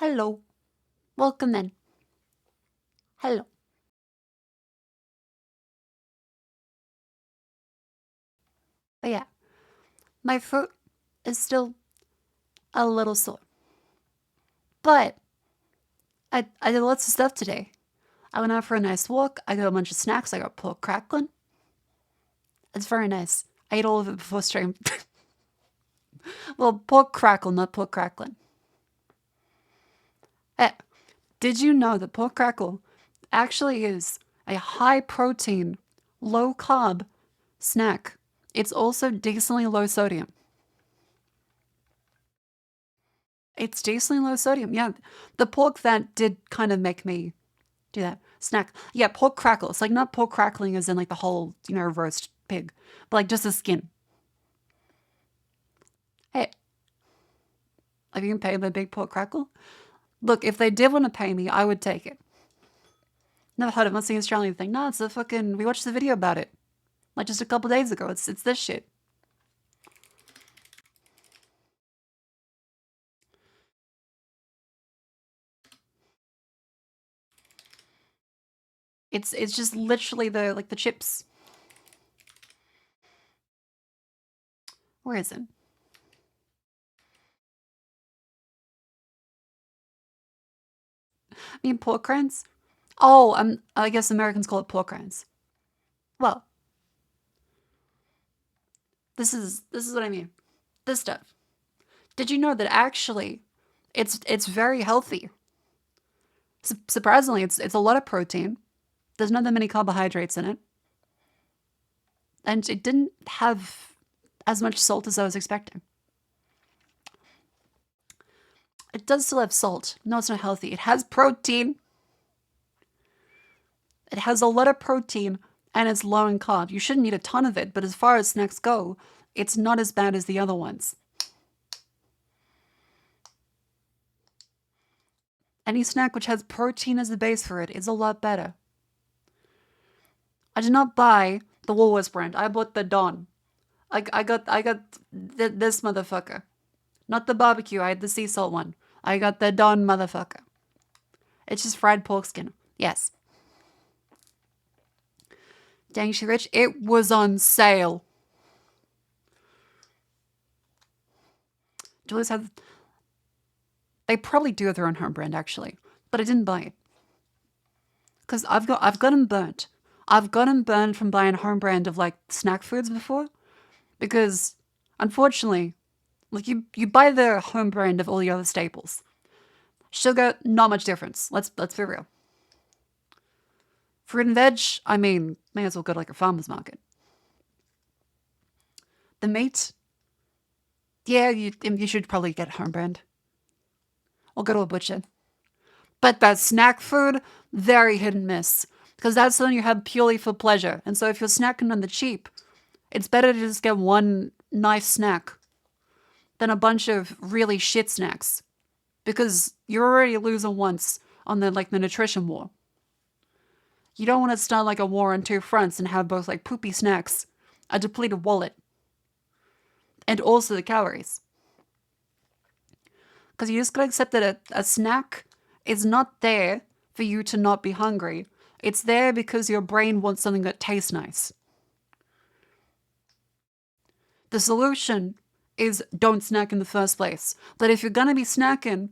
Hello. Welcome in. Hello. But yeah, my throat is still a little sore. But I did lots of stuff today. I went out for a nice walk. I got a bunch of snacks. I got pork crackling. It's very nice. I ate all of it before stream. Well, pork crackle, not pork crackling. Eh, did you know that pork crackle actually is a high protein, low carb snack? It's also decently low sodium. It's decently low sodium. Yeah, the pork that did kind of make me do that. Snack. Yeah, pork crackle. It's like not pork crackling as in like the whole, roast pig, but like just the skin. Hey, are you gonna pay the big pork crackle? Look, if they did want to pay me, I would take it. Never heard of it. What's the Australian thing? No, it's a fucking. We watched the video about it like just a couple days ago. It's this shit. It's just literally the chips. Where is it? I mean pork rinds. Oh, I guess Americans call it pork rinds. Well, this is what I mean. This stuff. Did you know that actually it's very healthy? Surprisingly, it's a lot of protein. There's not that many carbohydrates in it. And it didn't have as much salt as I was expecting. It does still have salt. No, it's not healthy. It has protein. It has a lot of protein and it's low in carb. You shouldn't eat a ton of it, but as far as snacks go, it's not as bad as the other ones. Any snack which has protein as the base for it is a lot better. I did not buy the Woolworths brand. I bought the Don. I got this motherfucker. Not the barbecue. I had the sea salt one. I got the Don motherfucker. It's just fried pork skin. Yes. Dang, she rich. It was on sale. Julie's had. They probably do have their own home brand actually, but I didn't buy it because I've gotten burnt. I've gotten burned from buying home brand of like snack foods before because unfortunately, like you buy the home brand of all the other staples. Sugar, not much difference. Let's be real. Fruit and veg, I mean, may as well go to like a farmer's market. The meat, yeah, you should probably get home brand or go to a butcher. But that snack food, very hit and miss because that's something you have purely for pleasure. And so if you're snacking on the cheap, it's better to just get one nice snack than a bunch of really shit snacks because you're already losing once on the nutrition war. You don't want to start like a war on two fronts and have both like poopy snacks, a depleted wallet, and also the calories. Because you just gotta accept that a snack is not there for you to not be hungry. It's there because your brain wants something that tastes nice. The solution is don't snack in the first place. But if you're gonna be snacking,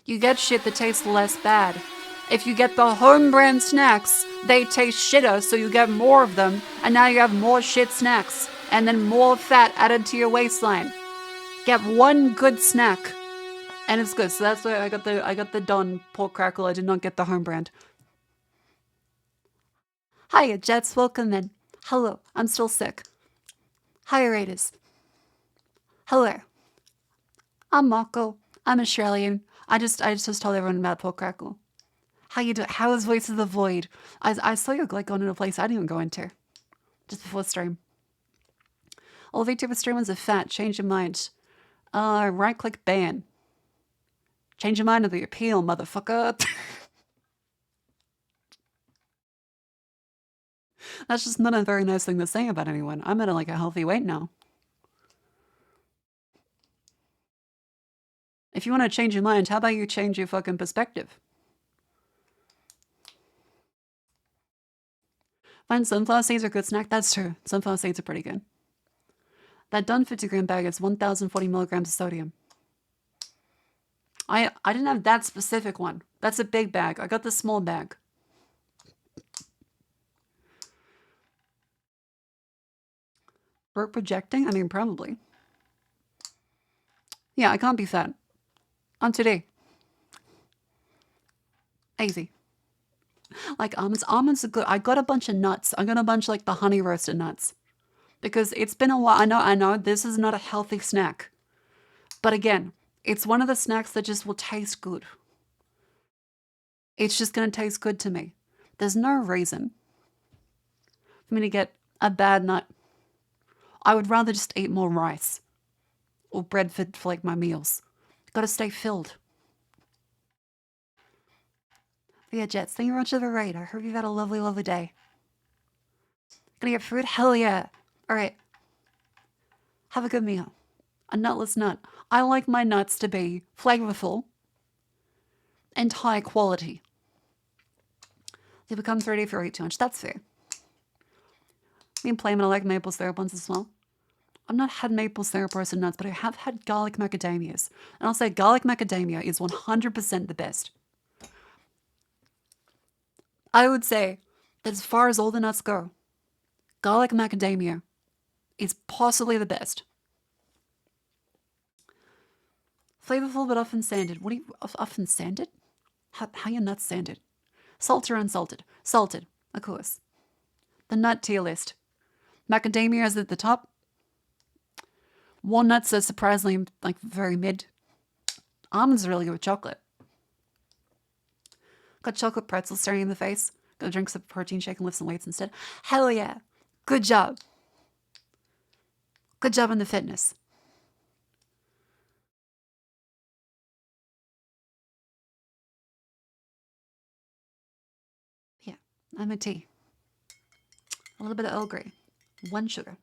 you get shit that tastes less bad. If you get the home brand snacks, they taste shitter, so you get more of them, and now you have more shit snacks, and then more fat added to your waistline. Get one good snack, and it's good. So that's why I got the Don pork crackle. I did not get the home brand. Hiya, Jets. Welcome in. Hello. I'm still sick. Hiya, Raiders. Hello. I'm Marco. I'm Australian. I just told everyone about pork crackle. How you doing? How is Voice of the Void? I saw you like going into a place I didn't even go into just before stream. All VTuber streamers are fat. Change your mind. Right click ban. Change your mind of the appeal, motherfucker. That's just not a very nice thing to say about anyone. I'm at like a healthy weight now. If you want to change your mind, how about you change your fucking perspective? Find sunflower seeds are a good snack. That's true. Sunflower seeds are pretty good. That done 50-gram bag is 1,040 milligrams of sodium. I didn't have that specific one. That's a big bag. I got the small bag. For projecting? I mean, probably. Yeah, I can't be fat. On today. Easy. Like almonds. Almonds are good. I got a bunch of nuts. I got a bunch like the honey roasted nuts. Because it's been a while. I know, this is not a healthy snack. But again, it's one of the snacks that just will taste good. It's just going to taste good to me. There's no reason for me to get a bad nut. I would rather just eat more rice or bread for like my meals. Got to stay filled. Yeah, Jets, thank you very much for the raid. I hope you've had a lovely, lovely day. Gonna get food? Hell yeah. All right. Have a good meal. A nutless nut. I like my nuts to be flavorful and high quality. They become 30 if you eat too much. That's fair. Me and Playman, I like maple syrup ones as well. I've not had maple syrup roasted nuts, but I have had garlic macadamias. And I'll say garlic macadamia is 100% the best. I would say that as far as all the nuts go, garlic macadamia is possibly the best. Flavorful but often sanded. What do you, often sanded? How are your nuts sanded? Salted or unsalted? Salted, of course. The nut tier list. Macadamia is at the top. Walnuts are surprisingly like very mid. Almonds are really good with chocolate. Got chocolate pretzels staring in the face. Gonna drink some protein shake and lift some weights instead. Hell yeah. Good job. Good job on the fitness. Yeah, I'm a tea. A little bit of Earl Grey. 1 sugar.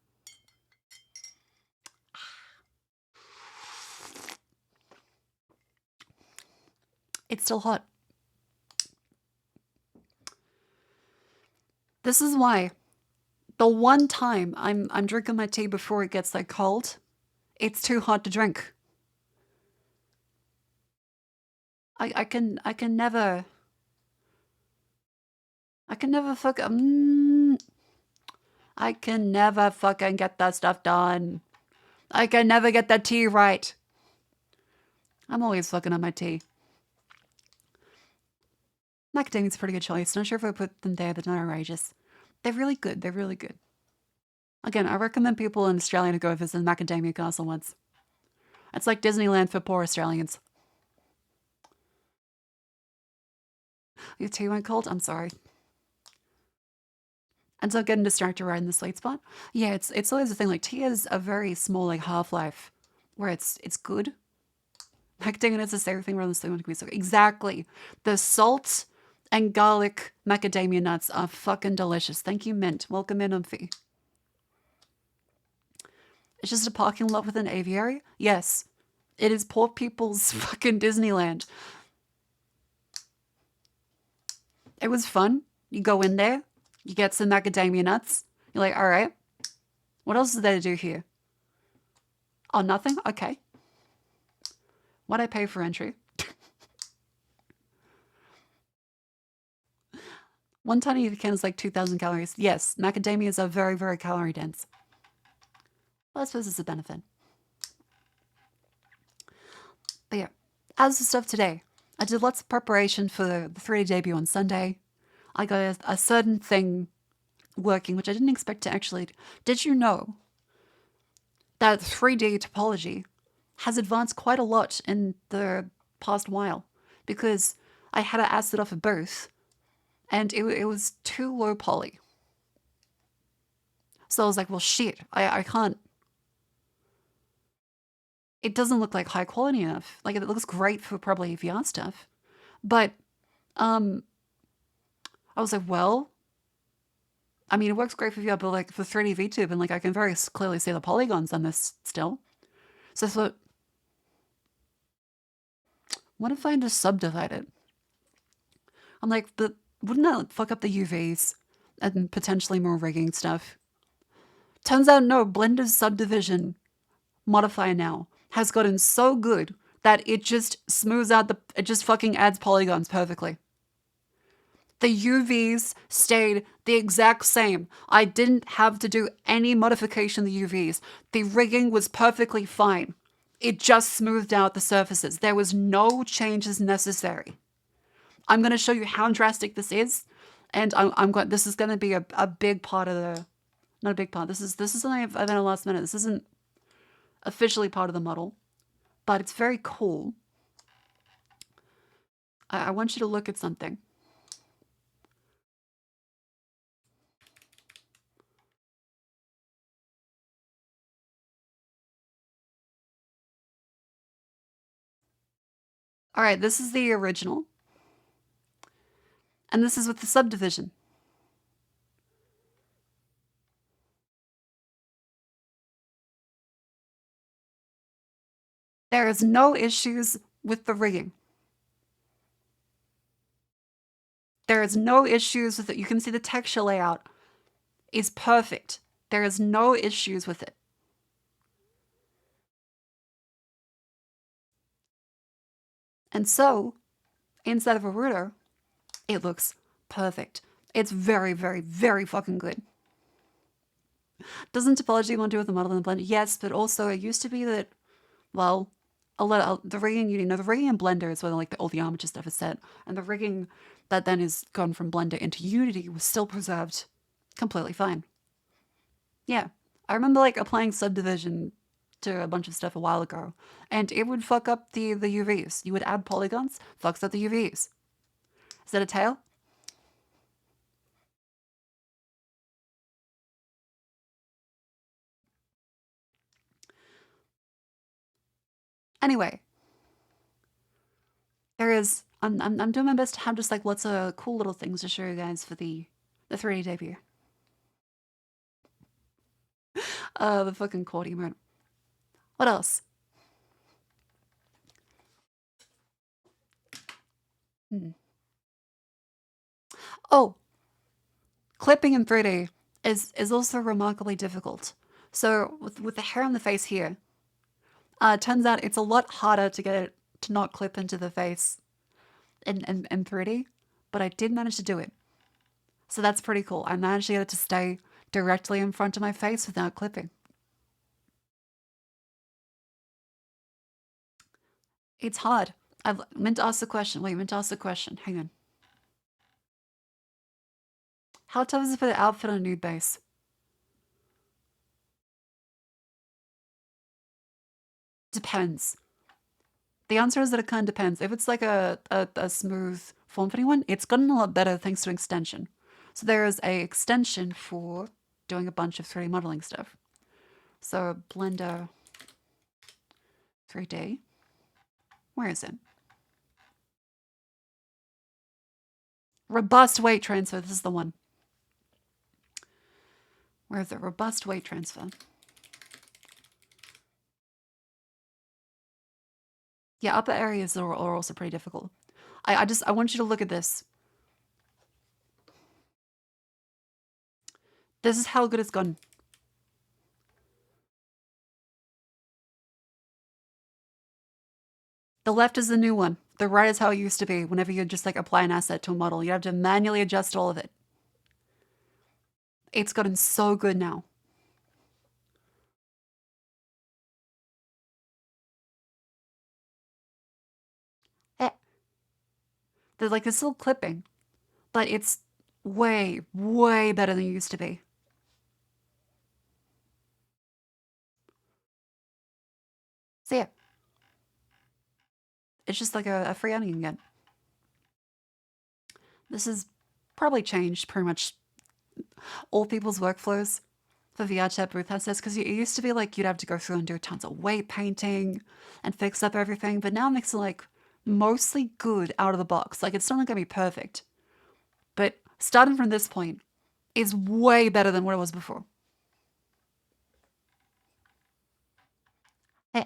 It's still hot. This is why the one time I'm drinking my tea before it gets like cold, it's too hot to drink. I can never fucking I can never fucking get that stuff done. I can never get that tea right. I'm always fucking on my tea. Macadamia's a pretty good choice. Not sure if I put them there, but not outrageous. They're really good. They're really good. Again, I recommend people in Australia to go visit Macadamia Castle once. It's like Disneyland for poor Australians. Your tea went cold? I'm sorry. And so getting distracted right in the sweet spot. Yeah, it's always the thing. Like tea has a very small like half-life where it's good. Macadamia is the same thing rather than someone can be so exactly. The salt and garlic macadamia nuts are fucking delicious. Thank you, Mint. Welcome in, Umphy. It's just a parking lot with an aviary? Yes. It is poor people's fucking Disneyland. It was fun. You go in there, you get some macadamia nuts. You're like, all right, what else is there to do here? Oh, nothing? Okay. What'd I pay for entry? One tiny can is like 2,000 calories. Yes, macadamias are very, very calorie dense. Well, I suppose it's a benefit. But yeah, as the stuff today, I did lots of preparation for the 3D debut on Sunday. I got a certain thing working, which I didn't expect to actually. Did you know that 3D topology has advanced quite a lot in the past while? Because I had to acid off a booth, and it was too low poly. So I was like, well, shit, I can't. It doesn't look like high quality enough. Like, it looks great for probably VR stuff. But I was like, well, I mean, it works great for VR, but like for 3D VTube, and like I can very clearly see the polygons on this still. So I thought, What if I just subdivide it? I'm like, but wouldn't that fuck up the UVs and potentially more rigging stuff? Turns out, no, Blender's subdivision modifier now has gotten so good that it just smooths out it just fucking adds polygons perfectly. The UVs stayed the exact same. I didn't have to do any modification to the UVs. The rigging was perfectly fine. It just smoothed out the surfaces. There was no changes necessary. I'm going to show you how drastic this is, and I'm going. This is going to be a big part of the, not a big part. This is something I've done last minute. This isn't officially part of the model, but it's very cool. I want you to look at something. All right, this is the original, and this is with the subdivision. There is no issues with the rigging. There is no issues with it. You can see the texture layout is perfect. There is no issues with it. And so, inside of a router, it looks perfect. It's very, very, very fucking good. Doesn't topology want to do with the model in the Blender? Yes, but also it used to be that, well, the rigging the rigging in Blender is where like all the armature stuff is set, and the rigging that then is gone from Blender into Unity was still preserved completely fine. Yeah, I remember like applying subdivision to a bunch of stuff a while ago, and it would fuck up the UVs. You would add polygons, fucks up the UVs. Is that a tail? Anyway, there is. I'm doing my best to have just like lots of cool little things to show you guys for the 3D debut. The fucking chord emote. What else? Hmm. Oh, clipping in 3D is also remarkably difficult. So with the hair on the face here, it turns out it's a lot harder to get it to not clip into the face in 3D, but I did manage to do it. So that's pretty cool. I managed to get it to stay directly in front of my face without clipping. It's hard. I meant to ask the question. Wait, meant to ask the question. Hang on. How tough is it for the outfit on a nude base? Depends. The answer is that it kind of depends. If it's like a smooth form-fitting one, it's gotten a lot better thanks to extension. So there is a extension for doing a bunch of 3D modeling stuff. So Blender 3D. Where is it? Robust weight transfer. This is the one. Where is it? Robust weight transfer. Yeah, upper areas are also pretty difficult. I want you to look at this. This is how good it's gone. The left is the new one. The right is how it used to be. Whenever you just like apply an asset to a model, you have to manually adjust all of it. It's gotten so good now. Eh. There's like this little clipping, but it's way, way better than it used to be. So yeah, it's just like a free onion again. This has probably changed pretty much all people's workflows for VR chat booth headsets, because it used to be like you'd have to go through and do tons of weight painting and fix up everything, but now it makes it like mostly good out of the box. Like it's still not gonna be perfect, but starting from this point is way better than what it was before. Eh.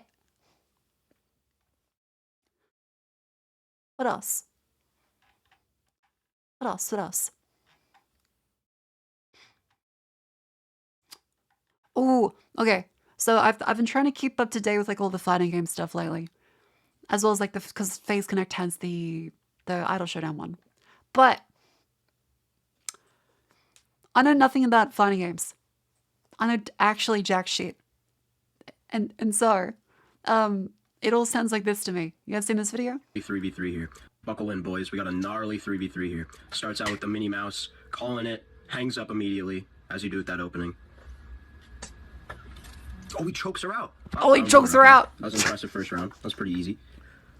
What else? What else? What else? Oh, okay. So I've been trying to keep up to date with like all the fighting game stuff lately, as well as like the because Phase Connect has the Idol Showdown one. But I know nothing about fighting games. I know actually jack shit. And so, it all sounds like this to me. You guys seen this video? 3v3 here. Buckle in, boys. We got a gnarly 3v3 here. Starts out with the Minnie Mouse, calling it, hangs up immediately, as you do with that opening. Oh, he chokes her out. Oh, he chokes her out. That was an impressive first round. That was pretty easy.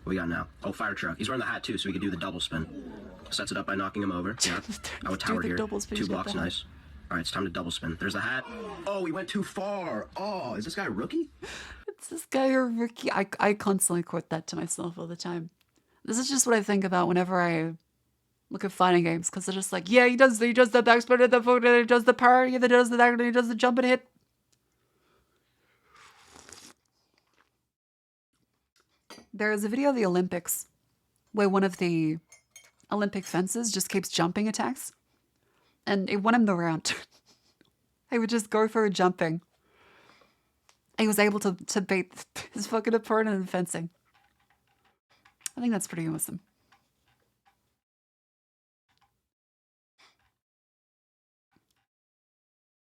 What we got now? Oh, fire truck. He's wearing the hat, too, so we could do the double spin. Sets it up by knocking him over. Yeah. I would tower here. 2 blocks, nice. All right, it's time to double spin. There's the hat. Oh, he went too far. Oh, is this guy a rookie? Is this guy a rookie? I constantly quote that to myself all the time. This is just what I think about whenever I look at fighting games, because they're just like, yeah, he does the backspin, the foot, he does the power, he does the that, he does the jump and hit. There is a video of the Olympics where one of the Olympic fences just keeps jumping attacks, and it won him the round. He would just go for a jumping. He was able to beat his fucking opponent in fencing. I think that's pretty awesome.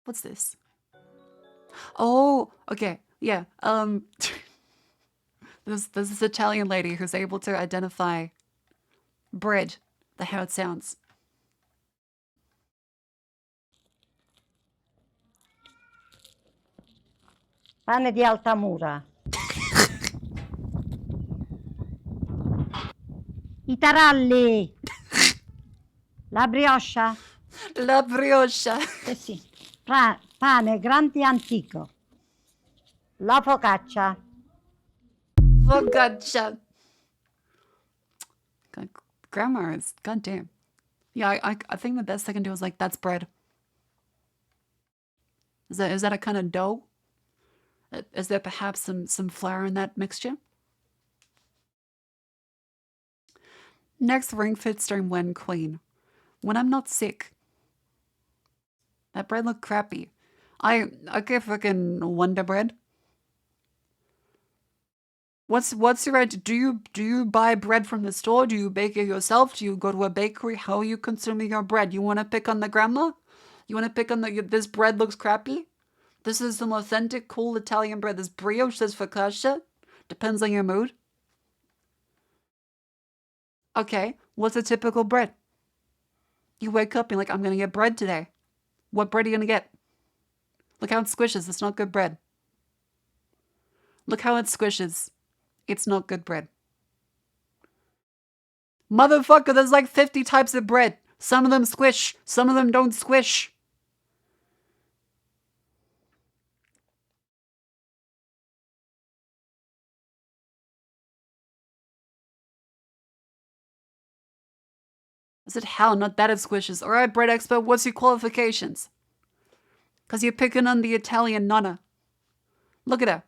What's this? Oh, okay. Yeah. There's this Italian lady who's able to identify bread, how it sounds. Pane di Altamura. I taralli. La brioche. La brioche. Eh sì. Pane grande antico. La focaccia. Focaccia. God, grammar is goddamn. Yeah, I think the best I can do is like, that's bread. Is that a kind of dough? Is there perhaps some flour in that mixture? Next ring fits during when queen. When I'm not sick. That bread looked crappy. I get fucking Wonder Bread. What's your idea? Do you buy bread from the store? Do you bake it yourself? Do you go to a bakery? How are you consuming your bread? You want to pick on the grandma? You want to pick on this bread looks crappy? This is some authentic, cool Italian bread. This brioche, this focaccia. Depends on your mood. Okay, what's a typical bread? You wake up and you're like, I'm going to get bread today. What bread are you going to get? Look how it squishes. It's not good bread. Look how it squishes. It's not good bread. Motherfucker, there's like 50 types of bread. Some of them squish. Some of them don't squish. I said, how? Not that it squishes. All right, bread expert, what's your qualifications? Because you're picking on the Italian nonna. Look at her.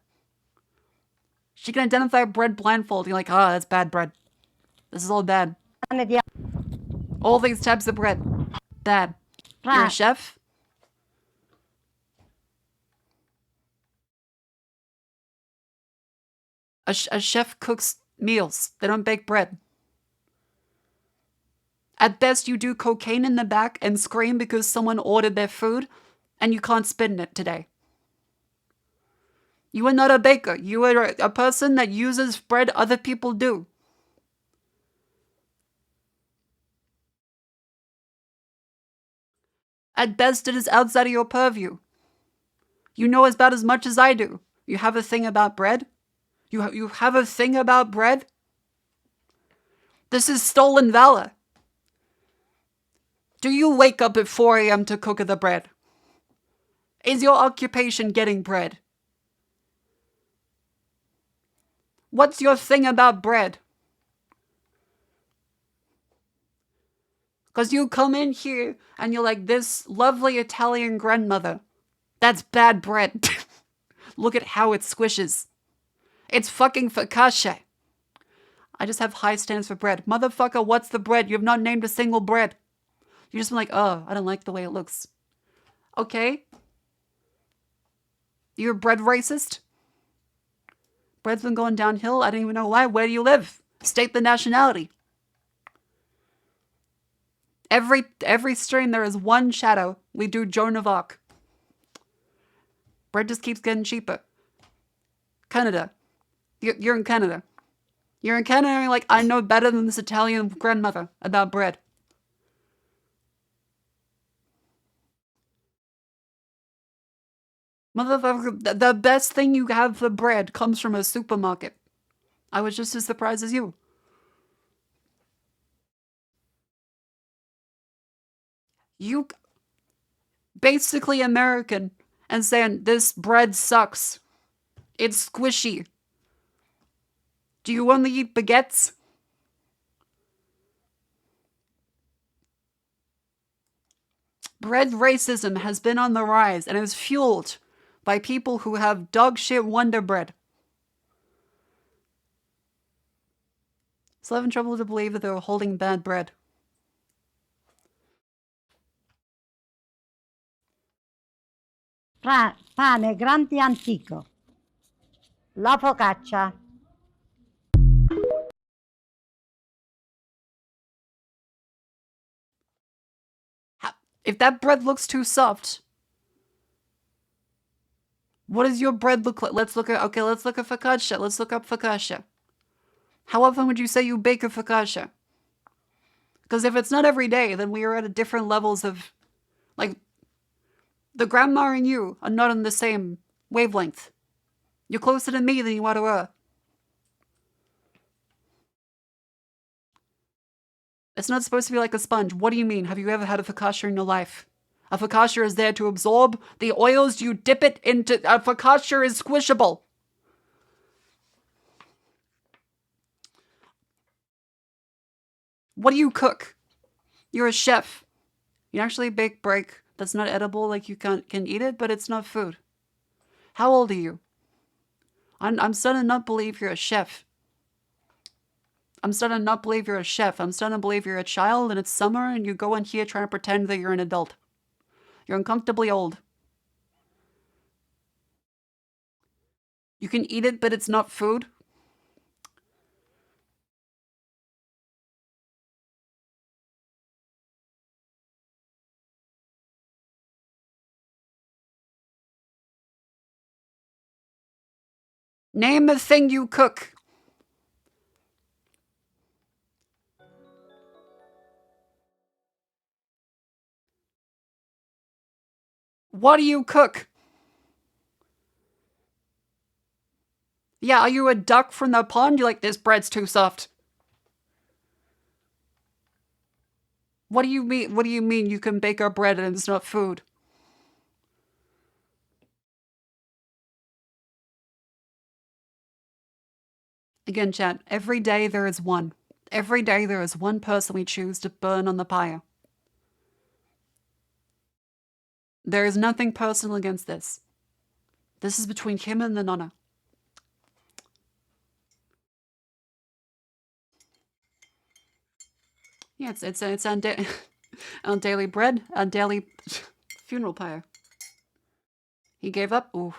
She can identify bread blindfold. You're like, that's bad bread. This is all bad. All these types of bread. Bad. You're a chef? A chef cooks meals. They don't bake bread. At best, you do cocaine in the back and scream because someone ordered their food and you can't spit in it today. You are not a baker. You are a person that uses bread other people do. At best, it is outside of your purview. You know about as much as I do. You have a thing about bread? You have a thing about bread? This is stolen valor. Do you wake up at 4 a.m. to cook the bread? Is your occupation getting bread? What's your thing about bread? Because you come in here and you're like, this lovely Italian grandmother. That's bad bread. Look at how it squishes. It's fucking focaccia. I just have high standards for bread. Motherfucker, what's the bread? You have not named a single bread. You just been like, oh, I don't like the way it looks. Okay. You're a bread racist? Bread's been going downhill. I don't even know why. Where do you live? State the nationality. Every strain there is one shadow. We do Joan of Arc. Bread just keeps getting cheaper. Canada. You're in Canada. You're in Canada and you're like, I know better than this Italian grandmother about bread. Motherfucker, the best thing you have for bread comes from a supermarket. I was just as surprised as you. You basically American and saying this bread sucks. It's squishy. Do you only eat baguettes? Bread racism has been on the rise and is fueled by people who have dog shit Wonder Bread. Still having trouble to believe that they were holding bad bread. Pane grande antico. La focaccia. If that bread looks too soft, what does your bread look like? Let's look at focaccia. Let's look up focaccia. How often would you say you bake a focaccia? Because if it's not every day, then we are at different levels of, like, the grandma and you are not on the same wavelength. You're closer to me than you are to her. It's not supposed to be like a sponge. What do you mean? Have you ever had a focaccia in your life? A focaccia is there to absorb the oils you dip it into. A focaccia is squishable. What do you cook? You're a chef. You actually bake bread that's not edible, like you can eat it, but it's not food. How old are you? I'm starting to not believe you're a chef. I'm starting to not believe you're a chef. I'm starting to believe you're a child and it's summer and you go in here trying to pretend that you're an adult. You're uncomfortably old. You can eat it, but it's not food. Name a thing you cook. What do you cook? Yeah, are you a duck from the pond? You're like, this bread's too soft. What do you mean? What do you mean you can bake our bread and it's not food? Again, chat, every day there is one. Every day there is one person we choose to burn on the pyre. There is nothing personal against this. This is between him and the nonna. Yeah, it's on, on daily bread, on daily funeral pyre. He gave up. Ooh.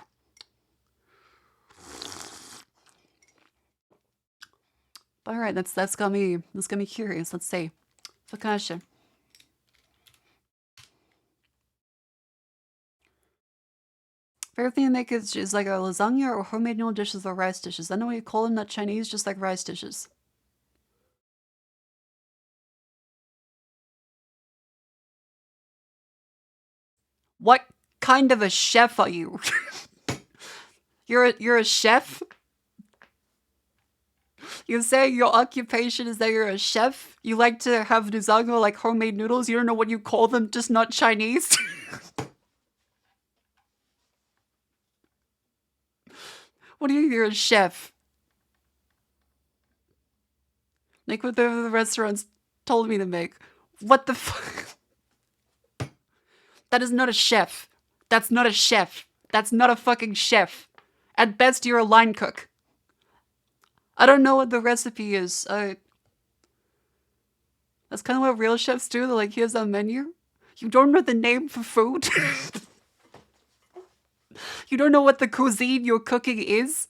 All right, that's got me curious. Let's see. Focaccia. Favorite thing to make is like a lasagna or homemade noodle dishes or rice dishes. I know what you call them, not Chinese, just like rice dishes. What kind of a chef are you? You're a chef? You say your occupation is that you're a chef? You like to have lasagna like homemade noodles? You don't know what you call them, just not Chinese? What do you? You're a chef. Make what the restaurants told me to make. What the fuck? That is not a chef. That's not a chef. That's not a fucking chef. At best, you're a line cook. I don't know what the recipe is. That's kind of what real chefs do. They're like, here's our menu. You don't know the name for food? You don't know what the cuisine you're cooking is?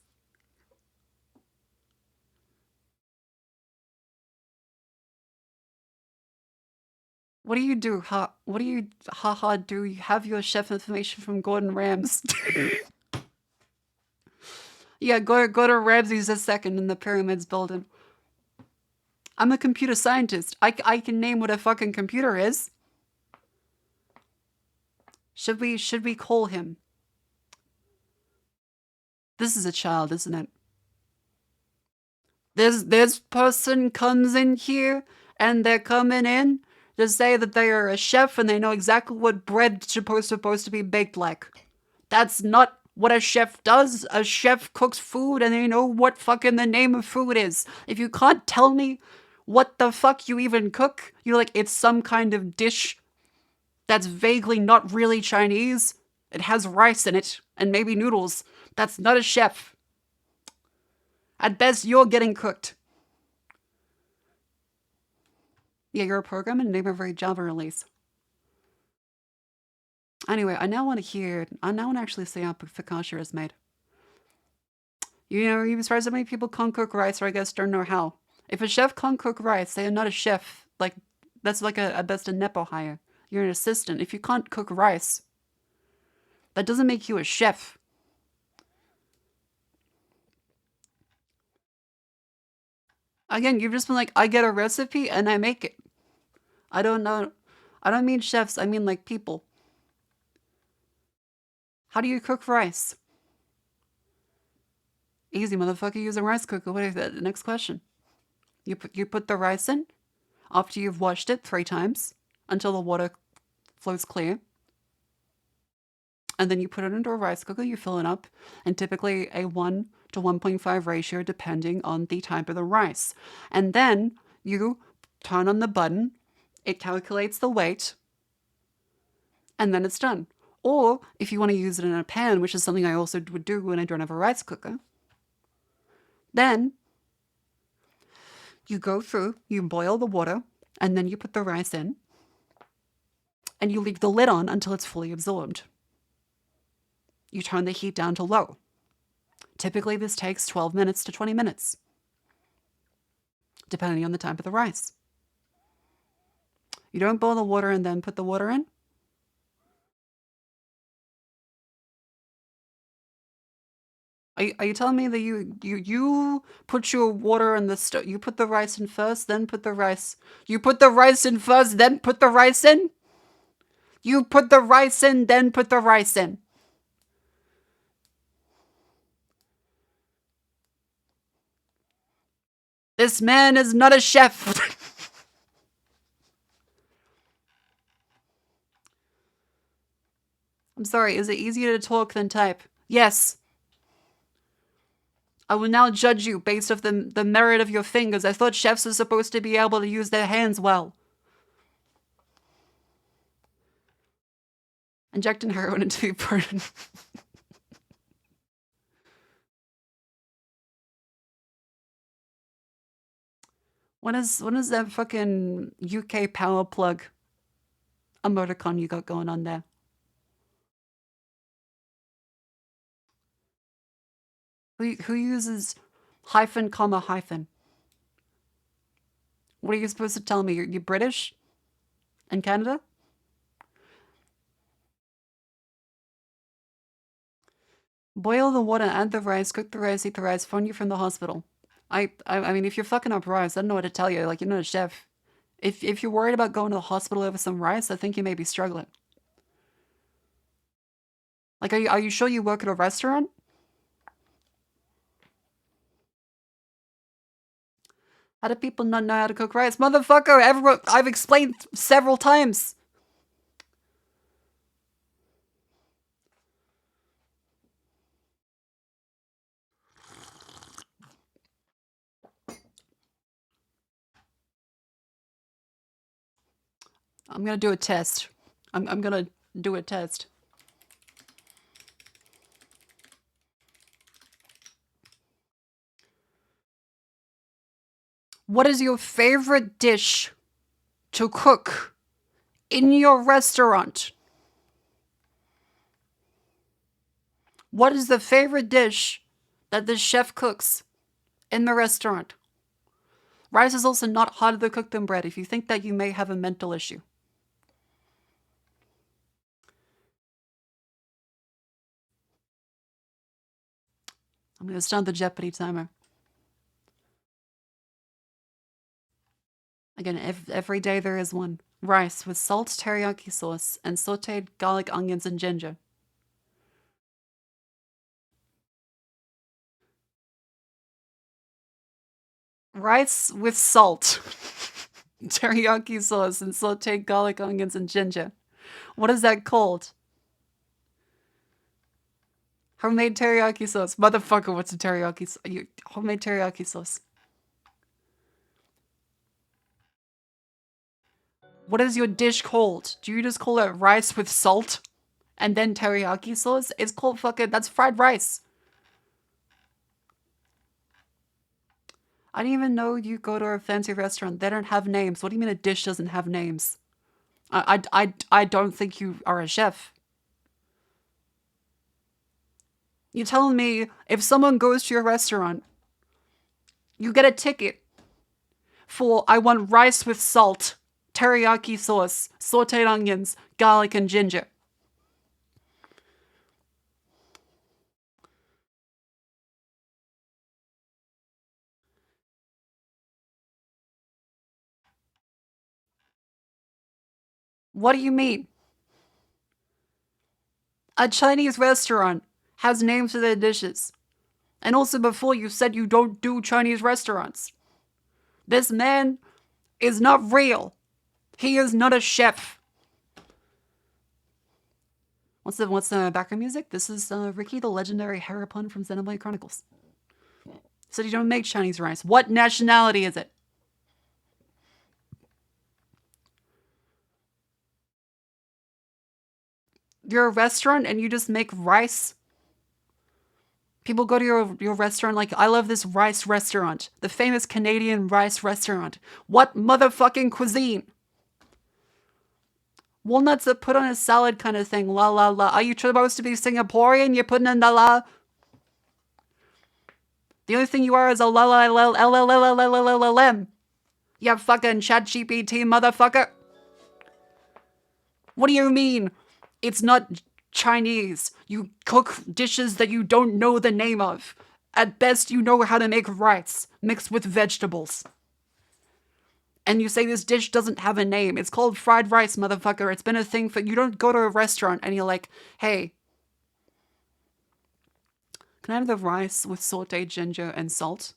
What do you do? What do you do? You have your chef information from Gordon Rams. Yeah, go to Ramsay's a second in the pyramids building. I'm a computer scientist. I can name what a fucking computer is. Should we call him? This is a child, isn't it? This person comes in here and they're coming in to say that they are a chef and they know exactly what bread's supposed to be baked like. That's not what a chef does. A chef cooks food and they know what fucking the name of food is. If you can't tell me what the fuck you even cook, you're like, it's some kind of dish that's vaguely not really Chinese. It has rice in it and maybe noodles. That's not a chef. At best, you're getting cooked. Yeah, you're a program and name every Java release. Anyway, I now want to actually see how focaccia is made. You know, you'd be surprised how many people can't cook rice, or I guess don't know how. If a chef can't cook rice, they are not a chef. Like, that's like at best a Nepo hire. You're an assistant. If you can't cook rice, that doesn't make you a chef. Again, you've just been like, I get a recipe and I make it. I don't know. I don't mean chefs, I mean like people. How do you cook rice? Easy, motherfucker, use a rice cooker. What is that? The next question. You put the rice in after you've washed it 3 times until the water flows clear. And then you put it into a rice cooker, you fill it up, and typically a 1 to 1.5 ratio depending on the type of the rice. And then you turn on the button, it calculates the weight, and then it's done. Or if you want to use it in a pan, which is something I also would do when I don't have a rice cooker, then you go through, you boil the water, and then you put the rice in, and you leave the lid on until it's fully absorbed. You turn the heat down to low. Typically, this takes 12 minutes to 20 minutes, depending on the type of the rice. You don't boil the water and then put the water in. Are you telling me that you put your water in the stove? You put the rice in first, then put the rice. You put the rice in first, then put the rice in? You put the rice in, then put the rice in. This man is not a chef. I'm sorry, is it easier to talk than type? Yes. I will now judge you based off the merit of your fingers. I thought chefs are supposed to be able to use their hands well. Injecting heroin into your burden. What is that fucking UK power plug emoticon you got going on there? Who uses hyphen, comma, hyphen? What are you supposed to tell me? You're British? In Canada? Boil the water, add the rice, cook the rice, eat the rice, phone you from the hospital. I mean, if you're fucking up rice, I don't know what to tell you. Like, you're not a chef. If you're worried about going to the hospital over some rice, I think you may be struggling. Like, are you sure you work at a restaurant? How do people not know how to cook rice? Motherfucker, I've explained several times. I'm gonna do a test. I'm gonna do a test. What is your favorite dish to cook in your restaurant? What is the favorite dish that the chef cooks in the restaurant? Rice is also not harder to cook than bread. If you think that, you may have a mental issue. I'm going to start the Jeopardy timer. Again, every day there is one. Rice with salt, teriyaki sauce, and sauteed garlic, onions, and ginger. Rice with salt, teriyaki sauce, and sauteed garlic, onions, and ginger. What is that called? Homemade teriyaki sauce. Motherfucker, what's a teriyaki sauce? Homemade teriyaki sauce. What is your dish called? Do you just call it rice with salt and then teriyaki sauce? It's called fucking, that's fried rice. I didn't even know you go to a fancy restaurant. They don't have names. What do you mean a dish doesn't have names? I don't think you are a chef. You're telling me if someone goes to your restaurant, you get a ticket for, I want rice with salt, teriyaki sauce, sauteed onions, garlic, and ginger. What do you mean? A Chinese restaurant has names for their dishes. And also before you said you don't do Chinese restaurants. This man is not real. He is not a chef. What's the background music? This is Ricky the Legendary Harapun from Xenoblade Chronicles. Said you don't make Chinese rice. What nationality is it? You're a restaurant and you just make rice? People go to your restaurant like, I love this rice restaurant. The famous Canadian rice restaurant. What motherfucking cuisine? Walnuts are put on a salad kind of thing. La la la. Are you supposed to be Singaporean? You're putting in the la. The only thing you are is a la la la la la la la la la la la. You fucking ChatGPT motherfucker. What do you mean? It's not Chinese. You cook dishes that you don't know the name of. At best, you know how to make rice mixed with vegetables. And you say this dish doesn't have a name. It's called fried rice, motherfucker. It's been a thing for... You don't go to a restaurant and you're like, hey, can I have the rice with sauteed ginger and salt?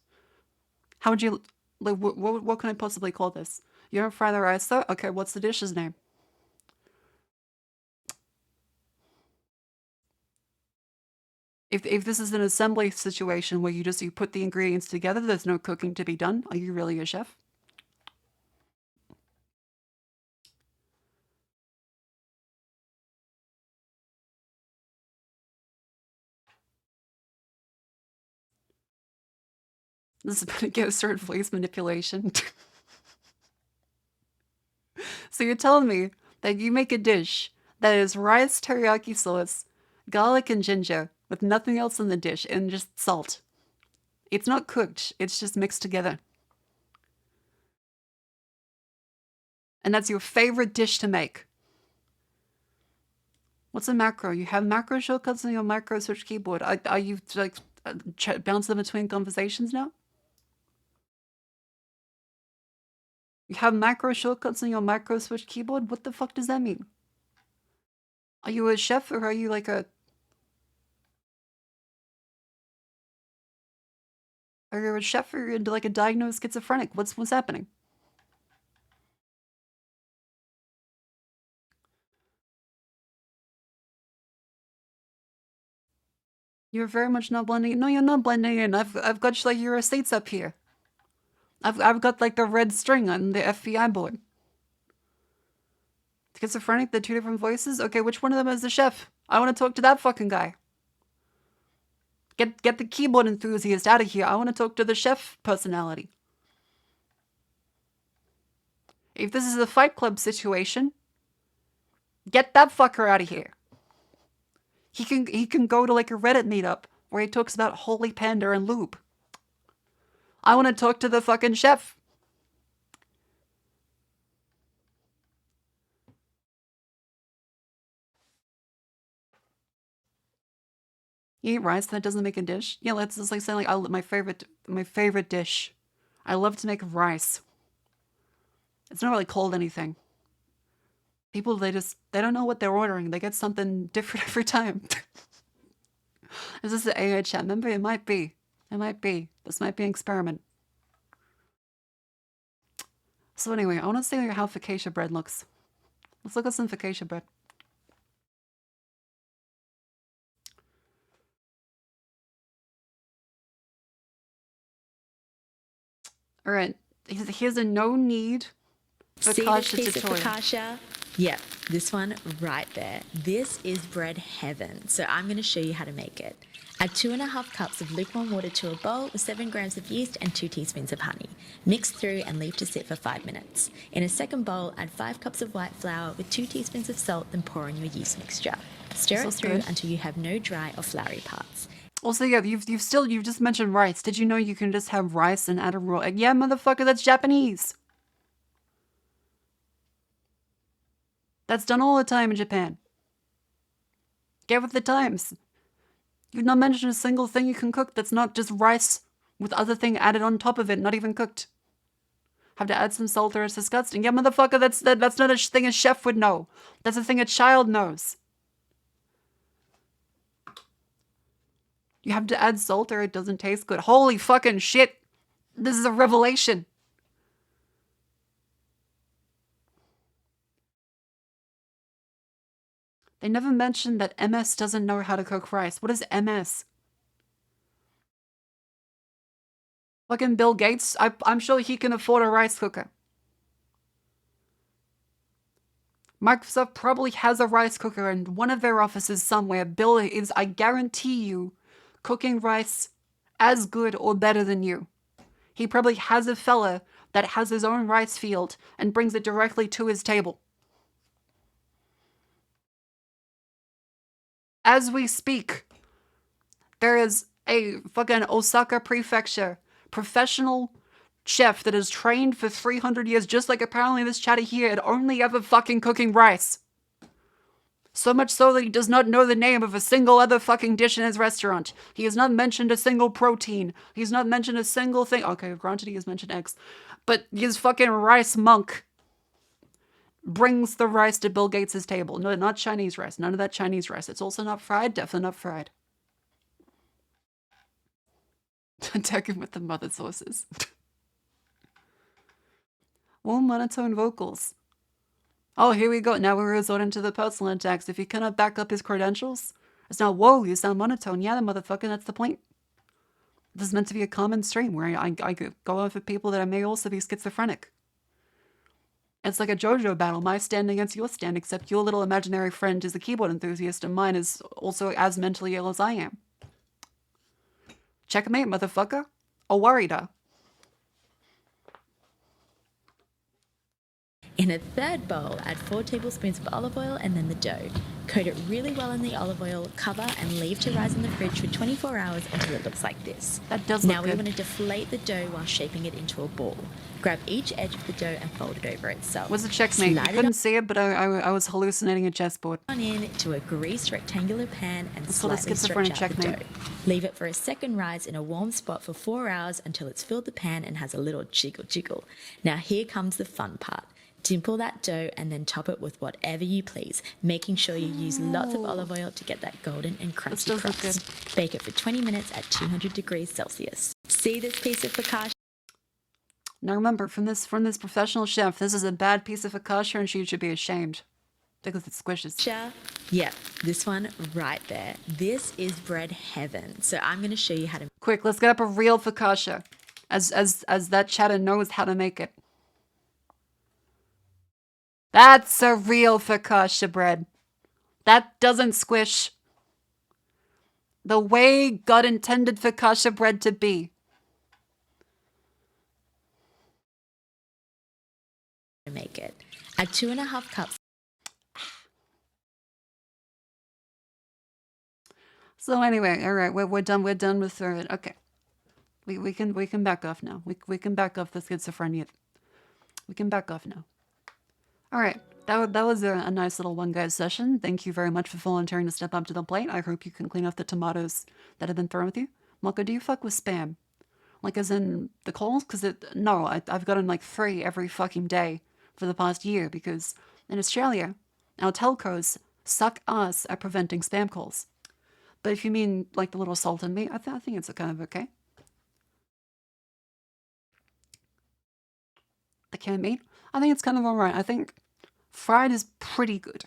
How would you... Like, what can I possibly call this? You don't fry the rice, though? Okay, what's the dish's name? If this is an assembly situation where you put the ingredients together, there's no cooking to be done, are you really a chef? This is about to get a certain voice manipulation. So you're telling me that you make a dish that is rice, teriyaki sauce, garlic, and ginger with nothing else in the dish and just salt. It's not cooked. It's just mixed together. And that's your favorite dish to make. What's a macro? You have macro shortcuts on your macro switch keyboard. Are you like bouncing between conversations now? You have macro shortcuts on your macro switch keyboard? What the fuck does that mean? Are you a chef or are you like a... Are you a chef or you're like a diagnosed schizophrenic? What's happening? You're very much not blending in. No, you're not blending in. I've got like your receipts up here. I've got like the red string on the FBI board. Schizophrenic, the two different voices? Okay, which one of them is the chef? I want to talk to that fucking guy. Get the keyboard enthusiast out of here. I want to talk to the chef personality. If this is a Fight Club situation, get that fucker out of here. He can go to like a Reddit meetup where he talks about holy panda and lube. I want to talk to the fucking chef. You eat rice that doesn't make a dish? Yeah, let's just like say like my favorite dish. I love to make rice. It's not really called anything. People they don't know what they're ordering. They get something different every time. Is this the AI chat member? It might be. It might be. This might be an experiment. So anyway, I want to see how focaccia bread looks. Let's look at some focaccia bread. All right, here's a no need focaccia piece tutorial. of focaccia? Yep, this one right there. This is bread heaven. So I'm going to show you how to make it. Add 2.5 cups of lukewarm water to a bowl with 7 grams of yeast and 2 teaspoons of honey. Mix through and leave to sit for 5 minutes. In a second bowl, add 5 cups of white flour with 2 teaspoons of salt, then pour in your yeast mixture. Stir it through until you have no dry or floury parts. Also, yeah, you've just mentioned rice. Did you know you can just have rice and add a raw egg? Yeah, motherfucker, that's Japanese. That's done all the time in Japan. Get with the times. You've not mentioned a single thing you can cook that's not just rice with other thing added on top of it, not even cooked. Have to add some salt or it's disgusting. Yeah, motherfucker, that's not a thing a chef would know. That's a thing a child knows. You have to add salt or it doesn't taste good. Holy fucking shit. This is a revelation. They never mentioned that MS doesn't know how to cook rice. What is MS? Fucking Bill Gates? I'm sure he can afford a rice cooker. Microsoft probably has a rice cooker in one of their offices somewhere. Bill is, I guarantee you, cooking rice as good or better than you. He probably has a fella that has his own rice field and brings it directly to his table. As we speak, there is a fucking Osaka Prefecture professional chef that is trained for 300 years, just like apparently this chatter here, and only ever fucking cooking rice. So much so that he does not know the name of a single other fucking dish in his restaurant. He has not mentioned a single protein. He's not mentioned a single thing. Okay, granted he has mentioned eggs. But his fucking rice monk brings the rice to Bill Gates' table. No, not Chinese rice. None of that Chinese rice. It's also not fried. Definitely not fried. Attacking with the mother sources. Well, monotone vocals. Oh, here we go. Now we're resorting to the personal attacks. If you cannot back up his credentials, it's now, whoa, you sound monotone. Yeah, the motherfucker, that's the point. This is meant to be a common stream where I go over people that I may also be schizophrenic. It's like a JoJo battle, my stand against your stand, except your little imaginary friend is a keyboard enthusiast and mine is also as mentally ill as I am. Checkmate, motherfucker. Oh, worrieda. In a third bowl, add 4 tablespoons of olive oil and then the dough. Coat it really well in the olive oil, cover and leave to rise in the fridge for 24 hours until it looks like this. That does look good. Now we want to deflate the dough while shaping it into a ball. Grab each edge of the dough and fold it over itself. Was a checkmate. I couldn't see it, but I was hallucinating a chessboard. On into a greased rectangular pan and slightly stretch out checkmate. the dough. Leave it for a second rise in a warm spot for 4 hours until it's filled the pan and has a little jiggle. Now here comes the fun part. Dimple that dough and then top it with whatever you please, making sure you use lots of olive oil to get that golden and crunchy crust. Bake it for 20 minutes at 200 degrees Celsius. See this piece of focaccia? Now remember, from this professional chef, this is a bad piece of focaccia and she should be ashamed. Because it squishes. Yep, this one right there. This is bread heaven. So I'm going to show you how to... Quick, let's get up a real focaccia. As that chatter knows how to make it. That's a real focaccia bread. That doesn't squish. The way God intended focaccia bread to be. make it. Add 2.5 cups. So anyway, all right, we're done. We're done with it. Okay, we can back off now. We can back off the schizophrenia. We can back off now. All right, that was a nice little one guys session. Thank you very much for volunteering to step up to the plate. I hope you can clean up the tomatoes that have been thrown with you. Malko, do you fuck with spam? Like as in the calls? Because no, I've gotten like 3 every fucking day for the past year because in Australia, our telcos suck ass at preventing spam calls. But if you mean like the little salt in meat, I think it's kind of okay. The canned meat, I think it's kind of alright. I think fried is pretty good.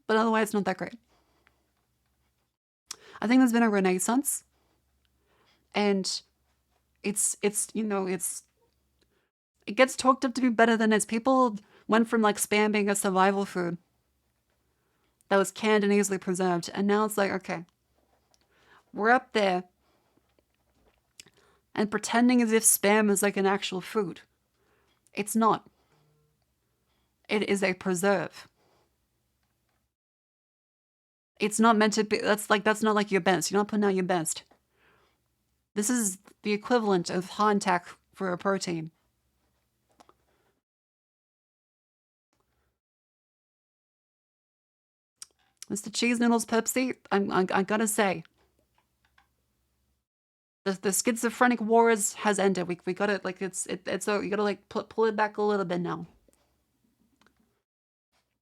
But otherwise, not that great. I think there's been a renaissance. And it's it gets talked up to be better than it's people went from like spam being a survival food that was canned and easily preserved, and now it's like, okay, we're up there and pretending as if spam is like an actual food. It's not. It is a preserve. It's not meant to be, that's not like your best. You're not putting out your best. This is the equivalent of hardtack for a protein. Mr. Cheese Noodles Pepsi, I gotta say, the schizophrenic wars has ended. We got it, like it's so you gotta like pull it back a little bit now.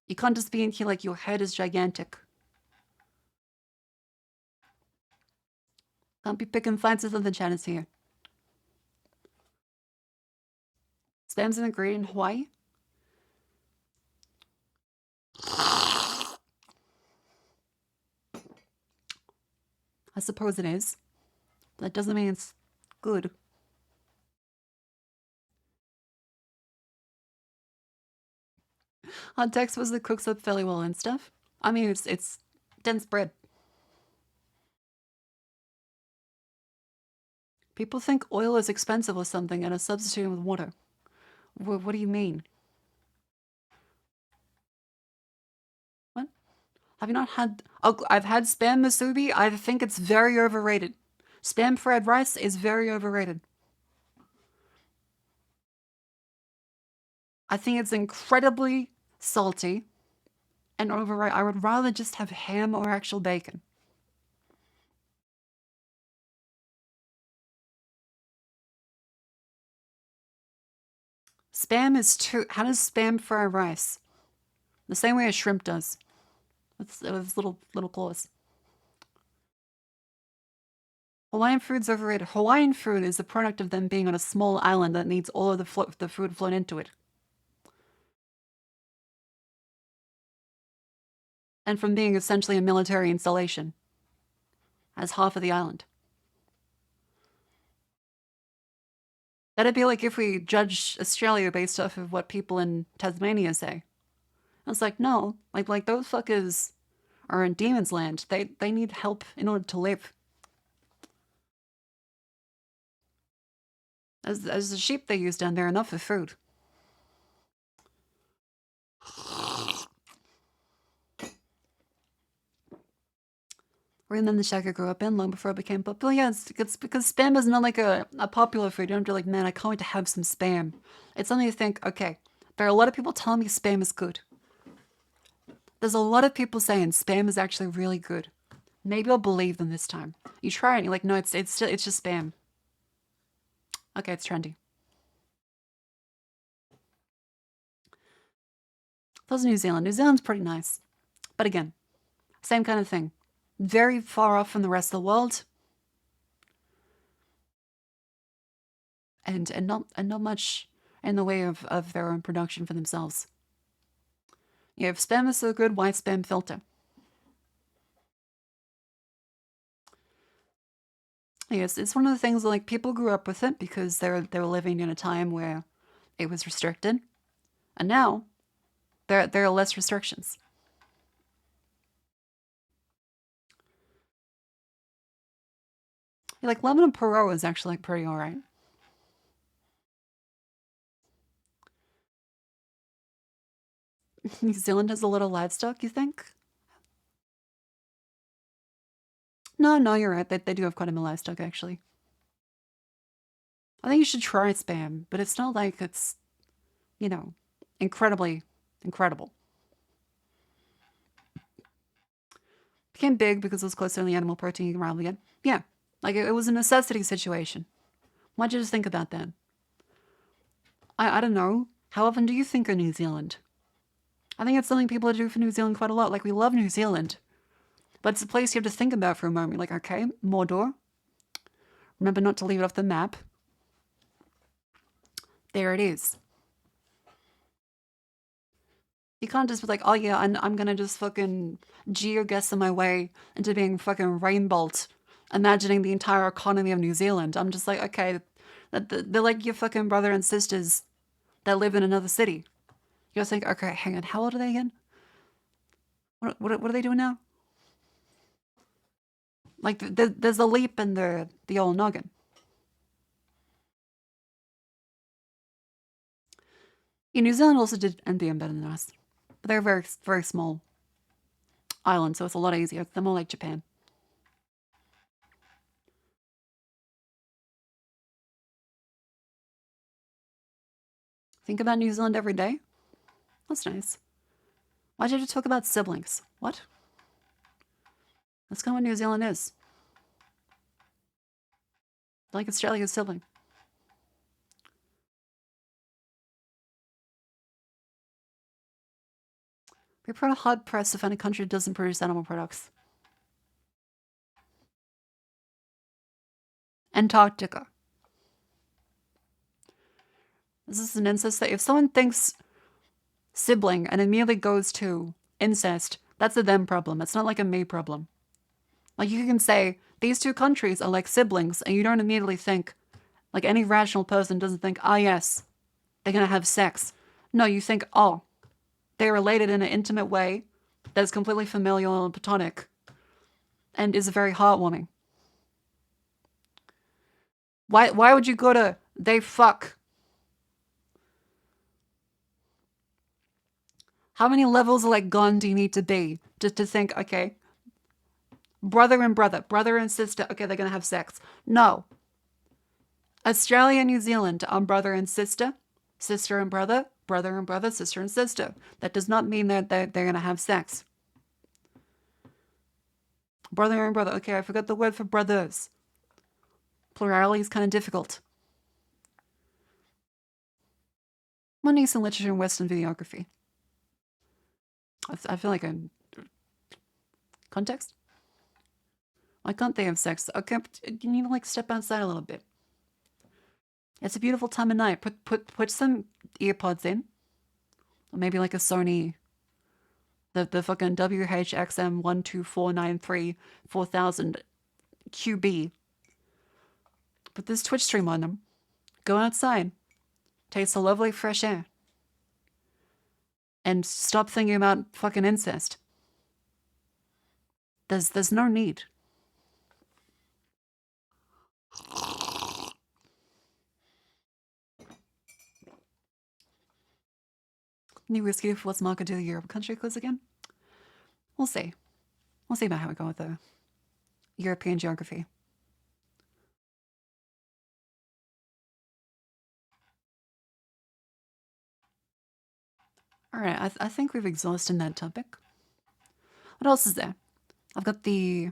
You can't just be in here like your head is gigantic. Can't be picking fights with other channels here. Spam's an ingredient in Hawaii? I suppose it is. That doesn't mean it's good. Hot text was that cooks up fairly well and stuff. I mean, it's dense bread. People think oil is expensive or something and are substituting with water. What do you mean? What? Have you not had... Oh, I've had spam musubi. I think it's very overrated. Spam fried rice is very overrated. I think it's incredibly salty and overrated. I would rather just have ham or actual bacon. Spam is too... How does spam fry rice? The same way a shrimp does. With little claws. Hawaiian food's overrated. Hawaiian food is a product of them being on a small island that needs all of the food flown into it. And from being essentially a military installation. As half of the island. That'd be like if we judge Australia based off of what people in Tasmania say. I was like, no, like those fuckers are in Demon's Land. They need help in order to live. As the sheep they use down there, enough for food. And then the shack grew up in long before it became popular. Yeah, it's because spam is not like a popular food. You don't have to like, man, I can't wait to have some spam. It's something you think, okay, there are a lot of people telling me spam is good. There's a lot of people saying spam is actually really good. Maybe I'll believe them this time. You try it and you're like, no, it's just spam. Okay, it's trendy. That's New Zealand. New Zealand's pretty nice. But again, same kind of thing. Very far off from the rest of the world. And not much in the way of their own production for themselves. Yeah, if spam is so good, why spam filter? Yes, it's one of the things like people grew up with it because they were living in a time where it was restricted. And now there are less restrictions. Like lemon and Perot is actually like pretty alright. New Zealand has a lot of livestock, you think? No, you're right. They do have quite a bit of livestock, actually. I think you should try Spam, but it's not like it's, you know, incredibly incredible. Became big because it was closer to the animal protein you can rival again. Yeah, like it was a necessity situation. Why'd you just think about that? I don't know. How often do you think of New Zealand? I think it's something people do for New Zealand quite a lot. Like, we love New Zealand, but it's a place you have to think about for a moment. Like, okay, Mordor. Remember not to leave it off the map. There it is. You can't just be like, oh yeah, I'm gonna just fucking geoguess my way into being fucking rainbolt, imagining the entire economy of New Zealand. I'm just like, okay, they're like your fucking brother and sisters that live in another city. You just think, okay, hang on, how old are they again? What are they doing now? Like, there's a leap in the old noggin. Yeah, New Zealand also did NBM better than us, but they're very, very small island, so it's a lot easier. They're more like Japan. Think about New Zealand every day? That's nice. Why did you talk about siblings? What? That's kind of what New Zealand is. Like Australia's sibling. We're pretty hard pressed to find a country that doesn't produce animal products. Antarctica. This is an incest thing. If someone thinks sibling and immediately goes to incest, that's a them problem. It's not like a me problem. Like, you can say these two countries are like siblings, and you don't immediately think, like, any rational person doesn't think, ah, yes, they're gonna have sex. No, you think, oh, they're related in an intimate way that's completely familial and platonic and is very heartwarming. Why would you go to they fuck? How many levels of like gone do you need to be just to think, okay, brother and brother, brother and sister, okay, they're gonna have sex? No. Australia and New Zealand are brother and sister, sister and brother, brother and brother, sister and sister. That does not mean that they're gonna have sex. Brother and brother. Okay, I forgot the word for brothers. Plurality is kind of difficult. One needs some literature and Western videography. I feel like I'm... Context? Why can't they have sex? Okay, you need to like step outside a little bit. It's a beautiful time of night. Put some earpods in. Or maybe like a Sony... The fucking WHXM12493 4000 QB. Put this Twitch stream on them. Go outside. Taste the lovely fresh air. And stop thinking about fucking incest. There's no need. New whiskey for what's market to the Europe country quiz again? We'll see. We'll see about how we go with the European geography. Alright, I think we've exhausted that topic. What else is there? I've got the...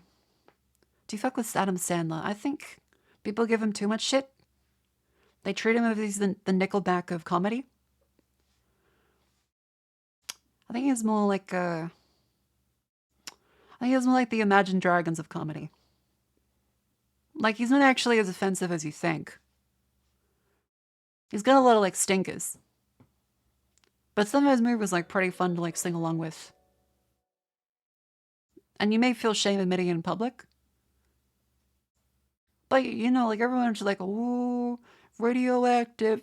Do you fuck with Adam Sandler? I think people give him too much shit. They treat him as he's the Nickelback of comedy. I think he's more like I think he's more like the Imagine Dragons of comedy. Like, he's not actually as offensive as you think. He's got a lot of like stinkers. But some of his movies like pretty fun to like sing along with. And you may feel shame admitting it in public. But you know, like everyone's just like, ooh, radioactive.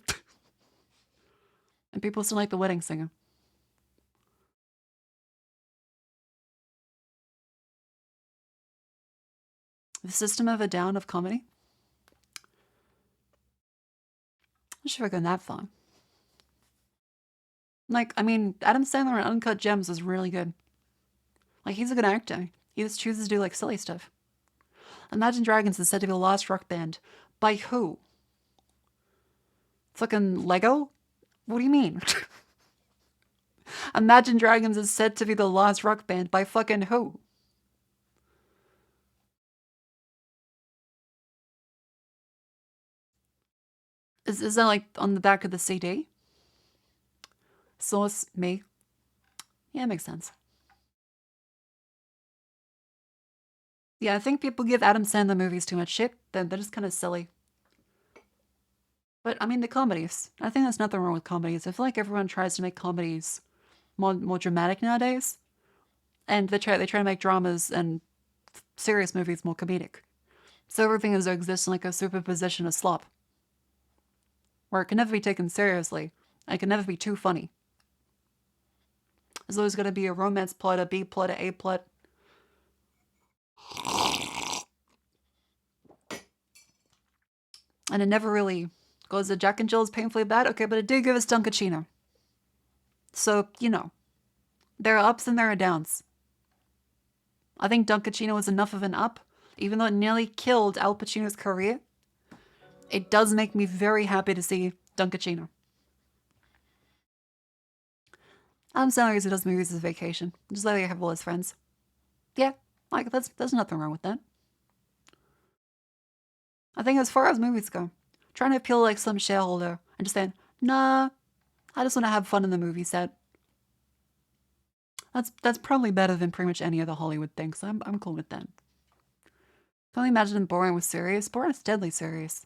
And people still like The Wedding Singer. The System of a Down of comedy. I'm not sure if I've gone that far. Like, I mean, Adam Sandler in Uncut Gems is really good. Like, he's a good actor. He just chooses to do, like, silly stuff. Imagine Dragons is said to be the last rock band. By who? Fucking Lego? What do you mean? Imagine Dragons is said to be the last rock band. By fucking who? Is that, like, on the back of the CD? Source, me. Yeah, it makes sense. Yeah, I think people give Adam Sandler movies too much shit. They're just kind of silly. But I mean, the comedies. I think there's nothing wrong with comedies. I feel like everyone tries to make comedies more dramatic nowadays, and they try to make dramas and serious movies more comedic. So everything is to exist in like a superposition of slop, where it can never be taken seriously. And it can never be too funny. There's always going to be a romance plot, a B plot, a plot. And it never really goes to Jack and Jill's painfully bad. Okay, but it did give us Dunkachino. So, you know, there are ups and there are downs. I think Dunkachino was enough of an up, even though it nearly killed Al Pacino's career. It does make me very happy to see Dunkachino. Adam Sandler usually does movies as a vacation, just like I have all his friends. Yeah, like there's nothing wrong with that. I think as far as movies go, trying to appeal like some shareholder and just saying, nah, I just want to have fun in the movie set. That's probably better than pretty much any other Hollywood thing, so I'm cool with that. Can only imagine Boring was serious. Boring is deadly serious.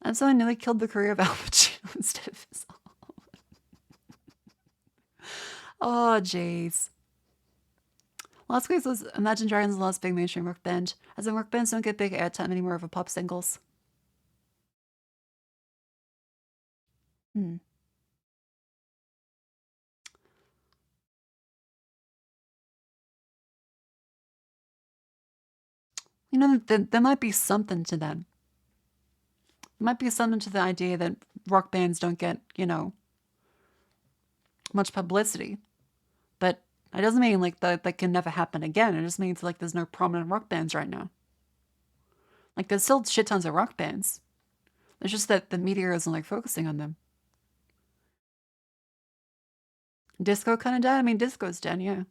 And so I nearly killed the career of Al Pacino instead of his own. Oh, jeez. Last week was Imagine Dragons' last big mainstream rock band, as in rock bands don't get big airtime anymore over pop singles. Hmm. You know, there might be something to that. There might be something to the idea that rock bands don't get, you know, much publicity. But it doesn't mean like that can never happen again. It just means like there's no prominent rock bands right now. Like there's still shit tons of rock bands. It's just that the media isn't like focusing on them. Disco kind of dead? I mean, disco's dead, yeah.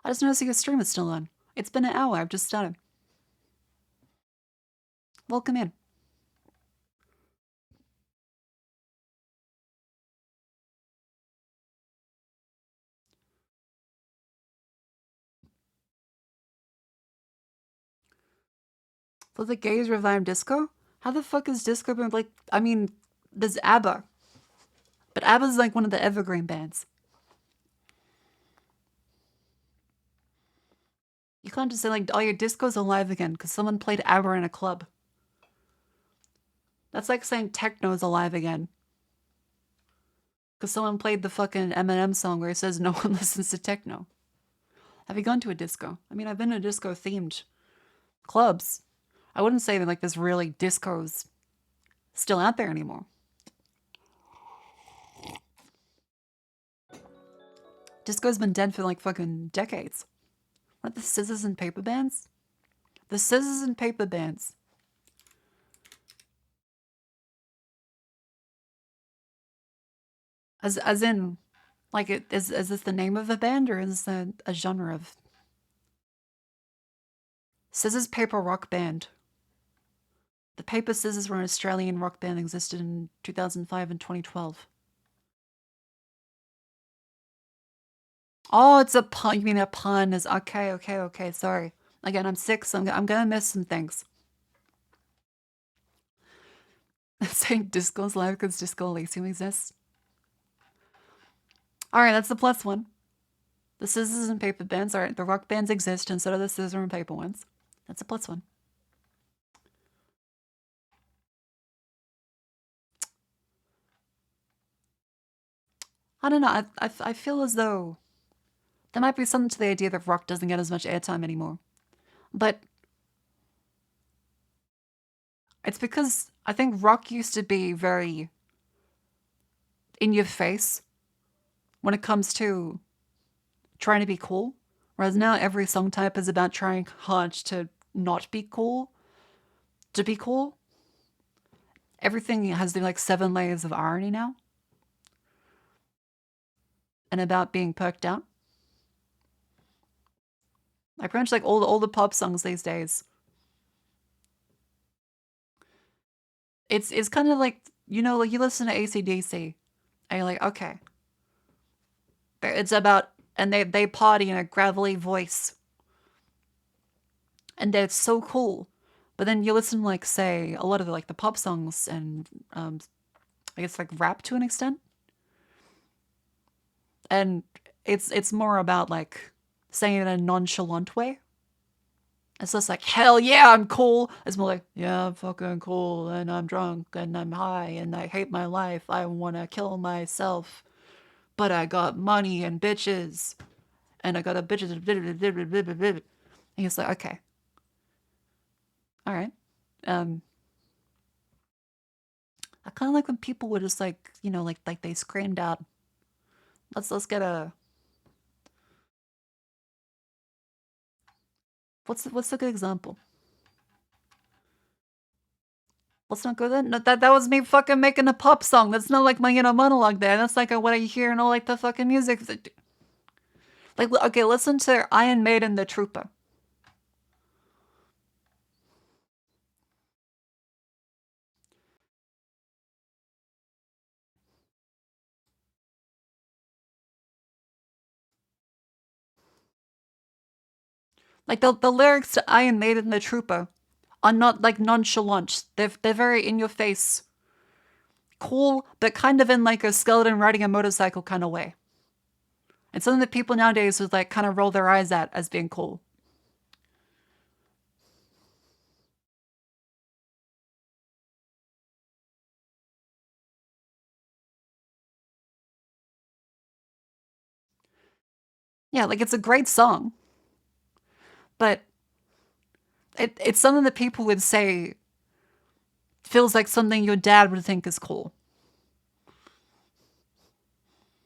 I just noticed your stream is still on. It's been an hour. I've just started. Welcome in. So the gays revived disco? How the fuck is disco been like? I mean, there's ABBA, but ABBA's like one of the evergreen bands. You can't just say like, "Oh, your disco's alive again" because someone played ABBA in a club. That's like saying techno's alive again because someone played the fucking Eminem song where he says no one listens to techno. Have you gone to a disco? I mean, I've been to disco themed clubs. I wouldn't say that like there's really discos still out there anymore. Disco's been dead for like fucking decades. What, the Scissors and Paper bands? The Scissors and Paper bands. As in, like, is this the name of a band or is this a genre of Scissors Paper Rock Band? The Paper Scissors were an Australian rock band that existed in 2005 and 2012. Oh, it's a pun. You mean a pun is okay. Sorry. Again, I'm sick, so I'm gonna miss some things. Saying disco's live because Disco Elysium exists. Alright, that's the plus one. The Scissors and Paper bands are the rock bands exist, and so do the Scissor and Paper ones. That's a plus one. I don't know. I feel as though there might be something to the idea that rock doesn't get as much airtime anymore. But It's because I think rock used to be very in your face when it comes to trying to be cool. Whereas now every song type is about trying hard to not be cool, to be cool. Everything has the like 7 layers of irony now. And about being perked out. I pretty much like all the pop songs these days. It's kind of like, like you listen to AC/DC and you're like, okay. It's about, and they party in a gravelly voice. And they're so cool. But then you listen to, like, say, a lot of the pop songs and I guess like rap to an extent. And it's more about like saying it in a nonchalant way. It's just like, hell yeah, I'm cool. It's more like, yeah, I'm fucking cool and I'm drunk and I'm high and I hate my life. I want to kill myself. But I got money and bitches. And I got a bitches. And he's like, okay. All right. I kind of like when people were just like, like they screamed out, let's get a, what's a good example? Let's not go there. No, that was me fucking making a pop song. That's not like my inner monologue there. That's like what I hear in all like the fucking music. Like, okay, listen to Iron Maiden, The Trooper. Like the lyrics to Iron Maiden, The Trooper are not like nonchalant. They're very in your face, cool, but kind of in like a skeleton riding a motorcycle kind of way. It's something that people nowadays would like kind of roll their eyes at as being cool. Yeah, like it's a great song, but it's something that people would say feels like something your dad would think is cool.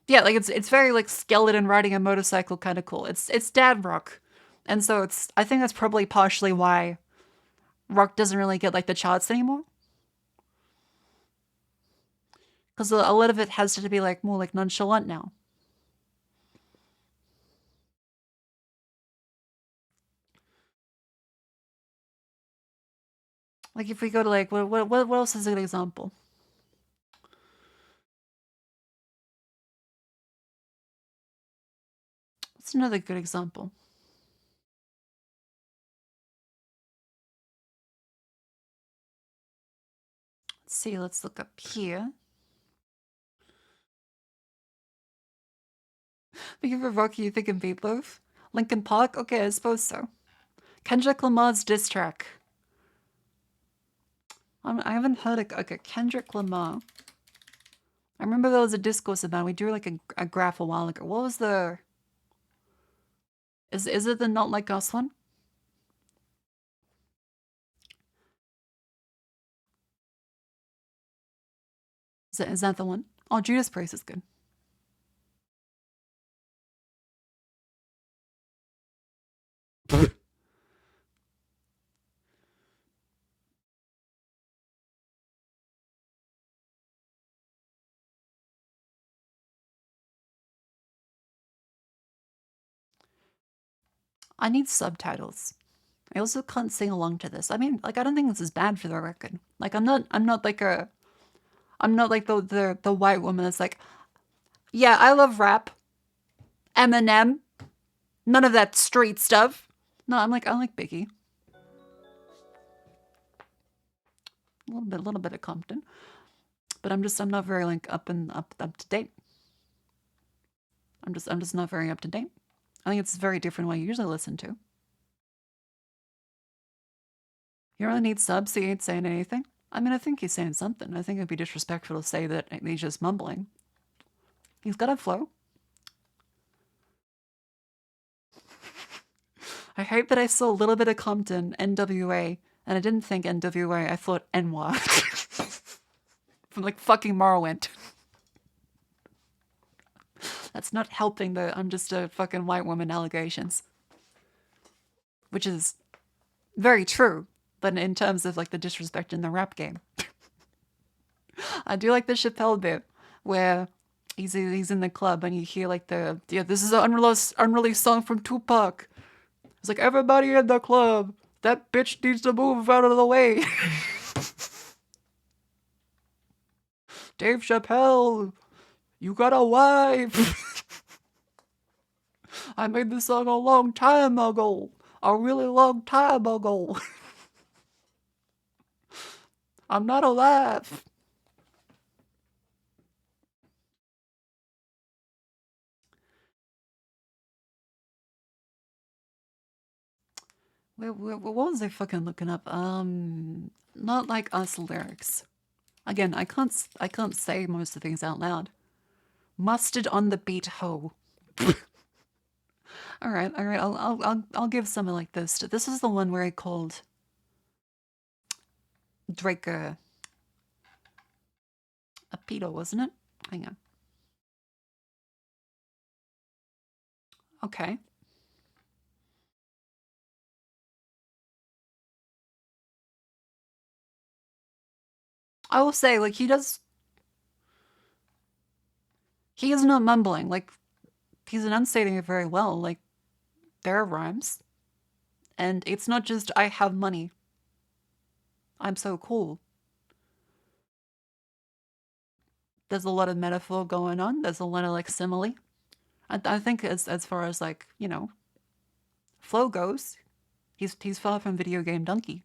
Yeah, like it's very like skeleton riding a motorcycle kind of cool. It's dad rock. And so I think that's probably partially why rock doesn't really get like the charts anymore. Because a lot of it has to be like more like nonchalant now. Like if we go to like what else is a good example? What's another good example? Let's see, let's look up here. Thinking for Rocky, you thinking Meatloaf? Linkin Park? Okay, I suppose so. Kendrick Lamar's diss track. I haven't heard it. Okay, Kendrick Lamar. I remember there was a discourse about it. We drew like a graph a while ago. What was the... Is it the Not Like Us one? Is that the one? Oh, Judas Priest is good. I need subtitles. I also can't sing along to this. I mean, like I don't think this is bad for the record. Like I'm not like the white woman that's like, yeah, I love rap. Eminem. None of that street stuff. No, I like Biggie. A little bit of Compton. But I'm not very like up to date. I'm just not very up to date. I think it's very different what you usually listen to. You really need subs, so you ain't saying anything. I mean, I think he's saying something. I think it'd be disrespectful to say that he's just mumbling. He's got a flow. I hope that I saw a little bit of Compton, NWA, And I didn't think NWA, I thought NWA. From like fucking Morrowind. That's not helping the I'm just a fucking white woman allegations. Which is very true, but in terms of like the disrespect in the rap game. I do like the Chappelle bit where he's in the club and you hear like this is an unreleased song from Tupac. It's like, everybody in the club, that bitch needs to move out of the way. Dave Chappelle, you got a wife. I made this song a long time ago. A really long time ago. I'm not alive. What was I fucking looking up? Not like us lyrics. Again, I can't say most of the things out loud. Mustard on the beat, ho. All right. I'll give something like this. This is the one where I called Drake a pedo, wasn't it? Hang on. Okay. I will say, like, he is not mumbling. Like, he's enunciating it very well. Like, there are rhymes. And it's not just, I have money. I'm so cool. There's a lot of metaphor going on. There's a lot of, like, simile. I think as far as, like, you know, flow goes, he's far from video game donkey.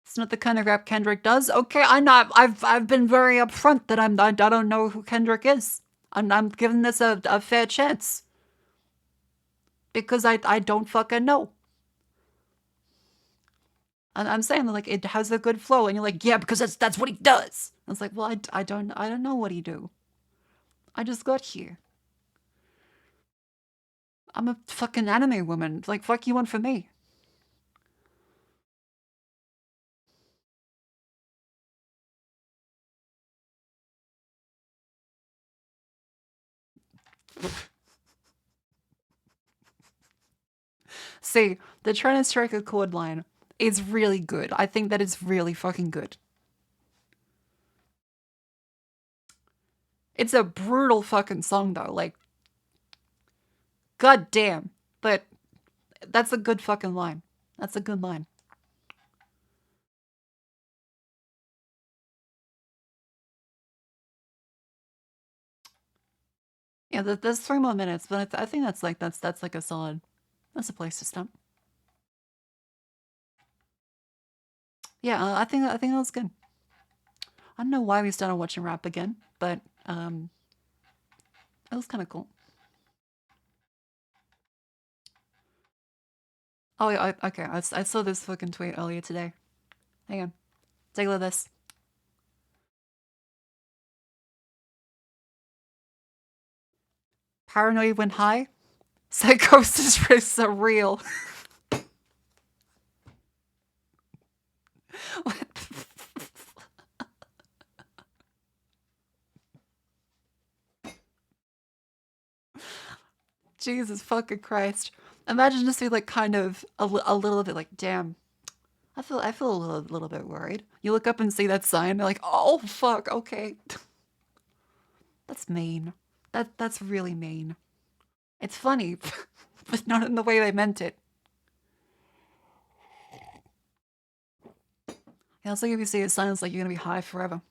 It's not the kind of rap Kendrick does. Okay, I've been very upfront that I don't know who Kendrick is. I'm giving this a fair chance. Because I don't fucking know. I'm saying like it has a good flow, and you're like, yeah, because that's what he does. I was like, well, I don't know what he do. I just got here. I'm a fucking anime woman. Like, fuck you want from me. See, the trying to strike a chord line is really good. I think that is really fucking good. It's a brutal fucking song though. Like, god damn. But that's a good fucking line. That's a good line. Yeah, there's 3 more minutes, but I think that's like a solid. That's a place to stop. Yeah, I think that was good. I don't know why we started watching rap again, but it was kind of cool. Oh, yeah, okay. I saw this fucking tweet earlier today. Hang on. Take a look at this. Paranoid when high? Psychosis risks are real. What the Jesus fucking Christ. Imagine just being like kind of a little bit like, damn. I feel a little bit worried. You look up and see that sign, you're like, oh fuck, okay. That's mean. That's really mean. It's funny, but not in the way they meant it. Yeah, it's like if you see a sign, it's like you're gonna be high forever.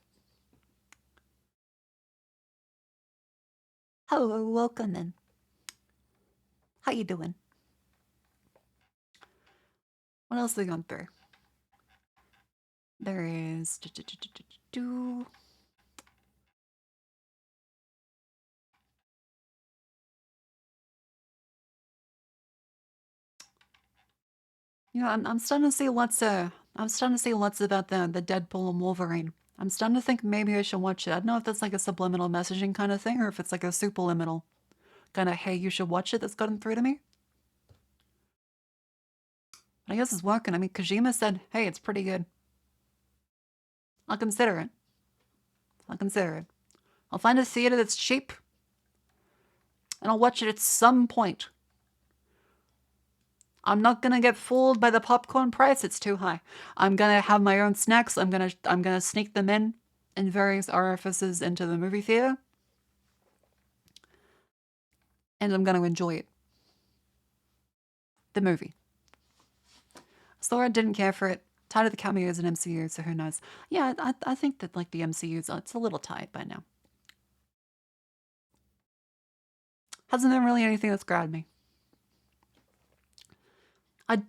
Hello, welcome in. How you doing? What else are they going through? There is You know, I'm starting to see lots of about the Deadpool and Wolverine. I'm starting to think maybe I should watch it. I don't know if that's like a subliminal messaging kind of thing or if it's like a superliminal kind of hey, you should watch it that's gotten through to me. But I guess it's working. I mean, Kojima said, hey, it's pretty good. I'll consider it. I'll consider it. I'll find a theater that's cheap and I'll watch it at some point. I'm not gonna get fooled by the popcorn price, it's too high. I'm gonna have my own snacks, I'm gonna sneak them in various orifices into the movie theater. And I'm gonna enjoy it. The movie. Thor didn't care for it. Tired of the cameos in MCU, so who knows. Yeah, I think that like the MCU's it's a little tight by now. Hasn't been really anything that's grabbed me.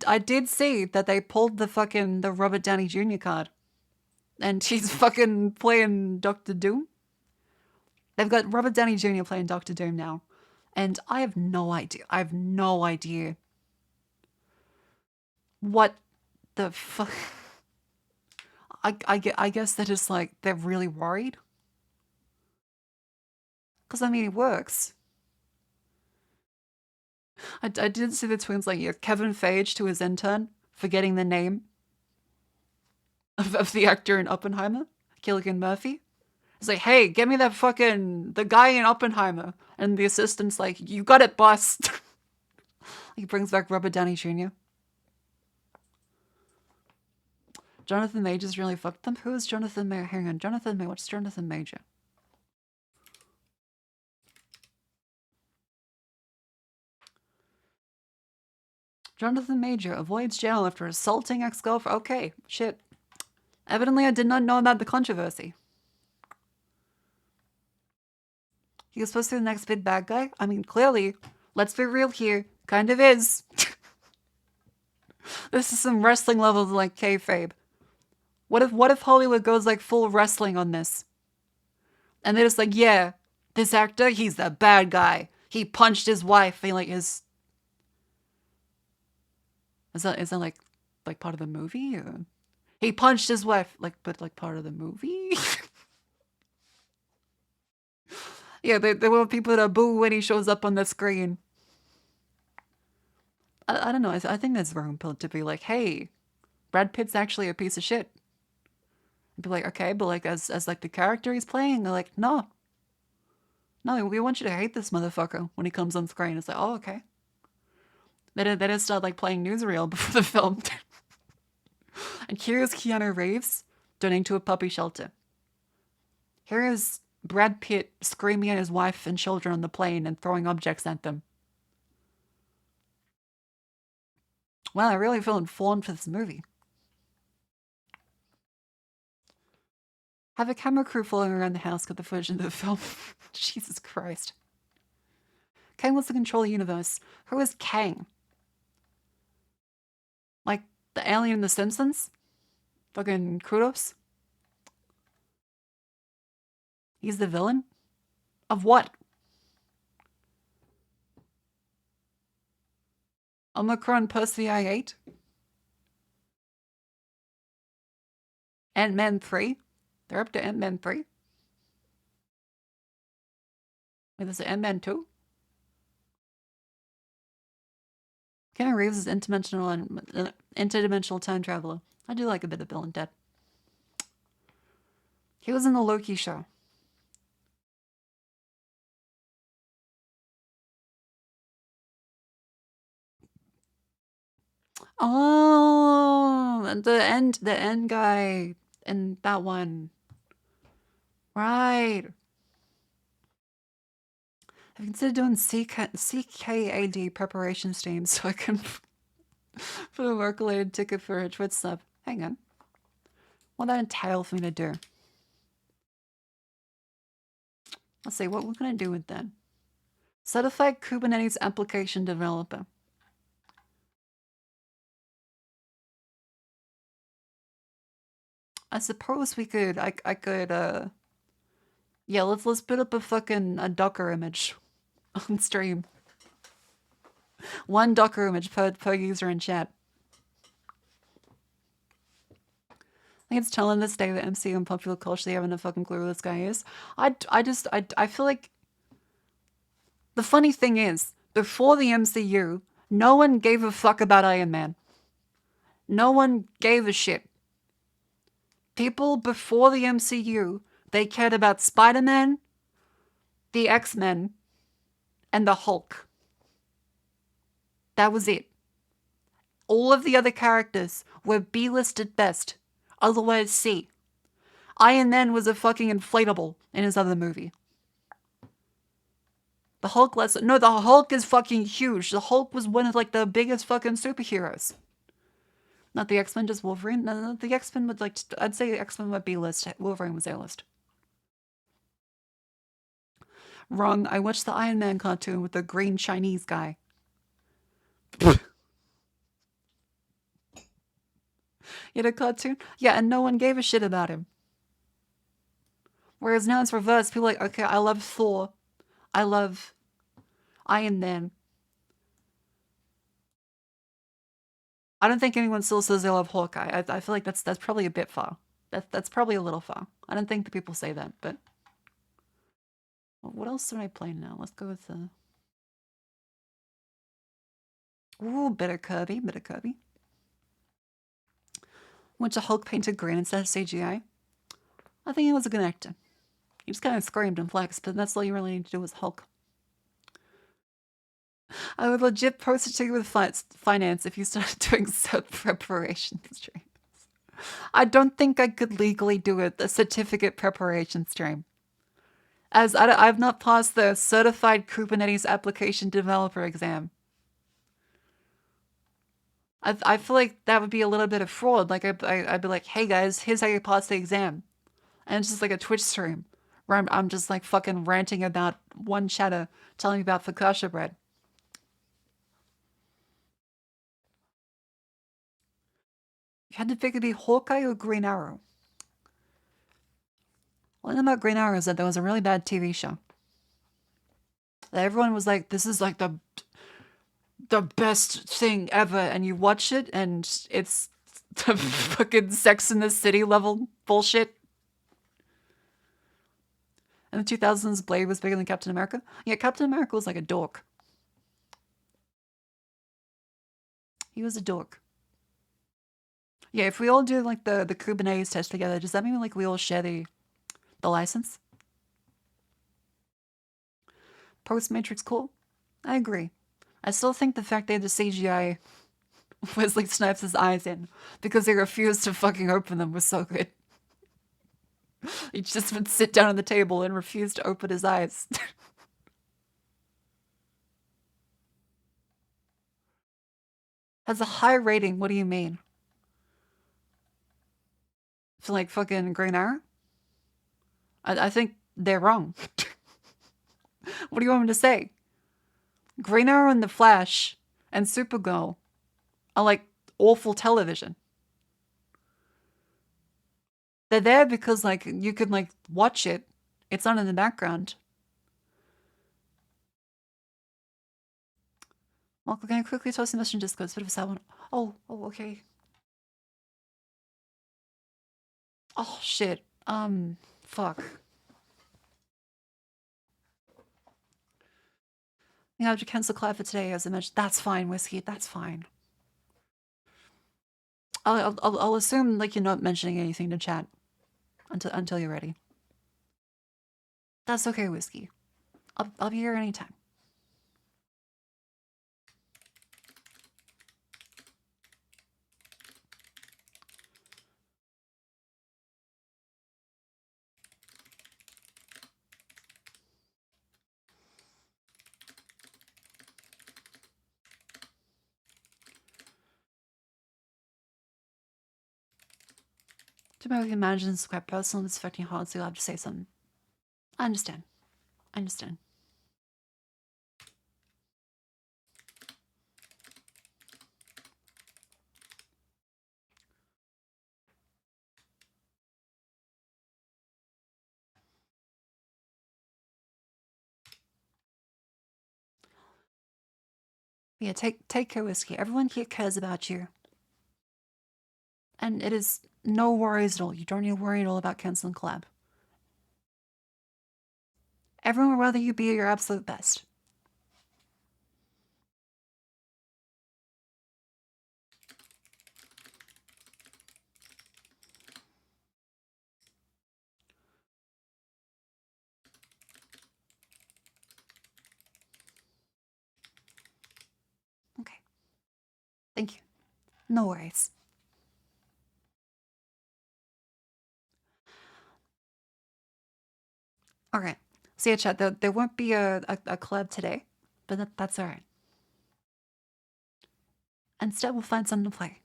I did see that they pulled the Robert Downey Jr. card. And he's fucking playing Doctor Doom. They've got Robert Downey Jr. playing Doctor Doom now. And I have no idea. I have no idea what the fuck. I guess they're just like, they're really worried. Because, I mean, it works. I did see the twins like, yeah, Kevin Feige to his intern, forgetting the name of the actor in Oppenheimer, Cillian Murphy. It's like, hey, get me that the guy in Oppenheimer. And the assistant's like, you got it, boss. He brings back Robert Downey Jr. Jonathan Majors really fucked them? Who is Jonathan Major? Hang on, Jonathan Major. What's Jonathan Major? Jonathan Major avoids jail after assaulting ex-girlfriend. Okay, shit. Evidently, I did not know about the controversy. He was supposed to be the next big bad guy? I mean, clearly, let's be real here, kind of is. This is some wrestling levels like kayfabe. What if Hollywood goes like full wrestling on this? And they're just like, yeah, this actor, he's the bad guy. He punched his wife. And like his... Is that like part of the movie? Or... He punched his wife, but part of the movie? Yeah, there were people that boo when he shows up on the screen. I don't know. I think there's room to be like, hey, Brad Pitt's actually a piece of shit. And be like, okay, but like as like the character he's playing, they're like, no, we want you to hate this motherfucker when he comes on screen. It's like, oh, okay. They didn't start like playing newsreel before the film. And here's Keanu Reeves donating to a puppy shelter. Here is Brad Pitt screaming at his wife and children on the plane and throwing objects at them. Wow, I really feel informed for this movie. Have a camera crew following around the house, got the footage of the film. Jesus Christ. Kang wants to control the universe. Who is Kang? Like the alien in The Simpsons? Fucking kudos? He's the villain? Of what? Omicron Pussy I ate? Ant-Man 3? They're up to Ant-Man 3? Wait, there's an Ant-Man 2? Keanu Reeves is interdimensional time traveler. I do like a bit of Bill and Ted. He was in the Loki show. Oh, the end guy in that one. Right. I've considered doing CKAD preparation streams so I can put a work-related ticket for a Twitch sub. Hang on. What that entail for me to do? Let's see, what can I do with that? Certified Kubernetes application developer. I suppose we could, I could, yeah, let's put up a Docker image on stream. One Docker image per user in chat. think it's telling this day that MCU and popular culture, they haven't a fucking clue who this guy is. I feel like the funny thing is, before the MCU, no one gave a fuck about Iron Man. No one gave a shit. People before the MCU, they cared about Spider-Man, the X-Men, and the Hulk. That was it. All of the other characters were B-list at best, otherwise C. Iron Man was a fucking inflatable in his other movie. The Hulk no, the Hulk is fucking huge. The Hulk was one of like the biggest fucking superheroes. Not the X-Men, just Wolverine. No, the X-Men would like, I'd say X-Men would be list. Wolverine was A-list. Wrong. I watched the Iron Man cartoon with the green Chinese guy. You had a cartoon? Yeah, and no one gave a shit about him. Whereas now it's reversed. People are like, okay, I love Thor. I love Iron Man. I don't think anyone still says they love Hawkeye. I feel like that's probably a bit far. That's probably a little far. I don't think the people say that, but what else am I playing now? Let's go with the bit of Kirby, bit of Kirby. Went to Hulk painted green instead of CGI. I think he was a good actor. He just kind of screamed and flexed, but that's all you really need to do with Hulk. I would legit post it to you with finance if you started doing sub preparation streams. I don't think I could legally do it, a certificate preparation stream. As I've not passed the Certified Kubernetes Application Developer exam. I feel like that would be a little bit of fraud. Like I'd be like, hey guys, here's how you pass the exam. And it's just like a Twitch stream where I'm just like fucking ranting about one chatter telling me about focaccia bread. You had to pick to be Hawkeye or Green Arrow. One thing about Green Arrow is that there was a really bad TV show. That everyone was like, this is like the best thing ever, and you watch it and it's the fucking Sex in the City level bullshit. In the 2000s, Blade was bigger than Captain America. Yeah, Captain America was like a dork. He was a dork. Yeah, if we all do like the Kubernetes test together, does that mean like we all share the license? Post Matrix cool? I agree. I still think the fact they had the CGI Wesley Snipes' eyes in because they refused to fucking open them was so good. He just would sit down on the table and refuse to open his eyes. Has a high rating, what do you mean? For like fucking Green Arrow? I think they're wrong. What do you want me to say? Green Arrow and The Flash and Supergirl are like awful television. They're there because like you can like watch it. It's on in the background. Well, we're gonna quickly toss the message in Discord. It's a bit of a sad one. Oh, okay. Oh shit. Fuck. You have to cancel Clive for today, as I mentioned. That's fine, Whiskey. That's fine. I'll assume like you're not mentioning anything to chat until you're ready. That's okay, Whiskey. I'll be here anytime. To make you imagine it's quite personal, it's affecting hard, so you'll have to say something. I understand. I understand. Yeah, take care, Whiskey. Everyone here cares about you. And it is no worries at all. You don't need to worry at all about canceling collab. Everyone would rather you be your absolute best. Okay. Thank you. No worries. Alright. So yeah, chat, there won't be a collab today, but that's alright. Instead, we'll find something to play.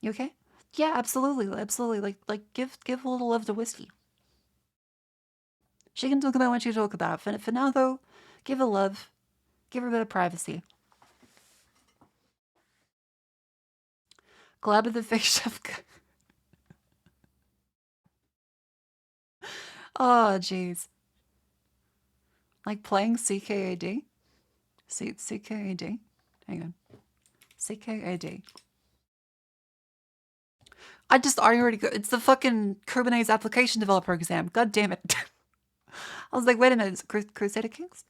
You okay? Yeah, absolutely, absolutely. Like give a little love to Whiskey. She can talk about what she talk about. For now, though, give her love. Give her a bit of privacy. Collab with the fake chef. Oh, jeez. Like playing CKAD? CKAD? Hang on. CKAD. I already go. It's the fucking Kubernetes application developer exam. God damn it. I was like, wait a minute, is it Crusader Kings?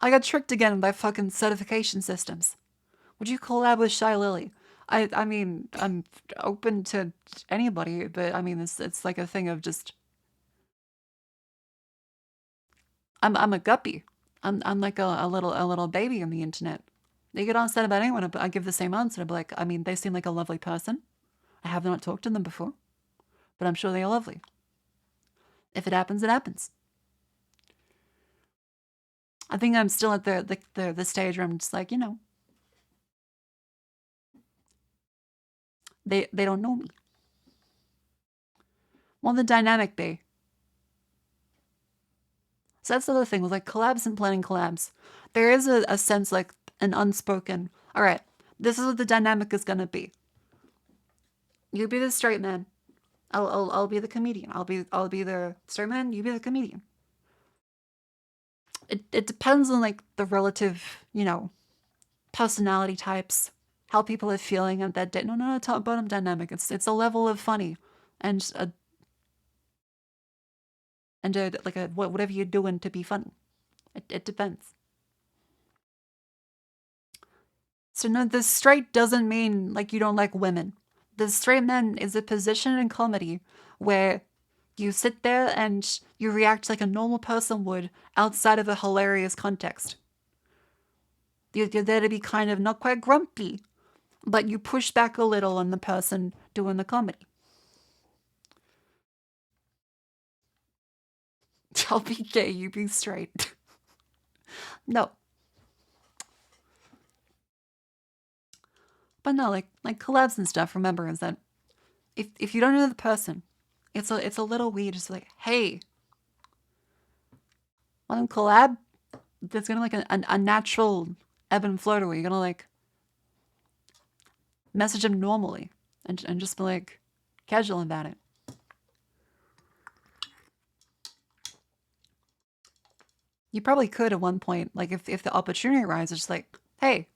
I got tricked again by fucking certification systems. Would you collab with Shy Lily? I mean, I'm open to anybody, but I mean, it's like a thing of just. I'm a guppy. I'm like a little baby on the internet. They get upset about anyone, but I give the same answer. I'd be like, I mean, they seem like a lovely person. I have not talked to them before, but I'm sure they are lovely. If it happens, it happens. I think I'm still at the stage where I'm just like, they don't know me. Well, the dynamic be. So that's the other thing with like collabs and planning collabs. There is a sense like an unspoken, all right, this is what the dynamic is gonna be. You be the straight man. I'll be the comedian. I'll be the straight man, you be the comedian. It depends on like the relative, personality types, how people are feeling at that day. No, top bottom dynamic. It's a level of funny and whatever you're doing to be funny. It depends. So no, the straight doesn't mean like you don't like women. The straight man is a position in comedy where you sit there and you react like a normal person would outside of a hilarious context. You're there to be kind of not quite grumpy, but you push back a little on the person doing the comedy. I'll be gay, you be straight. No. But no, like collabs and stuff, remember, is that if you don't know the person, it's a little weird, just like, hey, want to collab? There's gonna like a natural ebb and flow to it. You're gonna like message him normally and just be like casual about it. You probably could at one point, like if the opportunity arises, just like, hey,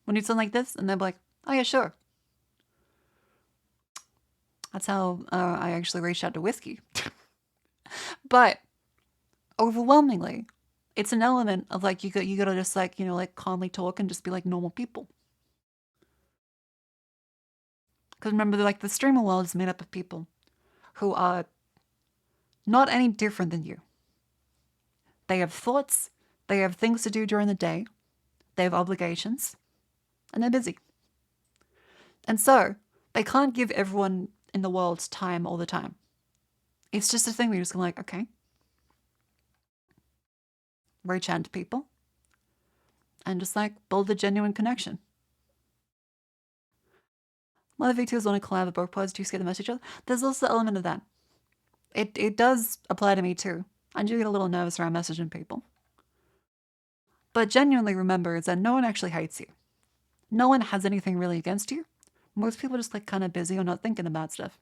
we need something like this, and they'll be like, oh yeah, sure. That's how I actually reached out to Whiskey. But overwhelmingly, it's an element of like you gotta just like like calmly talk and just be like normal people. Because remember, like the streamer world is made up of people who are not any different than you. They have thoughts, they have things to do during the day, they have obligations, and they're busy. And so they can't give everyone in the world time all the time. It's just a thing where you're just going like, okay, reach out to people and just like build a genuine connection. Mother VTubers want to collab with both parties to get the message out. There's also the element of that. It does apply to me too. I do get a little nervous around messaging people. But genuinely remember is that no one actually hates you. No one has anything really against you. Most people are just like kind of busy or not thinking about stuff.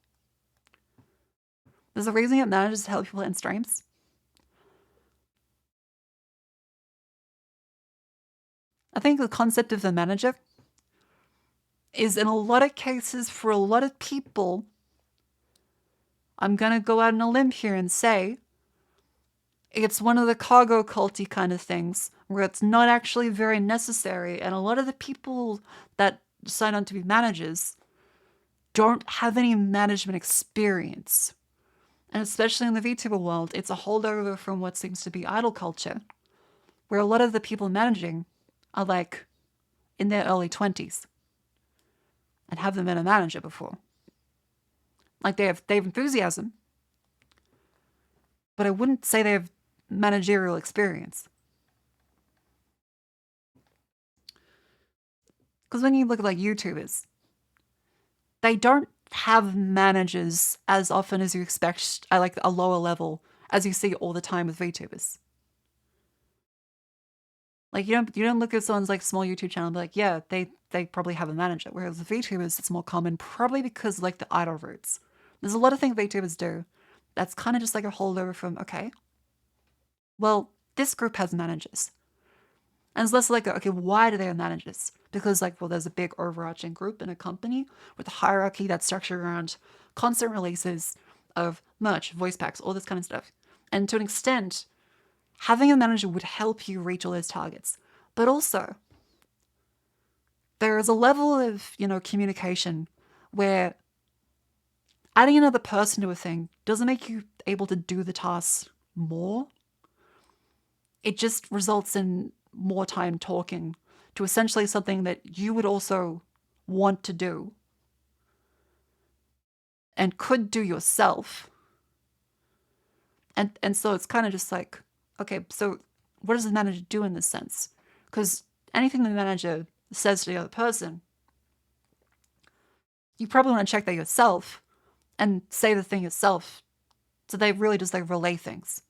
There's a reason it manages to help people in streams. I think the concept of the manager is in a lot of cases for a lot of people, I'm going to go out on a limb here and say it's one of the cargo culty kind of things where it's not actually very necessary. And a lot of the people that sign on to be managers don't have any management experience. And especially in the VTuber world, it's a holdover from what seems to be idol culture, where a lot of the people managing are like in their early 20s and haven't been a manager before. Like they have enthusiasm, but I wouldn't say they have managerial experience. Because when you look at like YouTubers, they don't have managers as often as you expect at like a lower level as you see all the time with VTubers. Like you don't look at someone's like small YouTube channel and be like, yeah, they probably have a manager. Whereas with VTubers, it's more common, probably because like the idol roots. There's a lot of things VTubers do that's kind of just like a holdover from, okay, well, this group has managers. And it's less like, okay, why do they have managers? Because like, well, there's a big overarching group in a company with a hierarchy that's structured around constant releases of merch, voice packs, all this kind of stuff. And to an extent, having a manager would help you reach all those targets. But also, there is a level of, communication where adding another person to a thing doesn't make you able to do the tasks more. It just results in more time talking to essentially something that you would also want to do and could do yourself. And so it's kind of just like, okay, so what does the manager do in this sense? Because anything the manager says to the other person, you probably want to check that yourself and say the thing yourself. So they really just like relay things.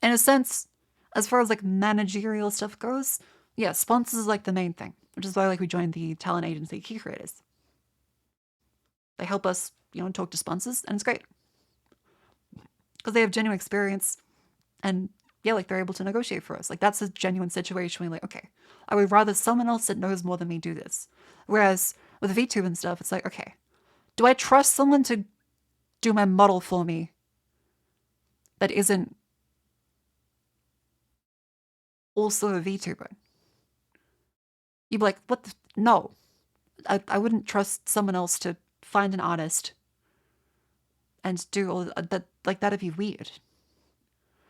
In a sense, as far as like managerial stuff goes, yeah, sponsors is like the main thing, which is why like we joined the talent agency Key Creators. They help us, talk to sponsors, and it's great. Because they have genuine experience and yeah, like they're able to negotiate for us. Like that's a genuine situation where you're like, okay, I would rather someone else that knows more than me do this. Whereas with VTube and stuff, it's like, okay, do I trust someone to do my model for me that isn't also a VTuber? You'd be like, what the? No. I wouldn't trust someone else to find an artist and do all that. Like, that'd be weird.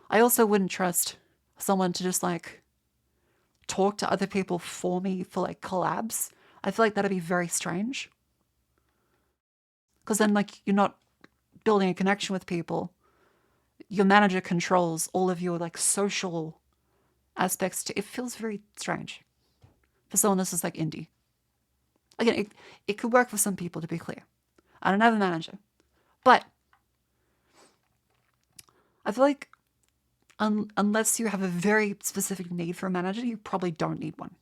I also wouldn't trust someone to just, like, talk to other people for me for, like, collabs. I feel like that'd be very strange. Because then, like, you're not building a connection with people. Your manager controls all of your, like, social aspects. It feels very strange for someone that's just, like, indie. Again, it could work for some people, to be clear. I don't have a manager. But I feel like unless you have a very specific need for a manager, you probably don't need one.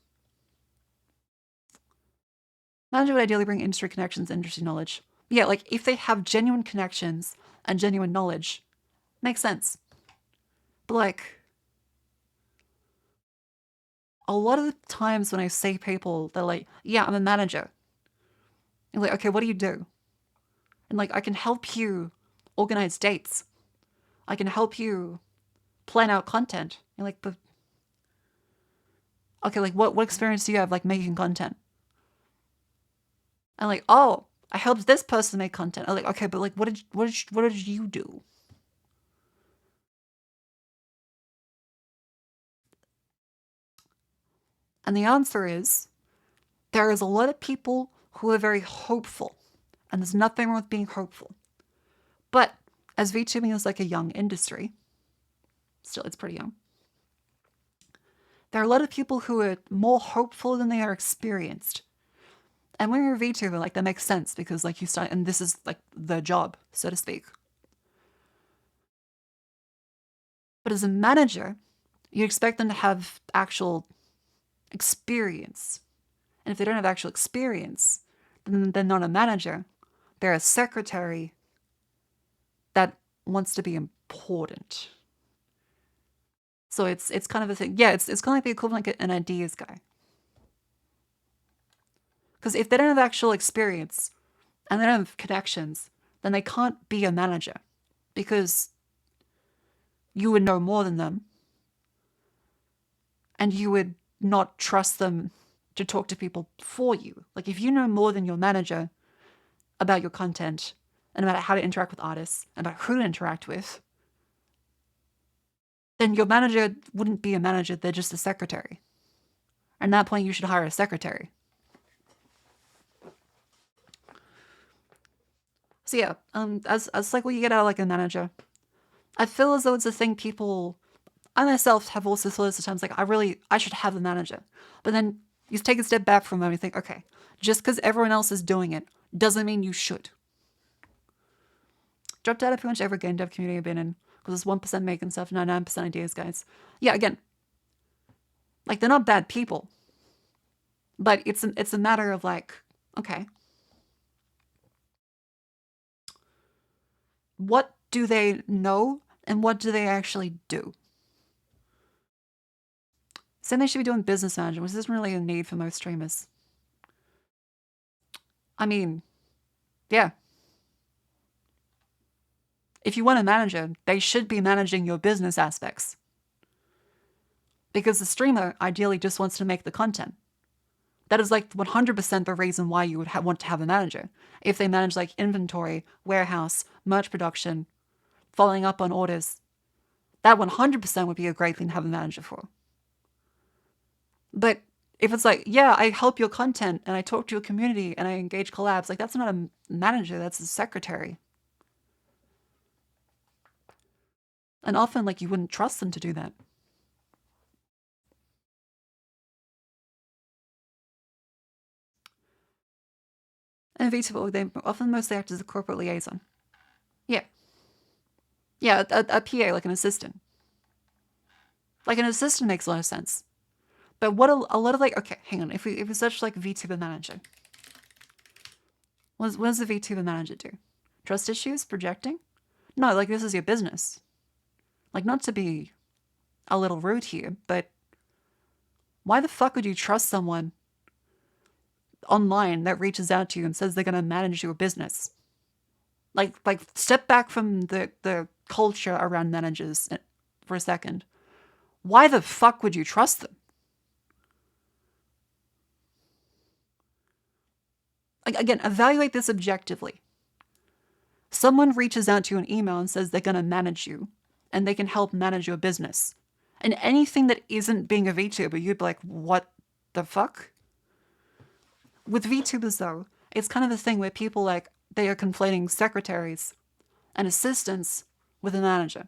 Manager would ideally bring industry connections and industry knowledge. Yeah, like if they have genuine connections and genuine knowledge, makes sense. But like, a lot of the times when I see people, they're like, yeah, I'm a manager. And like, okay, what do you do? And like, I can help you organize dates. I can help you plan out content. And like, but okay, like what experience do you have like making content? And like, oh, I helped this person make content. I'm like, okay, but like, what did you do? And the answer is, there is a lot of people who are very hopeful. And there's nothing wrong with being hopeful. But as VTubing is like a young industry, still it's pretty young, there are a lot of people who are more hopeful than they are experienced. And when you're a VTuber, like that makes sense because like you start, and this is like the job, so to speak. But as a manager, you expect them to have actual experience. And if they don't have actual experience, then they're not a manager. They're a secretary that wants to be important. So it's kind of a thing. Yeah, it's kind of like the equivalent of an ideas guy. Because if they don't have actual experience and they don't have connections, then they can't be a manager because you would know more than them and you would not trust them to talk to people for you. Like if you know more than your manager about your content and about how to interact with artists, and about who to interact with, then your manager wouldn't be a manager, they're just a secretary. And at that point, you should hire a secretary. So yeah, as like what you get out of like a manager, I feel as though it's a thing people, I myself have also thought this at times, like I should have a manager. But then you take a step back from them and you think, okay, just because everyone else is doing it doesn't mean you should. Dropped out of pretty much every game dev community I've been in, because it's 1% making stuff, 99% ideas, guys. Yeah, again, like they're not bad people, but it's a matter of like, okay, what do they know and what do they actually do? Saying they should be doing business management, which isn't really a need for most streamers. I mean, yeah. If you want a manager, they should be managing your business aspects. Because the streamer ideally just wants to make the content. That is like 100% the reason why you would want to have a manager. If they manage like inventory, warehouse, merch production, following up on orders, that 100% would be a great thing to have a manager for. But if it's like, yeah, I help your content and I talk to your community and I engage collabs, like that's not a manager, that's a secretary. And often like you wouldn't trust them to do that. And VTuber, they often mostly act as a corporate liaison. Yeah. Yeah, a PA, like an assistant. Like an assistant makes a lot of sense. But what a lot of like, okay, hang on. If we search like VTuber manager, what does the VTuber manager do? Trust issues? Projecting? No, like this is your business. Like not to be a little rude here, but why the fuck would you trust someone online that reaches out to you and says they're going to manage your business? Like step back from the culture around managers for a second. Why the fuck would you trust them? Again, evaluate this objectively. Someone reaches out to you in email and says they're going to manage you and they can help manage your business. And anything that isn't being a VTuber, you'd be like, what the fuck? With VTubers, though, it's kind of a thing where people like, they are conflating secretaries and assistants with a manager.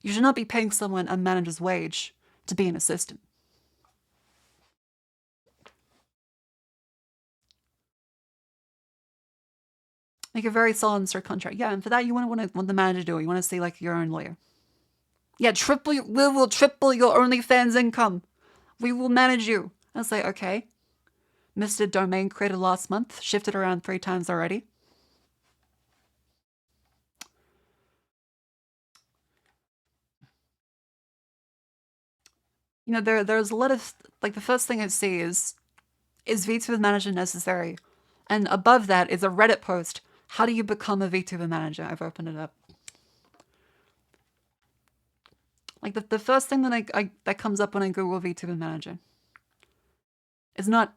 You should not be paying someone a manager's wage to be an assistant. Make a very solid and strict contract. Yeah, and for that, you want the manager to do it. You want to see like your own lawyer. Yeah, we will triple your OnlyFans income. We will manage you. I was like, okay. Mr. Domain created last month, shifted around 3 times already. You know, there's a lot of, like the first thing I see is VTuber manager necessary? And above that is a Reddit post. How do you become a VTuber manager? I've opened it up. Like the first thing that that comes up when I Google VTuber manager is not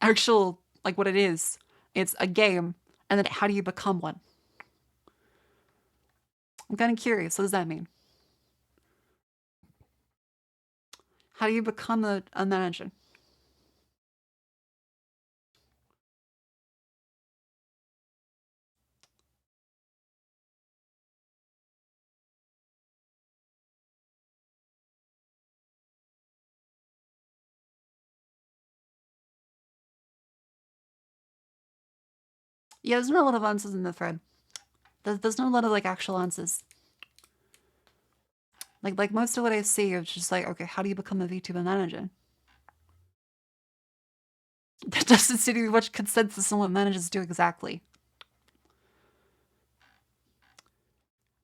actual like what it is. It's a game, and then how do you become one? I'm kind of curious. What does that mean? How do you become a manager? Yeah, there's not a lot of answers in the thread. There's not a lot of like actual answers. Like most of what I see is just like, okay, how do you become a VTuber manager? There doesn't seem to be much consensus on what managers do exactly.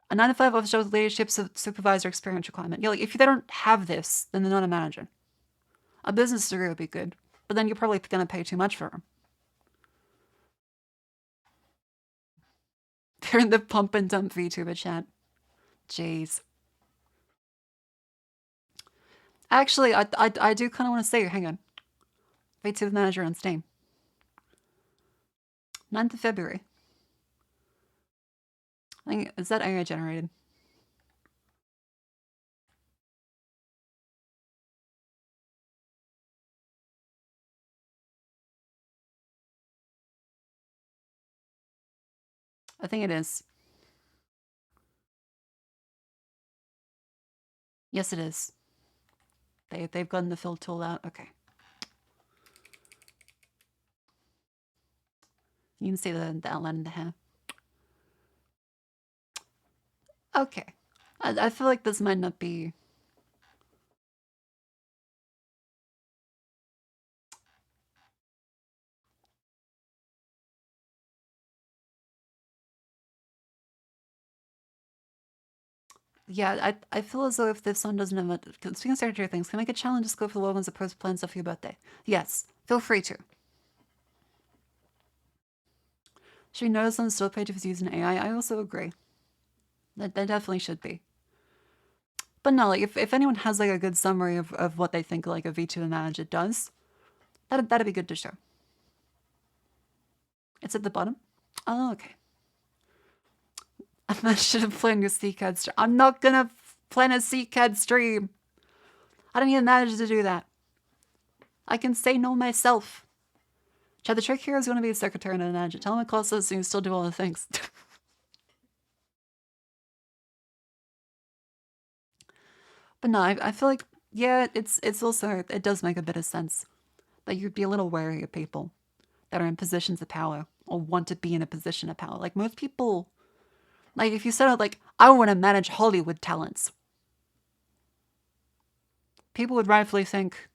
A 9 to 5 office job with leadership supervisor experience requirement. Yeah, like if they don't have this, then they're not a manager. A business degree would be good. But then you're probably going to pay too much for them. They're in the pump and dump VTuber chat. Jeez. Actually, I do kind of want to say, hang on. VTuber Manager on Steam. 9th of February. I think, is that AI generated? I think it is. Yes, it is. They've gotten the fill tool out. Okay. You can see the outline of the hair. Okay. I feel like this might not be... Yeah, I feel as though if this one doesn't have a... Speaking of secretary things, can I make a challenge to scope for the Logans opposed to plan stuff for your birthday? Yes, feel free to. Should we notice on the store page if it's using AI? I also agree. That definitely should be. But no, like if anyone has like a good summary of what they think like a VTuber manager does, that'd be good to show. It's at the bottom? Oh, okay. I should have planned your CCAD stream. I'm not gonna plan a CCAD stream. I don't need a manager to do that. I can say no myself. Chad, the trick here is going to be a secretary and a manager. Tell him it costs us and you still do all the things. But no, I feel like, yeah, it's also, it does make a bit of sense that you'd be a little wary of people that are in positions of power or want to be in a position of power. Like most people, like if you said it like, I want to manage Hollywood talents, people would rightfully think,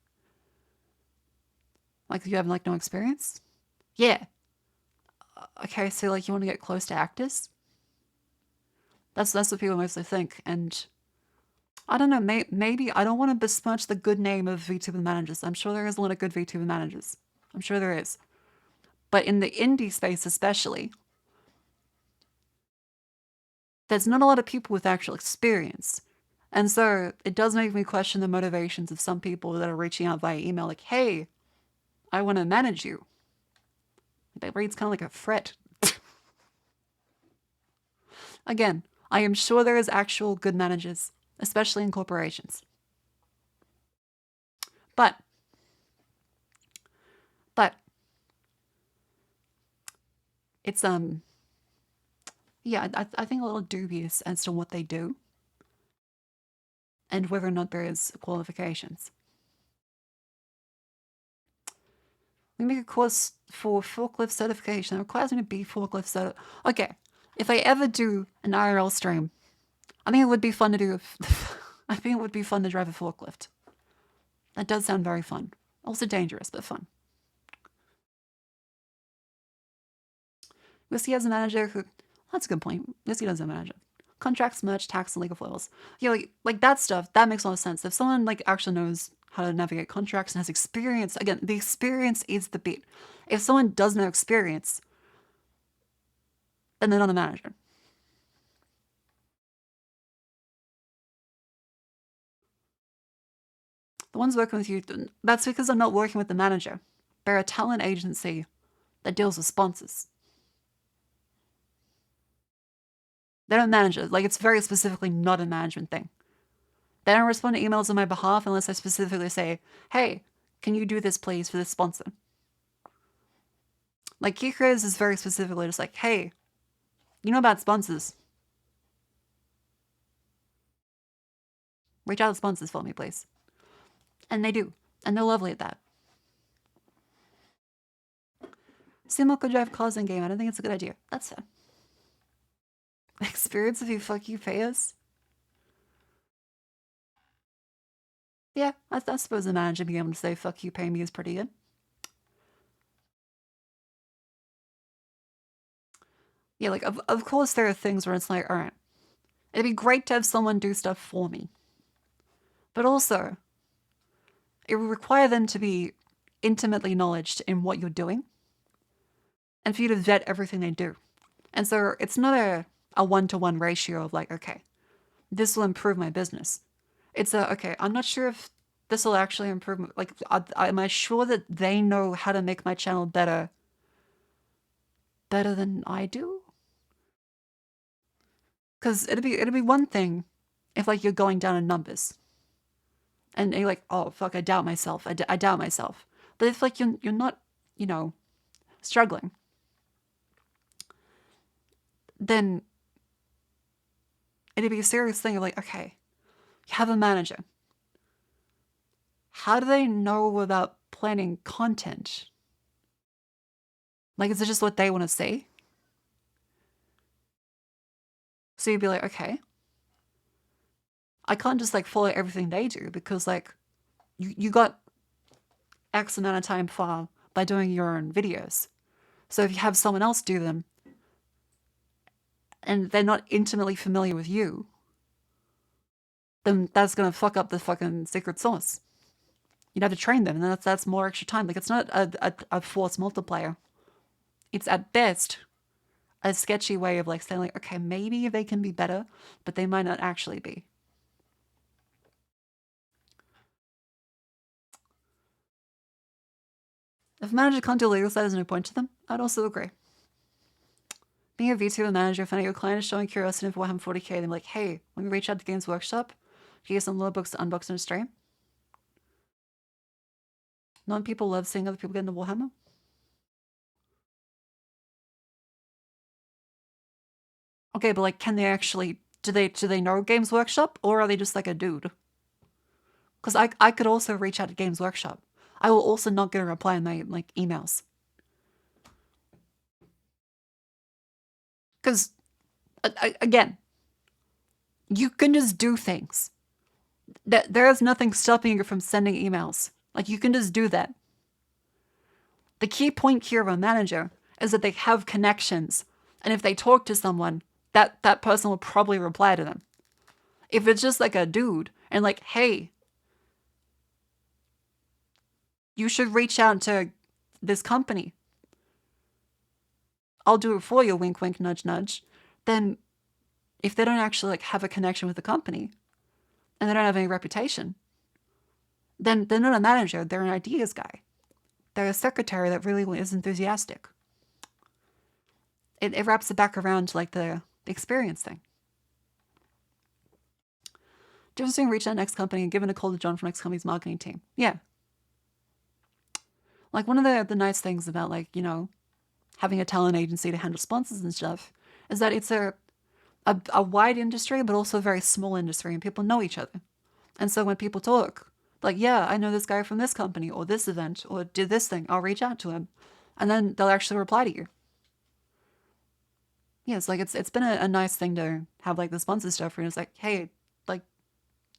like, you have like no experience? Yeah. Okay, so like you want to get close to actors? That's what people mostly think. And I don't know, maybe I don't want to besmirch the good name of VTuber managers. I'm sure there is a lot of good VTuber managers. I'm sure there is. But in the indie space especially, there's not a lot of people with actual experience. And so it does make me question the motivations of some people that are reaching out via email like, hey, I want to manage you. That reads kind of like a threat. Again, I am sure there is actual good managers, especially in corporations. But it's yeah, I think a little dubious as to what they do and whether or not there is qualifications. We make a course for forklift certification. It requires me to be forklift certified. Okay, if I ever do an IRL stream, I think it would be fun to do. I think it would be fun to drive a forklift. That does sound very fun. Also dangerous, but fun. Whiskey has a manager who... That's a good point. Whiskey does have a manager. Contracts, merch, tax, and legal foils. Yeah, like that stuff, that makes a lot of sense. If someone like actually knows how to navigate contracts and has experience, again, the experience is the beat. If someone does no experience, then they're not a manager. The ones working with you, that's because I'm not working with the manager. They're a talent agency that deals with sponsors. They don't manage it. Like, it's very specifically not a management thing. They don't respond to emails on my behalf unless I specifically say, hey, can you do this please for this sponsor? Like, Key Creators is very specifically just like, hey, you know about sponsors. Reach out to sponsors for me, please. And they do. And they're lovely at that. Sumo could drive cars in game. I don't think it's a good idea. That's fair. Experience if you fuck you pay us? Yeah, I suppose the manager being able to say fuck you pay me is pretty good. Yeah, like, of course there are things where it's like, alright, it'd be great to have someone do stuff for me. But also, it would require them to be intimately knowledge in what you're doing and for you to vet everything they do. And so it's not a one-to-one ratio of like, okay, this will improve my business. It's okay, I'm not sure if this will actually improve. Like, am I sure that they know how to make my channel better than I do? Because it'd be one thing if like you're going down in numbers and you're like, oh fuck, I doubt myself. I doubt myself. But if like you're not, struggling, then it'd be a serious thing of like, okay, you have a manager. How do they know about planning content? Like, is it just what they want to say? So you'd be like, okay, I can't just like follow everything they do because like you got X amount of time far by doing your own videos. So if you have someone else do them and they're not intimately familiar with you, then that's gonna fuck up the fucking secret sauce. You'd have to train them, and that's more extra time. Like, it's not a force multiplier. It's at best a sketchy way of like saying like, okay, maybe they can be better, but they might not actually be. If a manager can't do legal side, there's no point to them. I'd also agree. Being a VTuber manager, finding your client is showing curiosity for Warhammer 40k, they're like, hey, let me reach out to Games Workshop, get some little books to unbox on a stream. Non people love seeing other people get into Warhammer. Okay, but like, can they actually, do they know Games Workshop, or are they just like a dude? Because I could also reach out to Games Workshop. I will also not get a reply in my like emails. Because, again, you can just do things. There is nothing stopping you from sending emails. Like, you can just do that. The key point here of a manager is that they have connections. And if they talk to someone, that person will probably reply to them. If it's just like a dude and like, hey, you should reach out to this company. I'll do it for you, wink, wink, nudge, nudge. Then if they don't actually like have a connection with the company and they don't have any reputation, then they're not a manager. They're an ideas guy. They're a secretary that really is enthusiastic. It wraps it back around to like the experience thing. Difference between reaching out to next company and giving a call to John from next company's marketing team. Yeah. Like, one of the nice things about like, having a talent agency to handle sponsors and stuff is that it's a wide industry, but also a very small industry, and people know each other. And so when people talk, like, yeah, I know this guy from this company or this event or did this thing, I'll reach out to him. And then they'll actually reply to you. Yeah, it's like, it's been a nice thing to have like the sponsor stuff where it's like, hey, like,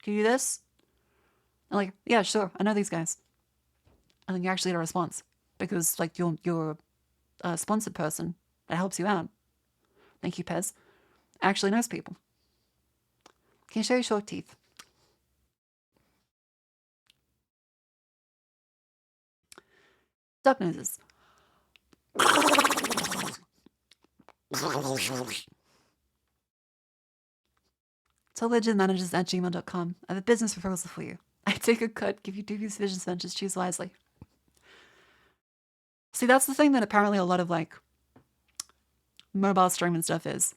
can you do this? And like, yeah, sure, I know these guys. And then you actually get a response because like your sponsored person that helps you out, thank you, Pez, actually knows people. Can you show your short teeth? Duck noses. TellLegendManagers@gmail.com. I have a business proposal for you. I take a cut, give you dubious visions, ventures, choose wisely. See, that's the thing that apparently a lot of like mobile streaming stuff is.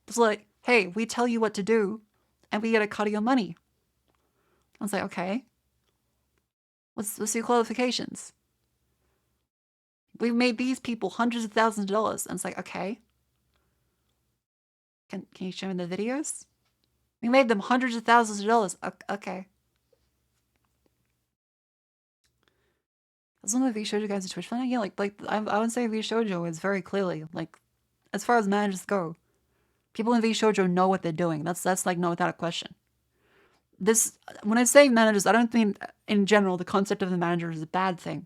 It's like, hey, we tell you what to do and we get a cut of your money. I was like, okay. What's your qualifications? We've made these people hundreds of thousands of dollars. And it's like, okay. Can you show me the videos? We made them hundreds of thousands of dollars. Okay. As long as VShojo guys are Twitch fan, yeah, like I would say VShojo is very clearly like, as far as managers go, people in VShojo know what they're doing. That's like no without a question. This, when I say managers, I don't mean in general the concept of the manager is a bad thing.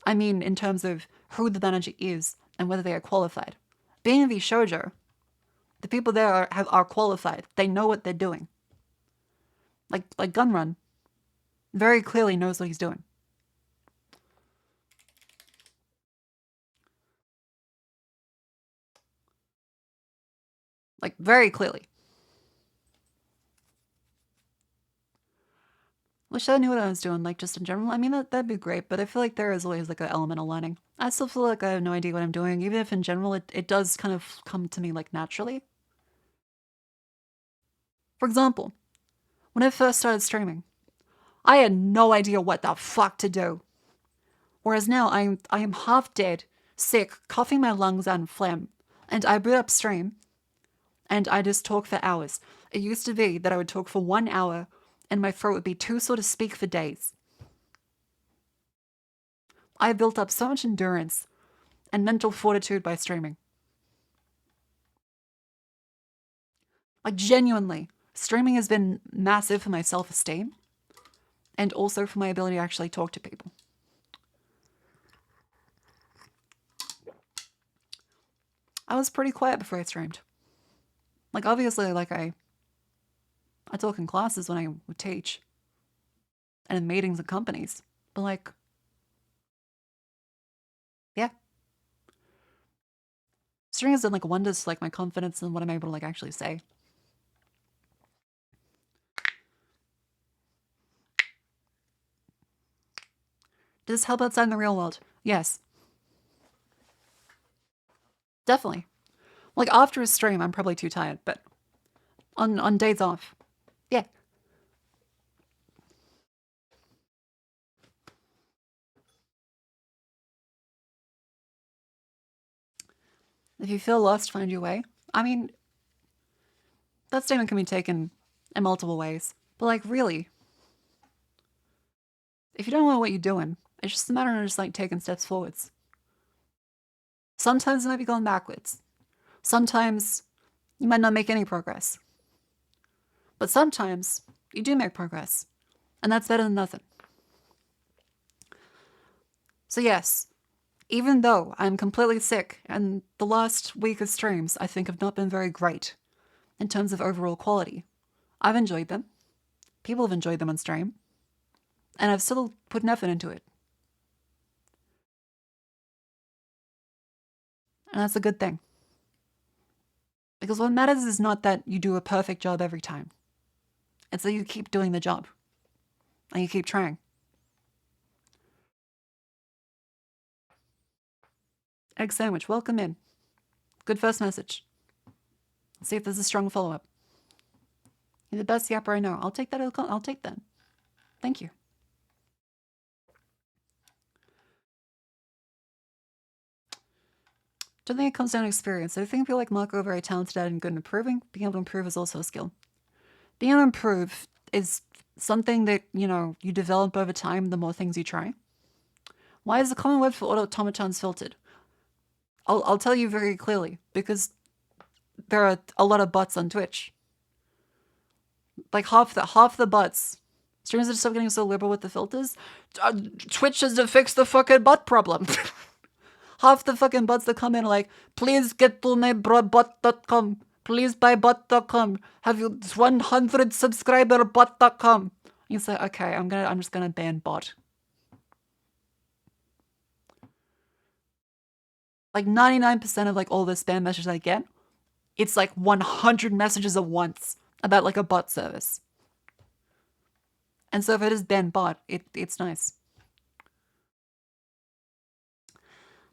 I mean in terms of who the manager is and whether they are qualified. Being in VShojo, the people there are qualified. They know what they're doing. Like Gunrun very clearly knows what he's doing. Like, very clearly. Wish I knew what I was doing, like, just in general. I mean, that'd be great, but I feel like there is always, like, an element of learning. I still feel like I have no idea what I'm doing, even if in general it does kind of come to me, like, naturally. For example, when I first started streaming, I had no idea what the fuck to do. Whereas now I am half dead, sick, coughing my lungs out in phlegm, and I boot up stream, and I just talk for hours. It used to be that I would talk for 1 hour, and my throat would be too sore to speak for days. I built up so much endurance and mental fortitude by streaming. Like, genuinely, streaming has been massive for my self-esteem and also for my ability to actually talk to people. I was pretty quiet before I streamed. Like, obviously, like, I talk in classes when I would teach and in meetings and companies, but, like, yeah. Streaming has done, like, wonders to, like, my confidence and what I'm able to, like, actually say. Does this help outside in the real world? Yes. Definitely. Like, after a stream, I'm probably too tired, but on days off, yeah. If you feel lost, find your way. I mean, that statement can be taken in multiple ways, but, like, really, if you don't know what you're doing, it's just a matter of just, like, taking steps forwards. Sometimes it might be going backwards. Sometimes you might not make any progress. But sometimes you do make progress, and that's better than nothing. So yes, even though I'm completely sick and the last week of streams I think have not been very great in terms of overall quality, I've enjoyed them. People have enjoyed them on stream. And I've still put an effort into it. And that's a good thing. Because what matters is not that you do a perfect job every time. It's that you keep doing the job. And you keep trying. Egg sandwich, welcome in. Good first message. Let's see if there's a strong follow-up. You're the best yapper I know. I'll take that. I'll take that. Thank you. Don't think it comes down to experience. I think people like Marco are very talented at and good at improving. Being able to improve is also a skill. Being able to improve is something that, you develop over time the more things you try. Why is the common word for automatons filtered? I'll tell you very clearly, because there are a lot of bots on Twitch. Like half the bots. Streamers are just getting so liberal with the filters. Twitch has to fix the fucking bot problem. Half the fucking bots that come in are like, please get to my bot.com. Please buy bot.com. Have you 100 subscriber bot.com. You say, okay, I'm just gonna ban bot. Like 99% of like all the spam messages I get, it's like 100 messages at once about like a bot service. And so if it is ban bot, it's nice.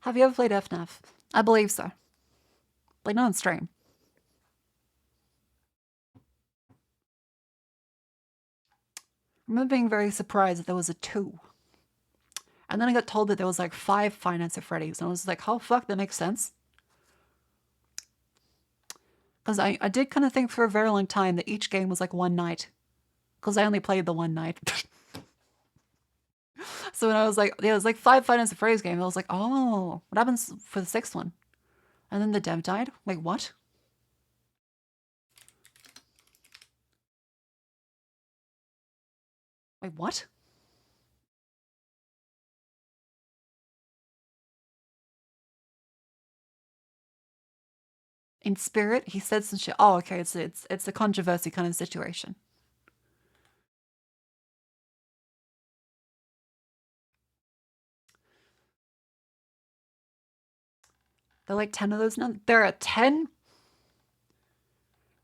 Have you ever played FNAF? I believe so. Like, not on stream. I remember being very surprised that there was a 2. And then I got told that there was like 5 Five Nights at Freddy's. And I was like, oh fuck, that makes sense. Because I did kind of think for a very long time that each game was like one night. Because I only played the one night. So when I was like, yeah, it was like 5 Five Nights at Freddy's games, I was like, oh, what happens for the 6th one? And then the dev died? Like, what? Wait, what? In spirit, he said some shit. Oh, okay, it's a controversy kind of situation. There are like 10 of those now. There are 10?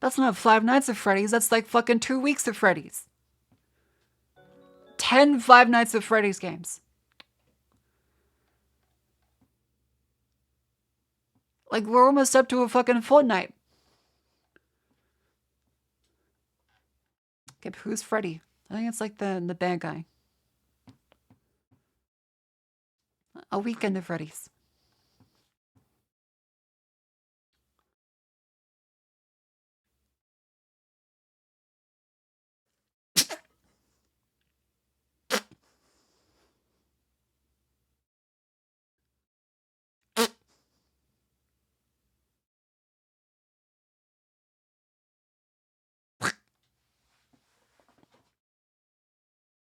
That's not 5 Nights at Freddy's. That's like fucking 2 weeks of Freddy's. 10 Five Nights at Freddy's games. Like, we're almost up to a fucking Fortnite. Okay, but who's Freddy? I think it's like the bad guy. A weekend of Freddy's.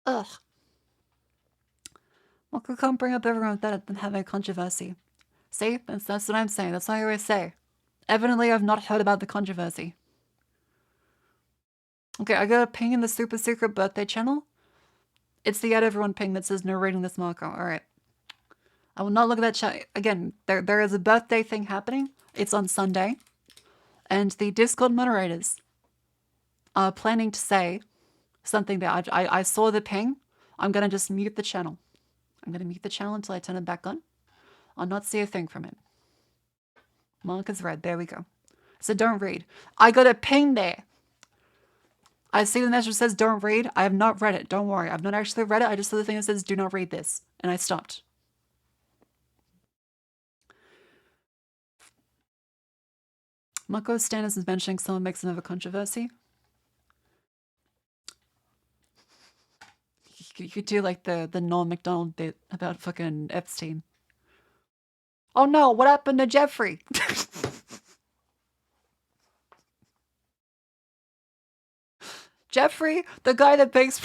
Ugh. Well, we can't bring up everyone with that and have a controversy. See? That's what I'm saying. That's what I always say. Evidently, I've not heard about the controversy. Okay, I got a ping in the super secret birthday channel. It's the everyone ping that says narrating this Marco. Alright. I will not look at that chat. Again, there is a birthday thing happening. It's on Sunday. And the Discord moderators are planning to say something that I saw the ping. I'm going to just mute the channel. I'm going to mute the channel until I turn it back on. I'll not see a thing from it. Mark is red. There we go. So don't read. I got a ping there. I see the message that says don't read. I have not read it. Don't worry. I've not actually read it. I just saw the thing that says do not read this. And I stopped. Marco Stannis is mentioning someone makes another controversy. You could do like the Norm MacDonald bit about fucking Epstein. Oh no, what happened to Jeffrey? Jeffrey, the guy that bakes.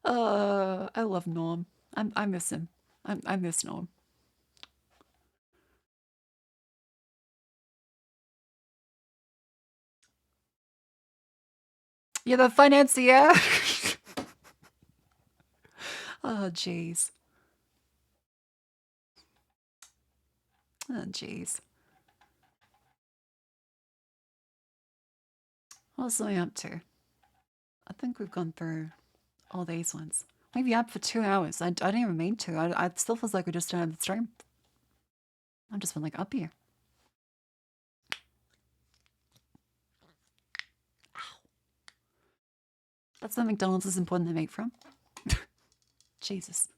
I love Norm. I miss him. I miss Norm. You're the financier. Oh jeez. Oh jeez. What else am I up to? I think we've gone through all these ones. Maybe up for 2 hours. I didn't even mean to. I still feels like we just started the stream. I've just been like up here. Ow. That's what McDonald's is important to make from. Jesus.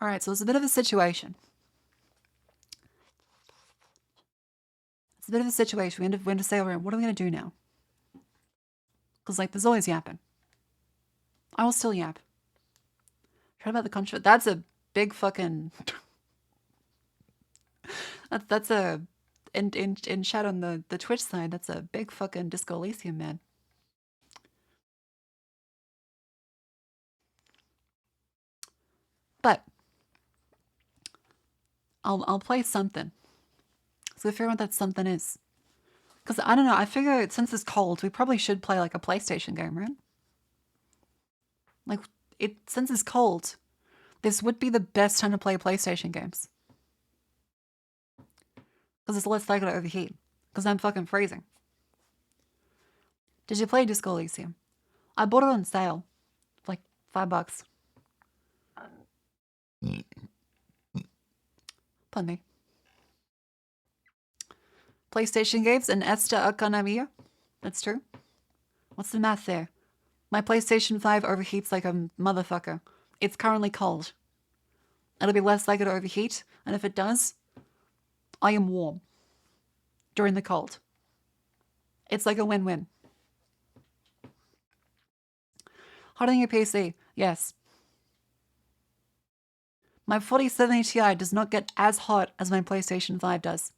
Alright, so it's a bit of a situation. It's a bit of a situation. We have to say, alright, what are we going to do now? Because, like, there's always yapping. I will still yap. Heard about the country? That's a big fucking... that's a... In chat on the Twitch side, that's a big fucking Disco Elysium, man. But... I'll play something. So figure out what that something is. Because, I don't know, I figure since it's cold, we probably should play, like, a PlayStation game, right? Like, since it's cold, this would be the best time to play PlayStation games. Because it's less likely to overheat. Because I'm fucking freezing. Did you play Disco Elysium? I bought it on sale. For like $5. Pardon me. PlayStation games and esta economia. That's true. What's the math there? My PlayStation 5 overheats like a motherfucker. It's currently cold. It'll be less likely to overheat, and if it does, I am warm during the cold. It's like a win-win. Hotter than your PC? Yes. My 4070 Ti does not get as hot as my PlayStation 5 does.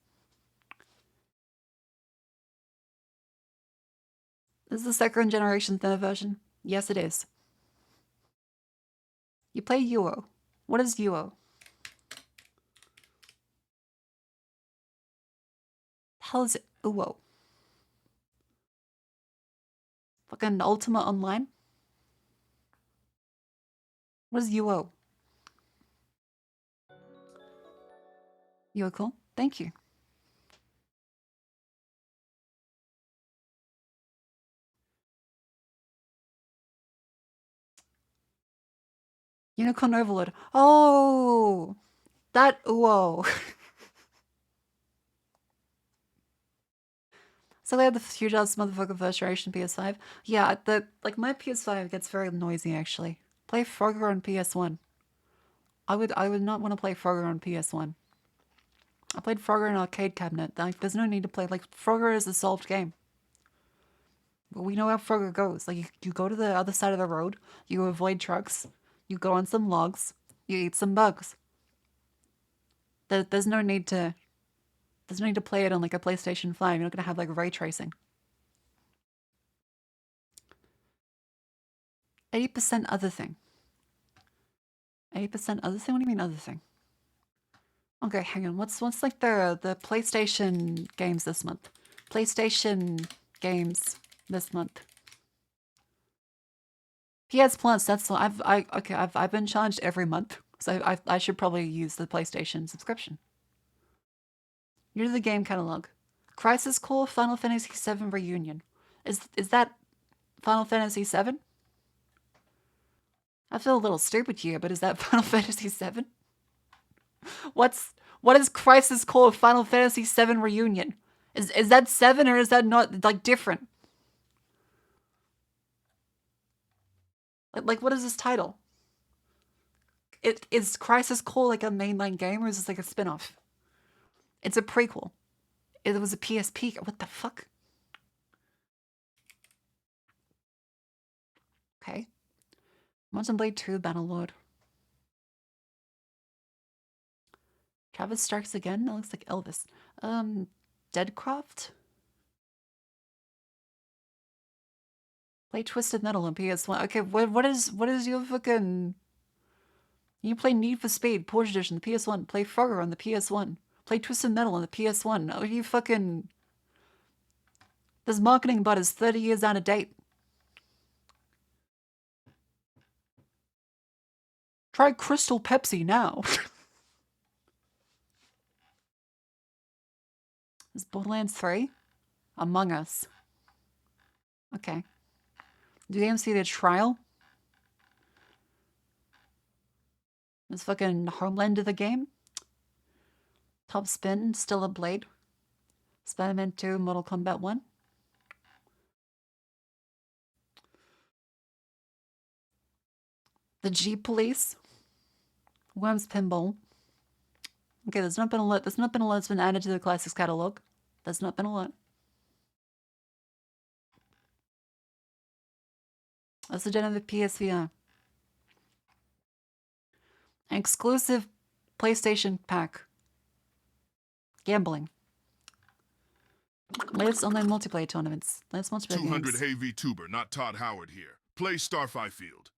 This is the second generation thinner version. Yes, it is. You play UO. What is UO? Hell is it? UO. Fucking Ultima Online? What is UO? You are cool? Thank you. Unicorn Overlord. Oh! That UO. So they had the huge ass motherfucker first generation PS5. Yeah, my PS5 gets very noisy actually. Play Frogger on PS1. I would not want to play Frogger on PS1. I played Frogger in an arcade cabinet. Like, there's no need to play. Like, Frogger is a solved game. We know how Frogger goes. Like, you go to the other side of the road, you avoid trucks, you go on some logs, you eat some bugs. There's no need to. There's no need to play it on like a PlayStation 5. You're not gonna have like ray tracing. 80% other thing. 80% other thing? What do you mean other thing? Okay, hang on. What's like the PlayStation games this month? PlayStation games this month. PS Plus. That's what I've been challenged every month, so I should probably use the PlayStation subscription. You're the game catalog. Crisis Core Final Fantasy VII Reunion. Is that Final Fantasy VII? I feel a little stupid here, but is that Final Fantasy VII? What is Crisis Core Final Fantasy VII Reunion? Is that 7 or is that not like different? Like what is this title? Is Crisis Core like a mainline game or is this like a spin-off? It's a prequel. It was a PSP. What the fuck? Okay. Mountain Blade 2 Bannerlord. Travis Strikes Again? That looks like Elvis. Deadcraft? Play Twisted Metal on PS1. Okay, what is your fucking... You play Need for Speed, Porsche Edition, the PS1. Play Frogger on the PS1. Play Twisted Metal on the PS1. Oh, you fucking... This marketing bud is 30 years out of date. Try Crystal Pepsi now. Is Borderlands 3? Among Us. Okay. Do you see the trial? Is fucking Homeland of the game? Top Spin, Still a Blade. Spider-Man 2, Mortal Kombat 1. The G Police. Worms Pinball. Okay, there's not been a lot. There's not been a lot that's been added to the classics catalog. There's not been a lot. That's the gen of the PSVR. An exclusive PlayStation pack. Gambling. Latest online multiplayer tournaments. Latest multiplayer 200 games. Hey VTuber, not Todd Howard here. Play Starfy Field.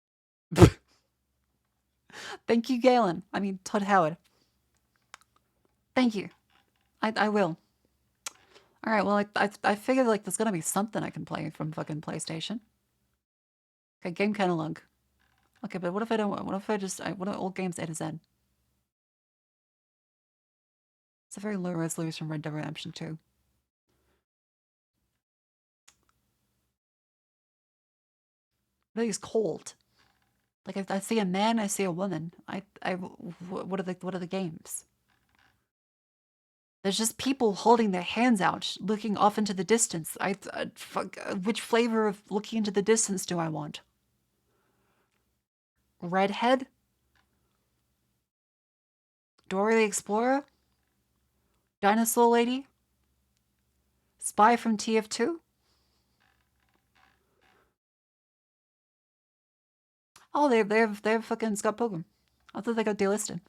Thank you, Galen. I mean, Todd Howard. Thank you. I will. All right, well, I figured like there's gonna be something I can play from fucking PlayStation. Okay, game catalog. Okay, but what if I don't? What if I just? What are all games A to Z? It's a very low resolution Red Dead Redemption 2. But he's cold. Like if I see a man, I see a woman. What are the games? There's just people holding their hands out, looking off into the distance. Which flavor of looking into the distance do I want? Redhead? Dora the Explorer? Dinosaur Lady? Spy from TF2? Oh, they have fucking Scott Pilgrim. I thought they got delisted.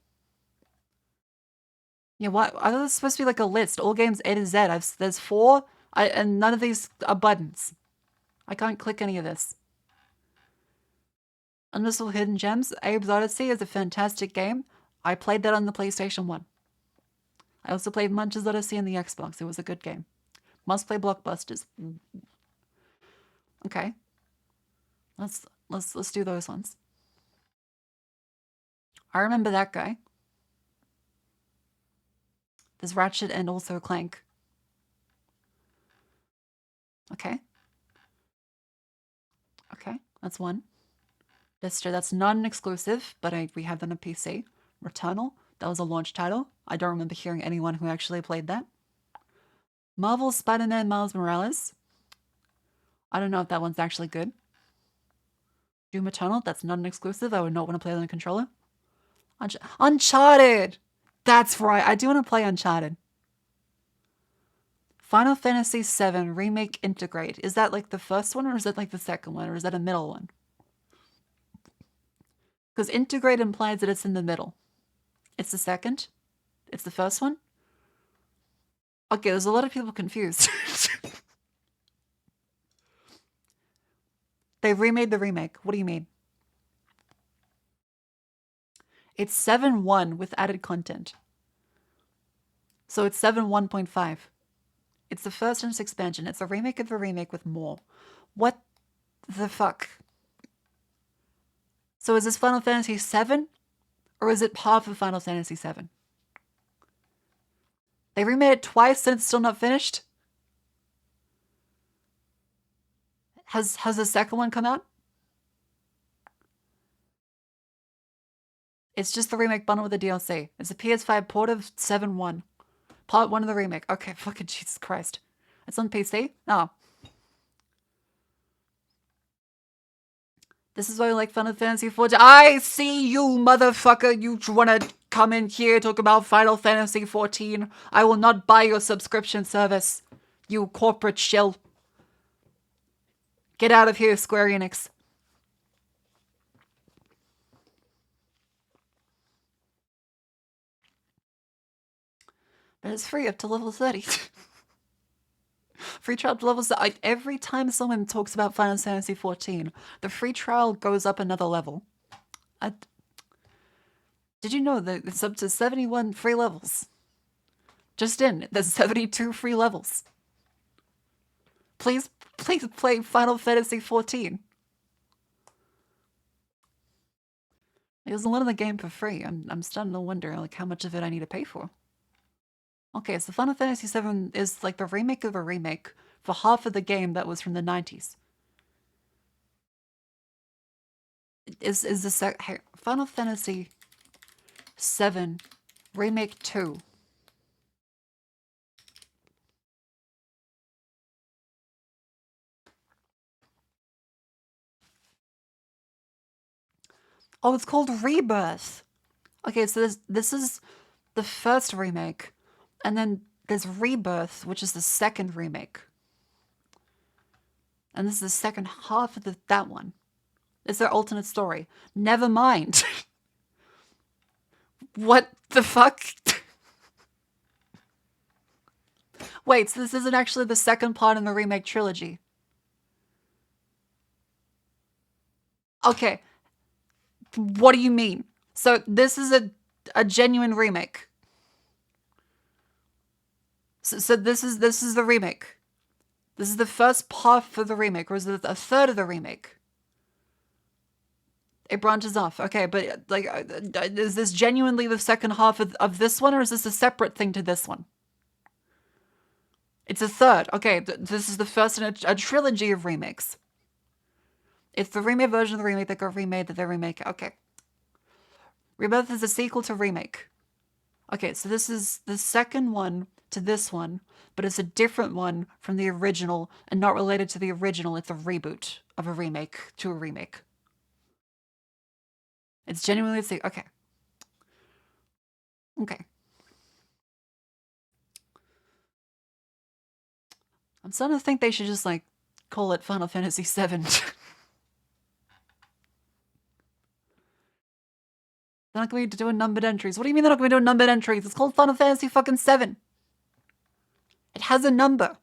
Yeah, what? I thought it was supposed to be like a list. All games A to Z. There's 4, and none of these are buttons. I can't click any of this. Unmissable Hidden Gems. Abe's Odyssey is a fantastic game. I played that on the PlayStation 1. I also played Munch's Odyssey on the Xbox. It was a good game. Must play blockbusters. Okay. Let's do those ones. I remember that guy. There's Ratchet and also Clank. Okay. Okay, that's one. That's non-exclusive, but we have that on PC. Returnal, that was a launch title. I don't remember hearing anyone who actually played that. Marvel Spider-Man Miles Morales. I don't know if that one's actually good. Doom Eternal, that's non-exclusive. I would not want to play on a controller. Uncharted! That's right, I do want to play Uncharted. Final Fantasy VII Remake Integrate. Is that like the first one, or is that like the second one, or is that a middle one? Because integrate implies that it's in the middle. It's the second? It's the first one? Okay, there's a lot of people confused. They remade the remake. What do you mean? It's 7.1 with added content. So it's 7.1.5. It's the first in its expansion. It's a remake of the remake with more. What the fuck? So is this Final Fantasy VII? Or is it half of Final Fantasy VII? They remade it twice and it's still not finished? Has the second one come out? It's just the remake bundle with the DLC. It's a PS5 port of 7.1. Part 1 of the remake. Okay, fucking Jesus Christ. It's on PC? Oh. This is why you like Final Fantasy XIV. I see you, motherfucker. You wanna come in here, talk about Final Fantasy XIV. I will not buy your subscription service. You corporate shill. Get out of here, Square Enix. But it's free up to level 30. Free trial up to level... Every time someone talks about Final Fantasy XIV, the free trial goes up another level. Did you know that it's up to 71 free levels? Just in, there's 72 free levels. Please play Final Fantasy XIV. There's a lot of the game for free. I'm starting to wonder like how much of it I need to pay for. Okay, so Final Fantasy VII is like the remake of a remake for half of the game that was from the 90s. Is the Final Fantasy VII Remake 2. Oh, it's called Rebirth. Okay, so this is the first remake, and then there's Rebirth, which is the second remake. And this is the second half of that one. It's their alternate story. Never mind. What the fuck? Wait, so this isn't actually the second part in the remake trilogy. Okay. What do you mean? So this is a genuine remake. So this is the remake. This is the first part for the remake, or is it a third of the remake? It branches off. Okay, but like, is this genuinely the second half of this one, or is this a separate thing to this one? It's a third. Okay, this is the first in a trilogy of remakes. It's the remake version of the remake that got remade that they remake. Okay. Rebirth is a sequel to remake. Okay, so this is the second one to this one, but it's a different one from the original and not related to the original. It's a reboot of a remake to a remake. It's genuinely the same. Okay. Okay. I'm starting to think they should just like call it Final Fantasy VII. They're not going to be doing numbered entries. What do you mean they're not going to be doing numbered entries? It's called Final Fantasy fucking VII. It has a number.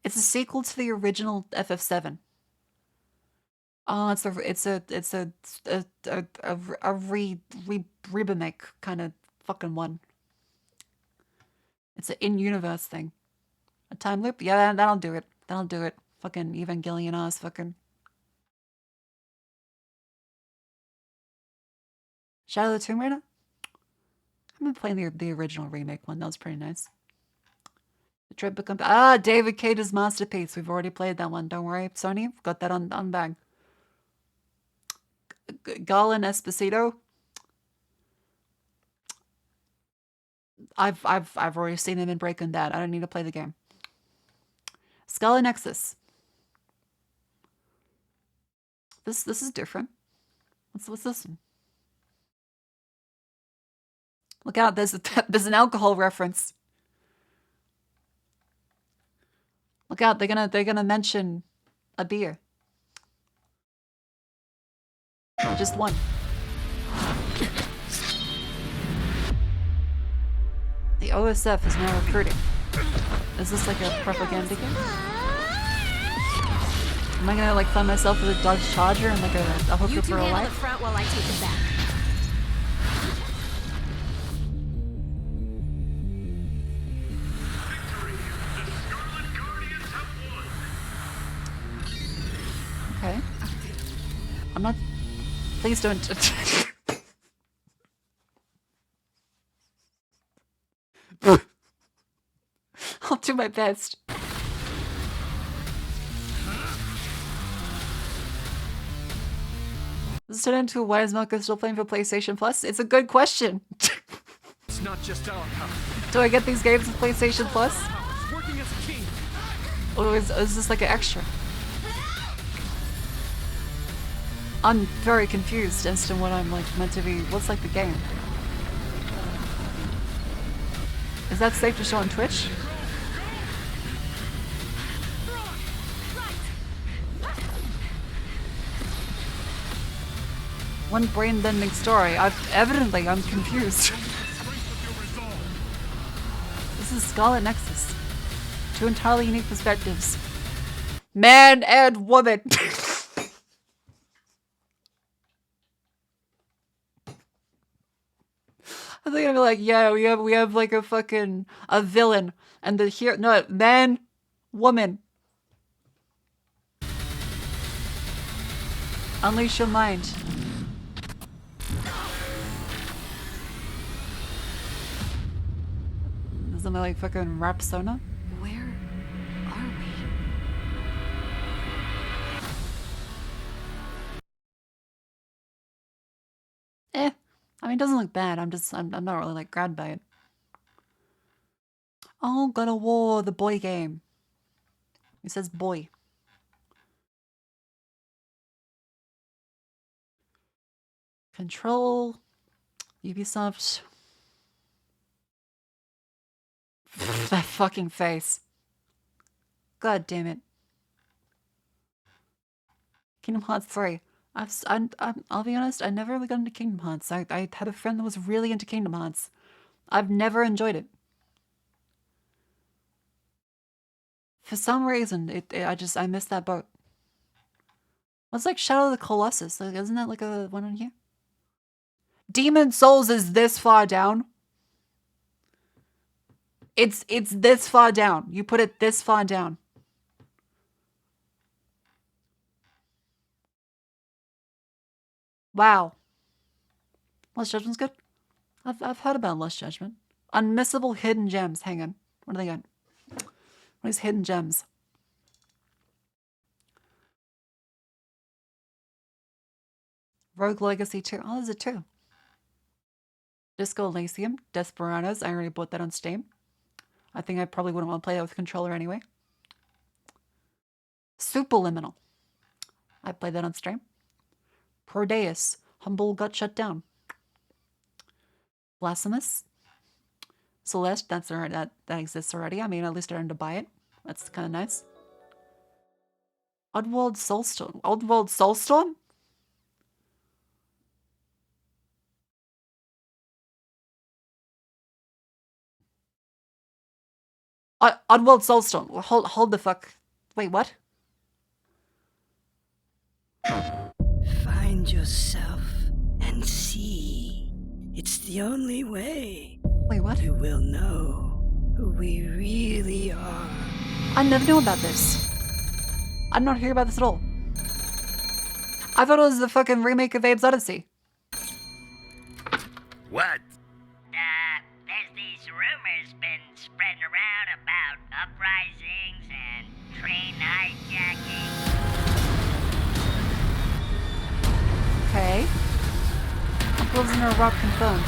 It's a sequel to the original FF7. Oh, it's a remake kind of fucking one. It's an in-universe thing. A time loop? Yeah, that'll do it. That'll do it. Fucking Evangelion ass fucking... Shadow of the Tomb Raider? I've been playing the original remake one. That was pretty nice. The Trip Become... Ah, David Cage's masterpiece. We've already played that one. Don't worry, Sony. We've got that on bag. Galen Esposito. I've already seen him in Breaking Bad. I don't need to play the game. Skull Nexus. This is different. What's this one? Look out! There's an alcohol reference. Look out! They're gonna mention a beer. Just one. The OSF is now recruiting. Is this like a propaganda game? Am I gonna like find myself with a Dodge Charger and like a hooker for a life? You two handle the front while I take the back. Okay. I'm not... Please don't... I'll do my best. Does this turn into why is Malcolm still playing for PlayStation Plus? It's a good question. It's not just our house. Do I get these games with PlayStation Plus? Working as a team. Or is this like an extra? I'm very confused as to what I'm like meant to be. What's like the game? Is that safe to show on Twitch? One brain-bending story. I'm confused. This is Scarlet Nexus. Two entirely unique perspectives. Man and woman. I think I'd be like, yeah, we have like a fucking villain and the hero. No, man, woman. Unleash your mind. Isn't that like fucking rap Sona? Where are we? I mean, it doesn't look bad. I'm not really like grabbed by it. Oh, God of War, the boy game. It says boy. Control. Ubisoft. That fucking face. God damn it. Kingdom Hearts 3. I'll be honest, I never really got into Kingdom Hearts. I had a friend that was really into Kingdom Hearts. I've never enjoyed it. For some reason, I missed that boat. What's like Shadow of the Colossus? Like, isn't that like a one on here? Demon Souls is this far down. It's this far down. You put it this far down. Wow. Lost Judgment's good. I've heard about Lost Judgment. Unmissable hidden gems. Hang on. What do they got? What is hidden gems? Rogue Legacy 2. Oh, there's a 2. Disco Elysium. Desperados. I already bought that on Steam. I think I probably wouldn't want to play that with a controller anyway. Superliminal. I played that on stream. Prodeus. Humble got shut down. Blasphemous. Celeste. That's already, that exists already. I mean, at least I earned to buy it. That's kind of nice. Oddworld Soulstorm. Oddworld Soulstorm? Oddworld Soulstorm. Hold the fuck. Wait, what? Find yourself and see. It's the only way. Wait, what? You will know who we really are. I never knew about this. I did not hear about this at all. I thought it was the fucking remake of Abe's Odyssey. What? There's these rumors been spreading around about uprisings and train hijacking. Okay. Uncles in a rock confirmed.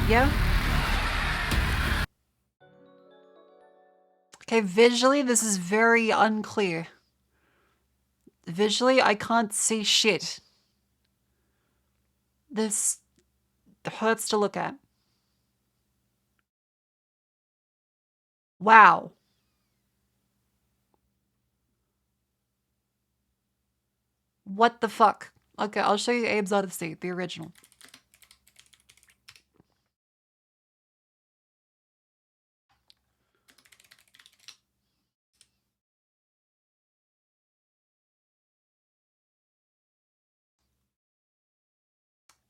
Yeah? Okay, visually, this is very unclear. Visually, I can't see shit. This hurts to look at. Wow. What the fuck? Okay, I'll show you Abe's Odyssey, the original.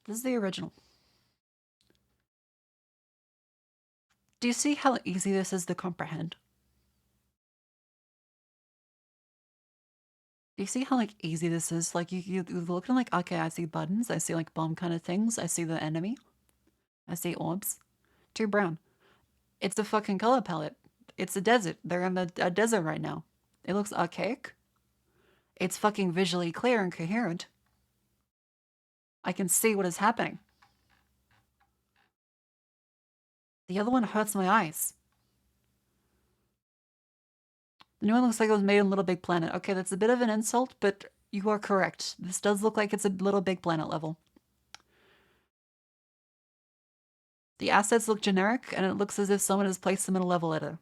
This is the original. Do you see how easy this is to comprehend? Do you see how like easy this is? Like you look and like, okay, I see buttons, I see like bomb kind of things, I see the enemy, I see orbs. Too brown. It's a fucking color palette. It's a desert. They're in a desert right now. It looks archaic. It's fucking visually clear and coherent. I can see what is happening. The other one hurts my eyes. The new one looks like it was made in Little Big Planet. Okay, that's a bit of an insult, but you are correct. This does look like it's a Little Big Planet level. The assets look generic, and it looks as if someone has placed them in a level editor.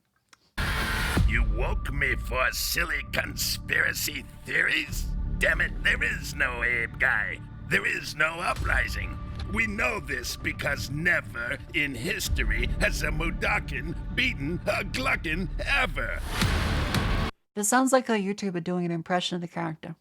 You woke me for silly conspiracy theories? Damn it, there is no Abe guy. There is no uprising. We know this because never in history has a Mudakin beaten a Gluckin ever. This sounds like a YouTuber doing an impression of the character.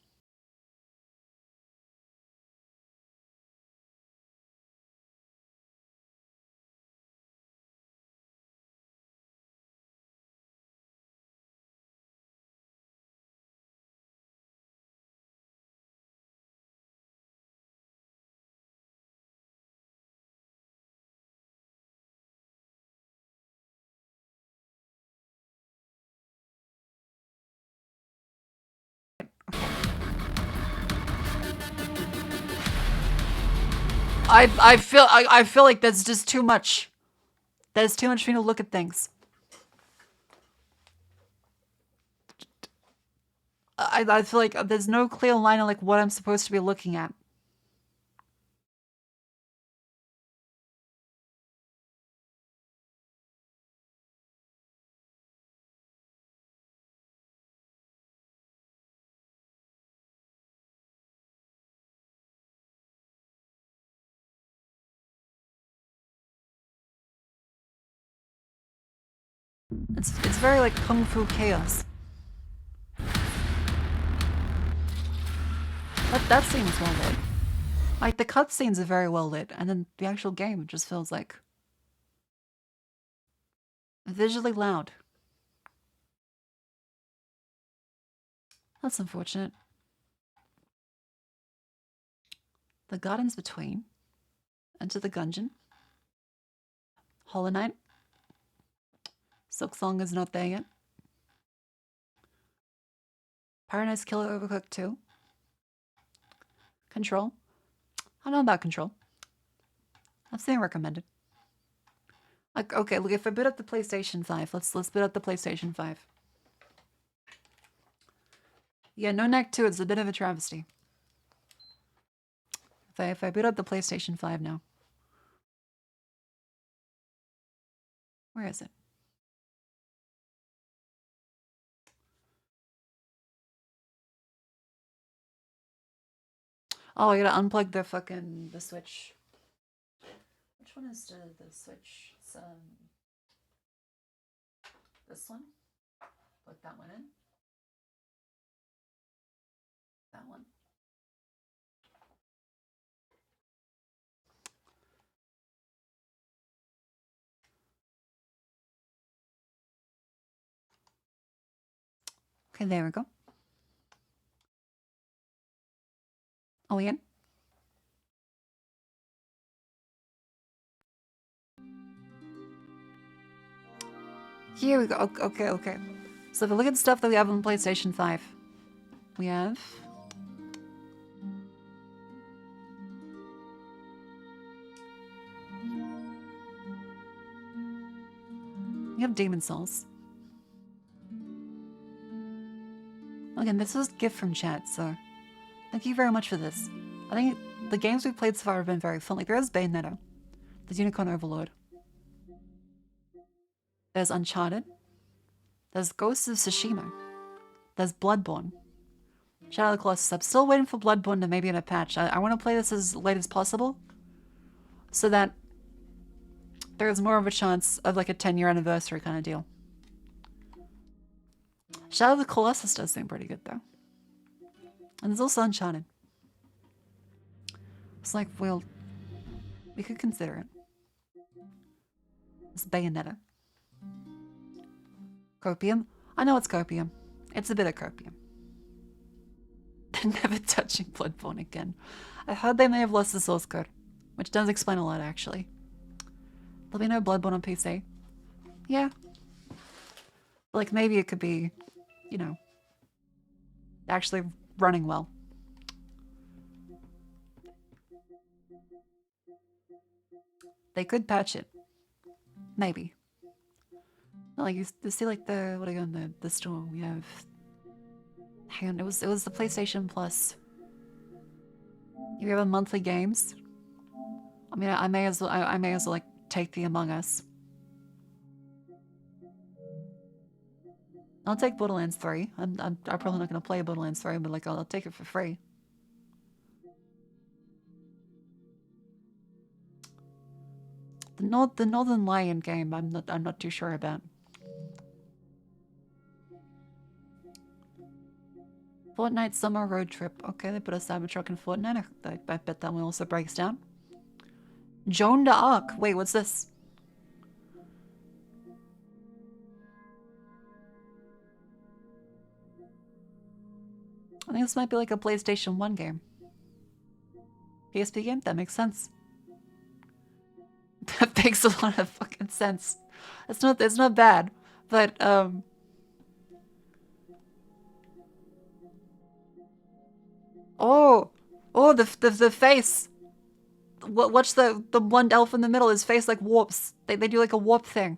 I feel like that's just too much. That is too much for me to look at things. I feel like there's no clear line on like what I'm supposed to be looking at. It's very like Kung Fu Chaos. That scene is well lit. Like the cutscenes are very well lit, and then the actual game just feels like visually loud. That's unfortunate. The Gardens Between. Enter the Gungeon. Hollow Knight. Silksong is not there yet. Paradise Killer Overcooked 2. Control. I don't know about Control. I've seen it recommended. Like, okay, look, if I boot up the PlayStation 5, let's boot up the PlayStation 5. Yeah, no Neck 2, it's a bit of a travesty. If I boot up the PlayStation 5 now. Where is it? Oh, I gotta unplug the Switch. Which one is the Switch? It's, this one? Put that one in. That one. Okay, there we go. Oh, again. Here we go. Okay, okay. So if we look at stuff that we have on PlayStation 5, we have... We have Demon Souls. Again, this was a gift from chat, so thank you very much for this. I think the games we've played so far have been very fun. Like, there's Bayonetta. There's Unicorn Overlord. There's Uncharted. There's Ghosts of Tsushima. There's Bloodborne. Shadow of the Colossus. I'm still waiting for Bloodborne to maybe in a patch. I want to play this as late as possible so that there's more of a chance of like a 10-year anniversary kind of deal. Shadow of the Colossus does seem pretty good though. And there's also Uncharted. It's like, well, we could consider it. It's Bayonetta. Copium? I know it's copium. It's a bit of copium. Never touching Bloodborne again. I heard they may have lost the source code, which does explain a lot actually. There'll be no Bloodborne on PC. Yeah. Like maybe it could be, you know, actually running well. They could patch it. Maybe. Well, like you see like the, what are you on the store? We have, hang on, it was the PlayStation Plus. You have a monthly games. I mean, I may as well like take the Among Us. I'll take Borderlands 3. I'm probably not gonna play Borderlands 3, but like I'll take it for free. The Northern Lion game, I'm not too sure about. Fortnite Summer Road Trip. Okay, they put a Cybertruck in Fortnite. I bet that one also breaks down. Joan d'Arc. Wait, what's this? I think this might be like a PlayStation 1 game. PSP game? That makes sense. That makes a lot of fucking sense. It's not bad, but oh, the face. Watch the one elf in the middle. His face like warps. They do like a warp thing.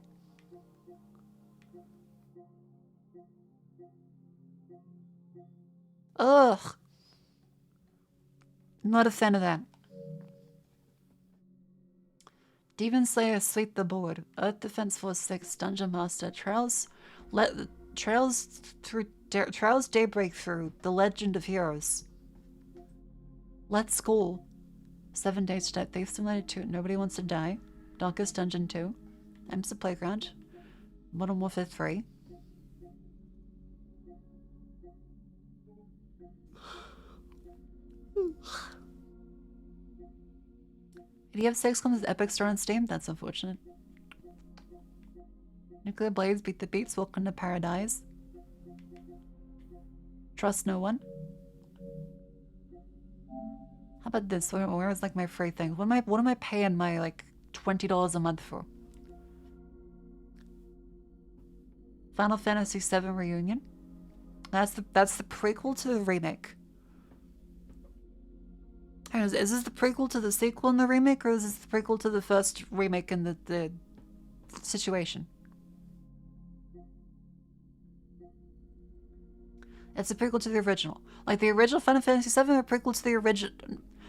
Ugh. Not a fan of that. Demon Slayer Sweep the Board. Earth Defense Force 6 Dungeon Master. Trails Daybreak Through. The Legend of Heroes. Let's School. 7 Days to Die. Thief Simulator 2. Nobody Wants to Die. Darkest Dungeon 2. Amster Playground. Modern Warfare 3. Did he have 6 comes with Epic Store on Steam? That's unfortunate. Nuclear Blades Beat the Beats. Welcome to Paradise. Trust No One. How about this? Where is like my free thing? What am I paying my like $20 a month for? Final Fantasy VII Reunion. That's the prequel to the remake. Is this the prequel to the sequel in the remake, or is this the prequel to the first remake in the situation? It's a prequel to the original. Like the original Final Fantasy VII, a prequel to the original.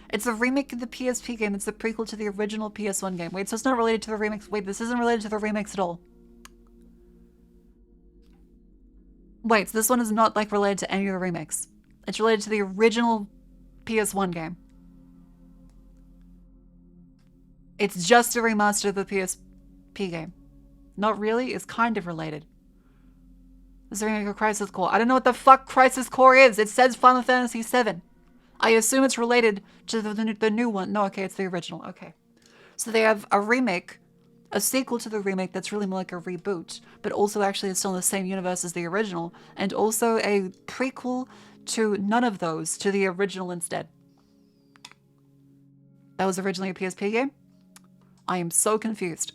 It's a remake of the PSP game. It's a prequel to the original PS1 game. Wait, so it's not related to the remakes. Wait, this isn't related to the remakes at all. Wait, so this one is not like related to any of the remakes. It's related to the original PS1 game. It's just a remaster of the PSP game. Not really, it's kind of related. This is a remake of Crisis Core. I don't know what the fuck Crisis Core is. It says Final Fantasy VII. I assume it's related to the new one. No, okay, it's the original. Okay. So they have a remake, a sequel to the remake that's really more like a reboot, but also actually is still in the same universe as the original, and also a prequel to none of those, to the original instead. That was originally a PSP game? I am so confused.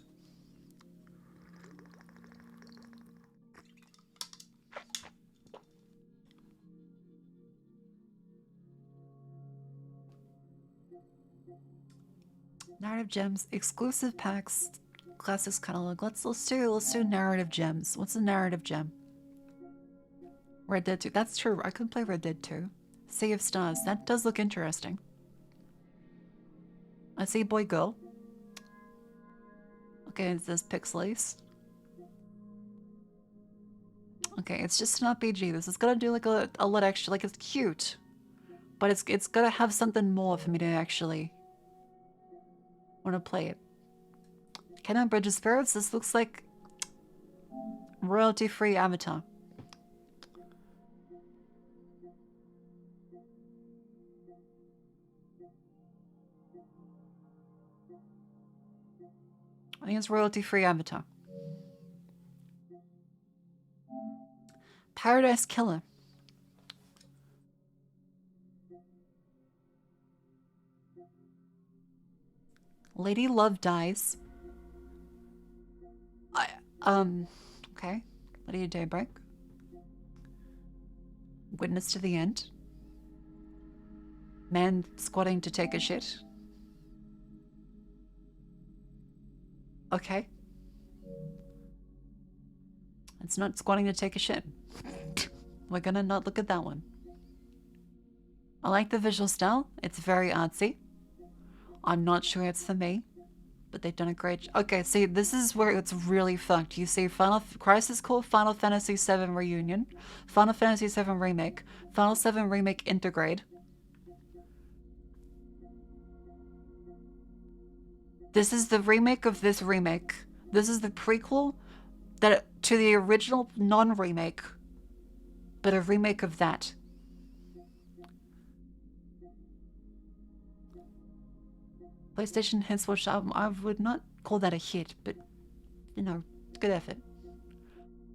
gems, exclusive packs, classics catalog. Let's do narrative gems. What's a narrative gem? Red Dead 2. That's true. I could play Red Dead 2. Sea of Stars. That does look interesting. I see boy girl. Okay, it says pixelates. Okay, it's just an RPG. This is gonna do like a lot extra. Like, it's cute, but it's gonna have something more for me to actually want to play it. Canon Bridge of Spirits. This looks like royalty-free Avatar. I think it's royalty-free Avatar. Paradise Killer. Lady Love Dies. Okay. Lady of Daybreak. Witness to the End. Man squatting to take a shit. Okay. It's not squatting to take a shit. We're gonna not look at that one. I like the visual style. It's very artsy. I'm not sure it's for me, but they've done a great job. Okay, see, this is where it's really fucked. You see Crisis Core, Final Fantasy VII Reunion, Final Fantasy VII Remake, Final 7 Remake Intergrade. This is the remake of this remake. This is the prequel to the original non-remake, but a remake of that. PlayStation hits watch album. I would not call that a hit, but you know, good effort.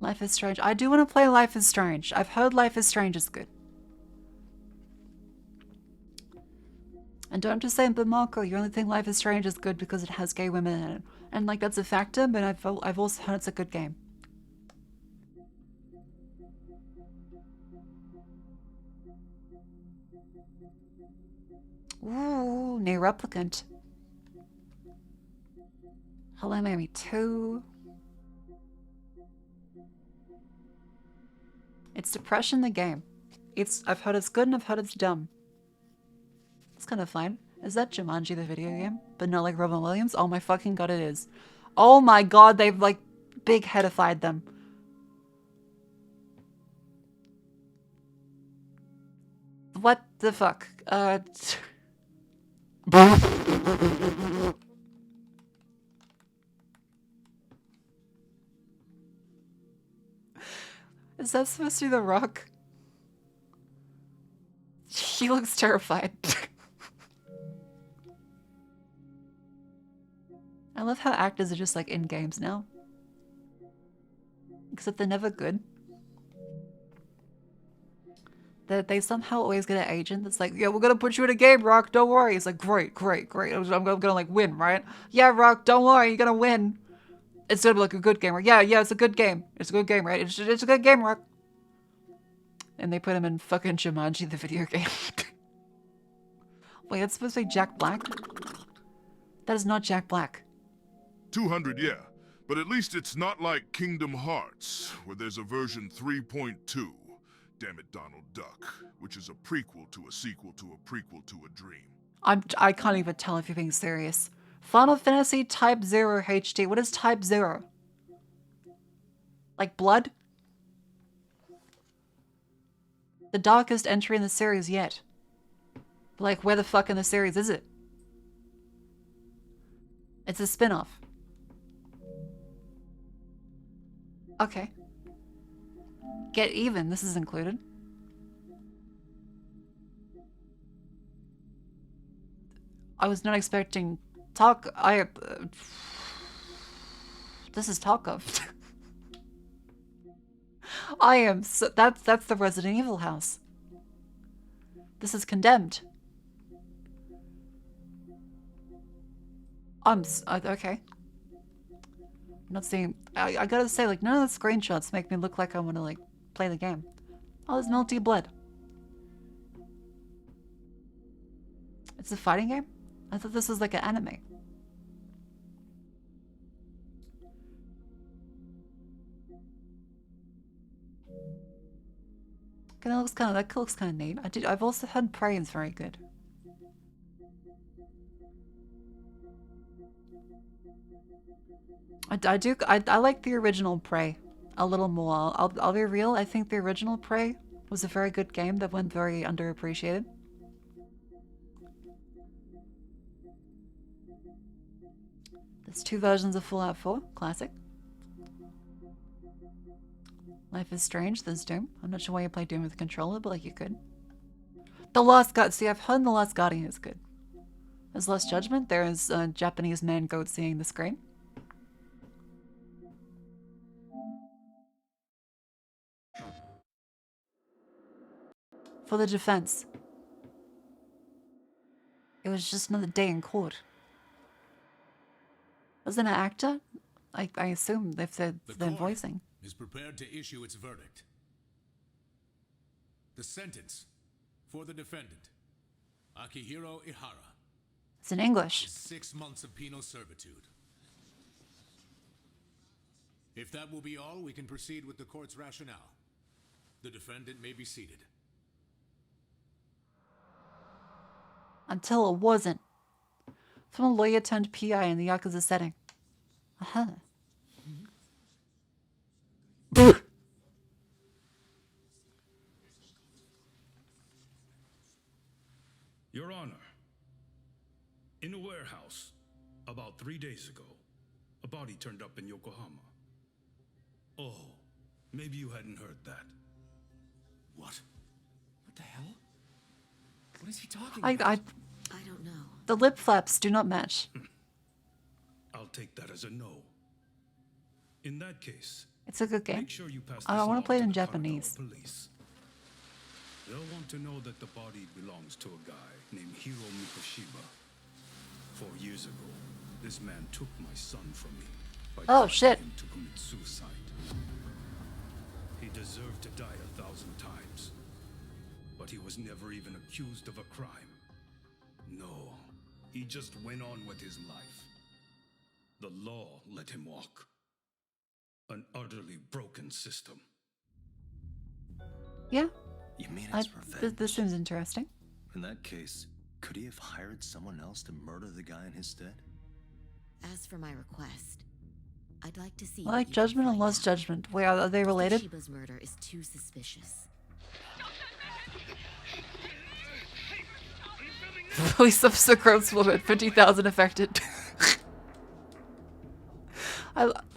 Life is Strange. I do want to play Life is Strange. I've heard Life is Strange is good. And don't just say, but Marco, you only think Life is Strange is good because it has gay women in it. And like, that's a factor, but I've also heard it's a good game. Ooh, Near Replicant. Hello, Mary 2. It's Depression the game. I've heard it's good and I've heard it's dumb. It's kind of fine. Is that Jumanji the video game? But not like Robin Williams? Oh my fucking god, it is. Oh my god, they've like big headified them. What the fuck? Is that supposed to be The Rock? He looks terrified. I love how actors are just like in games now. Except they're never good. They somehow always get an agent that's like, yeah, we're gonna put you in a game, Rock, don't worry. It's like, great. I'm gonna like win, right? Yeah, Rock, don't worry, you're gonna win. It's gonna be like a good game, right? Yeah, it's a good game. It's a good game, right? It's a good game, Rock. And they put him in fucking Jumanji, the video game. Wait, that's supposed to be Jack Black? That is not Jack Black. 200, yeah. But at least it's not like Kingdom Hearts, where there's a version 3.2. Damn it, Donald Duck. Which is a prequel to a sequel to a prequel to a dream. I can't even tell if you're being serious. Final Fantasy Type 0 HD. What is Type 0? Like blood? The darkest entry in the series yet. Like, where the fuck in the series is it? It's a spin-off. Okay. Get Even. This is included. I was not expecting this is Tarkov. I am so that's the Resident Evil house. This is Condemned. Okay. I'm not seeing. I gotta say, like, none of the screenshots make me look like I want to like play the game. Oh, there's Melty Blood. It's a fighting game? I thought this was like an anime. Okay, that looks kind of neat. I've also heard Prey is very good. I like the original Prey a little more. I'll be real. I think the original Prey was a very good game that went very underappreciated. There's 2 versions of Fallout 4, classic. Life is Strange, there's Doom. I'm not sure why you play Doom with a controller, but like you could. The Lost God. See, I've heard The Lost Guardian is good. There's Lost Judgment. There is a Japanese man goat seeing the screen. For the defense. It was just another day in court. Wasn't an actor? I assume if they're voicing. Is prepared to issue its verdict. The sentence for the defendant, Akihiro Ihara. It's in English. Is 6 months of penal servitude. If that will be all, we can proceed with the court's rationale. The defendant may be seated. Until it wasn't. From a lawyer turned PI in the Yakuza setting. Uh-huh. Your Honor, in a warehouse, about 3 days ago, a body turned up in Yokohama. Oh, maybe you hadn't heard that. What? What the hell? What is he talking about? I don't know. The lip flaps do not match. I'll take that as a no. In that case, It's a good game. make sure you pass I this want along to play it in the Kanagawa Japanese. Police. They'll want to know that the body belongs to a guy named Hiro Mikoshiba. 4 years ago, this man took my son from me by Oh, forcing shit. him to commit suicide. He deserved to die 1,000 times, but he was never even accused of a crime. No, he just went on with his life. The law let him walk. An utterly broken system. Yeah. You mean it's revenge? This seems interesting. In that case, could he have hired someone else to murder the guy in his stead? As for my request, I'd like to see. I like Judgment and Lost Judgment. Wait, are they related? Shiba's murder is too suspicious. Police officer gropes woman, 50,000 affected.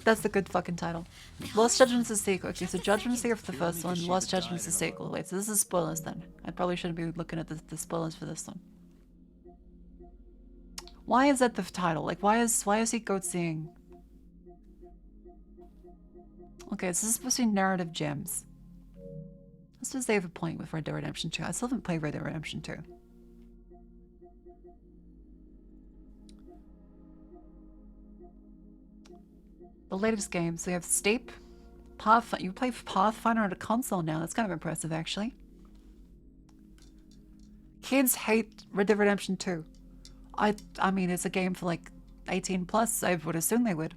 That's a good fucking title. Lost Judgment's a sequel. Okay, so Judgment's here for the first one. Lost Judgment's a sequel. Wait, so this is spoilers then. I probably shouldn't be looking at the spoilers for this one. Why is that the title? Like, why is he goat seeing? Okay, so this is supposed to be narrative gems. I suppose they have a point with Red Dead Redemption 2. I still haven't played Red Dead Redemption 2. The latest games, we have Steep, Pathfinder. You play Pathfinder on a console now. That's kind of impressive, actually. Kids hate Red Dead Redemption 2. I mean, it's a game for like 18 plus. I would assume they would.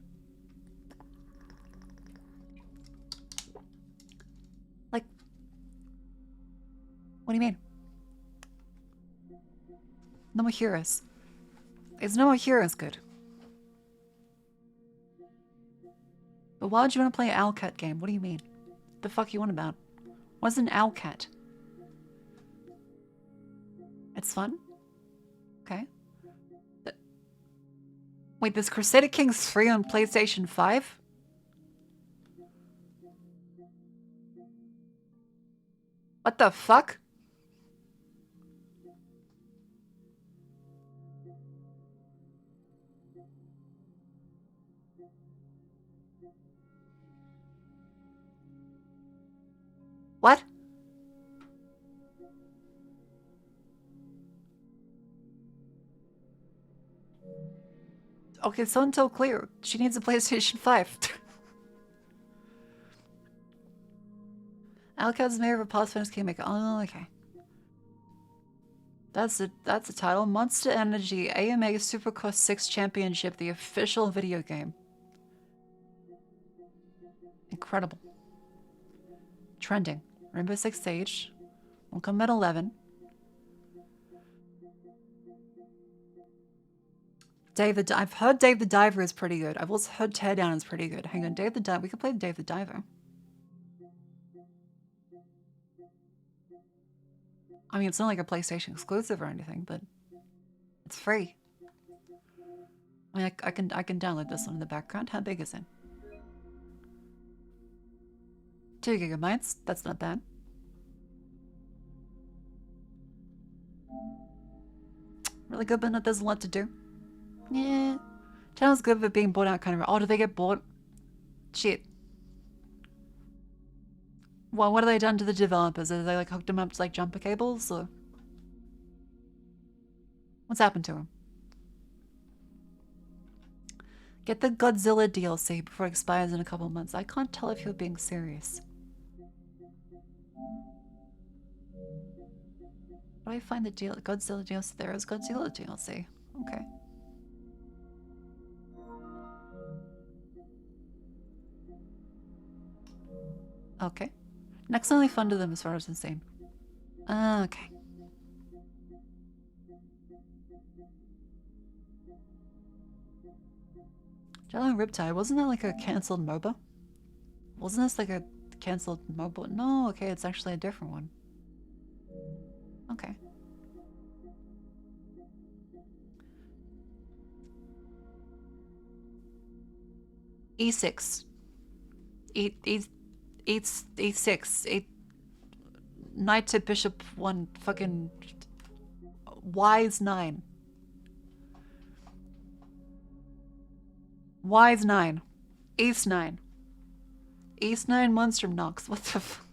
Like, what do you mean? No More Heroes. Is No More Heroes good? But why would you want to play an Owlcat game? What do you mean? The fuck you want about? What's an Owlcat? It's fun? Okay. Wait, there's Crusader Kings 3 on PlayStation 5? What the fuck? What? Okay, so until clear. She needs a PlayStation 5. Alcat's mayor of a Pathfinder's Kingmaker. Oh, okay. That's a title. Monster Energy AMA Supercross 6 Championship, the official video game. Incredible. Trending. Rainbow Six Siege. Won't come at 11. I've heard Dave the Diver is pretty good. I've also heard Teardown is pretty good. Hang on, Dave the Diver. We could play Dave the Diver. I mean, it's not like a PlayStation exclusive or anything, but it's free. I mean, I can download this one in the background. How big is it? 2 gigabytes. That's not bad. Really good, but there's a lot to do. Yeah. Channel's good, but being bought out kind of... Oh, do they get bought? Shit. Well, what have they done to the developers? Have they, like, hooked them up to, like, jumper cables, or... What's happened to them? Get the Godzilla DLC before it expires in a couple months. I can't tell if you're being serious. Where do I find the Godzilla DLC? There is Godzilla DLC. Okay. Okay. Next only fun to them as far as insane. Okay. Jello Riptide, wasn't that like a cancelled MOBA? Wasn't this like a cancelled MOBA? No, okay, it's actually a different one. Okay. E6. E6. Knight to bishop 1. Fucking... Wise 9. Wise 9. Ace 9. Ace 9 Monstrum Nox. What the f...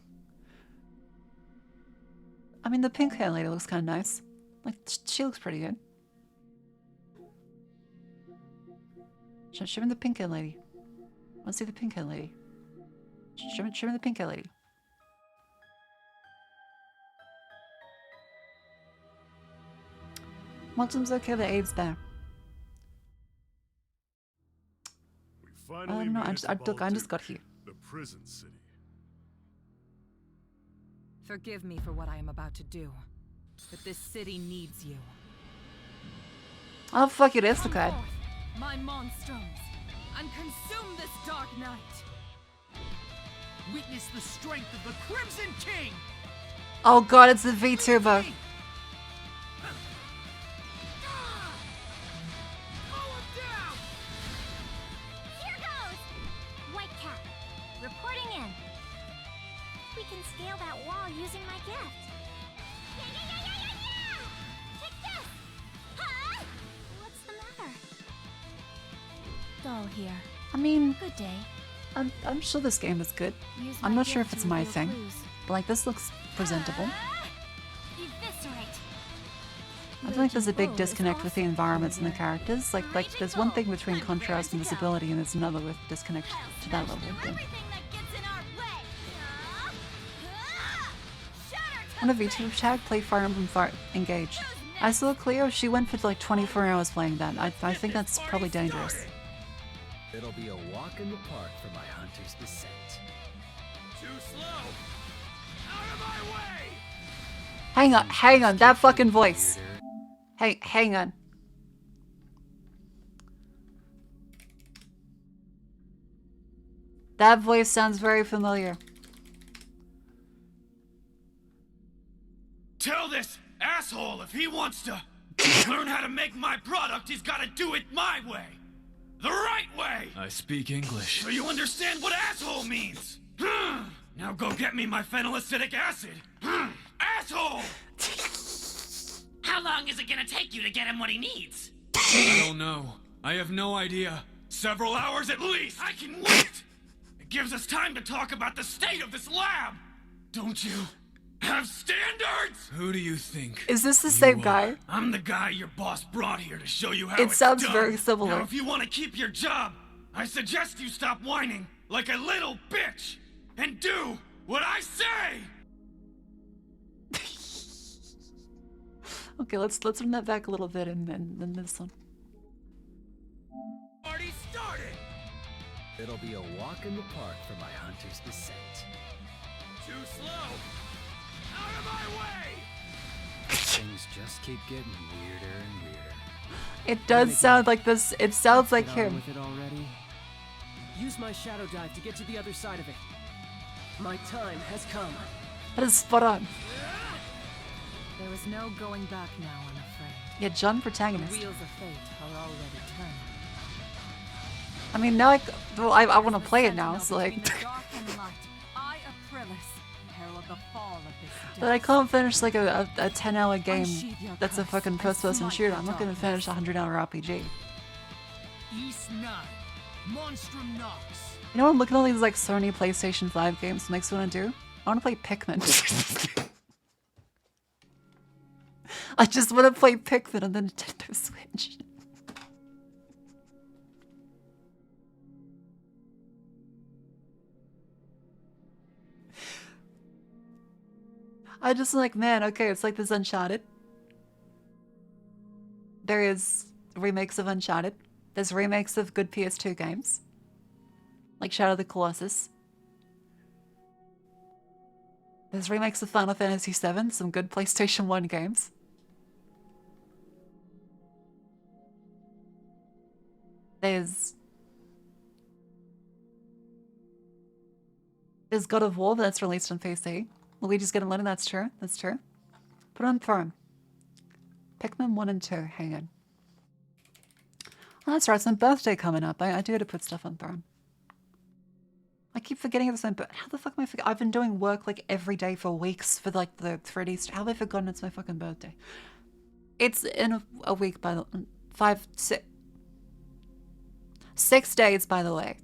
I mean, the pink hair lady looks kind of nice. Like, she looks pretty good. Show me the pink hair lady. Let's see the pink hair lady. Show me the pink hair lady. Monstrum's okay, but Abe's better. No, I just got here. The prison city. Forgive me for what I am about to do, but this city needs you. Oh fuck it, it's the guy. My monstrums, and consume this dark night. Witness the strength of the Crimson King. Oh god, it's the VTuber. Scale that wall using my gift. Yeah! Take this! Huh? What's the matter? Dull here. I mean, good day. I'm sure this game is good. I'm not sure if it's my thing, but like this looks presentable. Eviscerate. I feel like there's a big disconnect with the environments and the characters. Like there's one thing between contrast and visibility, and there's another with disconnect to that level. On a VTuber tag, play Fire Emblem Engage. I saw Cleo, she went for like 24 hours playing that. I think that's probably dangerous. It'll be a walk in the park for my hunter's descent. Too slow! Out of my way! Hang on, that fucking voice. Hey, hang on. That voice sounds very familiar. Tell this asshole if he wants to learn how to make my product, he's gotta do it my way. The right way! I speak English. So you understand what asshole means? Now go get me my phenylacetic acid. Asshole! How long is it gonna take you to get him what he needs? I don't know. I have no idea. Several hours at least. I can wait! It gives us time to talk about the state of this lab. Don't you have standards? Who do you think? Is this the same guy? I'm the guy your boss brought here to show you how it sounds very similar. Now, if you want to keep your job, I suggest you stop whining like a little bitch and do what I say. Okay, let's run that back a little bit and then this one. Party started. It'll be a walk in the park for my hunter's descent. Too slow! Out of my way! Things just keep getting weirder and weirder. It does sound like this. It sounds like him. With it already? Use my shadow dive to get to the other side of it. My time has come. That is spot on. There is no going back now, I'm afraid. Yeah, John protagonist. The wheels of fate are already turning. I mean, now I want to play it now, so like. But I can't finish like a 10-hour game that's a fucking first-person shooter. I'm not gonna finish a 100-hour RPG. East 9, Monstrum Nox. You know, I'm looking at all these like Sony PlayStation 5 games. What makes me want to do? I want to play Pikmin. I just want to play Pikmin on the Nintendo Switch. I just like, man, okay, it's like this Uncharted. There is remakes of Uncharted. There's remakes of good PS2 games. Like Shadow of the Colossus. There's remakes of Final Fantasy VII, some good PlayStation 1 games. There's God of War that's released on PC. Luigi's Getting Lemon, that's true. That's true. Put on Throne. Pikmin 1 and 2. Hang on. Oh, that's right. It's my birthday coming up. I do have to put stuff on Throne. I keep forgetting it's my birthday. How the fuck am I forgetting? I've been doing work like every day for weeks for like the 3D. How have I forgotten it's my fucking birthday? It's in a week, by the 6 days, by the way.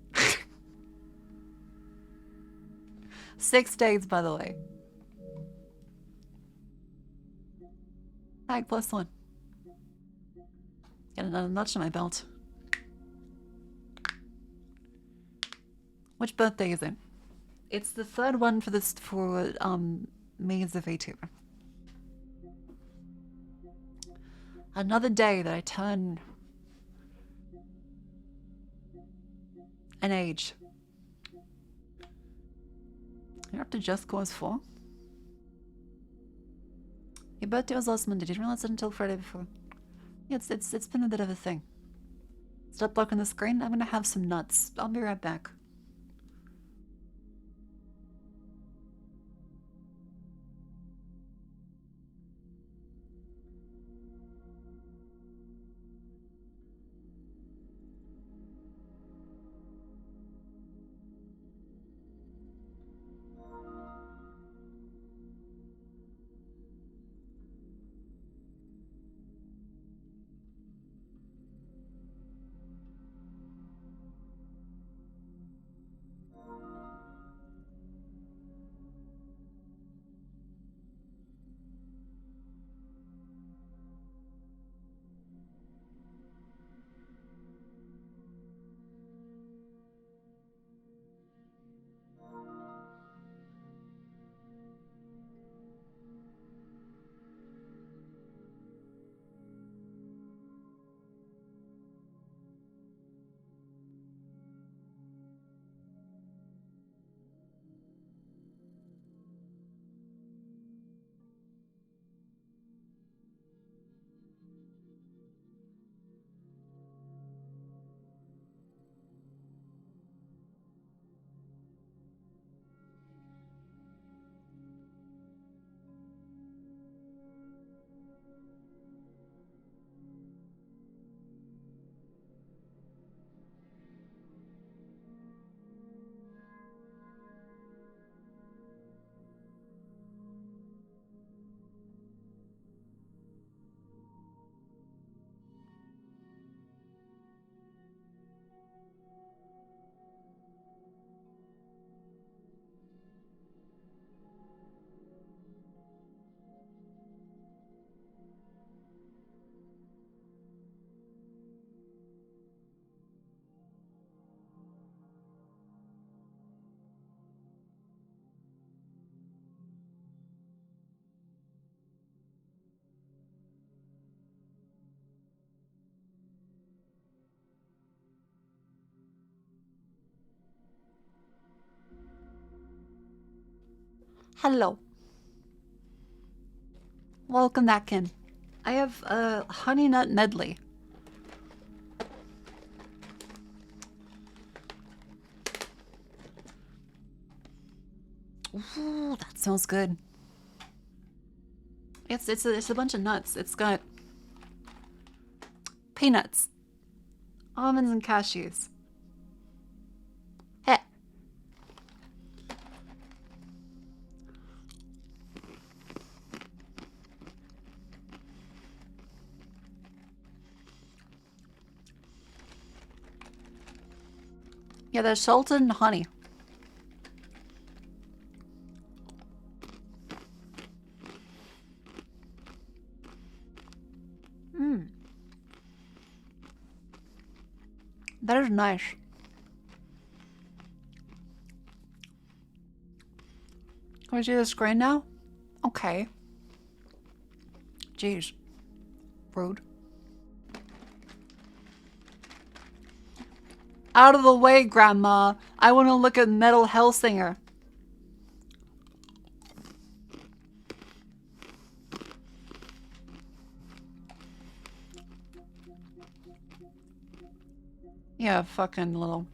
6 days, by the way. Tag +1. Get another notch on my belt. Which birthday is it? It's the third one for this me as a VTuber. Another day that I turn an age. You're up to Just Cause 4? Your birthday was last Monday. Did you realize it until Friday before? Yeah, it's been a bit of a thing. Stop blocking the screen. I'm gonna have some nuts. I'll be right back. Hello. Welcome back in. I have honey nut medley. Ooh, that smells good. It's a bunch of nuts. It's got peanuts, almonds, and cashews. Heh. Yeah, there's salted and honey. Mmm. That is nice. Can we see the screen now? Okay. Jeez. Rude. Out of the way, Grandma. I want to look at Metal Hellsinger. Yeah, fucking little.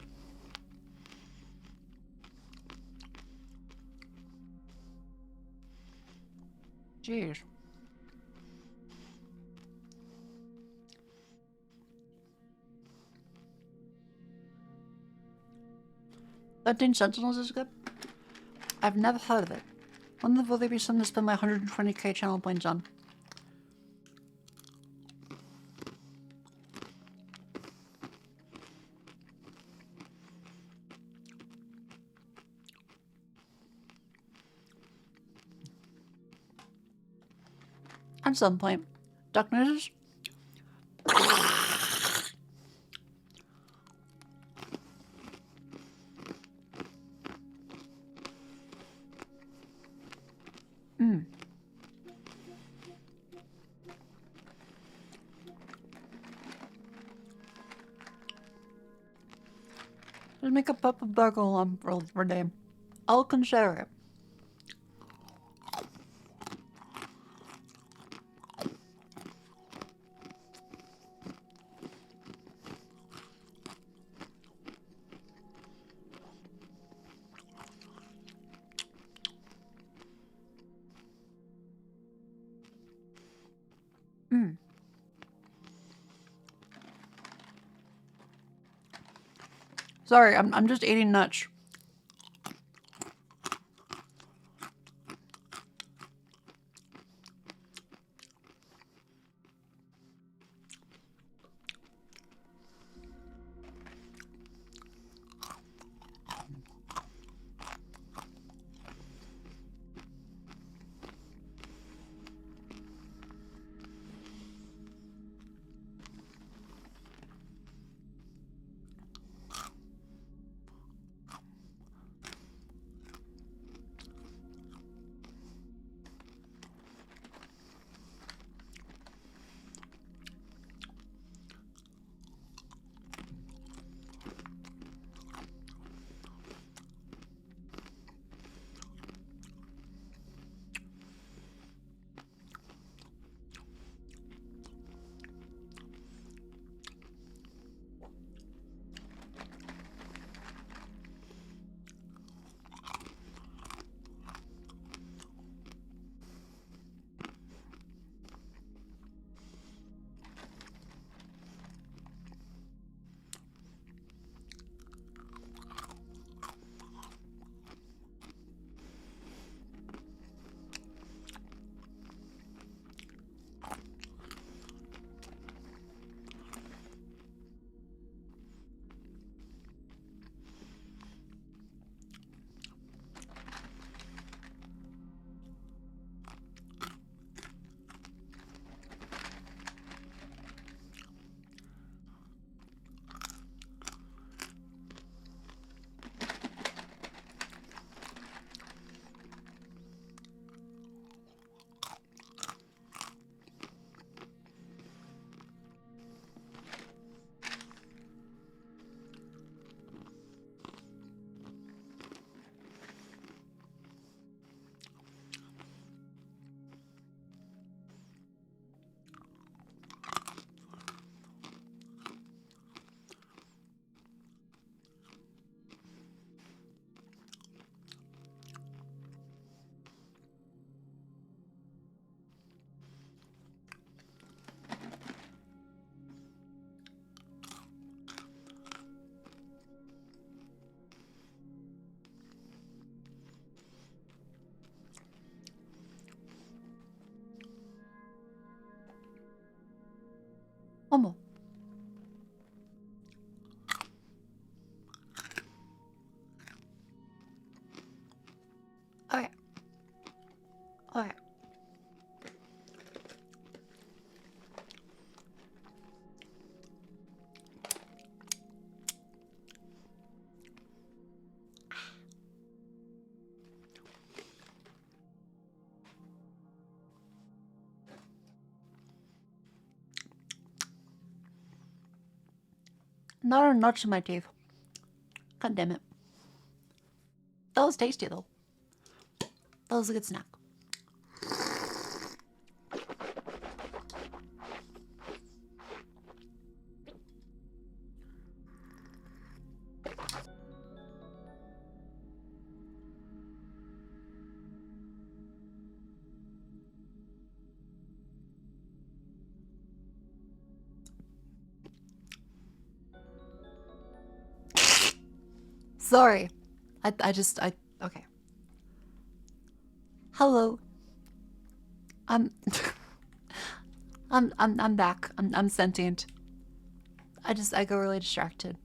Jeez. 13 Sentinels is good? I've never heard of it. When will there be something to spend my 120k channel points on? At some point. Duck noses? Mmm. Just make a pepper burger lump for name. I'll consider it. Mmm. Sorry, I'm just eating nuts. One more. Okay. Okay. Not a notch in my teeth. God damn it. That was tasty though. That was a good snack. Sorry. Okay. Hello. I'm I'm back. I'm sentient. I go really distracted.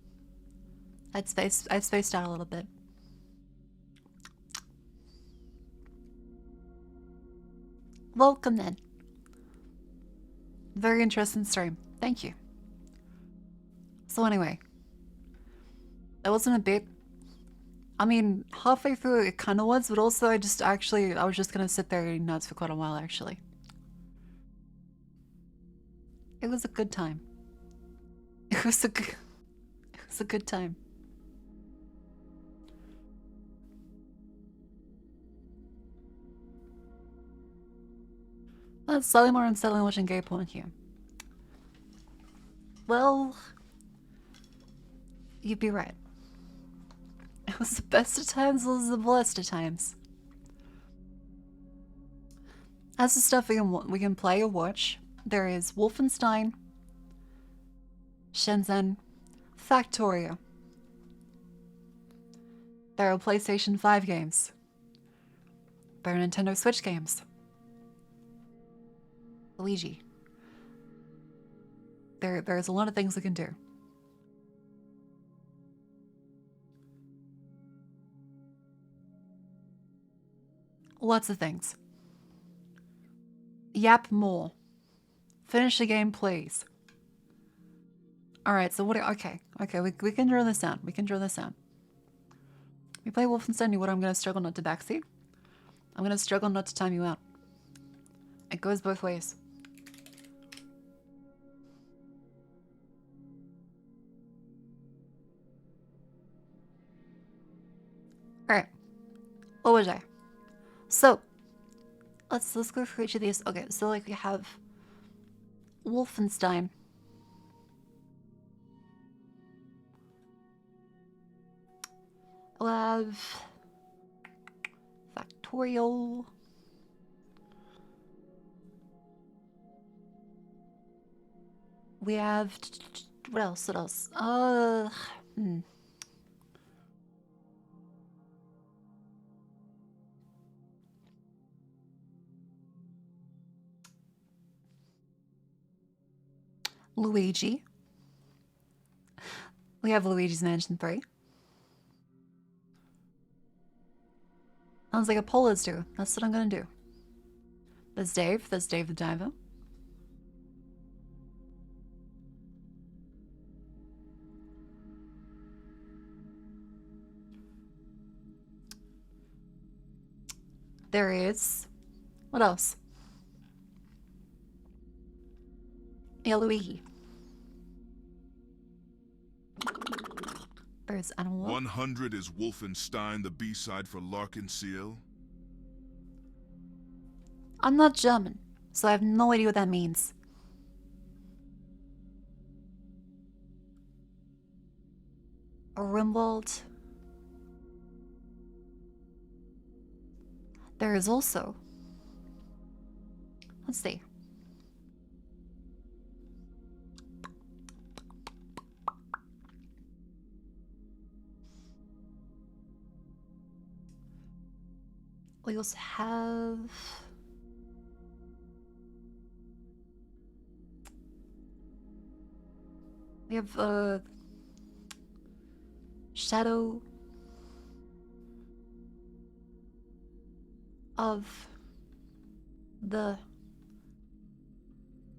I spaced out a little bit. Welcome then. Very interesting stream. Thank you. So anyway, that wasn't a bit. I mean, halfway through it kind of was, but also I was just gonna sit there eating nuts for quite a while actually. It was a good time. It was a good time. That's slightly more unsettling watching gay porn here. Well, you'd be right. It was the best of times, it was the worst of times. That's the stuff we can play or watch. There is Wolfenstein, Shenzhen, Factorio. There are PlayStation 5 games. There are Nintendo Switch games. Luigi. There's a lot of things we can do. Lots of things. Yap more. Finish the game, please. Alright, so okay, we can draw this out. We can draw this out. We play Wolfenstein, you what I'm gonna struggle not to backseat. I'm gonna struggle not to time you out. It goes both ways. Alright. What was I? So let's go for each of these. Okay, so like we have Wolfenstein. We'll have Factorial. We have what else? What else? Luigi. We have Luigi's Mansion 3. Sounds like a Polar's do. That's what I'm gonna do. There's Dave. There's Dave the Diver. There is... What else? Yeah, Luigi. There's Animal. 100 is Wolfenstein, the B-side for Larkin Seal? I'm not German, so I have no idea what that means. Rimwald. There is also... Let's see. We also have... We have Shadow of the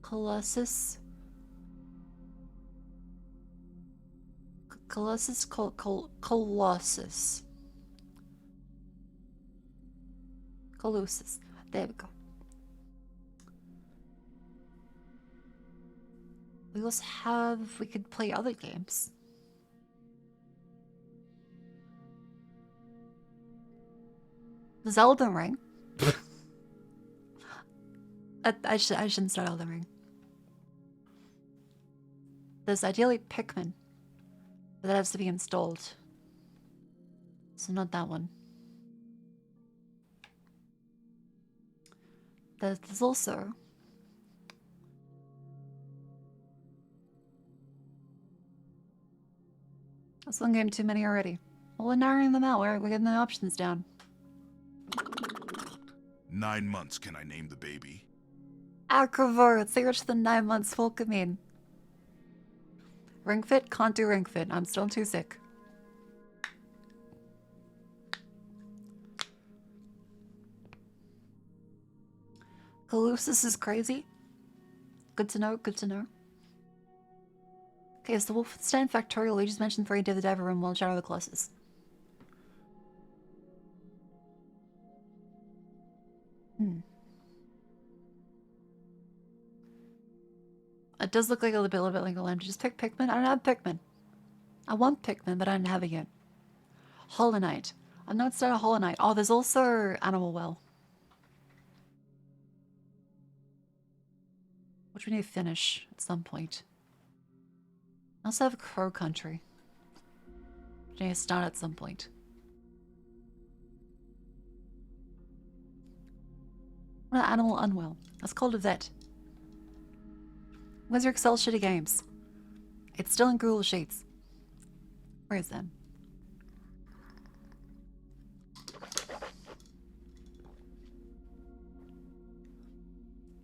Colossus. Colossus. Colossus. There we go. We also have. We could play other games. There's Elden Ring. I shouldn't start Elden Ring. There's ideally Pikmin. But that has to be installed. So not that one. There's also... That's one game too many already. Well, we're narrowing them out. We're getting the options down. 9 months can I name the baby? Acrovor, it's equal to the 9 months Volcamine. Ring Fit? Can't do Ring Fit. I'm still too sick. Colossus is crazy. Good to know, good to know. Okay, so Wolfenstein Factorial, we just mentioned 3 Day the Diver Room, while Shadow of the Colossus. It does look like a little bit like a lamb. Just pick Pikmin. I don't have Pikmin. I want Pikmin, but I don't have it yet. Hollow Knight. I've not started Hollow Knight. Oh, there's also Animal Well, which we need to finish at some point. I also have Crow Country, which I need to start at some point. What an Animal Unwell. That's called a vet. Where's your Excel shitty games? It's still in Google Sheets. Where is that?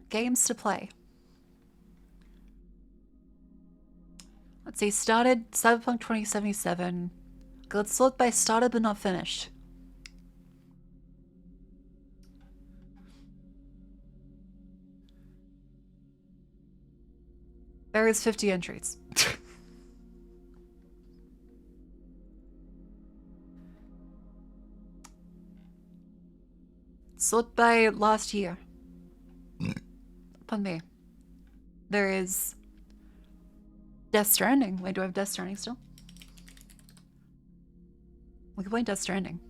Games to play. Let's see, started Cyberpunk 2077. Got sort by started but not finished. There is 50 entries. Sort by last year. Upon me. There is Death Stranding. Wait, do I have Death Stranding still? We can play Death Stranding.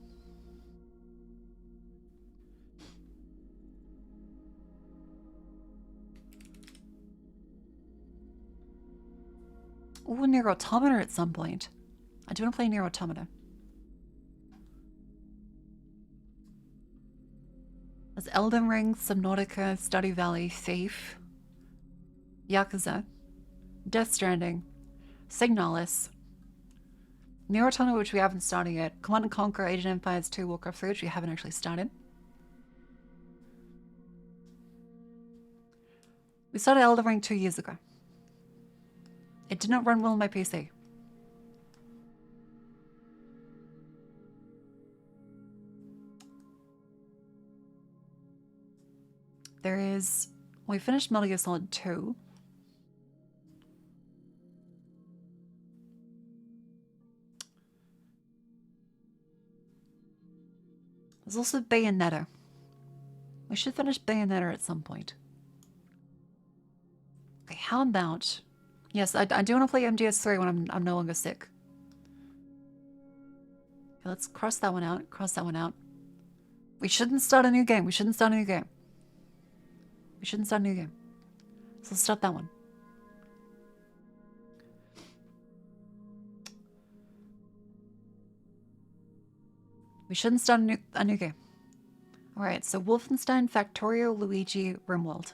Ooh, Nier Automata at some point. I do want to play Nier Automata. There's Elden Ring, Subnautica, Stardew Valley, Thief, Yakuza, Death Stranding, Signalis, Nier Automata, which we haven't started yet, Command & Conquer, Age of Empires 2, Warcraft 3, which we haven't actually started. We started Elden Ring 2 years ago. It did not run well on my PC. There is... We finished Metal Gear Solid 2. There's also Bayonetta. We should finish Bayonetta at some point. Okay, how about... Yes, I do want to play MGS3 when I'm no longer sick. Okay, let's cross that one out. Cross that one out. We shouldn't start a new game. We shouldn't start a new game. We shouldn't start a new game. So let's start that one. We shouldn't start a new game. Alright, so Wolfenstein, Factorio, Luigi, Rimworld.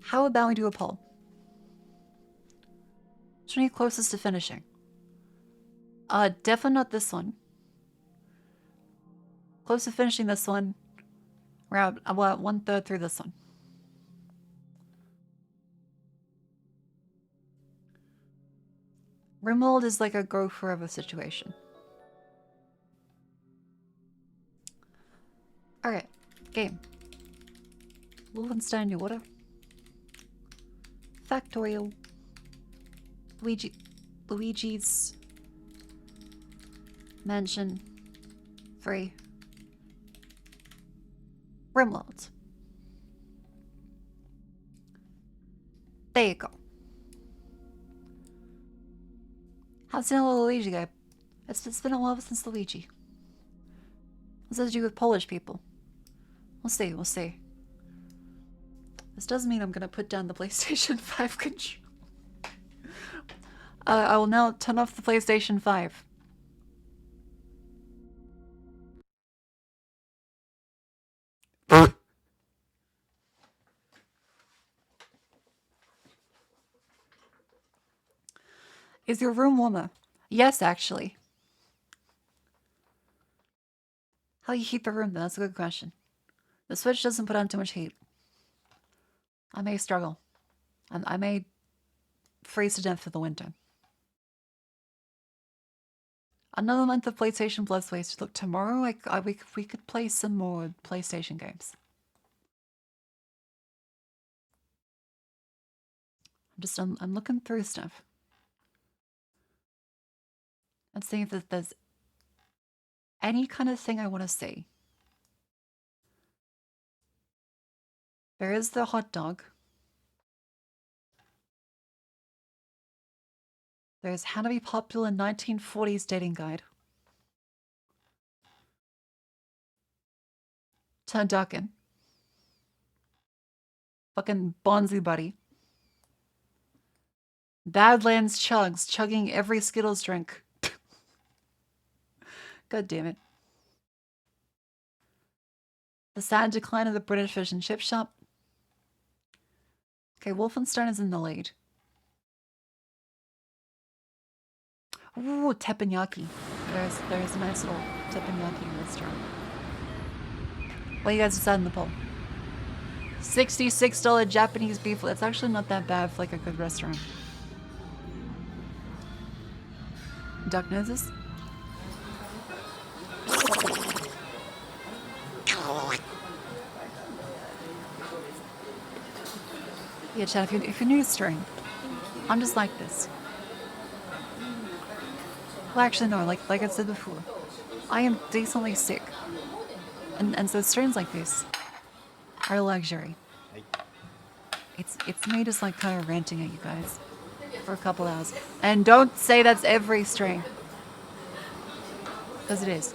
How about we do a poll? Which one are you closest to finishing? Definitely not this one. Close to finishing this one. We're about 1/3 through this one. Rimworld is like a go forever situation. Alright, game. Wolfenstein New Order. Factorial. Luigi's Mansion 3. Rimworld. There you go. How's the little Luigi guy? It's been a while since Luigi. What's that to do with Polish people? We'll see, we'll see. This does mean I'm gonna put down the PlayStation 5 control. I will now turn off the PlayStation 5. Is your room warmer? Yes, actually. How you heat the room, then? That's a good question. The Switch doesn't put on too much heat. I may struggle. I may freeze to death for the winter. Another month of PlayStation Plus wasted. Look, tomorrow we could play some more PlayStation games. I'm looking through stuff. Let's see if there's any kind of thing I want to see. There is the hot dog. There's how to be popular in 1940s dating guide. Turducken. Fucking Bonzi buddy. Badlands chugs, chugging every Skittles drink. God damn it. The sad decline of the British fish and chip shop. Okay, Wolfenstein is in the lead. Ooh, teppanyaki. There's a nice little teppanyaki restaurant. What do you guys decide in the poll? $66 Japanese beef. That's actually not that bad for like a good restaurant. Duck noses? Yeah, chat, if you're new to stream, I'm just like this. Well, actually, no, like I said before, I am decently sick. And so streams like this are a luxury. It's me just like kind of ranting at you guys for a couple hours. And don't say that's every stream. Because it is.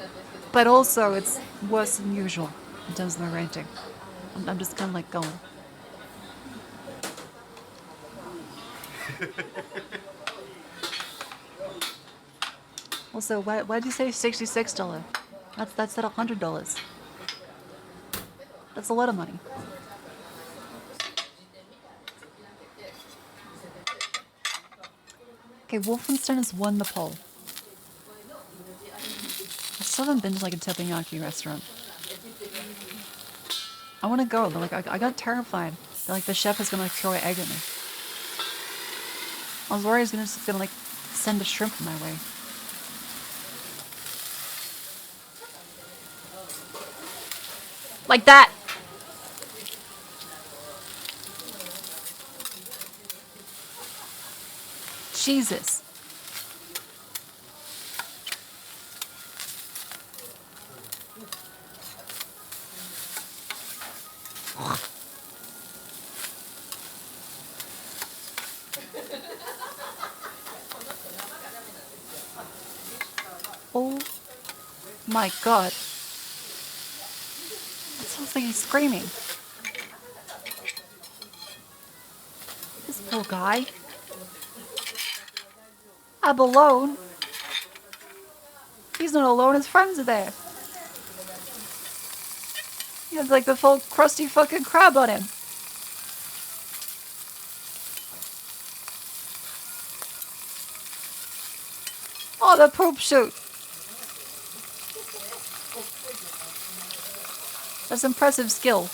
But also, it's worse than usual in terms of my ranting. I'm just kind of like going. Also, why'd you say $66? That's at $100. That's a lot of money. Okay, Wolfenstein has won the poll. I still haven't been to like a teppanyaki restaurant. I want to go, but like I got terrified that like the chef is gonna like throw an egg at me. I was worried he was gonna like send a shrimp my way. Like that! Jesus. Oh my god. That sounds like he's screaming. This poor guy. I'm alone. He's not alone, his friends are there. He has like the full crusty fucking crab on him. Oh, the poop shoot. That's impressive skill.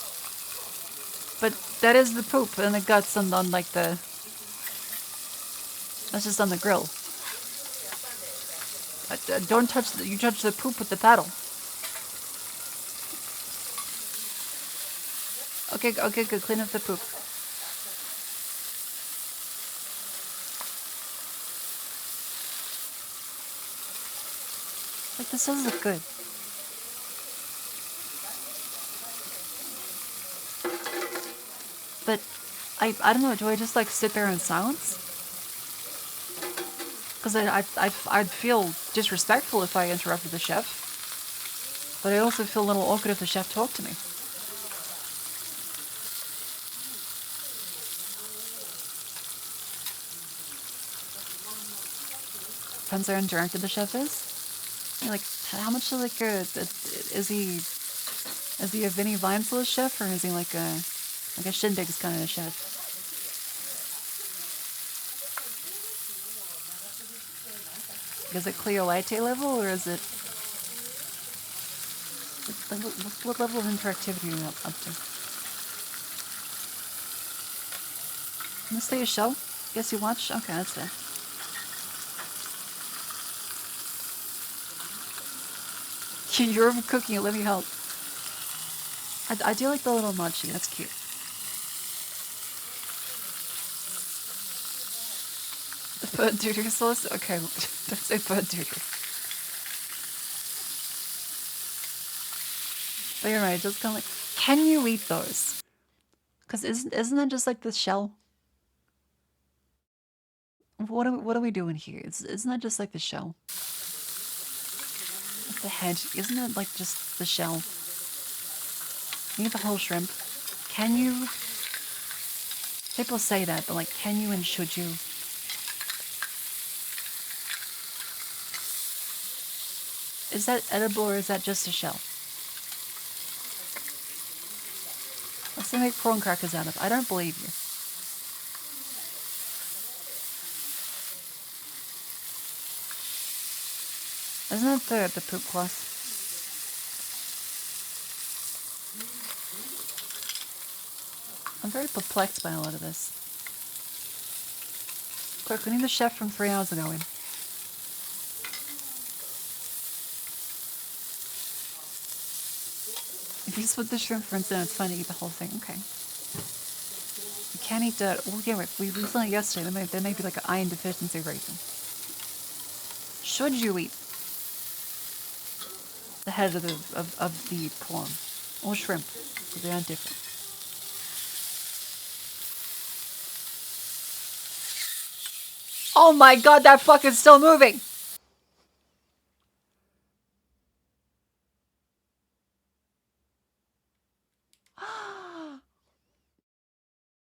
But that is the poop and the guts on like the... That's just on the grill. Don't touch you touch the poop with the paddle. Okay, okay, good. Clean up the poop. Like, this does look good. But I don't know, do I just like sit there in silence? Because I'd feel disrespectful if I interrupted the chef. But I also feel a little awkward if the chef talked to me. Depends how interactive the chef is. Like, how much like is he a Vinnie Vine's chef, or is he like a Shindig's kind of chef? Is it Cleo Latte level, or is it... What level of interactivity are you up to? Can this stay a show? Guess you watch? Okay, that's fair. You're overcooking it, let me help. I do like the little mochi, that's cute. The bird doo-doo sauce? Okay, don't say bird doo-doo. But you're right, just kind of like... Can you eat those? Because isn't that just like the shell? What are we doing here? Isn't that just like the shell? The head, isn't it like just the shell? You need the whole shrimp. Can you... People say that, but like, can you and should you? Is that edible, or is that just a shell? What's they make prawn crackers out of? I don't believe you. Isn't that the poop cloth? I'm very perplexed by a lot of this. Quick, we need the chef from 3 hours ago in. If you split the shrimp, for instance, it's fine to eat the whole thing. Okay. You can't eat dirt. Well, yeah, we learned yesterday. There may be like an iron deficiency reason. Should you eat the head of the prawn or shrimp? Because they are different. Oh my god, that fucker's still moving!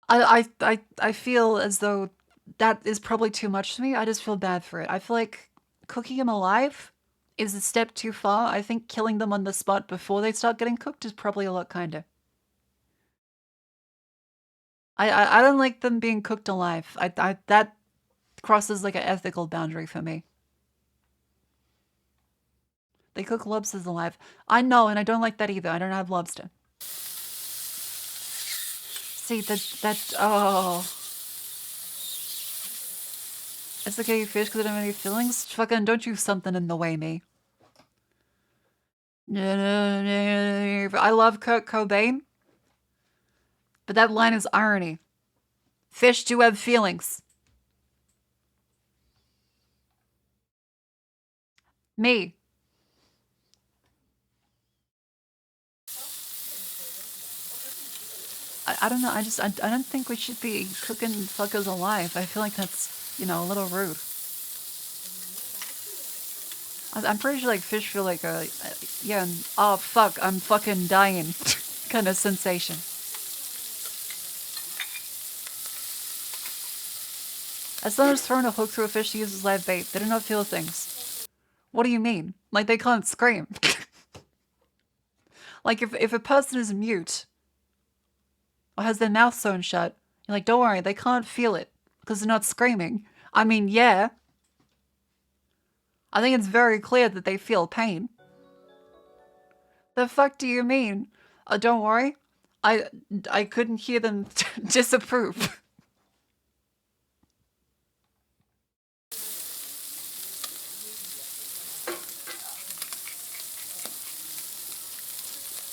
I feel as though that is probably too much for me. I just feel bad for it. I feel like cooking them alive is a step too far. I think killing them on the spot before they start getting cooked is probably a lot kinder. I don't like them being cooked alive. That crosses like an ethical boundary for me. They cook lobsters alive. I know, and I don't like that either. I don't have lobster. See, oh. It's okay, you fish, because I don't have any feelings? Fucking don't you something in the way, me. I love Kurt Cobain, but that line is irony. Fish do have feelings. Me. I don't know, I don't think we should be cooking fuckers alive. I feel like that's, you know, a little rude. I'm pretty sure like fish feel like a, yeah, oh fuck, I'm fucking dying kind of sensation. As someone who's throwing a hook through a fish to use as live bait, they do not feel things. What do you mean? Like they can't scream. Like if a person is mute or has their mouth sewn shut, you're like, don't worry, they can't feel it because they're not screaming. I mean, yeah. I think it's very clear that they feel pain. The fuck do you mean? Don't worry. I couldn't hear them disapprove.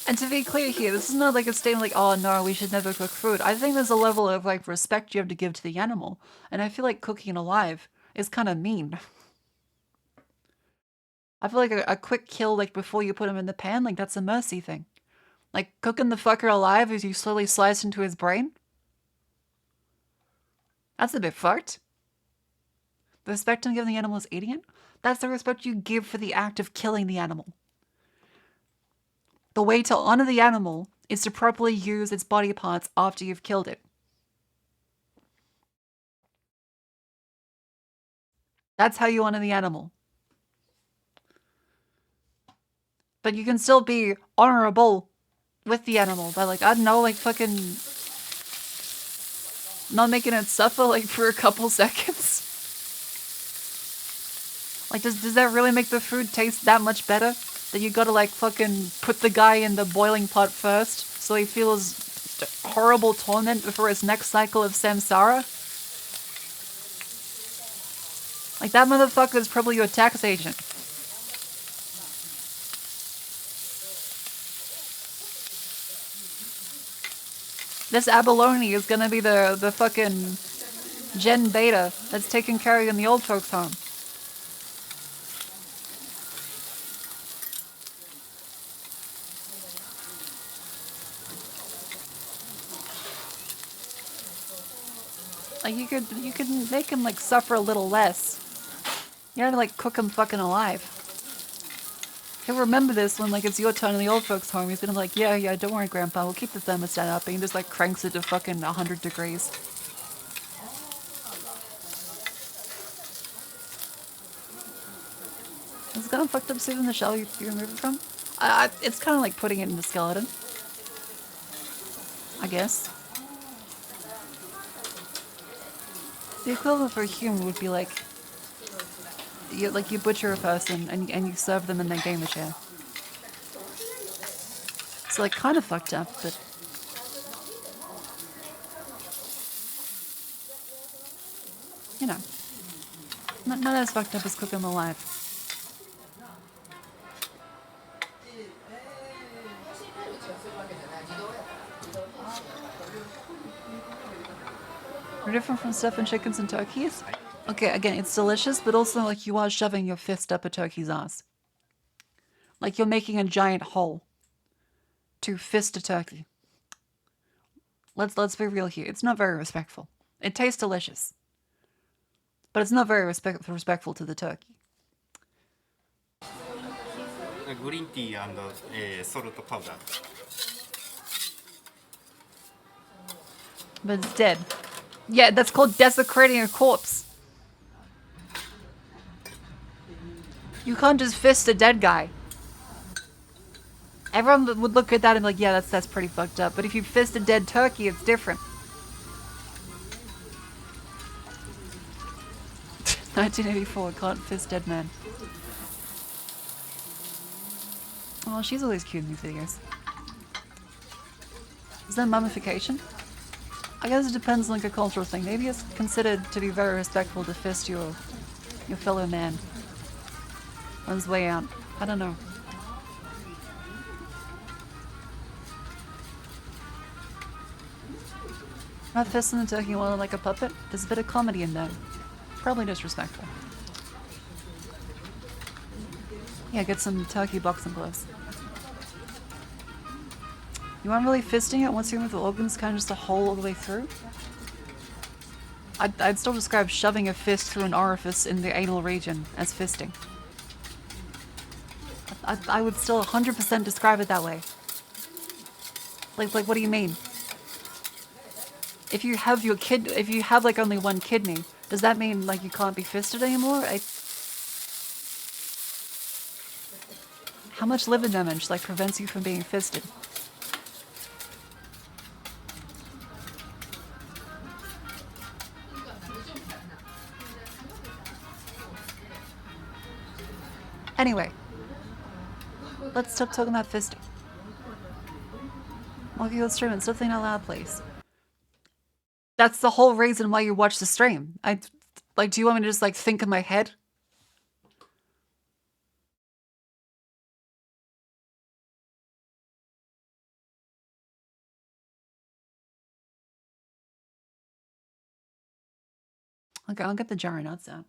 And to be clear here, this is not like a statement like, oh no, we should never cook food. I think there's a level of like respect you have to give to the animal. And I feel like cooking it alive is kind of mean. I feel like a quick kill like before you put him in the pan, like that's a mercy thing. Like cooking the fucker alive as you slowly slice into his brain? That's a bit fucked. The respect you give the animal is eating it? That's the respect you give for the act of killing the animal. The way to honor the animal is to properly use its body parts after you've killed it. That's how you honor the animal. But you can still be honorable with the animal by like, I don't know, like fucking not making it suffer like for a couple seconds. Like, does that really make the food taste that much better? That you gotta like fucking put the guy in the boiling pot first so he feels horrible torment before his next cycle of samsara? Like, that motherfucker is probably your tax agent. This abalone is gonna be the fucking Gen Beta that's taking care of you in the old folks' home. Like, you could make him like suffer a little less. You gotta like cook him fucking alive. He'll remember this when like it's your turn in the old folks' home. He's gonna be like, yeah, don't worry, Grandpa, we'll keep the thermostat up. And he just like cranks it to fucking 100 degrees. Is it kind of fucked up suit in the shell you remove it from? It's kind of like putting it in the skeleton. I guess. The equivalent for a human would be like you butcher a person and you serve them in their gamer chair. It's like kind of fucked up, but you know, not as fucked up as cook them alive. We're different from stuffing chickens and turkeys. Okay, again, it's delicious, but also like you are shoving your fist up a turkey's ass. Like you're making a giant hole to fist a turkey. Let's be real here. It's not very respectful. It tastes delicious, but it's not very respectful to the turkey. Green tea and salt powder. But it's dead. Yeah, that's called desecrating a corpse. You can't just fist a dead guy. Everyone would look at that and be like, yeah, that's pretty fucked up. But if you fist a dead turkey, it's different. 1984, can't fist dead man. Oh, she's always cute in these videos. Is that mummification? I guess it depends on like a cultural thing. Maybe it's considered to be very respectful to fist your fellow man on his way out. I don't know. Not fisting the turkey while like a puppet? There's a bit of comedy in there. Probably disrespectful. Yeah, get some turkey boxing gloves. You aren't really fisting it once you're with the organs, kind of just a hole all the way through? I'd still describe shoving a fist through an orifice in the anal region as fisting. I would still 100% describe it that way. Like what do you mean? If you have if you have like only one kidney, does that mean like you can't be fisted anymore? How much liver damage like prevents you from being fisted? Anyway, let's stop talking about fisting. Okay, let's stream it. Stop thinking out loud, please. That's the whole reason why you watch the stream. Do you want me to just like think in my head? Okay, I'll get the jar of nuts out.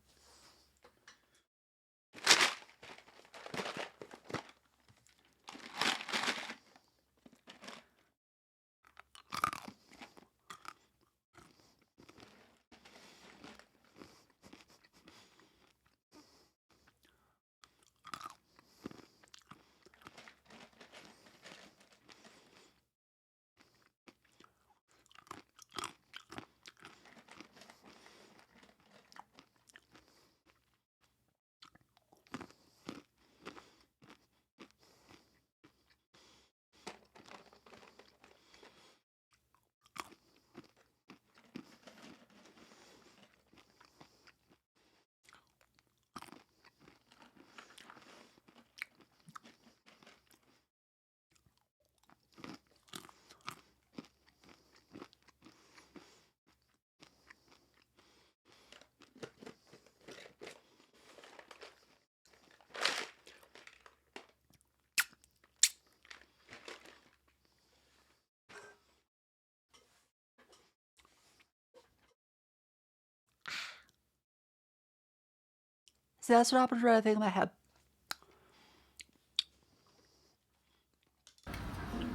See, that's what happened to the thing in my head.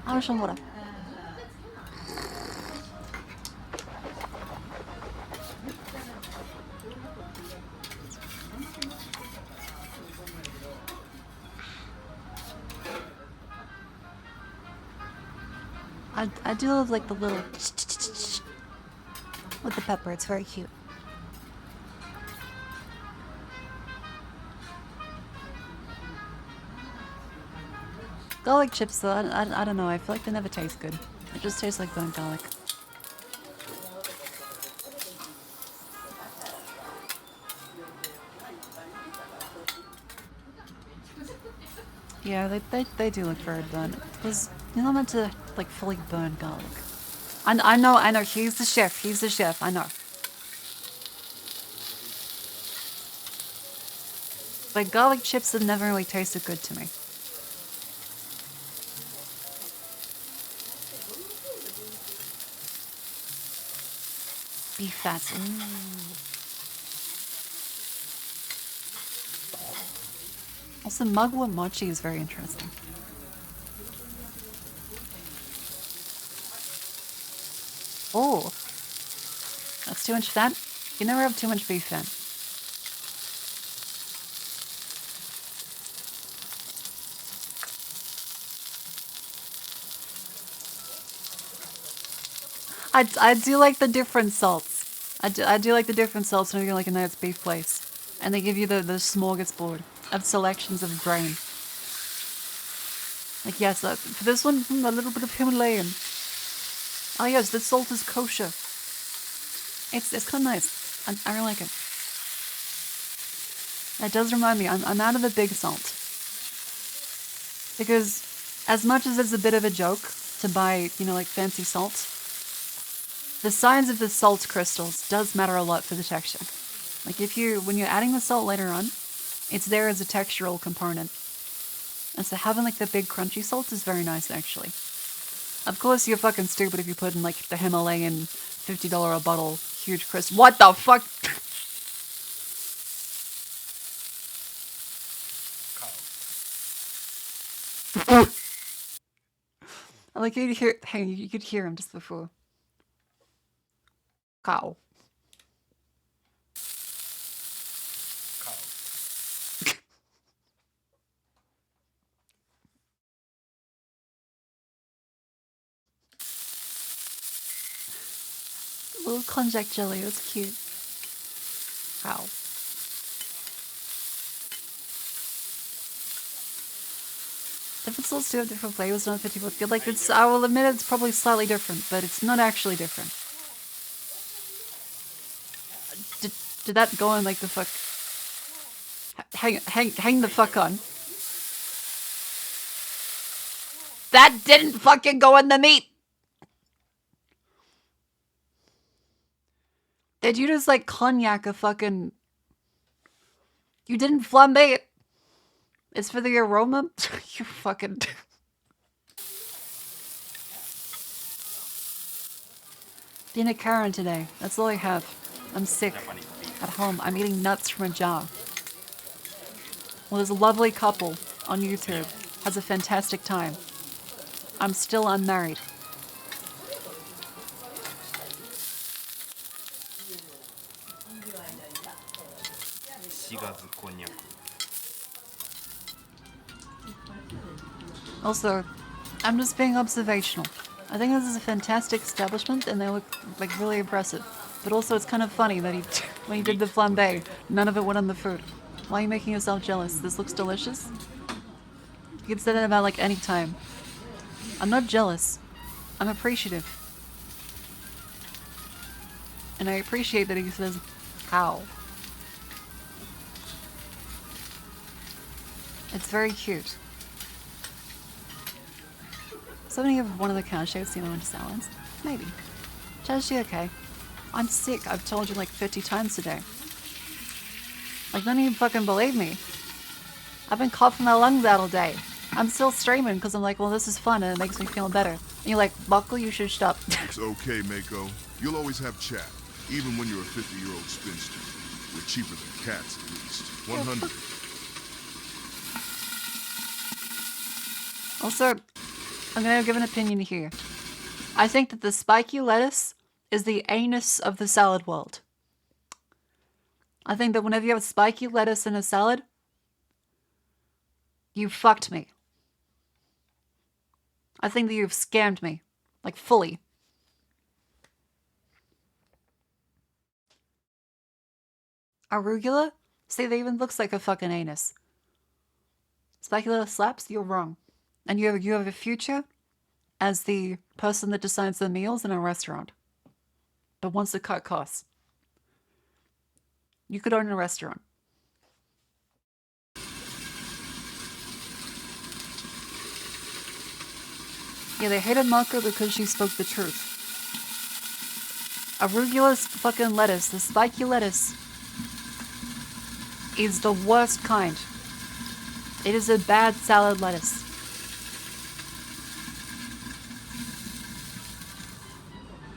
How much water? I do love like the little with the pepper. It's very cute. Garlic chips though, I don't know. I feel like they never taste good. It just tastes like burnt garlic. Yeah, they do look very burnt. Because you're not meant to like fully burn garlic. I know. He's the chef. He's the chef. I know. But garlic chips have never really tasted good to me. Beef fat. Also, mugwort mochi is very interesting. Oh, that's too much fat. You never have too much beef fat. I do like the different salts. I do like the different salts when you're like a nice beef place. And they give you the smorgasbord of selections of grain. Like, yes, for this one, a little bit of Himalayan. Oh yes, the salt is kosher. It's kind of nice. I really like it. That does remind me, I'm out of the big salt. Because as much as it's a bit of a joke to buy, you know, like fancy salt, the size of the salt crystals does matter a lot for the texture. Like when you're adding the salt later on, it's there as a textural component. And so having like the big crunchy salt is very nice actually. Of course you're fucking stupid if you put in like the Himalayan $50 a bottle huge crystal. What the fuck? Like you could hear him just before. Cow. Little konjac jelly, that's cute. Cow. Different salts do have different flavors, not 50 feel like it's. I will admit it's probably slightly different, but it's not actually different. Did that go on like the fuck? Hang the fuck on. That didn't fucking go in the meat! Did you just like cognac a fucking... You didn't flambe it? It's for the aroma? You fucking... Being a Karen today. That's all I have. I'm sick. At home, I'm eating nuts from a jar. Well, there's a lovely couple on YouTube. Has a fantastic time. I'm still unmarried. Also, I'm just being observational. I think this is a fantastic establishment and they look like really impressive. But also it's kind of funny that when he did the flambe, none of it went on the food. Why are you making yourself jealous? This looks delicious? You can say that about like any time. I'm not jealous. I'm appreciative. And I appreciate that he says, how? It's very cute. Somebody have one of the couch shapes, you know, into salads? Maybe. Chashi, okay. I'm sick, I've told you like 50 times today. Like, none of you fucking believe me. I've been coughing my lungs out all day. I'm still streaming because I'm like, well, this is fun and it makes me feel better. And you're like, Buckle, you should stop. It's okay, Mako. You'll always have chat, even when you're a 50-year-old spinster. We're cheaper than cats, at least. 100. Also, I'm gonna give an opinion here. I think that the spiky lettuce is the anus of the salad world. I think that whenever you have spiky lettuce in a salad, you fucked me. I think that you've scammed me. Like, fully. Arugula? See, that even looks like a fucking anus. Spiky lettuce slaps? You're wrong. And you have a future as the person that decides the meals in a restaurant. But wants to cut costs. You could own a restaurant. Yeah, they hated Mako because she spoke the truth. Arugula's fucking lettuce, the spiky lettuce, is the worst kind. It is a bad salad lettuce.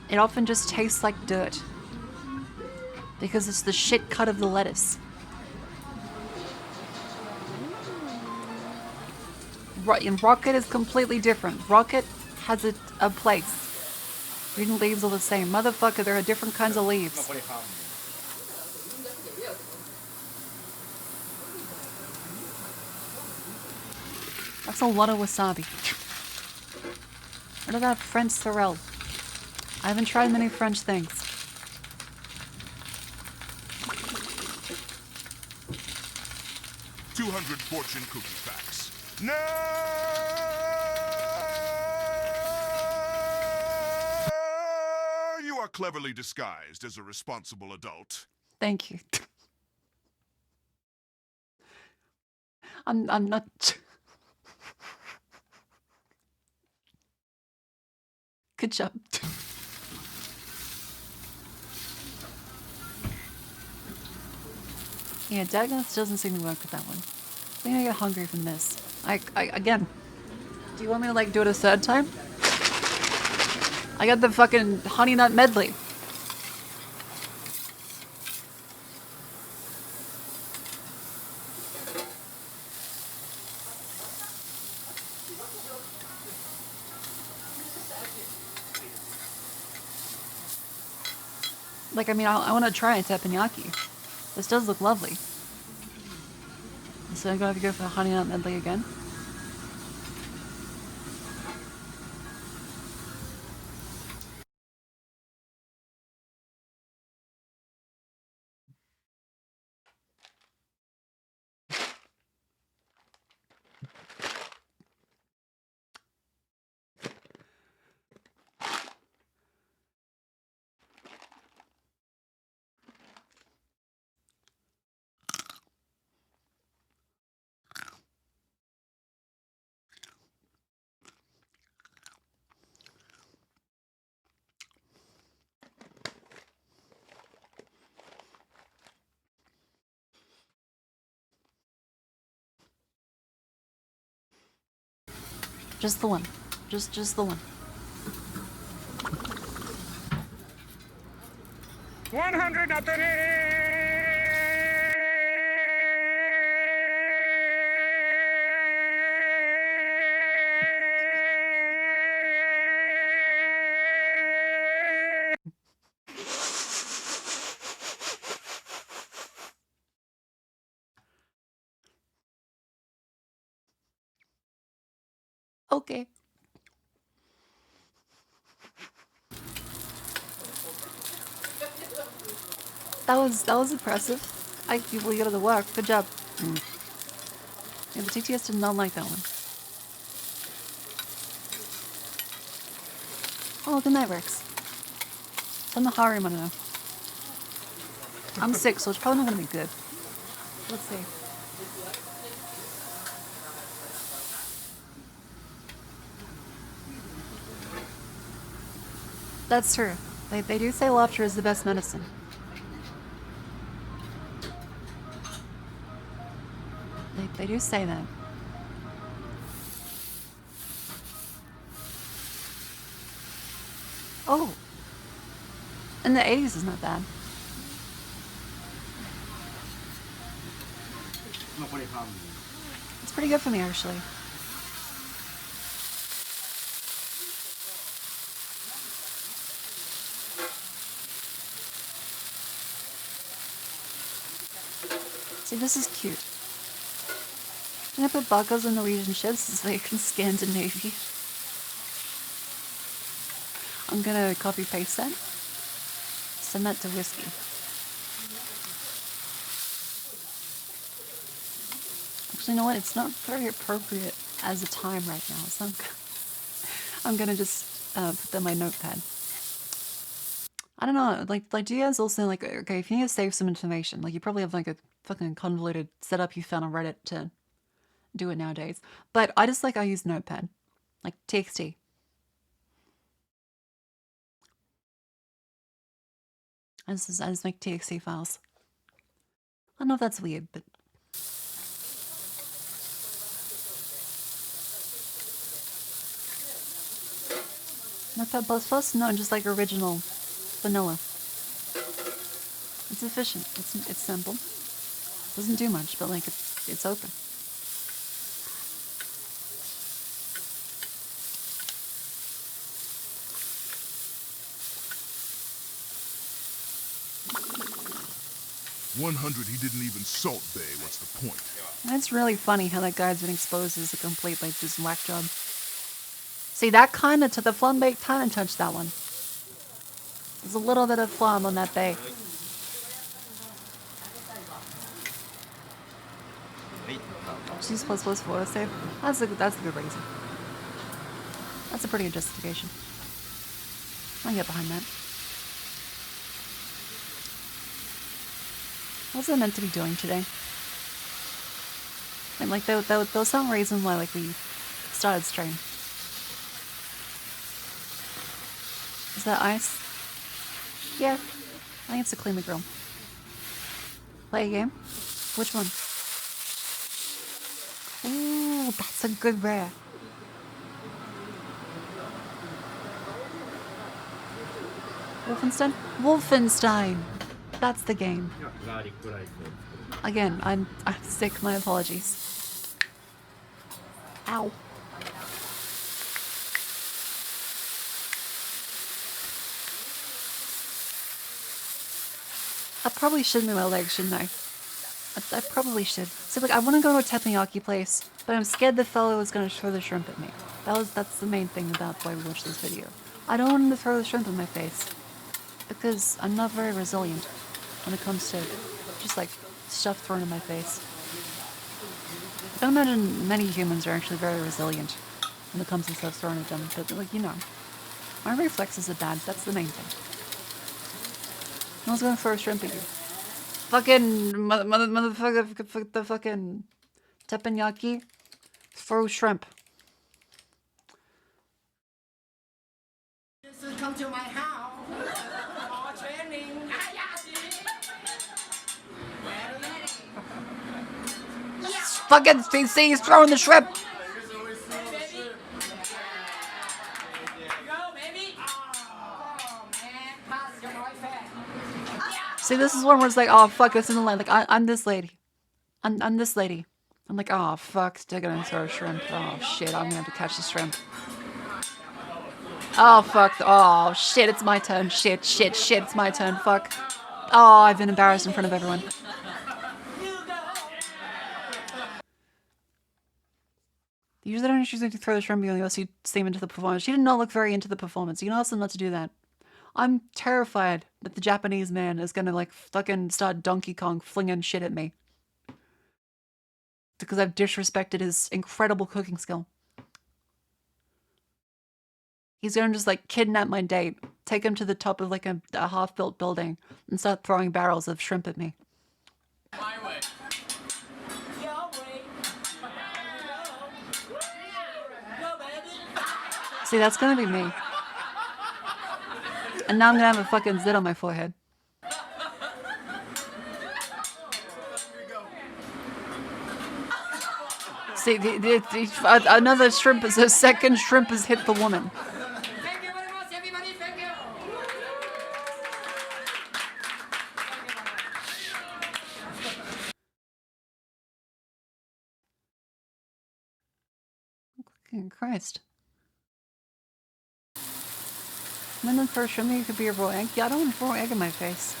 It often just tastes like dirt. Because it's the shit cut of the lettuce. And Rocket is completely different. Rocket has a place. Green leaves are the same. Motherfucker, there are different kinds of leaves. That's a lot of wasabi. What about French sorrel? I haven't tried many French things. $200 fortune cookie packs. No! You are cleverly disguised as a responsible adult. Thank you. I'm not. Good job. Yeah, Dagnus doesn't seem to work with that one. I think I get hungry from this. Again, do you want me to like do it a third time? I got the fucking honey nut medley. Like, I mean, I want to try a teppanyaki. This does look lovely. So I'm gonna have to go for the honey nut medley again. Just the one. Just the one. 100 nothing. Okay. That was impressive. You got to the work. Good job. Yeah, the TTS did not like that one. Oh, good night, Rex. Turn the harem on now. I'm sick, so it's probably not gonna be good. Let's see. That's true. They do say laughter is the best medicine. They do say that. Oh. In the 80s is not bad. It's pretty good for me, actually. See, this is cute. I'm gonna put buckles in Norwegian ships so they can Scandinavia. I'm gonna copy paste that. Send that to whiskey. Actually, you know what? It's not very appropriate as a time right now, so I'm gonna just put that in my notepad. I don't know, like do you guys also, like, okay, if you need to save some information, like you probably have like a fucking convoluted setup you found on Reddit to do it nowadays. But I use Notepad. Like TXT. I just make TXT files. I don't know if that's weird, but Notepad++? No, just like original vanilla. It's efficient. It's simple. Doesn't do much, but like it's open. $100, he didn't even salt Bay. What's the point? It's really funny how that guy's been exposed as a complete, like, just whack job. See, that kind of, to the flambe kind of touched that one. There's a little bit of flam on that bay. She's ++ for save. That's a good reason. That's a pretty good justification. I can get behind that. What's it meant to be doing today? And like there was some reason why like we started stream. Is that ice? Yeah. I think it's to clean the grill. Play a game? Which one? Ooh, that's a good rare. Wolfenstein? Wolfenstein! That's the game. Again, I'm sick, my apologies. Ow. I probably should move my legs, shouldn't I? I probably should. So like, I want to go to a teppanyaki place, but I'm scared the fellow is going to throw the shrimp at me. That's the main thing about why we watched this video. I don't want him to throw the shrimp in my face, because I'm not very resilient when it comes to just like stuff thrown in my face. I don't imagine many humans are actually very resilient when it comes to stuff thrown at them, but like, you know, my reflexes are bad. That's the main thing. No one's gonna throw a shrimp at you. Fucking motherfucker, the fucking teppanyaki, throw shrimp. Come to my house. Oh, training. Fucking CC, he's throwing the shrimp. See, this is one where it's like, oh fuck, this isn't like I'm this lady. I'm this lady. I'm like, oh fuck, they're gonna throw a shrimp. Oh shit, I'm gonna have to catch the shrimp. Oh fuck, oh shit, it's my turn. Shit, it's my turn. Fuck. Oh, I've been embarrassed in front of everyone. Usually don't choose to throw the shrimp unless you seem into the performance. She did not look very into the performance. You can ask them not to do that. I'm terrified that the Japanese man is gonna like fucking start Donkey Kong flinging shit at me. Because I've disrespected his incredible cooking skill. He's gonna just like kidnap my date, take him to the top of like a half-built building, and start throwing barrels of shrimp at me. My way. See, that's gonna be me. And now I'm gonna have a fucking zit on my forehead. See, another shrimp, the second shrimp has hit the woman. Thank you very much, everybody. Thank you. Fucking Christ. And then for a shrimp, you could be a raw egg. Yeah, I don't want a raw egg in my face.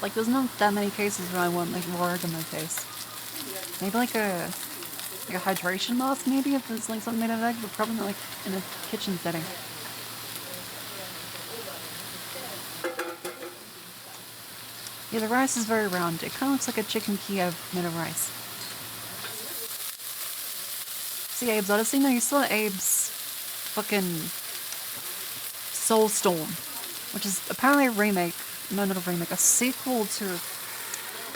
Like, there's not that many cases where I want like raw egg in my face. Maybe like a hydration mask, maybe if it's like something made of egg, but probably not like in a kitchen setting. Yeah, the rice is very round. It kind of looks like a chicken Kiev made of rice. See, Abe's Odyssey? No, you saw Abe's fucking Soulstorm, which is apparently a remake. No, not a remake. A sequel to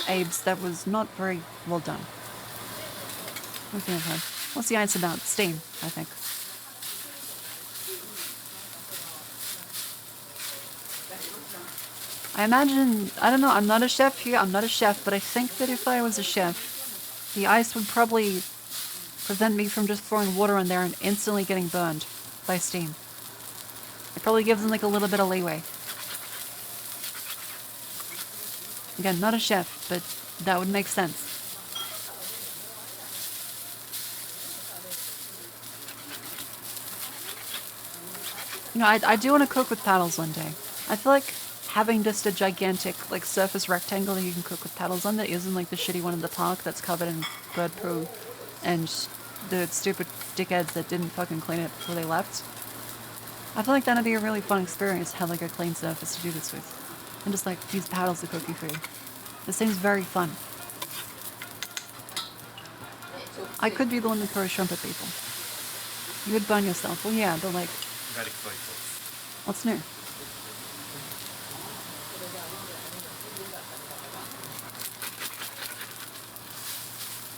Abe's that was not very well done. What's the answer about? Steam, I think. I imagine, I don't know, I'm not a chef here, I'm not a chef, but I think that if I was a chef, the ice would probably prevent me from just throwing water in there and instantly getting burned by steam. It probably gives them like a little bit of leeway. Again, not a chef, but that would make sense. You know, I do want to cook with paddles one day. I feel like having just a gigantic, like, surface rectangle that you can cook with paddles on that isn't like the shitty one in the park that's covered in bird poo and the stupid dickheads that didn't fucking clean it before they left. I feel like that'd be a really fun experience to have like a clean surface to do this with. And just like use paddles to cook your food. This seems very fun. I could be the one that throws shrimp at people. You would burn yourself. Well, yeah, but like... What's new?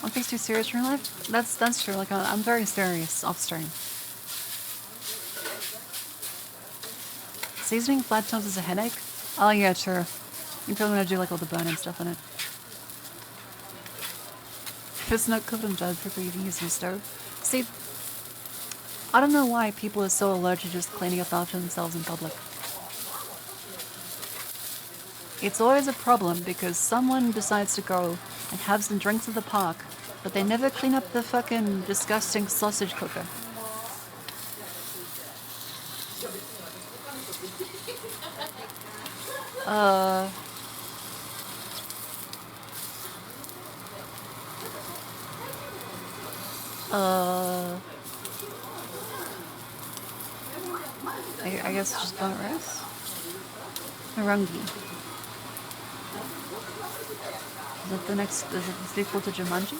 One thing's too serious for your life? That's true. Like, I'm very serious off stream. Seasoning flat tones is a headache? Oh yeah, true. You're probably gonna do like all the burning stuff in it. If it's not cooked in blood pepper, you can use your stove. See, I don't know why people are so allergic to just cleaning up after themselves in public. It's always a problem because someone decides to go and have some drinks at the park, but they never clean up the fucking disgusting sausage cooker. I guess just burnt rice? Marungi. Is it the next, is it the sequel to Jumanji?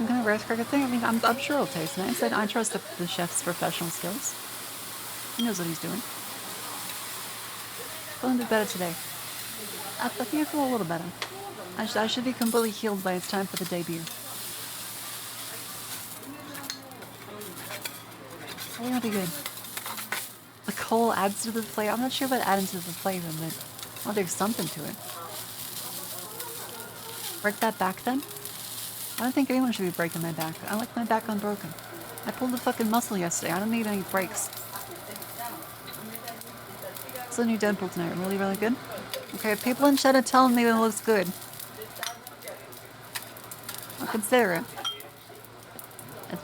I'm gonna rice cracker thing. I mean, I'm sure it'll taste nice. I trust the chef's professional skills. He knows what he's doing. Feeling a bit better today. I think I feel a little better. I should be completely healed by it's time for the debut. I think it'll be good. The coal adds to the flavor. I'm not sure about adding to the flavor, but well, there's something to it. Break that back then? I don't think anyone should be breaking my back. I like my back unbroken. I pulled the fucking muscle yesterday. I don't need any breaks. It's the new Deadpool tonight. Really, really good? Okay, people in chat are telling me that it looks good. I'll consider it.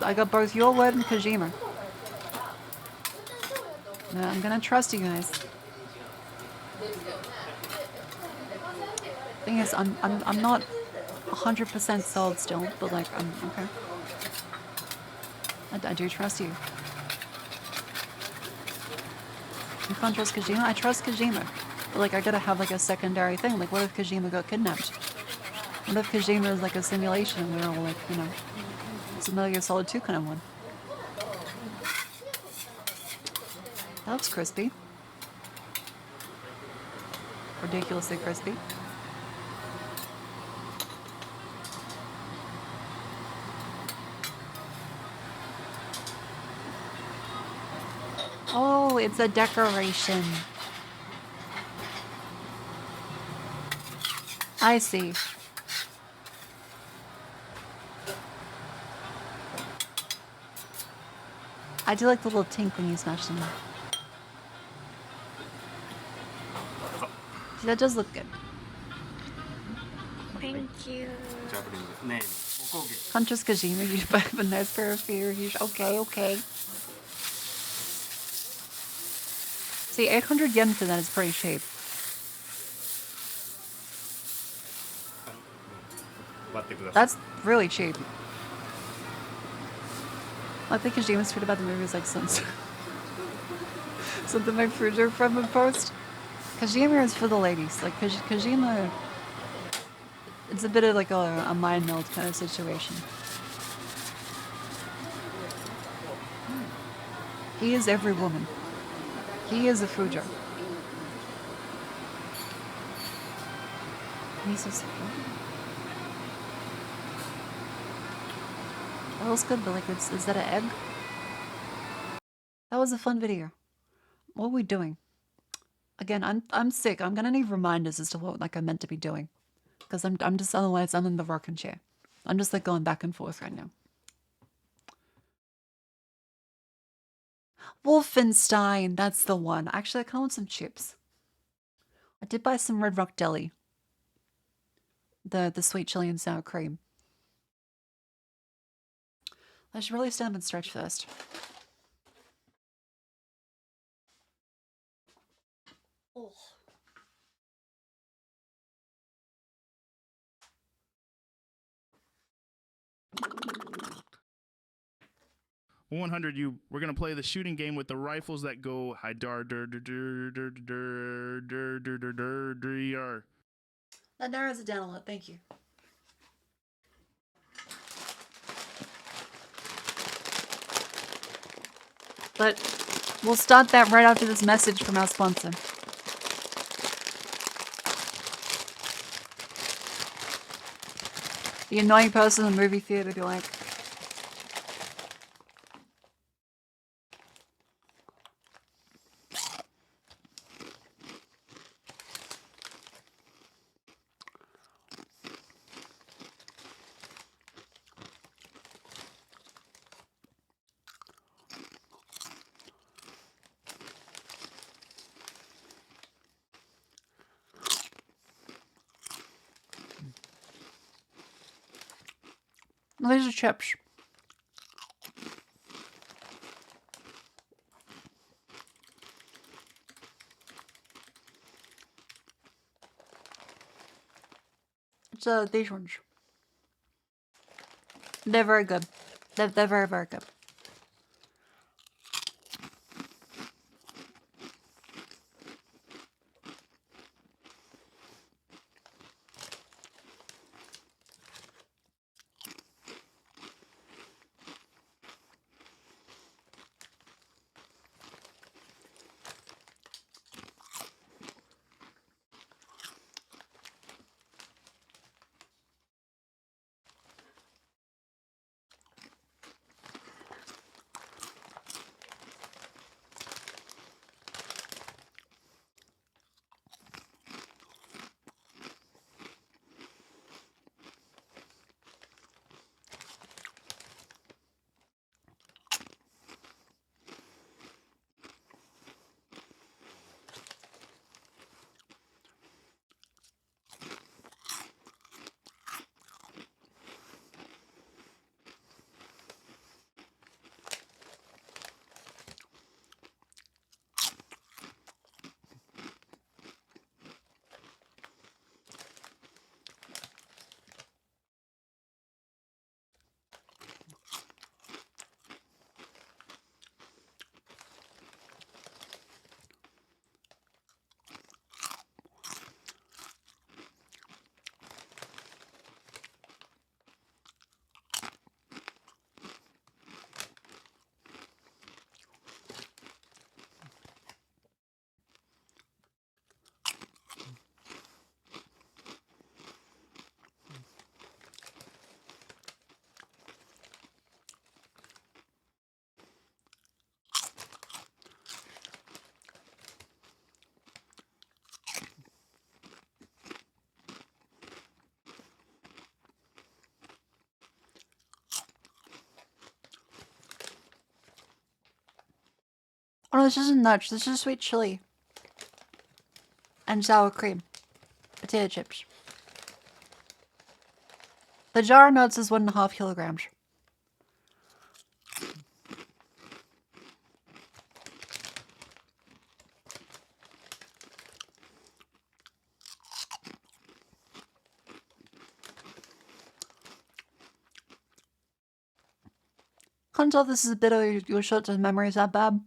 I got both your word and Kojima. I'm gonna trust you guys. Thing is, I'm not 100% sold still, but like I'm okay. I do trust you. You can't trust Kojima? I trust Kojima. But like I gotta have like a secondary thing. Like what if Kojima got kidnapped? What if Kojima is like a simulation and we're all like, you know, it's a Metal Gear Solid 2 kind of one. That looks crispy. Ridiculously crispy. Oh, it's a decoration. I see. I do like the little tink when you smash them. See, that does look good. Thank you. Can't trust Kojima, you should buy a nice pair of fears. Okay, okay. See, 800 yen for that is pretty cheap. That's really cheap. I think Kojima's tweet about the movie is like something my Fruger friend would post. Kojima is for the ladies. Like Kojima, it's a bit of like a mind meld kind of situation. He is every woman. He is a Fujo. He's so sweet. That looks good, but like, is that an egg? That was a fun video. What are we doing? Again, I'm sick. I'm gonna need reminders as to what like I'm meant to be doing, because I'm just otherwise I'm in the rocking chair. I'm just like going back and forth right now. Wolfenstein, that's the one. Actually, I kind of want some chips. I did buy some Red Rock Deli. The sweet chili and sour cream. I should really stand up and stretch first. Oh. 100, we're gonna play the shooting game with the rifles that go high dar dur dur dur dur dur dur dur dur dur dur. That narrows it down a lot, thank you. But we'll start that right after this message from our sponsor. The annoying person in the movie theater be like, these are chips. It's these ones. They're very good. They're very, very good. No, this isn't nuts. This is sweet chili. And sour cream. Potato chips. The jar of nuts is 1.5 kilograms. Can't tell if this is a bit of your short-term memory is that bad.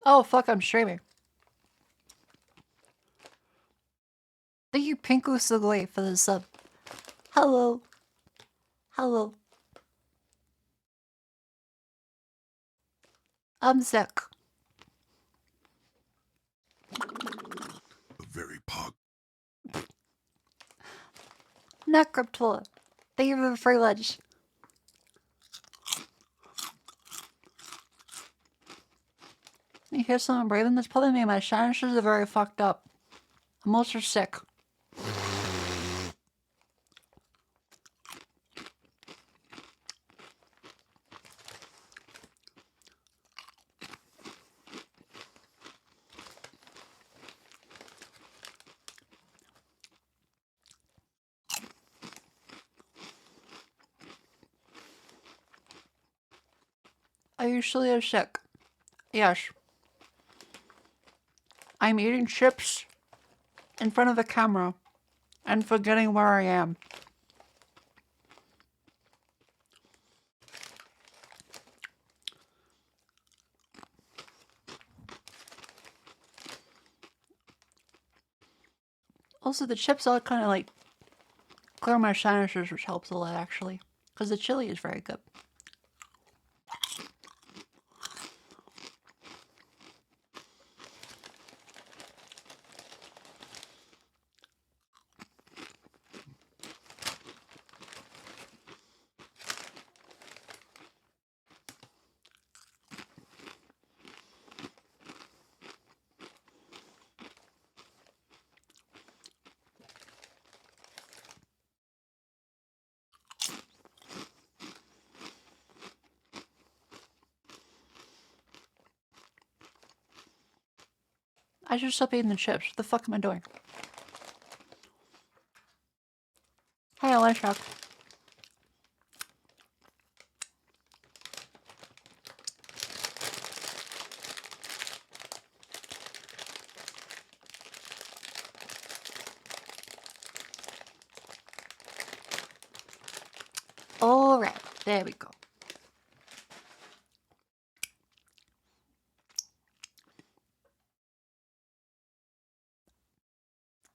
Oh, fuck, I'm streaming. Thank you, Pinku Sugoi, for the sub. Hello. Hello. I'm sick. Very pog. Necroptor. Thank you for the free lunch. You hear someone breathing? That's probably me. My sinuses are very fucked up. I'm also sick. I usually am sick. Yes. I'm eating chips in front of the camera and forgetting where I am. Also, the chips all kind of like clear my sinuses, which helps a lot actually. Because the chili is very good. I should stop eating the chips. What the fuck am I doing? Hey, Elisha. Alright, there we go.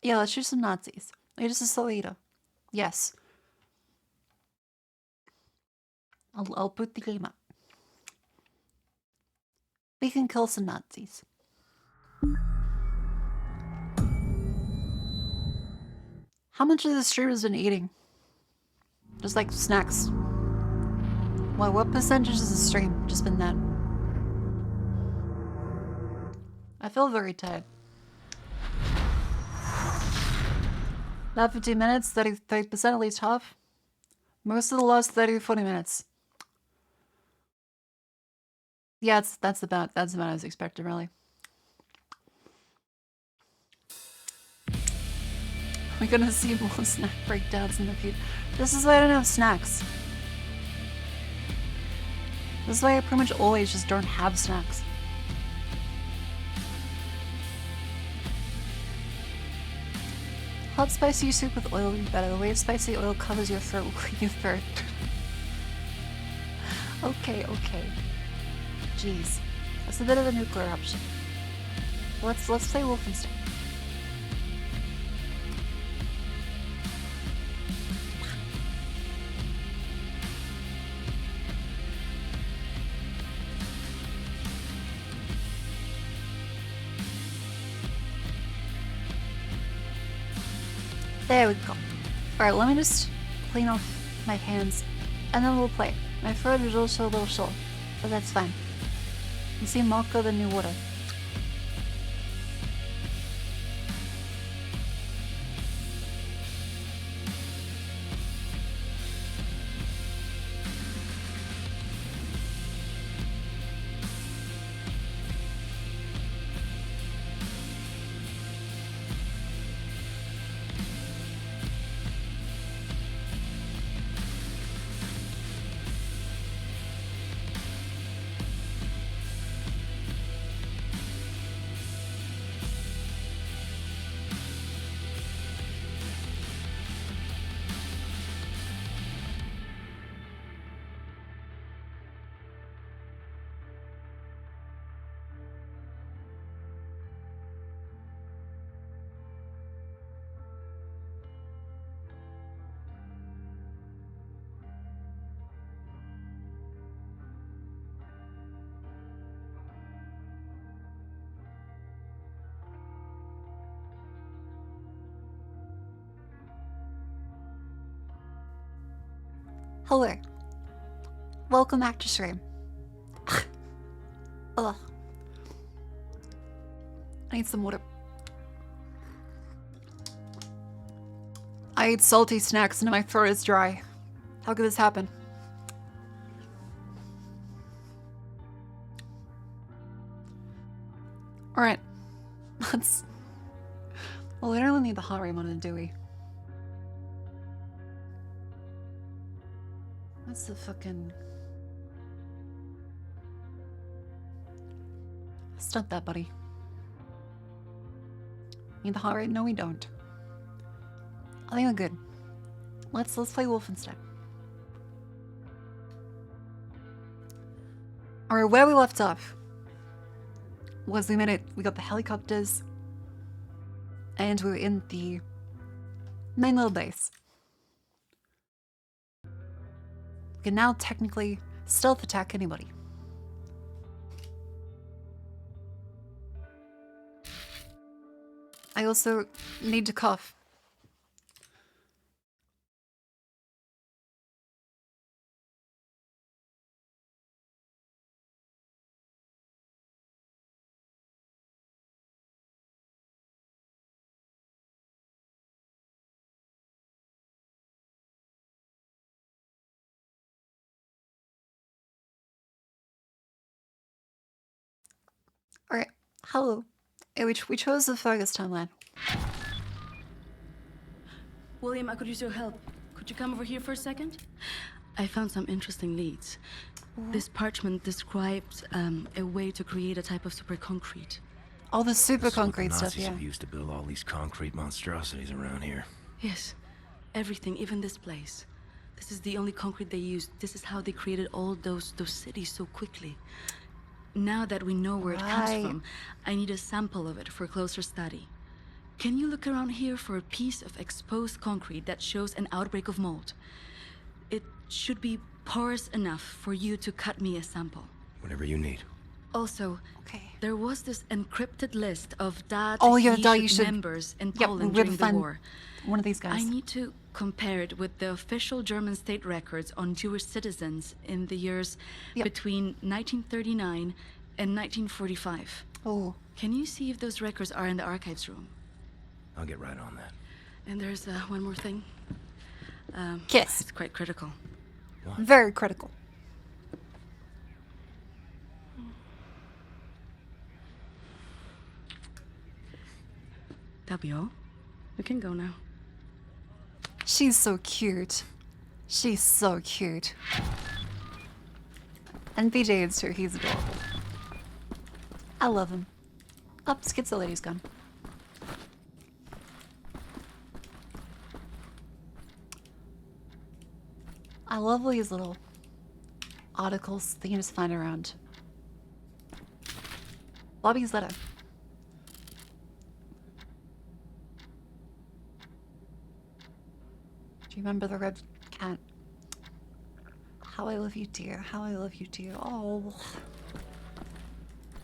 Yeah, let's shoot some Nazis. It is a Solito. Yes. I'll put the game up. We can kill some Nazis. How much of the stream has been eating? Just like snacks. Well, what percentage is the stream just been that? I feel very tired. About 15 minutes, 30% at least half. Most of the last 30 to 40 minutes. Yeah, that's about as I was expecting, really. We're gonna see more snack breakdowns in the future. This is why I don't have snacks. This is why I pretty much always just don't have snacks. Hot spicy soup with oil would be better. The way spicy oil covers your throat will clean your throat. Okay. Jeez. That's a bit of a nuclear option. Let's play Wolfenstein. There we go. Alright, let me just clean off my hands and then we'll play. My throat is also a little sore, but that's fine. You see Marco the new water. Hello. Welcome back to stream. Ugh. I need some water. I ate salty snacks and my throat is dry. How could this happen? Alright. Let's... Well, we don't really need the hot Raymond, do we? What's the fucking... Stop that, buddy. Need the hot rate? No, we don't. I think we're good. Let's play Wolfenstein. Alright, where we left off was we got the helicopters and we were in the main little base. We can now technically stealth attack anybody. I also need to cough. Alright, hello. Yeah, we chose the Fergus timeline. William, I could use your help. Could you come over here for a second? I found some interesting leads. This parchment describes a way to create a type of super concrete. All the super concrete stuff, Nazis yeah. have used to build all these concrete monstrosities around here. Yes, everything, even this place. This is the only concrete they used. This is how they created all those cities so quickly. Now that we know where it comes from, I need a sample of it for closer study. Can you look around here for a piece of exposed concrete that shows an outbreak of mold? It should be porous enough for you to cut me a sample. Whatever you need. Also, there was this encrypted list of Yishuv members in Poland during the war. One of these guys. I need to compare it with the official German state records on Jewish citizens in the years between 1939 and 1945. Oh. Can you see if those records are in the archives room? I'll get right on that. And there's one more thing. Kiss. It's quite critical. What? Very critical. That'll be all. We can go now. She's so cute. She's so cute. And BJ is her. He's adorable. I love him. Oh, Schizo Lady's gone. I love all these little articles that you can just find around. Bobby's letter. Do you remember the red cat? How I love you, dear. How I love you, dear. Oh.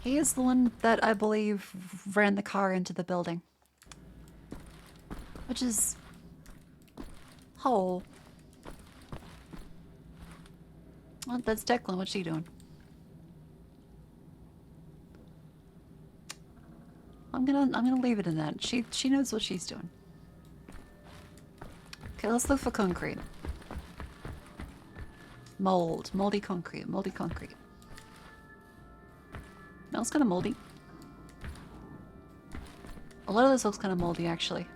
He is the one that I believe ran the car into the building. Which is... Oh. Well, that's Declan. What's she doing? I'm gonna leave it in that. She knows what she's doing. Okay, let's look for concrete. Mold. Moldy concrete. Moldy concrete. Smells kind of moldy. A lot of this looks kind of moldy, actually.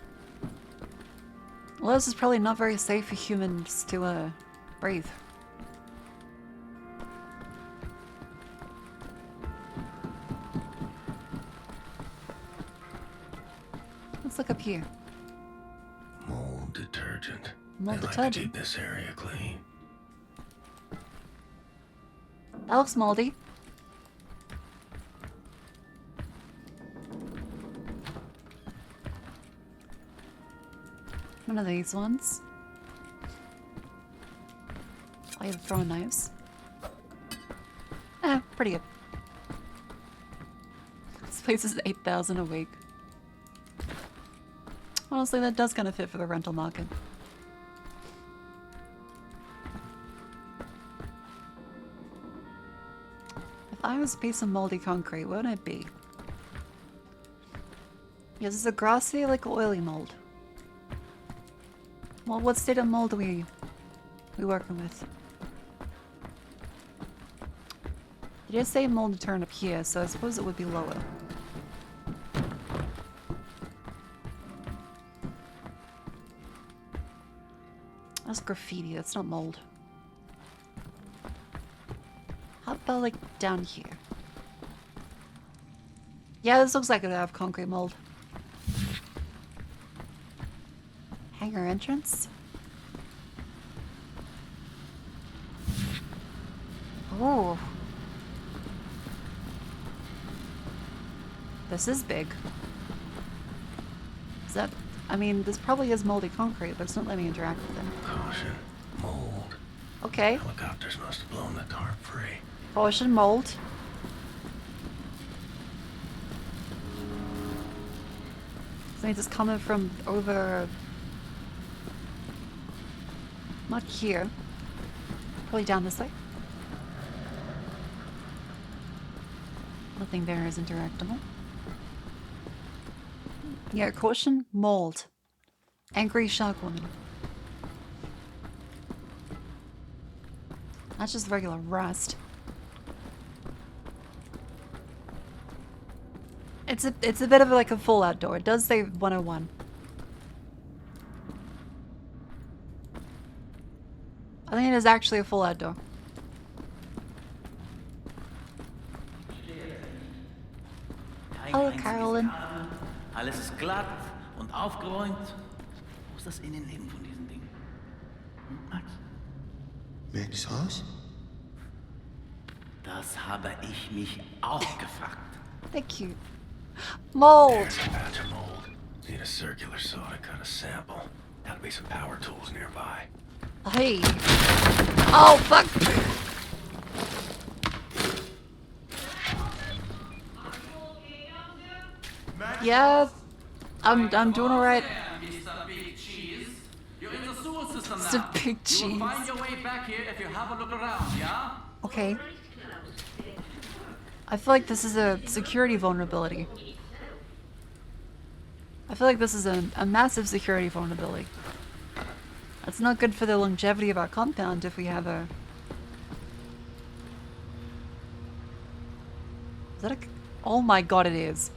A lot of this is probably not very safe for humans to, breathe. Let's look up here. Mold detergent. Mold I'd like detergent. to keep this area clean. That looks moldy. One of these ones. I have throwing knives. Pretty good. This place is 8,000 a week. Honestly, that does kind of fit for the rental market. If I was a piece of moldy concrete, what would it be? Yes, is it grassy, like oily mold? Well, what state of mold are we working with? It did say mold to turn up here, so I suppose it would be lower. That's graffiti, that's not mold. How about like down here? Yeah, this looks like it would have concrete mold. Hangar entrance? Oh. This is big. Is that... I mean, this probably is moldy concrete, but it's not letting me interact with it. Caution. Mold. Okay. Helicopters must have blown the tarp free. Caution, mold. So it's just coming from over... Not here. Probably down this way. Nothing there is interactable. Yeah, caution, mold. Angry shark woman. That's just regular rust. It's a bit of like a full outdoor. It does say 101. I think it is actually a full outdoor. Hallo Carolyn. Alles ist glatt und aufgeräumt. Wo ist das Innenleben von diesem Ding? Hm, Max? Makes us? Das habe ich mich auch gefragt. Thank you. Mold. Batch of mold. Need a circular saw to cut a sample. Gotta be some power tools nearby. Hey. Oh fuck. Yeah. I'm doing alright. Mr. Big Cheese. You're in the sewer system now. Mr. Big Cheese. You will find your way back here if you have a look around, yeah? Okay. I feel like this is a security vulnerability. I feel like this is a massive security vulnerability. That's not good for the longevity of our compound if we have a... Is that a... Oh my god, it is.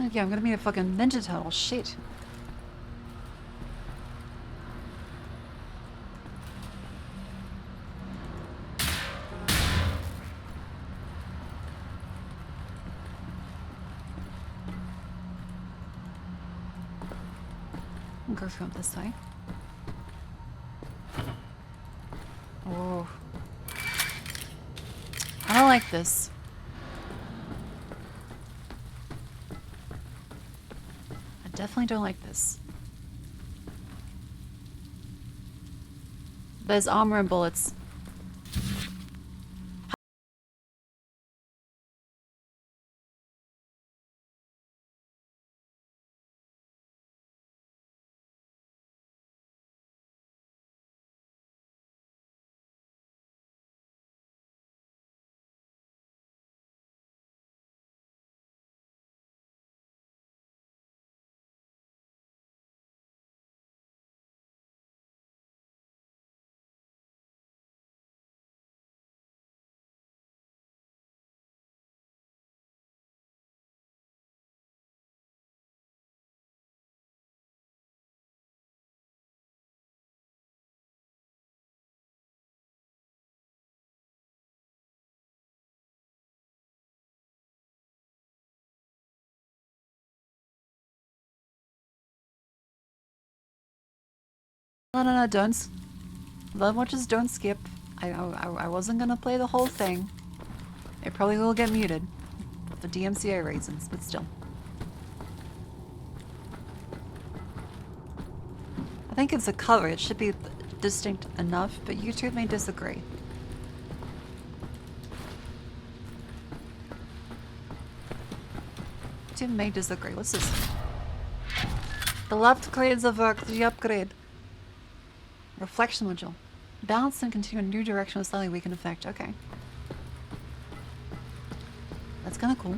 Okay, I'm gonna be a fucking Ninja Turtle. Shit. I'll go from this way. Oh. I don't like this. I definitely don't like this. There's armor and bullets. No, don't. Love watches don't skip. I wasn't gonna play the whole thing. It probably will get muted for DMCA reasons, but still. I think it's a cover. It should be distinct enough, but YouTube may disagree. YouTube may disagree. What's this? The left grades of the upgrade. Reflection module. Balance and continue in a new direction with slightly weakened effect. Okay. That's kind of cool.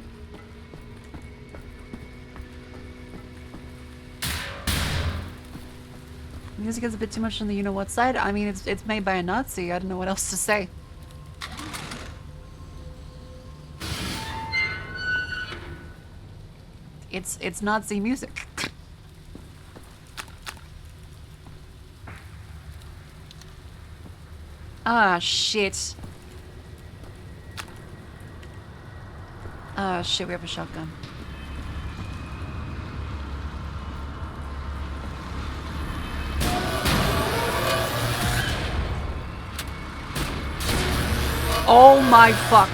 Music is a bit too much on the you-know-what side. I mean, it's made by a Nazi. I don't know what else to say. It's Nazi music. Ah, shit. Ah, shit, we have a shotgun. Oh my fuck.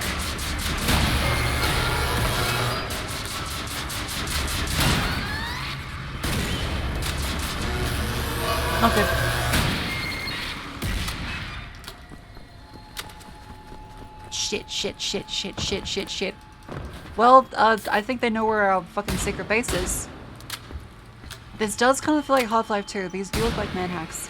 Not good. Shit. Well, I think they know where our fucking secret base is. This does kind of feel like Half-Life 2. These do look like manhacks.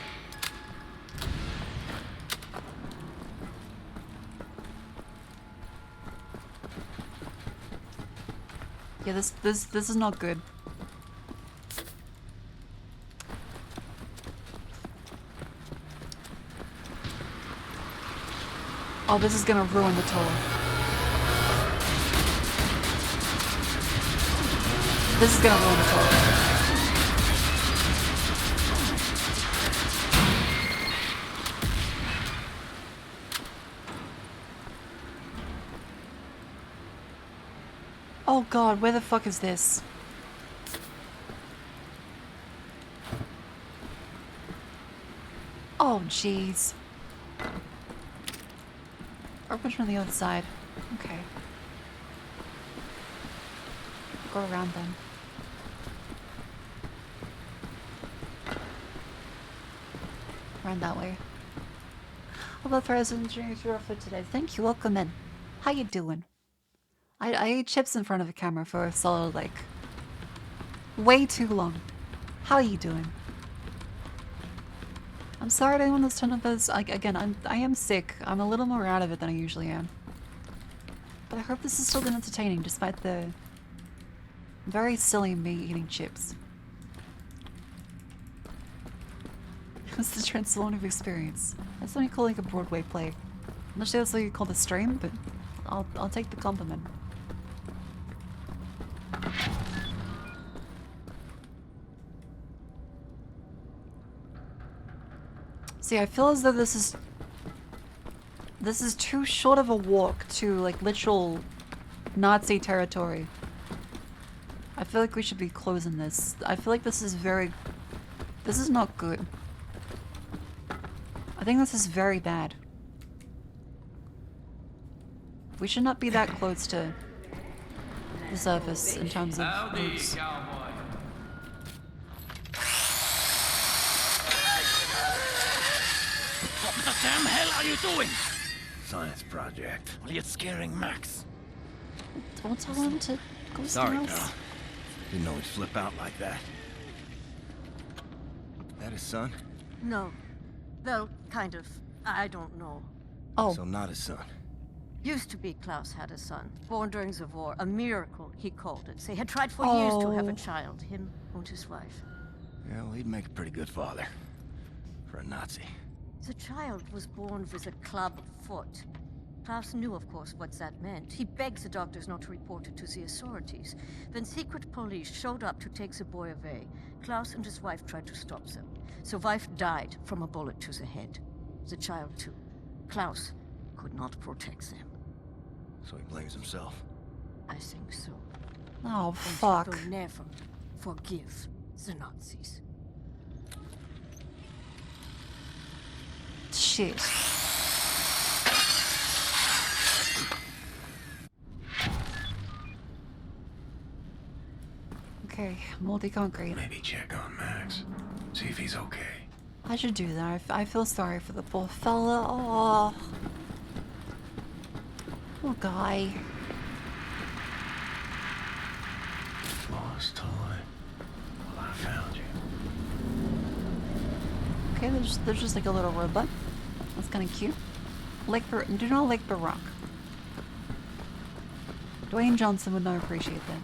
Yeah, this is not good. Oh, this is gonna ruin the tour. This is gonna ruin the tour. Oh god, where the fuck is this? Oh, jeez. Or push from the other side. Okay. Go around then. Around that way. Hello, President Junior for today. Thank you. Welcome in. How you doing? I ate chips in front of a camera for a solid, like, way too long. How are you doing? I'm sorry to anyone that's turned up this. Again, I am sick. I'm a little more out of it than I usually am. But I hope this has still been entertaining despite the very silly me eating chips. It's the transformative experience. That's what you call like a Broadway play. I'm not sure that's what you call the stream, but I'll take the compliment. See, I feel as though this is too short of a walk to like literal Nazi territory. I feel like we should be closing this. I feel like this is not good. I think this is very bad. We should not be that close to the surface in terms of routes. What the damn hell are you doing? Science project. Well, you're scaring Max. Don't tell him to go Sorry, somewhere else. girl. Didn't know he'd flip out like that. That his son? No. Well, kind of. I don't know. Oh. So not his son. Used to be Klaus had a son, born during the war. A miracle, he called it. They had tried for years to have a child, him and his wife. Yeah, well, he'd make a pretty good father. For a Nazi. The child was born with a club foot. Klaus knew, of course, what that meant. He begged the doctors not to report it to the authorities. Then secret police showed up to take the boy away. Klaus and his wife tried to stop them. The wife died from a bullet to the head. The child, too. Klaus could not protect them. So he blames himself. I think so. Oh, and fuck. he will never forgive the Nazis. Shit. Okay, moldy concrete. Maybe check on Max. See if he's okay. I should do that. I feel sorry for the poor fella. Oh. Poor guy. Lost toy. Well, I found you. Okay, there's just like a little robot. That's kind of cute. Do not like Barack. Dwayne Johnson would not appreciate that.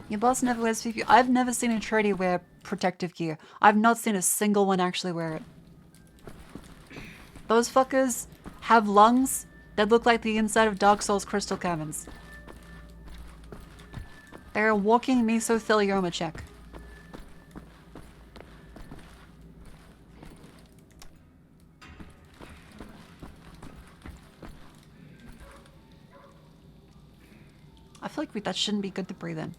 Your boss never wears PPE. I've never seen a tradie wear protective gear. I've not seen a single one actually wear it. Those fuckers have lungs that look like the inside of Dark Souls crystal caverns. They're a walking mesothelioma check. I feel like that shouldn't be good to breathe in.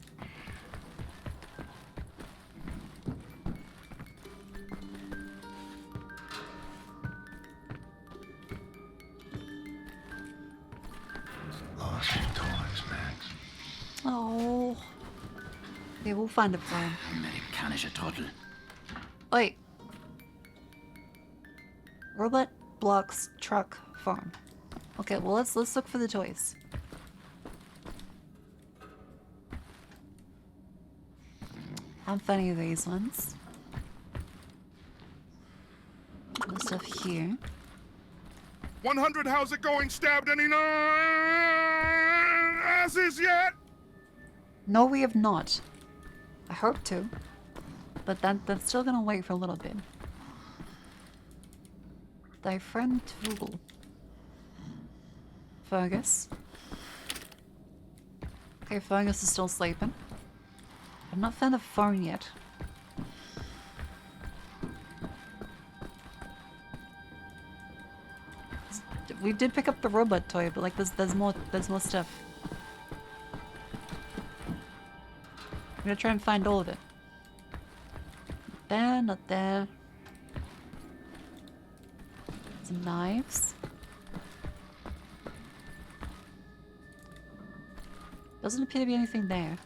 Lost your toys, Max. Oh. Yeah, we'll find a plan. Amerikanische Trottel. Wait. Robot blocks truck farm. Okay, well let's look for the toys. How funny are these ones? No stuff here. 100, how's it going? Stabbed any asses yet? No, we have not. I hope to. But that's still gonna wait for a little bit. Thy friend Vogel. Fergus. Okay, Fergus is still sleeping. I've not found a phone yet. We did pick up the robot toy, but like there's more stuff. I'm gonna try and find all of it. there, not there. Some knives. Doesn't appear to be anything there.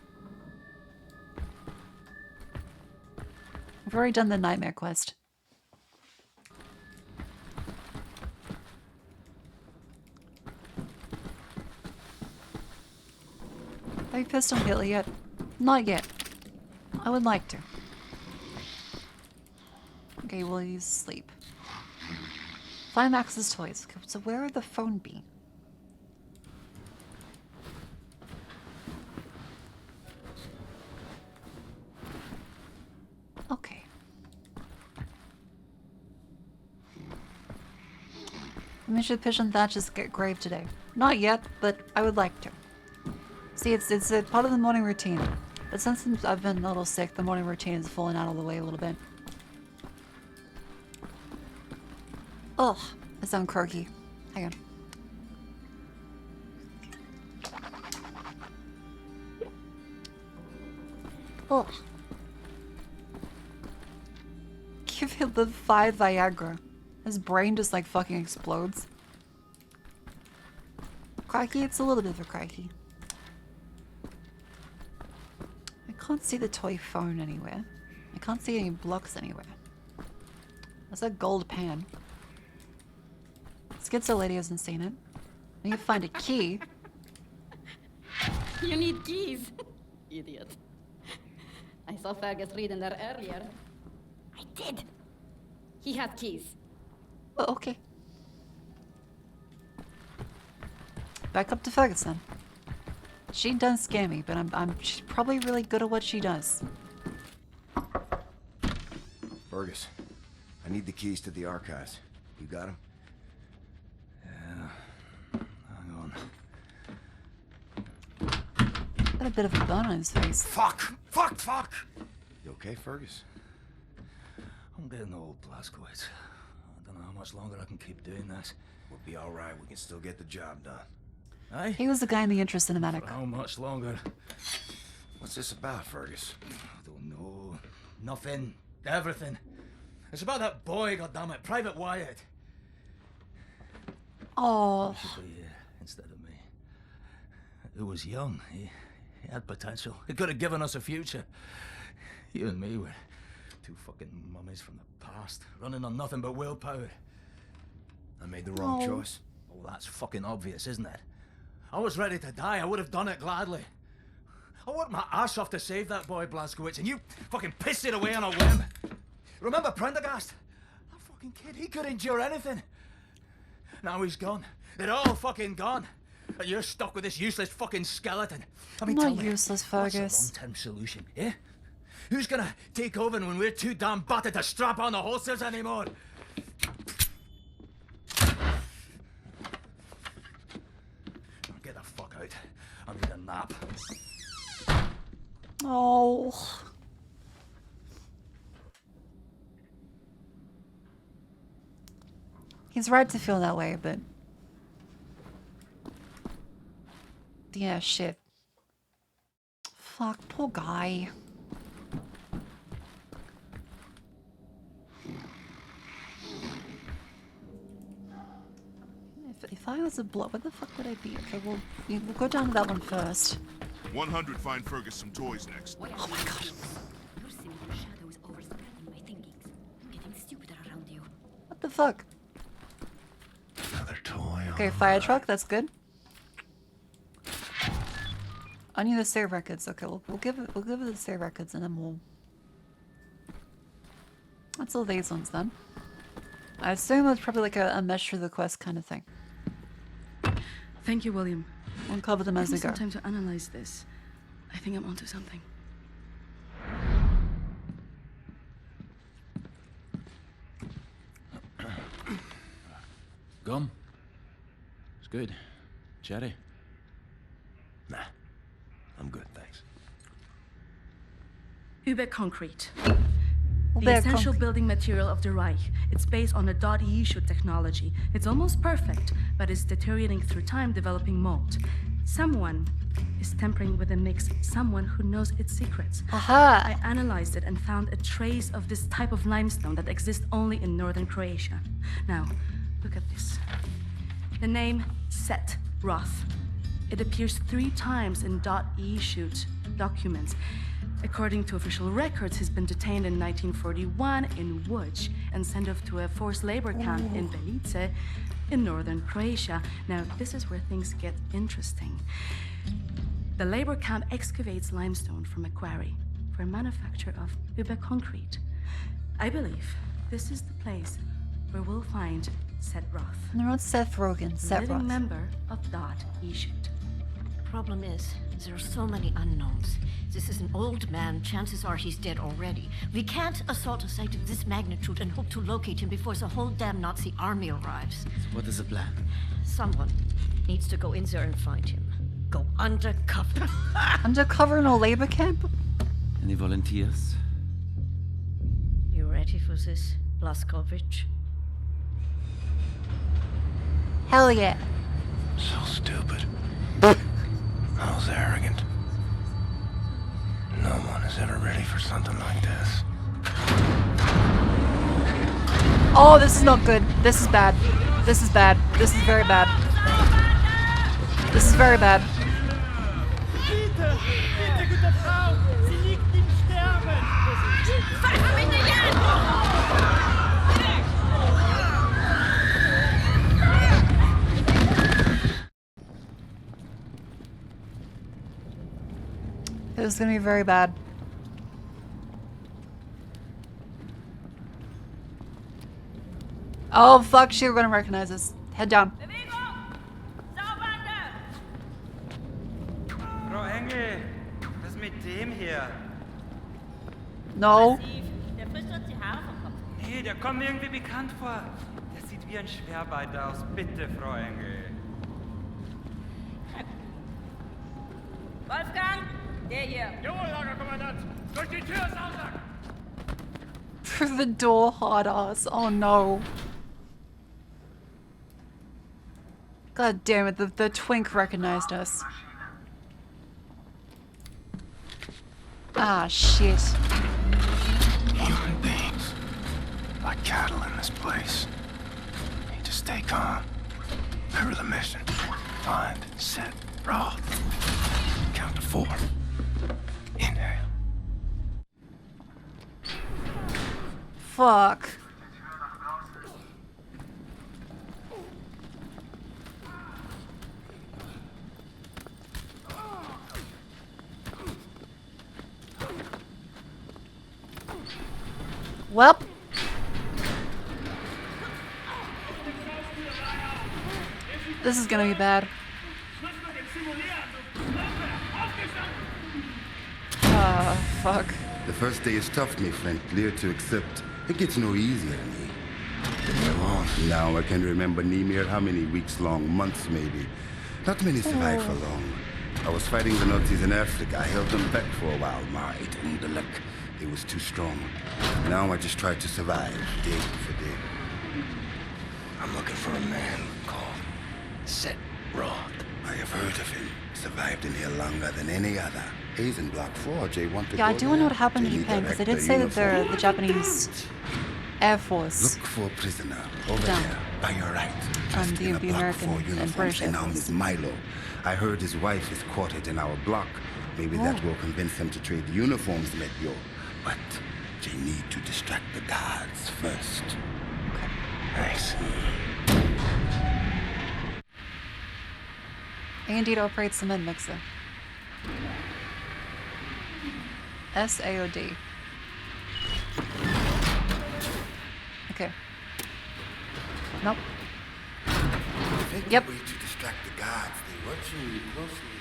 I've already done the nightmare quest. Have you pissed on Hitler yet? Not yet. I would like to. Okay, well, he's asleep. Find Max's toys. So where would the phone be? Okay. We should pitch on Thatch's grave today. Not yet, but I would like to. See, it's a part of the morning routine. But since I've been a little sick, the morning routine has fallen out of the way a little bit. Ugh, I sound croaky. Hang on. Ugh. Give him the 5 Viagra. His brain just like fucking explodes. Cracky, it's a little bit of a cracky. I can't see the toy phone anywhere. I can't see any blocks anywhere. There's a gold pan. Schizo lady hasn't seen it. I need to find a key. You need keys. Idiot. I saw Fergus reading there earlier. I did. He has keys. Oh, okay. Back up to Ferguson. She does scare me, but she's probably really good at what she does. Fergus, I need the keys to the archives. You got them? Yeah. Hang on. Got a bit of a bun on his face. Fuck! Fuck! Fuck! You okay, Fergus? I'm getting old, Blazkowicz. I don't know how much longer I can keep doing this. We'll be alright. We can still get the job done. Aye? He was the guy in the intro cinematic. For how much longer? What's this about, Fergus? I don't know. Nothing. Everything. It's about that boy, goddammit, Private Wyatt. Oh. He should be here instead of me. He was young. He had potential. He could have given us a future. You and me were two fucking mummies from the past, running on nothing but willpower. I made the wrong choice. Oh, that's fucking obvious, isn't it? I was ready to die. I would have done it gladly. I worked my ass off to save that boy, Blazkowicz, and you fucking pissed it away on a whim. Remember Prendergast? That fucking kid, he could endure anything. Now he's gone. They're all fucking gone. And you're stuck with this useless fucking skeleton. I mean, tell Not me, useless, Fergus. what's the long-term solution, eh? Who's gonna take over when we're too damn battered to strap on the holsters anymore? Get the fuck out. I need a nap. Oh. He's right to feel that way, but... Yeah, shit. Fuck, poor guy. If I was a blood, what the fuck would I be? Okay, well, we'll go down to that one first. 100, find Fergus some toys next. Oh my god. Your sinister shadow is overspreading my thinkings. I'm getting stupider around you. What the fuck? Another toy. Okay, fire truck, that's good. I need the save records. Okay, we'll give it the save records and then we'll... That's all these ones then. I assume it's probably like a mesh through the quest kind of thing. Thank you, William. We'll cover them as we Give me go. some time to analyze this. I think I'm onto something. Gum? It's good. Cherry? Nah. I'm good, thanks. Uber concrete. Uber The essential concrete. building material of the Reich. It's based on a .eu technology. It's almost perfect, but it's deteriorating through time, developing mold. Someone is tampering with the mix someone who knows its secrets. Aha! I analyzed it and found a trace of this type of limestone that exists only in northern Croatia. Now, look at this. The name Set Roth. It appears 3 times in .e shoot documents. According to official records, he's been detained in 1941 in Łódź and sent off to a forced labor camp in Belice in northern Croatia. Now, this is where things get interesting. The labor camp excavates limestone from a quarry for manufacture of Uber concrete. I believe this is the place where we'll find Set Roth. No, not Seth Rogen, Seth living Roth. member of .e-shoot. Problem is, there are so many unknowns. This is an old man. Chances are he's dead already. We can't assault a site of this magnitude and hope to locate him before the whole damn Nazi army arrives. So what is the plan? Someone needs to go in there and find him. Go undercover. Undercover in a labor camp? Any volunteers? You ready for this, Blaskovich? Hell yeah. So stupid. I was arrogant. No one is ever ready for something like this. Oh, this is not good. This is bad. This is bad. This is very bad. This is very bad. Bitte, bitte, gute Frau, sie liegt im Sterben. It was gonna be very bad. Oh fuck, we're gonna recognize us. Head down. Frau Engel, was mit dem hier? No. Der frisst uns die Haare vom Kopf. Nee, der kommt mir irgendwie bekannt vor. Der sieht wie ein Schwerbeiter aus. Bitte, Frau Engel. Wolfgang, der hier. Jawohl, Lagerkommandant. Durch die Tür, Sausack! Through the door, hard ass. Oh no. God damn it, the twink recognized us. Ah, shit. Human beings. Like cattle in this place. Need to stay calm. Remember the mission. Find, set, Roth. Count to 4. Inhale. Fuck. Well. This is gonna be bad. Ah, fuck. The first day is tough, my friend. Clear to accept. It gets no easier than me. Now I can remember Nimir how many weeks long, months maybe. Not many survive for long. I was fighting the Nazis in Africa. I held them back for a while. My luck. It was too strong. Now I just try to survive, day for day. I'm looking for a man called Set Roth. I have heard of him. Survived in here longer than any other. He's in Block 4. Jay want to Yeah, I go do there. know what happened in They need Japan, because they did director say that they're uniform. the Japanese Air Force. Look for a prisoner over Down. there, by your right. Um, Dressed in a the Block American 4 and uniform. British His Air name is Milo. I heard his wife is quartered in our block. Maybe that Oh. will convince him to trade uniforms, let yo. But they need to distract the guards first. Nice. A&D to operate cement mixer. SAOD. Okay. Nope. Yep. Way to distract the guards. They watch you closely.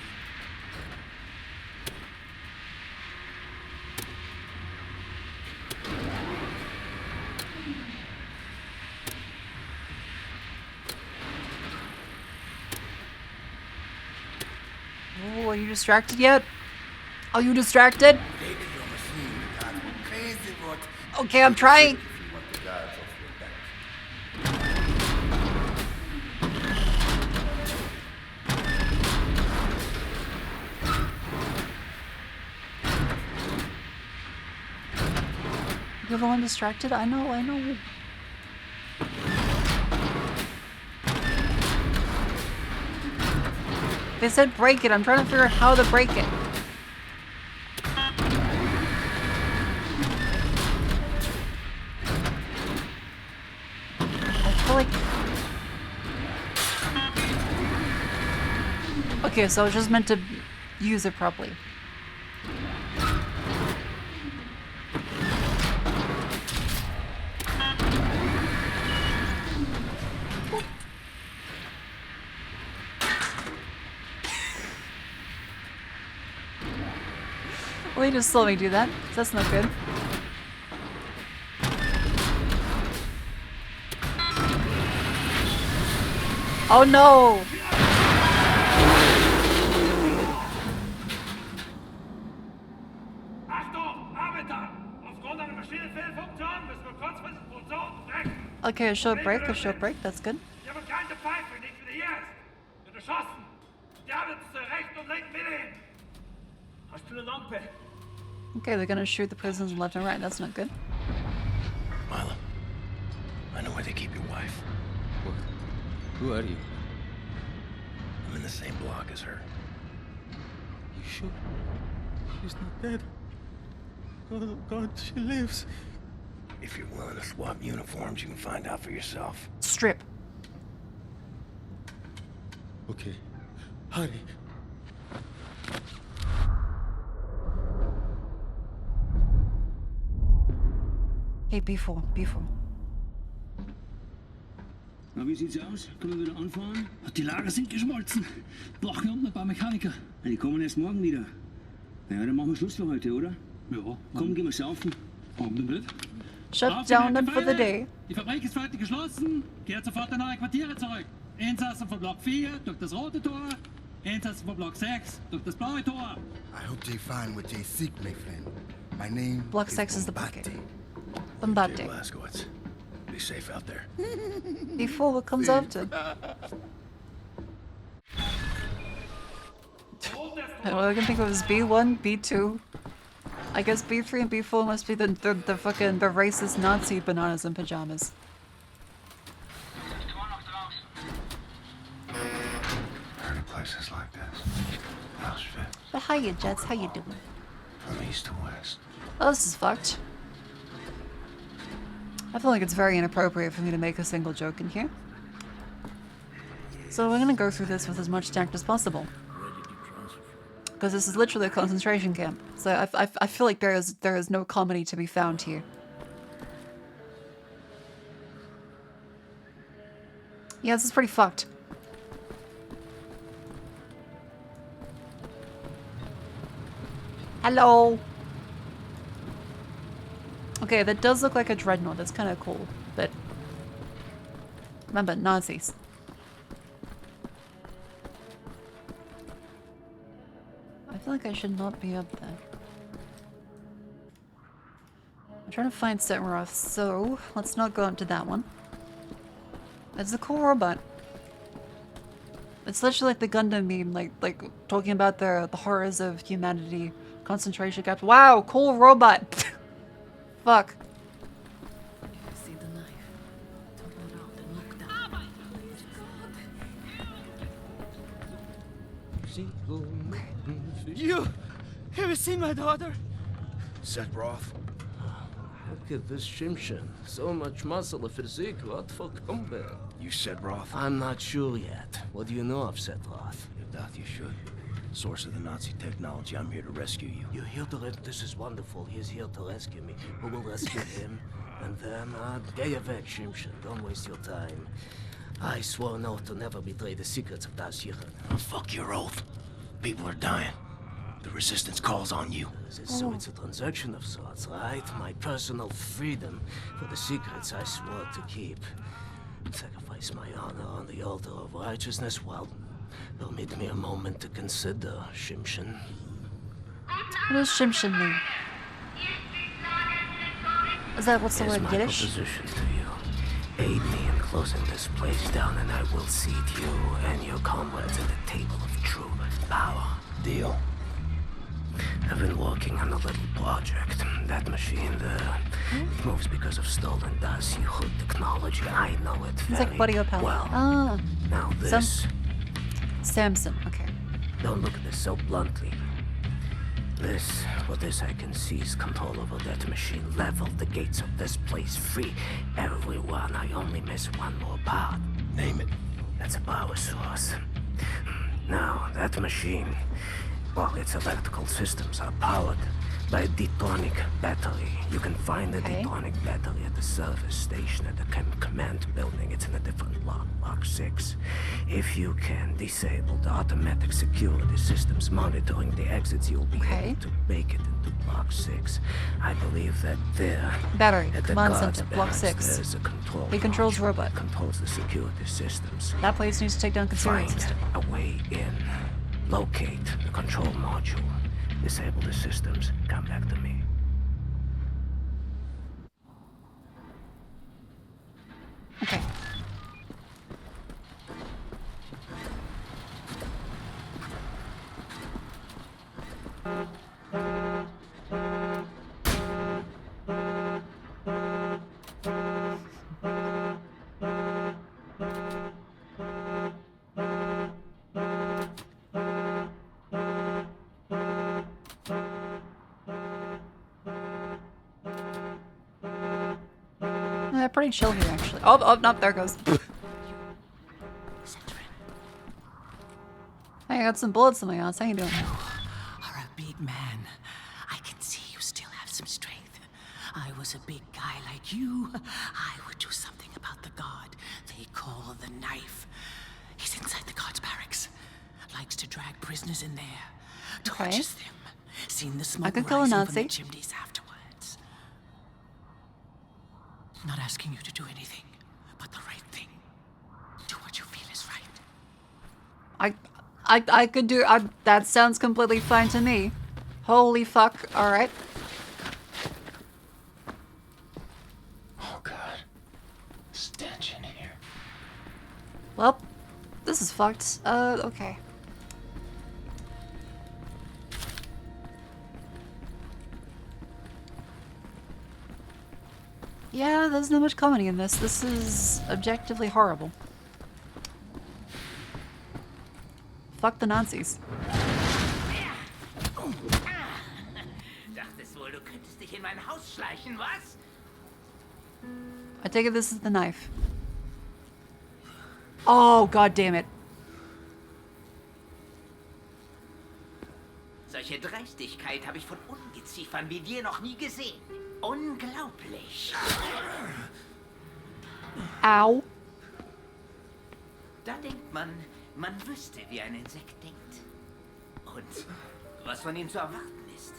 Oh, are you distracted yet? Are you distracted? Okay, I'm trying. You're the one distracted? I know, I know. They said break it. I'm trying to figure out how to break it. I feel like... Okay, so I was just meant to use it properly. Well, you just let me do that. That's not good. Oh no! Okay, a short break, that's good. Okay, they're gonna shoot the prisoners left and right, that's not good. Milo, I know where they keep your wife. What? Who are you? I'm in the same block as her. You sure? She's not dead. Oh God, she lives. If you're willing to swap uniforms, you can find out for yourself. Strip. Okay. Hurry. Hey, B4. Na, wie sieht's aus? Können wir wieder anfahren? Die Lager sind geschmolzen. Brauchen wir unten ein paar Mechaniker. Die kommen erst morgen wieder. Naja, dann machen wir Schluss für heute, oder? Ja. Komm, gehen wir saufen. Warum denn nicht? Shut down them for the day. Die Fabrik ist fertig geschlossen. Kehrt sofort in eure Quartiere zurück. Insassen von Block 4 durch das rote Tor. Insassen von Block 6 durch das blaue Tor. I hope they find what they seek, my friend. My name Block 6 is the bucket. Bombate. Blazkowicz. Be safe out there. B4, what comes after? All I can think of is B1, B2. I guess B3 and B4 must be the fucking racist Nazi bananas in pajamas. Heard of places like this. Auschwitz. But hiya, Jets, how you doing? From east to west. Oh, this is fucked. I feel like it's very inappropriate for me to make a single joke in here. So we're gonna go through this with as much tact as possible. Because this is literally a concentration camp. So I feel like there is no comedy to be found here. Yeah, this is pretty fucked. Hello! Okay, that does look like a dreadnought. That's kind of cool, but remember, Nazis. I feel like I should not be up there. I'm trying to find Setmaroth, so let's not go up to that one. It's a cool robot. It's literally like the Gundam meme, like talking about the horrors of humanity, concentration camps. Wow, cool robot. Fuck. See the knife. Turn around and look down. Please, God. You! Have you seen my daughter? Set broth. Look at this Shimshin. So much muscle and physique. What for combat? You said Roth? I'm not sure yet. What do you know of Setroth? You doubt you should. Source of the Nazi technology. I'm here to rescue you. You're here to This is wonderful. He's here to rescue me. Who will rescue him? And then, get back, Shimshin. Don't waste your time. I swore an oath to never betray the secrets of Das Yichud. Oh, fuck your oath. People are dying. The resistance calls on you. So it's a transaction of sorts, right? My personal freedom for the secrets I swore to keep. Sacrifice my honor on the altar of righteousness? Well, permit me a moment to consider, Shimshin. What does Shimshin mean? Is that what's the word my Yiddish? Proposition to you. Aid me in closing this place down, and I will seat you and your comrades at the table of true power. Deal. I've been working on a little project. That machine there, it moves because of stolen Darcy Hood technology. I know it It's very like Buddy Opal. well. Ah. Now this... Samson, okay. Don't look at this so bluntly. This I can seize control over that machine, level the gates of this place, free everyone. I only miss one more part. Name it. That's a power source. Now, that machine, well, its electrical systems are powered by a detonic battery. You can find the detonic battery at the service station at the command building. It's in a different block, Block 6. If you can disable the automatic security systems monitoring the exits, you'll be able to make it into Block 6. I believe that there, Battery, at the command guard center, Block barracks, 6. there's a control He controls module robot. that controls the security systems. That place needs to take down concealment Find system. a way in. Locate the control module. Disable the systems. Come back to me. Okay. Pretty chill here, actually. Oh, no, there it goes. Hey, I got some bullets in my ass. How you doing? Are a big man. I can see you still have some strength. I was a big guy like you. I would do something about the guard they call the Knife. He's inside the guard's barracks. Likes to drag prisoners in there. Tortures them. Seen the smoke could kill a rising from the Nazi. chimneys afterwards. Not asking you to do anything, but the right thing. Do what you feel is right. I could do. That sounds completely fine to me. Holy fuck! All right. Oh god, stench in here. Well, this is fucked. Okay. Yeah, there's not much comedy in this. This is objectively horrible. Fuck the Nazis. Dachtest wohl, du könntest dich in mein Haus schleichen, was? I take it this is the knife. Oh, god damn it. Solche Dreistigkeit habe ich von Ungeziefern wie dir noch nie gesehen. Unglaublich. Ow. Da denkt man, man wüsste, wie ein Insekt denkt. Und was von ihm zu erwarten ist.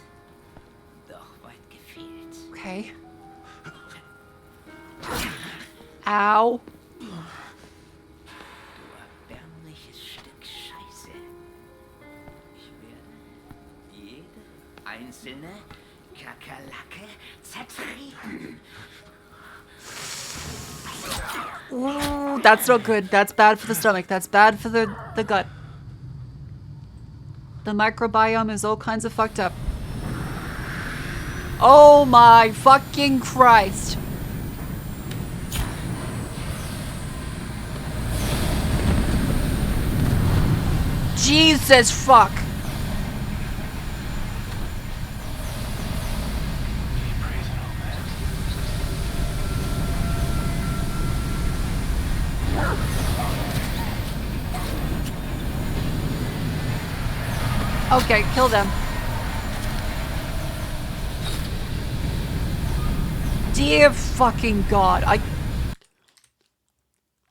Doch weit gefehlt. Okay. Ow. Du erbärmliches Stück Scheiße. Ich werde jede einzelne Kakerlake zertreten. Ooh, that's not good. That's bad for the stomach. That's bad for the gut. The microbiome is all kinds of fucked up. Oh my fucking Christ. Jesus fuck. Okay, kill them. Dear fucking God,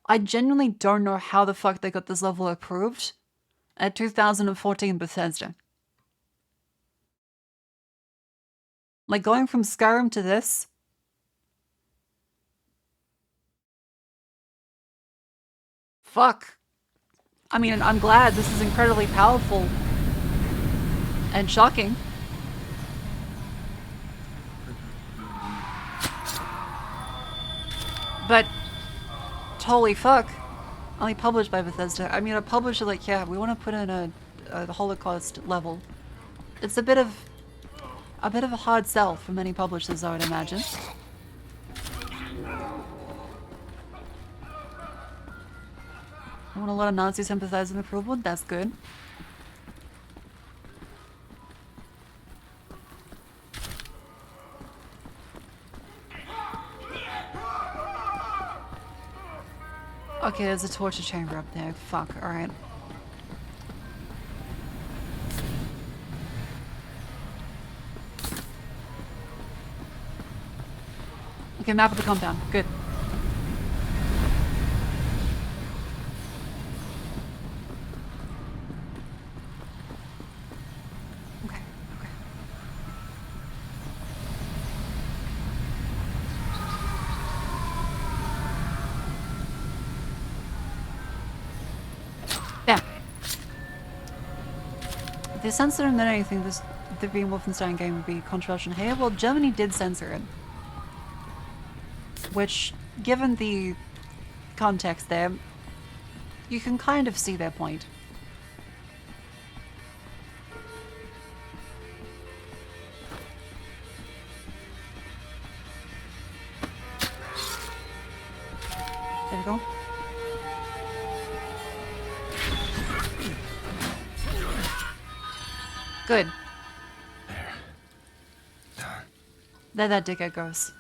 I genuinely don't know how the fuck they got this level approved at 2014 Bethesda. Like, going from Skyrim to this? Fuck. I mean, I'm glad this is incredibly powerful and shocking. But, holy fuck. Only published by Bethesda. I mean, a publisher like, yeah, we want to put in a Holocaust level. It's a bit of a bit of a hard sell for many publishers, I would imagine. I want a lot of Nazi sympathizing approval. That's good. Okay, there's a torture chamber up there. Fuck, alright. Okay, map of the compound. Good. Okay, okay. Yeah. If they censor him, then anything, the being Wolfenstein game would be controversial here. Well, Germany did censor it. Which, given the context there, you can kind of see their point. There we go. Good. There. Done. There that dickhead goes.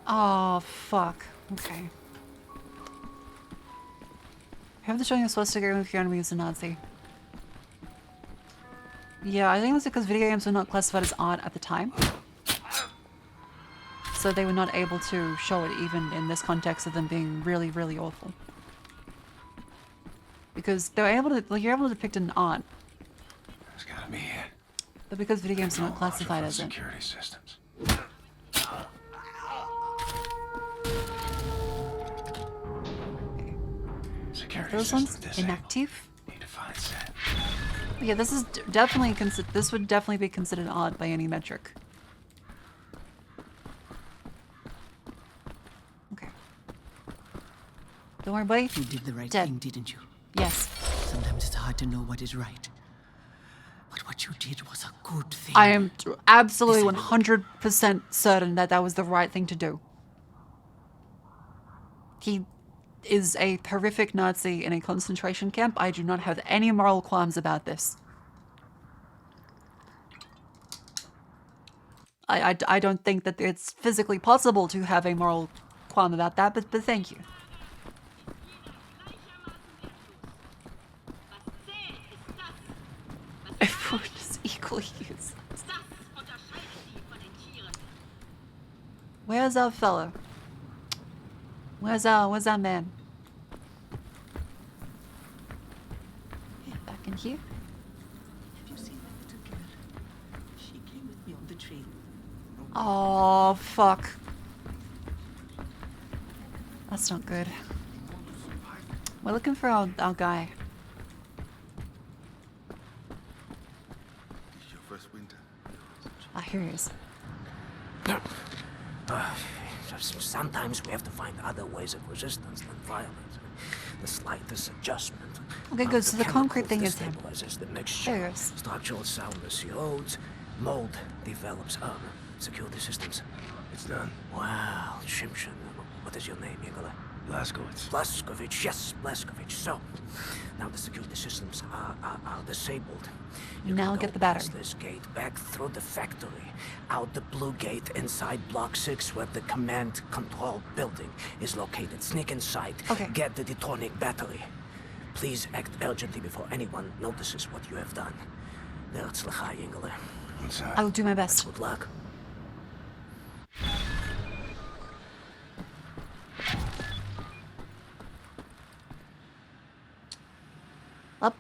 Oh, fuck. Okay. Have the showing a swastika with your enemy as a Nazi. Yeah, I think it was because video games were not classified as art at the time. So they were not able to show it even in this context of them being really, really awful. Because they're able to, like, you're able to depict an art. There's gotta be it. But because video games are not classified as it. Security systems. Those ones inactive. Need to find set. Yeah, this is definitely this would definitely be considered odd by any metric. Okay. Don't worry, buddy. You did the right Dead. thing, didn't you? Yes. Sometimes it's hard to know what is right. But what you did was a good thing. I am absolutely 100% certain that that was the right thing to do. He is a horrific Nazi in a concentration camp. I do not have any moral qualms about this. I don't think that it's physically possible to have a moral qualm about that, but thank you. Everyone is equally used. Where's our fellow? Where's our man? Back in here? Have you seen that little girl? She came with me on the train. Oh, fuck. That's not good. We're looking for our guy. This is your first winter. Ah, here he is. Sometimes we have to find other ways of resistance than violence. The slightest adjustment. Okay, good. So the concrete thing is him. Destabilizes the mixture. There he is. Structural soundness erodes. Mold develops. Security systems. It's done. Wow, Shimshin. What is your name, Igor? Blazkowicz. Blazkowicz, yes, Blazkowicz. So, now the security systems are disabled. Now get the battery. This gate back through the factory, out the blue gate inside Block 6 where the command control building is located. Sneak inside. Okay. Get the detonic battery. Please act urgently before anyone notices what you have done. Verzlachai, Ingele. I will do my best. Good luck. Up.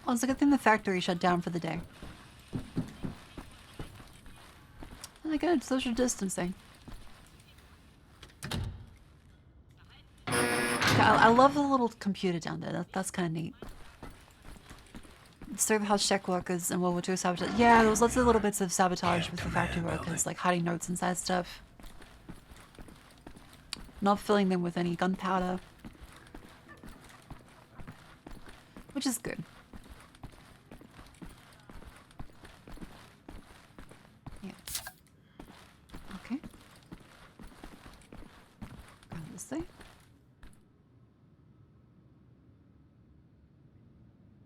Oh, it's a good thing the factory shut down for the day. Really good, social distancing. I love the little computer down there. That's kind of neat. serve house check workers in World War II sabotage. Yeah, there was lots of little bits of sabotage with the factory workers, like hiding notes inside stuff. Not filling them with any gunpowder. Which is good. Yeah. Okay. Go this way.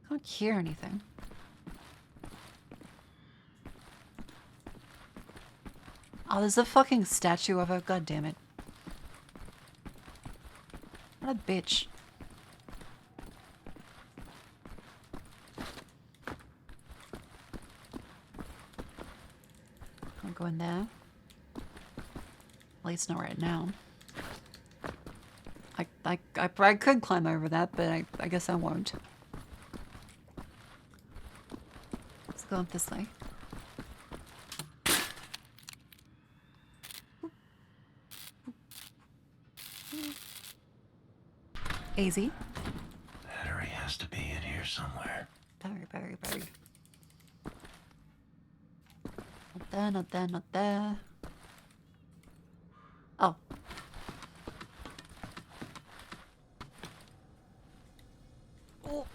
Can't hear anything. Oh, there's a fucking statue of her. God damn it. What a bitch. Can't go in there. At least not right now. I could climb over that, but I guess I won't. Let's go up this way. Easy. Battery has to be in here somewhere. Battery. Not there. Oh. Oh.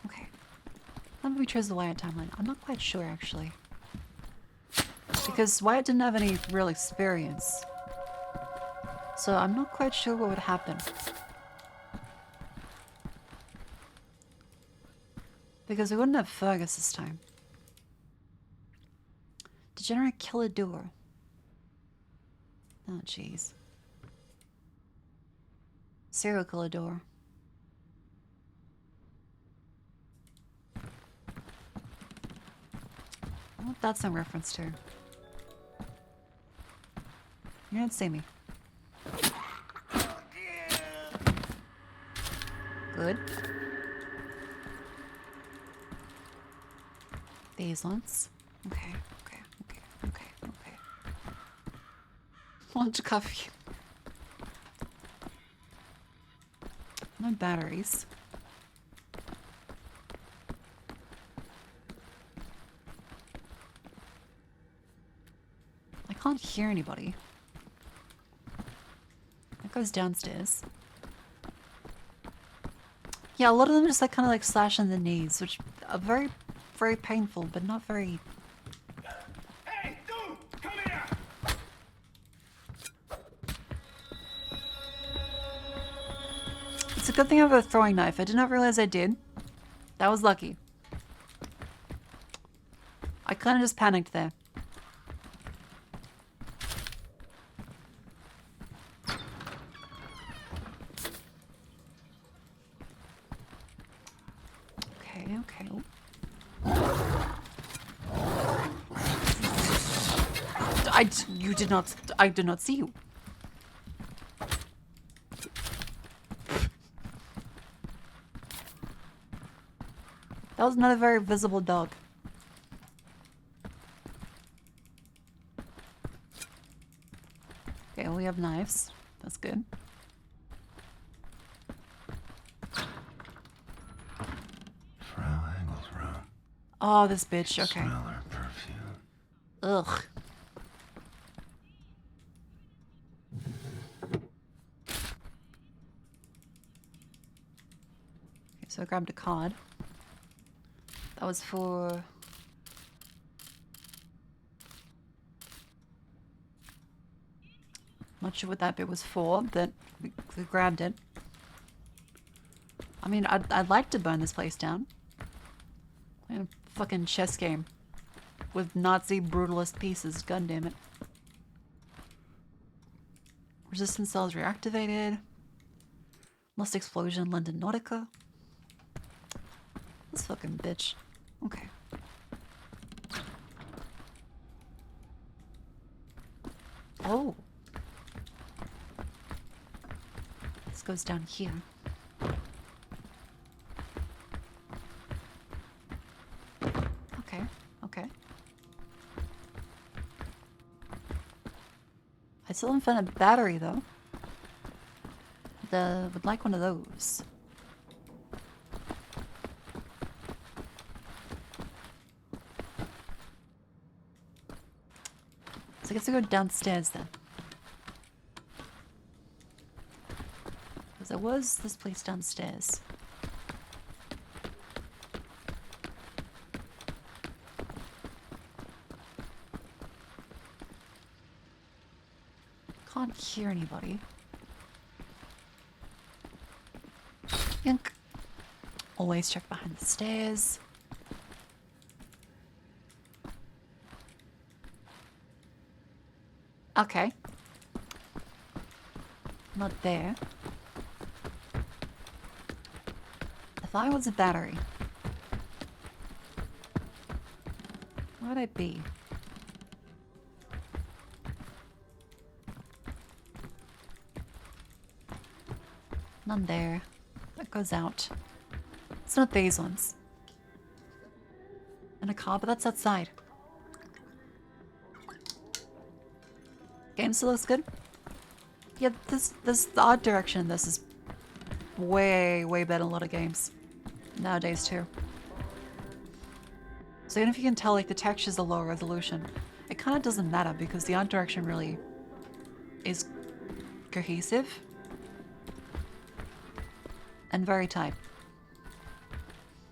Okay. How do we choose the Wyatt timeline? I'm not quite sure, actually. Because Wyatt didn't have any real experience. So I'm not quite sure what would happen. Because we wouldn't have Fergus this time. Degenerate killer door. Oh, jeez. Serial killer door. What that's in reference to? You didn't see me. Good. These ones. Okay. Launch coffee. No batteries. I can't hear anybody. That goes downstairs. Yeah, a lot of them just like kind of like slash in the knees, which are very, very painful, but not very. Hey, dude, come here! It's a good thing I have a throwing knife. I did not realize I did. That was lucky. I kind of just panicked there. Okay. I did not see you. That was not a very visible dog. Okay, we have knives. That's good. Frau Engel's room. Oh, this bitch. Okay. Smell her perfume. Ugh. Okay, so I grabbed a card. That was for... Not sure what that bit was for, but we grabbed it. I mean, I'd like to burn this place down. Like a fucking chess game. With Nazi brutalist pieces, goddammit. Resistance cells reactivated. Lost explosion, London Nautica. This fucking bitch. Okay. Oh. This goes down here. Okay. still haven't found a battery though. Would like one of those. So I guess I go downstairs then. Because there was this place downstairs. Can't hear anybody. Yunk. Always check behind the stairs. Okay. Not there. If I was a battery, where would I be? None there. That goes out. It's not these ones. And a car, but that's outside. Game still looks good. Yeah, the art direction in this is way better than a lot of games nowadays too. So even if you can tell like the textures are lower resolution, it kind of doesn't matter because the art direction really is cohesive and very tight.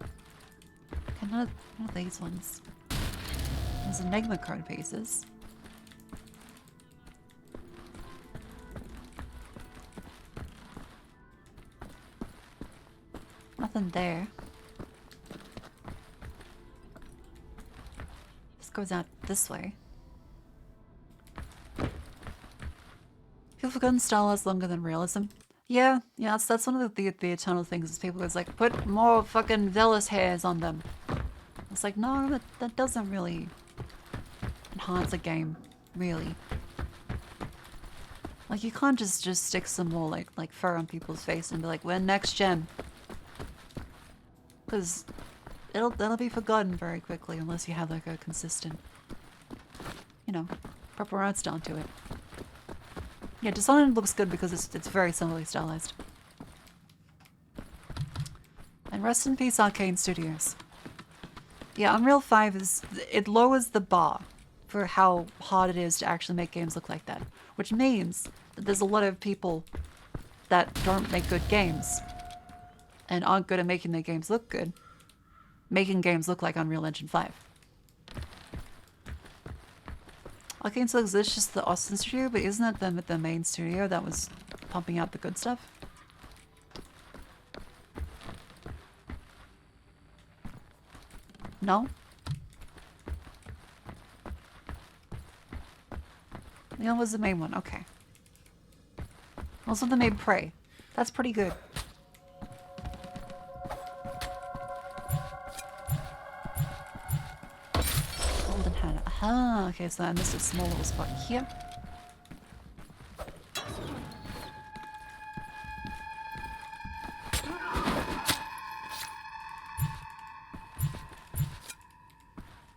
Okay, none of these ones. There's Enigma code pieces. Nothing there. This goes out this way. Feel forgotten style lasts longer than realism. Yeah, that's one of the eternal things is people is like, put more fucking Velas hairs on them. It's like, no, that doesn't really enhance a game, really. Like you can't just stick some more like fur on people's face and be like, we're next gen. Because that'll be forgotten very quickly unless you have like a consistent, you know, proper art style to it. Yeah, Dishonored looks good because it's very similarly stylized. And rest in peace, Arcane Studios. Yeah, Unreal 5 it lowers the bar for how hard it is to actually make games look like that, which means that there's a lot of people that don't make good games and aren't good at making their games look good, making games look like Unreal Engine 5. Arcane still exists, just the Austin studio, but isn't it the main studio that was pumping out the good stuff? No? Leon was the main one, okay. Also they made Prey. That's pretty good. Golden Hand. Aha, okay, so I missed a small little spot here.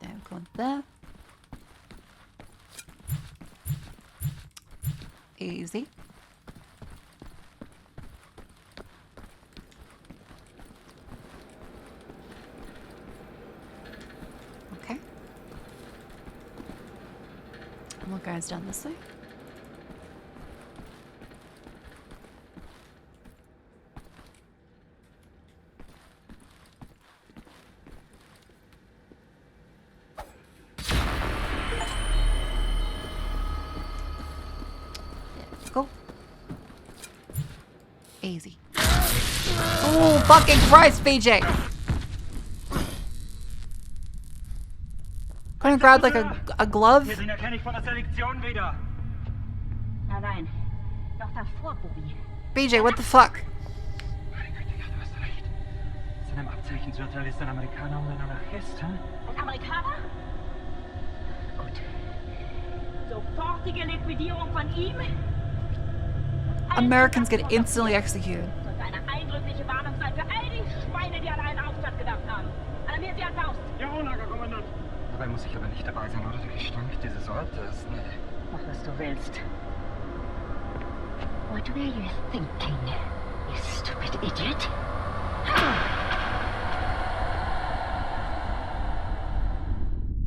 There, go on there. Easy. Okay. More guys down this way. Let's go. Easy. Oh, fucking Christ, BJ! Couldn't grab like a glove? Den erkenne ich von der Selektion wieder. Nein, noch davor, Bobby. BJ, what the fuck? Seinem Abzeichen zu urteilen ist ein Amerikaner und ein Anarchist, hä? Ein Amerikaner? Gut. Sofortige Liquidierung von ihm. Americans get instantly executed. Sollte eine eindrückliche Warnung sein für all die Schweine, die an einen Aufstand gedacht haben. Alarmiert sie an Faust. Jawohl, Lagerkommandant. Dabei muss ich aber nicht dabei sein, oder? Der Gestank dieses Ortes. Nee. Mach, was du willst. What were you thinking, you stupid idiot?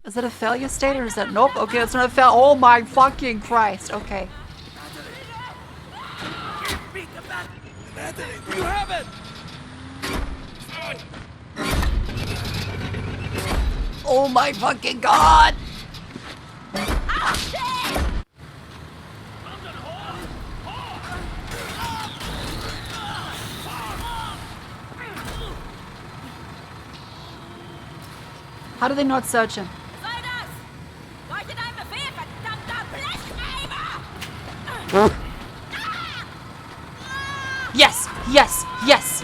Is it a failure state or is that nope? Okay, it's not a fail. Oh my fucking Christ. Okay. You have it! Oh my fucking god! How do they not search him? Yes! Yes! Yes!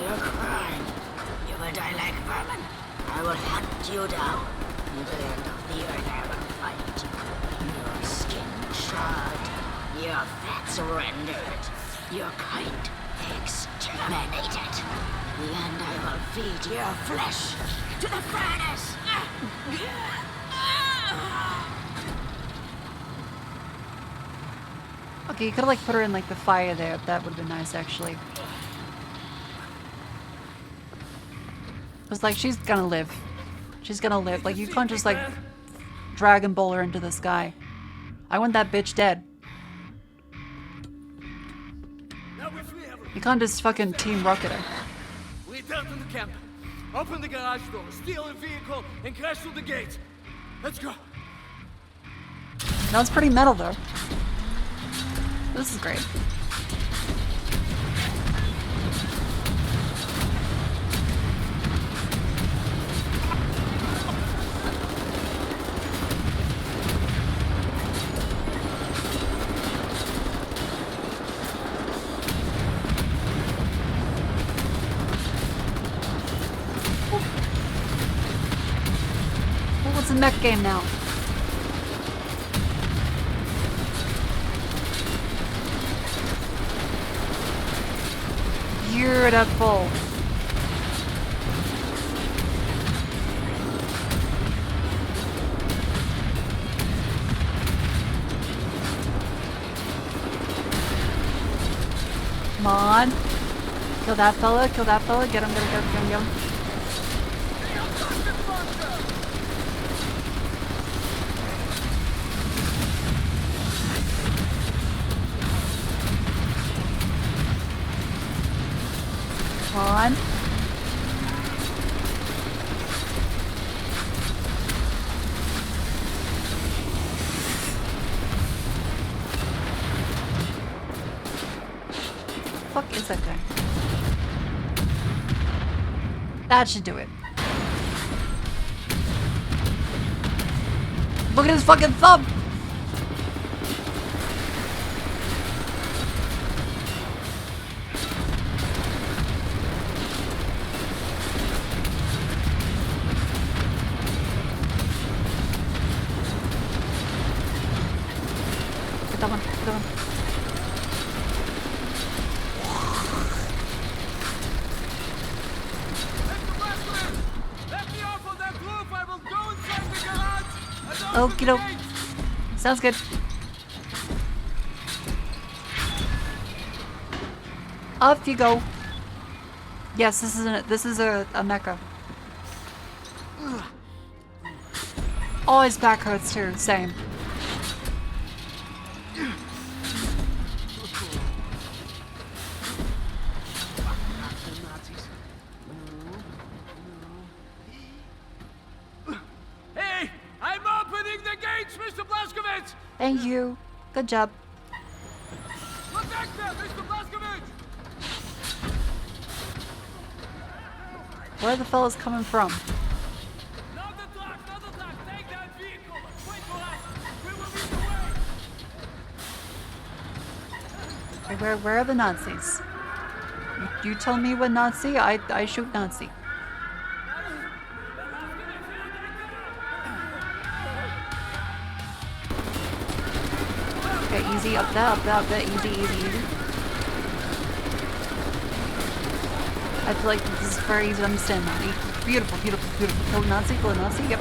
You're crying. You will die like vermin. I will hunt you down. To the end of the earth I will fight you. Your skin charred. Your fats rendered. Your kind exterminated. And I will feed your flesh to the furnace. Okay, you could have like put her in like the fire there. That would have been nice actually. Cause like she's gonna live. She's gonna live. Like you can't just like Dragon Ball her into the sky. I want that bitch dead. You can't just fucking Team Rocket her. Return to the camp. Open the garage door, steal a vehicle, and crash through the gate. Let's go. That was pretty metal though. This is great. Oh, it's a mech game now. Beautiful. Come on. Kill that fella, kill that fella. Get him, get him, get him, get him. Come on. Fuck is that thing? That should do it. Look at his fucking thumb! Get that one, get that one. Okie doke. Sounds good. Off you go. Yes, this is a mecha. Oh, his back hurts too. Same. Hey, I'm opening the gates, Mr. Blazkowicz! Thank you. Good job. Look back there, Mr. Blazkowicz! Where are the fellas coming from? Not the truck, take that vehicle! Wait for us! We will lead the way! Okay, where are the Nazis? You tell me what Nazi, I shoot Nazi. Okay, easy, up there, easy, easy, easy. I feel like this is very easy to understand, Nani. Beautiful, beautiful, beautiful. Kill Nazi, yep.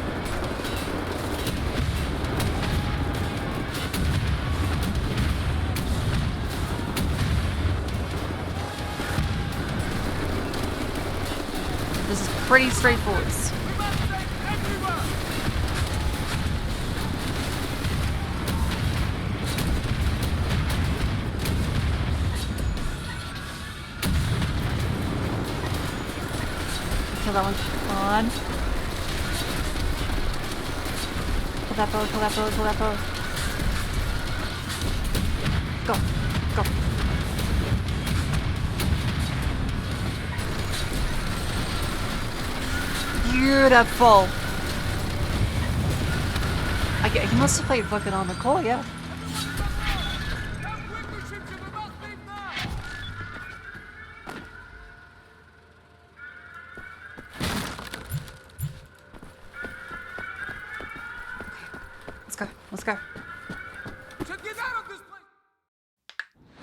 This is pretty straightforward. Kill that one. Come on. Kill that bow, kill that bow, kill that bow. Go. Go. Beautiful. He must have played fucking on the call, yeah. Let's go.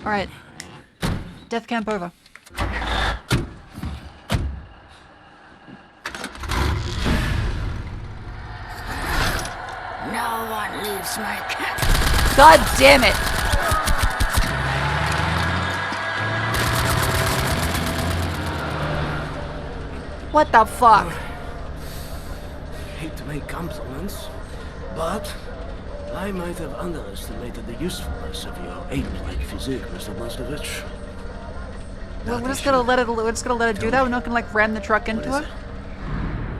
Alright. Death camp over. No one leaves my camp. God damn it! What the fuck? Hate to make compliments, but I might have underestimated the usefulness of your ape-like physique, Mr. Blazkowicz. We're just gonna let it do that? We're not gonna like ram the truck into her?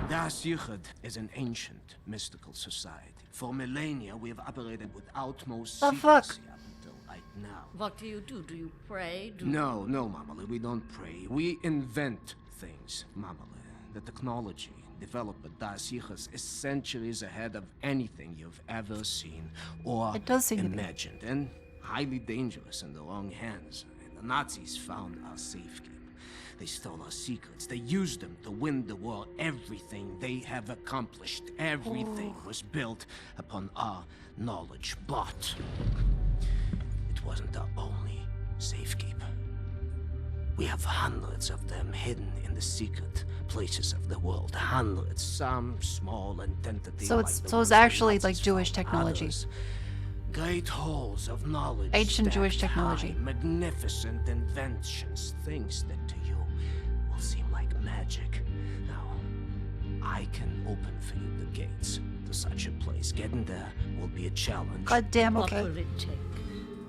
Das Yichud is an ancient, mystical society. For millennia, we have operated with utmost the fuck? secrecy up until right now. What do you do? Do you pray? No, Mamale, we don't pray. We invent things, Mamale. The technology developed by Das Yichud is centuries ahead of anything you've ever seen or imagined, and highly dangerous in the wrong hands. And the Nazis found our safekeeping. They stole our secrets. They used them to win the war. Everything they have accomplished, everything was built upon our knowledge. But it wasn't our only safekeeping. We have hundreds of them hidden in the secret places of the world. Hundreds, some small and tentative. So it's actually like Jewish technology. Others, great halls of knowledge. Ancient Jewish technology. High, magnificent inventions. Things that to you will seem like magic. Now, I can open for you the gates to such a place. Getting there will be a challenge. God damn, okay. What will it take?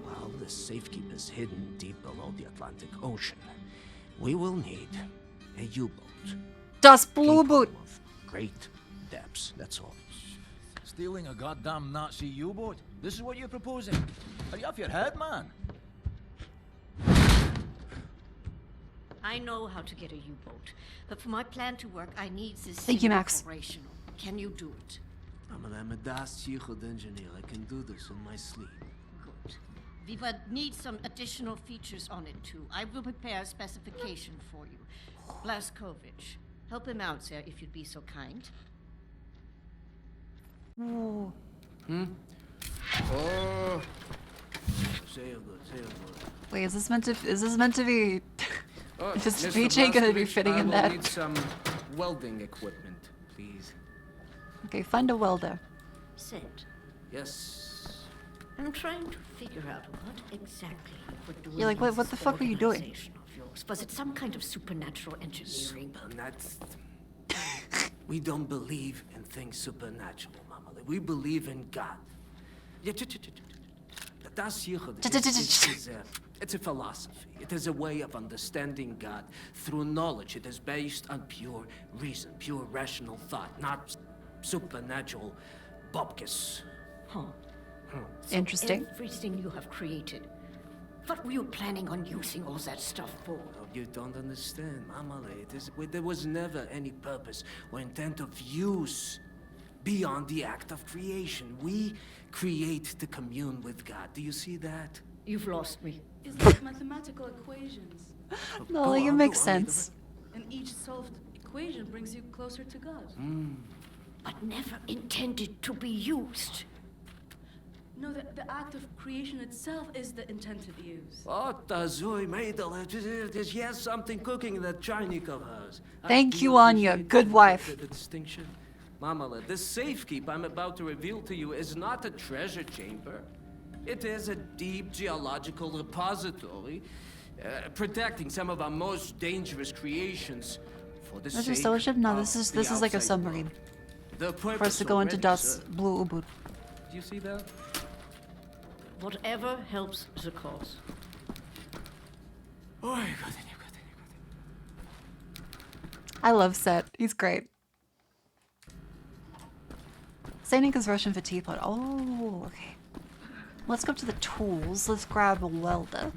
Well, the safekeep is hidden deep below the Atlantic Ocean. We will need a U-boat. Das Blue Boot. Great depths, that's all. Stealing a goddamn Nazi U-boat? This is what you're proposing? Are you off your head, man? I know how to get a U-boat, but for my plan to work, I need this Thank you, Max. operational. Can you do it? I'm a Das Yichud engineer. I can do this in my sleep. Good. We would need some additional features on it too. I will prepare a specification for you. Blazkowicz, help him out, sir, if you'd be so kind. Ooh. Oh. Say good. Wait, is this meant to be? Is this Mr. PJ gonna be Blazkowicz, fitting in I will that? need some welding equipment, please. Okay, find a welder. Sent. Yes. I'm trying to figure out what exactly you were doing. You're like, in what the this fuck were you doing? organization of yours. Was it some kind of supernatural engineering? We don't believe in things supernatural, Mama. We believe in God. Das Yichud it's a philosophy. It is a way of understanding God through knowledge. It is based on pure reason, pure rational thought, not supernatural bupkis. Huh. So Interesting. Everything you have created. What were you planning on using all that stuff for? Oh, you don't understand, Mamale. There was never any purpose or intent of use beyond the act of creation. We create to commune with God. Do you see that? You've lost me. It's like mathematical equations. No, like it makes sense. And each solved equation brings you closer to God. But never intended to be used. No, the act of creation itself is the intended use. What does Zoe Maidel? There's yes something cooking in that Chinese of hers. Thank you, Anya. Good wife. The distinction. Mamala, this safekeep I'm about to reveal to you is not a treasure chamber. It is a deep geological repository, protecting some of our most dangerous creations for the Is there sake starship? No, of this is the like a outside submarine. world. The For us purpose to go into already Das served. Blue Ubud. Do you see that? Whatever helps the cause. Oh, I love Set. He's great. Sainik is Russian for teapot. Oh, okay. Let's go up to the tools. Let's grab a welder.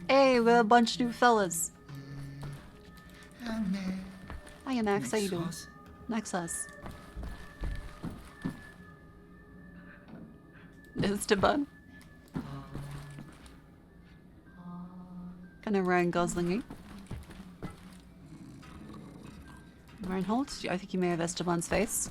Hey, we're a bunch of new fellas. Hiya, Max. How you doing? Next us. Esteban. Kind of Ryan Gosling-y. Reinhold? I think you may have Esteban's face.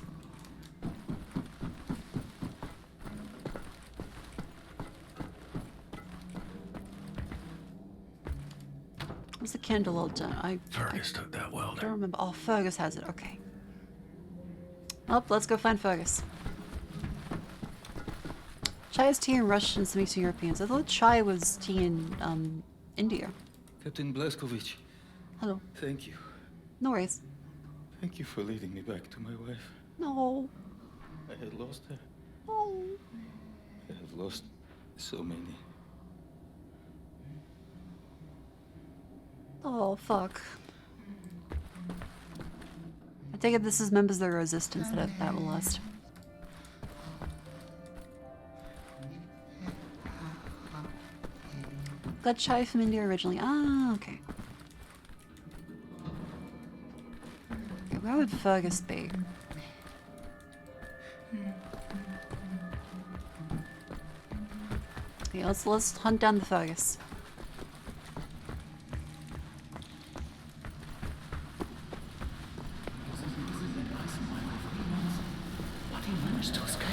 What's the candle all done? Fergus took that I welder. don't remember. Oh, Fergus has it. Okay. Well, let's go find Fergus. Chai is tea in Russian, some Eastern Europeans. I thought chai was tea in India. Captain Blaskovich. Hello. Thank you. No worries. Thank you for leading me back to my wife. No. I had lost her. Oh. I have lost so many. Oh, fuck. I take it this is members of the resistance that were lost. Got chai from India originally. Ah, okay. Okay, where would Fergus be? Okay, let's hunt down the Fergus. But he managed to escape.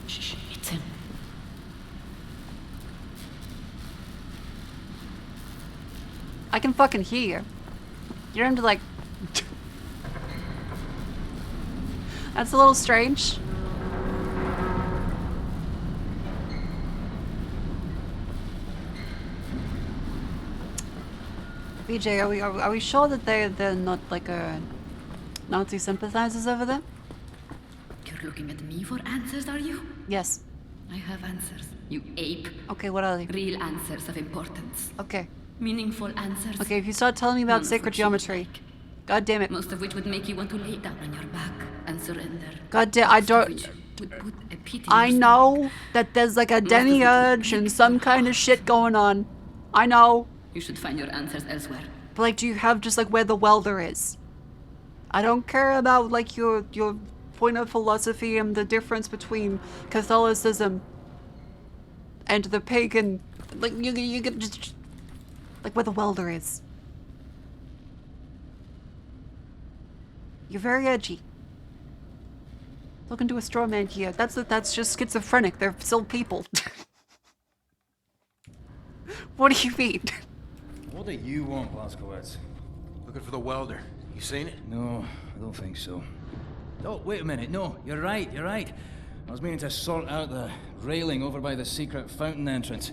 Shh, it's him. I can fucking hear you. You're into like... That's a little strange. BJ, are we sure that they're not like Nazi sympathizers over there? You're looking at me for answers, are you? Yes. I have answers, you ape. Okay, what are they? Real answers of importance. Okay. Meaningful answers. Okay, if you start telling me about None of sacred which you geometry. God damn it. Most of which would make you want to lay down on your back and surrender. God damn, I don't... Would put a pit in I your know that there's like a demiurge and some kind of shit going on. I know. You should find your answers elsewhere. But like, do you have just like where the welder is? I don't care about like your point of philosophy and the difference between Catholicism and the pagan. Like you get just like where the welder is. You're very edgy. Looking to a straw man here. That's just schizophrenic. They're still people. What do you mean? What do you want, Blaskowitz? Looking for the welder. You seen it? No, I don't think so. Oh, wait a minute. No, you're right, you're right. I was meaning to sort out the railing over by the secret fountain entrance.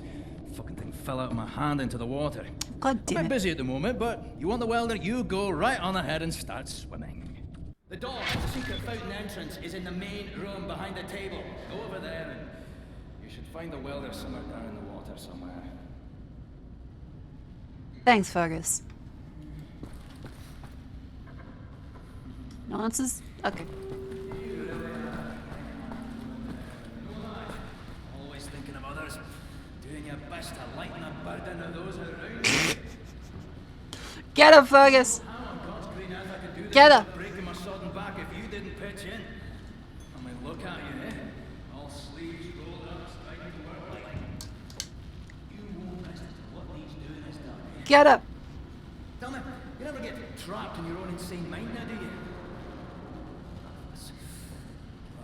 Fucking thing fell out of my hand into the water. God damn I'm it. busy at the moment, but you want the welder, you go right on ahead and start swimming. The door to the secret fountain entrance is in the main room behind the table. Go over there and you should find the welder somewhere down in the water somewhere. Thanks, Fergus. No answers? Okay. Always thinking of others. Doing your best to lighten the burden of those around you. Get her, Fergus! Get her! Breaking my sodden back if you didn't pitch in. I mean, look at you, eh? All sleeves rolled up, striking to work like... You won't listen to what he's doing is done. Get up! Tell me, you never get trapped in your own insane mind now, do you?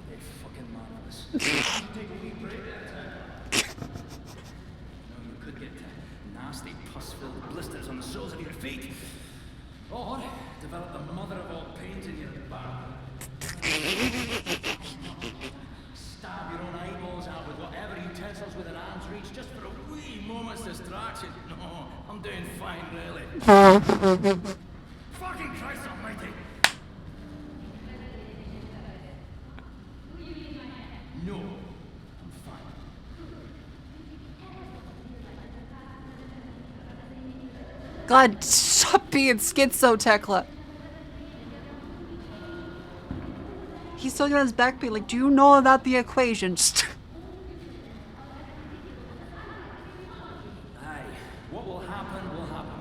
Bloody fucking marvelous. this. Take a wee break there, you could get nasty, pus-filled blisters on the soles of your feet. Or develop the mother of all pains in your back. Stab your own eyeballs out with whatever utensils within arm's reach just for a wee moment's distraction. No, I'm doing fine, really. Fucking Christ almighty! No, I'm fine. God, stop being schizo, Tekla. He's still on his back being like, do you know about the equations? Aye, what will happen,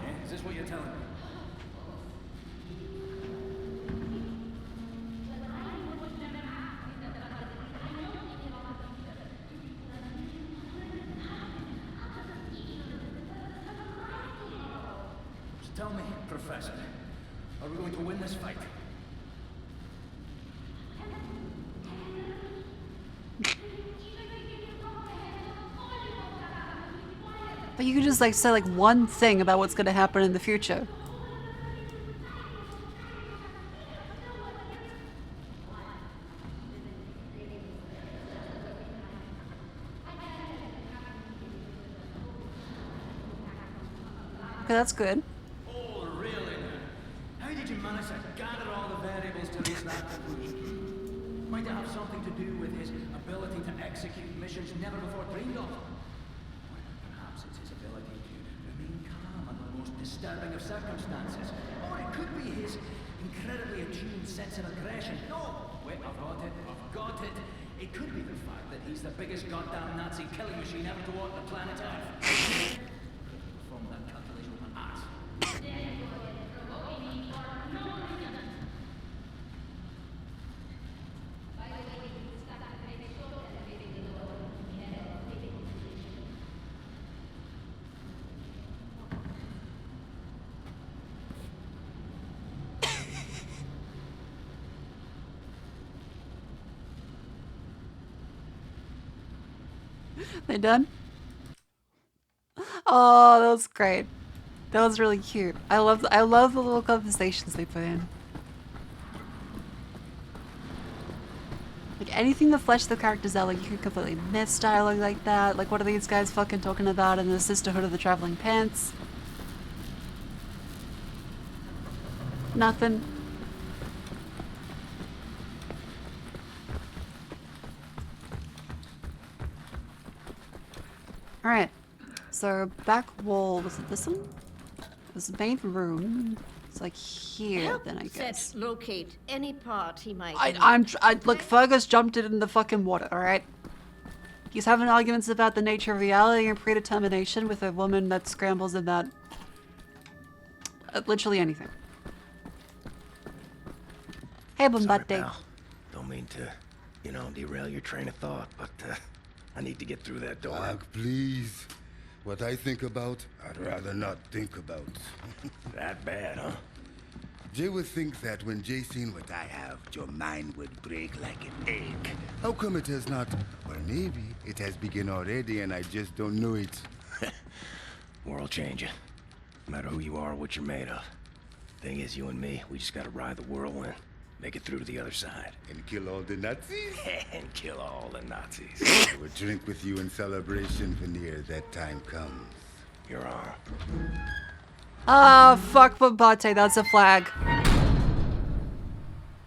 eh? Is this what you're telling me? So tell me, Professor, are we going to win this fight? But you could just like say like one thing about what's gonna happen in the future. Okay, that's good. Oh, really? How did you manage to gather all the variables to reach that conclusion? Might it have something to do with his ability to execute missions never before dreamed of? Perhaps it's his ability to remain calm under the most disturbing of circumstances. Or it could be his incredibly attuned sense of aggression. No! Wait, I've got it. It could be the fact that he's the biggest goddamn Nazi killing machine ever to walk the planet Earth. Perform that calculation with my ass. They done? Oh, that was great. That was really cute. I love the little conversations they put in. Like anything to flesh the characters out, like you could completely miss dialogue like that. Like what are these guys fucking talking about in the Sisterhood of the Traveling Pants? Nothing. Alright, so back wall, was it this one? It was the main room. It's like here, Help then I guess. Set locate any part he might. Look, Fergus jumped it in the fucking water, alright? He's having arguments about the nature of reality and predetermination with a woman that scrambles about literally anything. Hey, Bombate. Don't mean to, derail your train of thought, but I need to get through that door. Doc, please. What I think about, I'd rather not think about. That bad, huh? Jay would think that when Jay seen what I have, your mind would break like an egg. How come it has not? Or maybe it has begun already and I just don't know it. World changing. No matter who you are or what you're made of. Thing is, you and me, we just gotta ride the whirlwind. Make it through to the other side. And kill all the Nazis? And kill all the Nazis. I would drink with you in celebration whenever that time comes. You're on. Ah, fuck Bombate, that's a flag.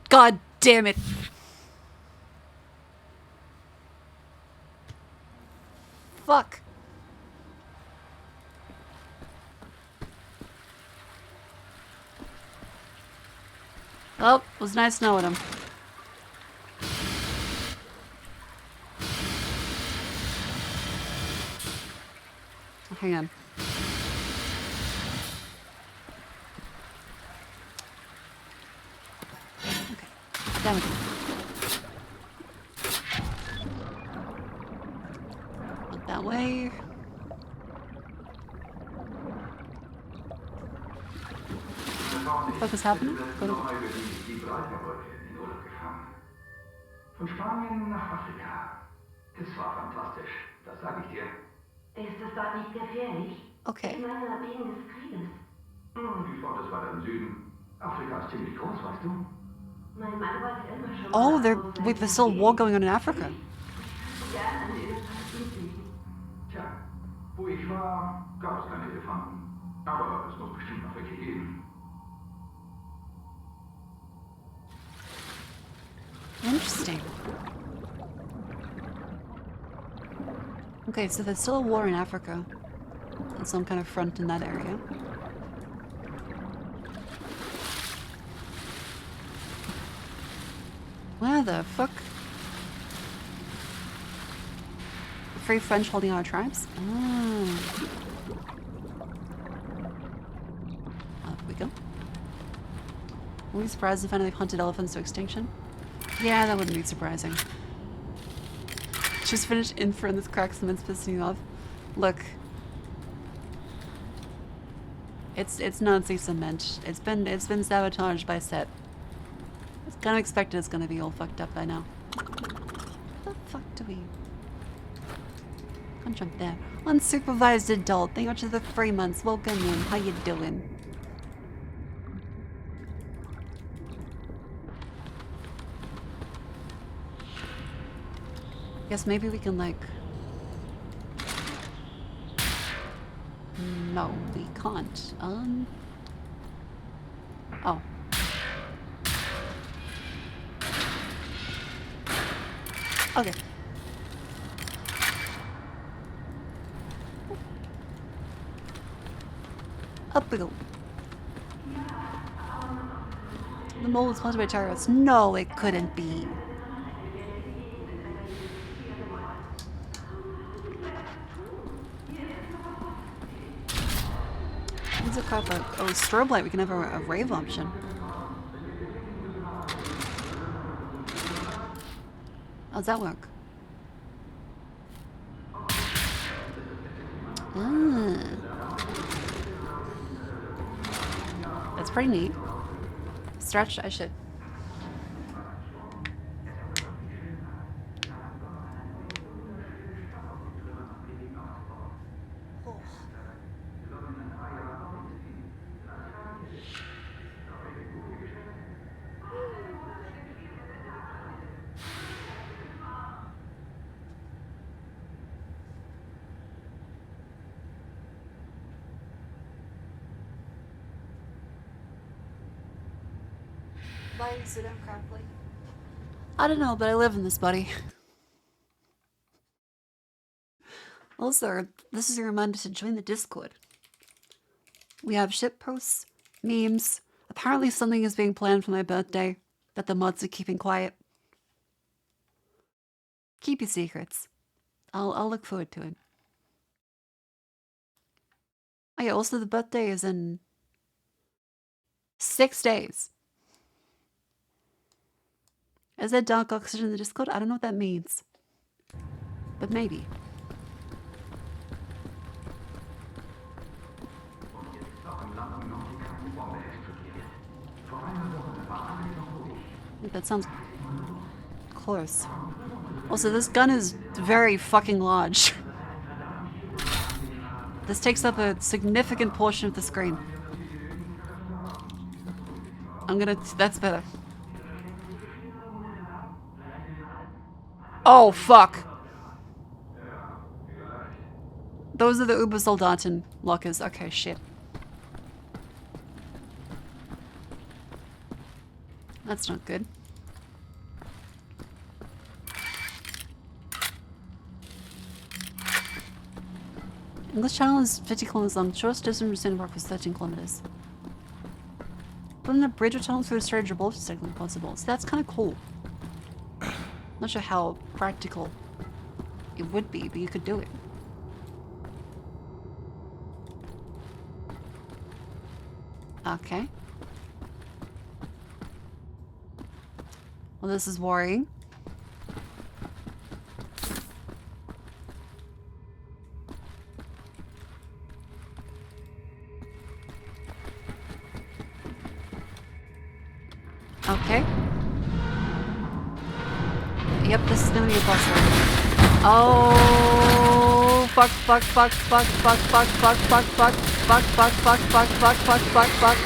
God damn it. Fuck. Well, it was nice knowing him. Hang on. Okay. Damn it. Look that way. What the fuck is happening? Go to... Von Spanien nach Afrika. das sage ich dir. Ist es dort nicht gefährlich? Okay. Ich meine, wegen des Krieges. Die Front ist weiter im Süden. Afrika ist ziemlich groß, weißt du? Mein Mann wollte immer schon Oh, there's still a war going on in Africa. gerne an Elefanten fliegen. Tja, wo ich war, gab es keine Elefanten. Aber es muss bestimmt noch welche geben. Interesting. Okay, so there's still a war in Africa. And some kind of front in that area. Where the fuck? The Free French holding our tribes? Ah. There we go. Were we surprised to find they've hunted elephants to extinction? Yeah, that wouldn't be surprising. Just finished Infer and this cracks them, it's pissing you off. Look. It's Nazi cement. It's been sabotaged by Set. It's kind of expected it's gonna be all fucked up by now. What the fuck do we... Can't jump there. Unsupervised adult. Thank you much for the 3 months. Welcome in. How you doing? Guess maybe we can like... No, we can't. Oh. Okay. Up we go. The mole was planted by terrorists. No, it couldn't be. What's it called? Oh, strobe light. We can have a rave option. How's that work? Ah. That's pretty neat. Stretch, I should. Why sit down correctly? I don't know, but I live in this, buddy. Also, this is a reminder to join the Discord. We have shit posts, memes. Apparently something is being planned for my birthday that the mods are keeping quiet. Keep your secrets. I'll look forward to it. Oh yeah, also the birthday is in 6 days. Is there dark oxygen in the Discord? I don't know what that means. But maybe. That sounds close. Also, this gun is very fucking large. This takes up a significant portion of the screen. That's better. Oh, fuck. Those are the Ubersoldaten lockers. Okay, shit. That's not good. English Channel is 50 kilometers long. Shortest distance from Rock was 13 kilometers. Putting a bridge or tunnel through the Strait of Gibraltar is technically possible. So that's kind of cool. Not sure how practical it would be, but you could do it. Okay. Well, this is worrying. Okay. Yep, this is gonna be a boss fight. Oh. fuck, fuck, fuck, fuck, fuck, fuck, fuck, fuck, fuck, fuck, fuck, fuck, fuck, fuck, fuck, fuck, fuck.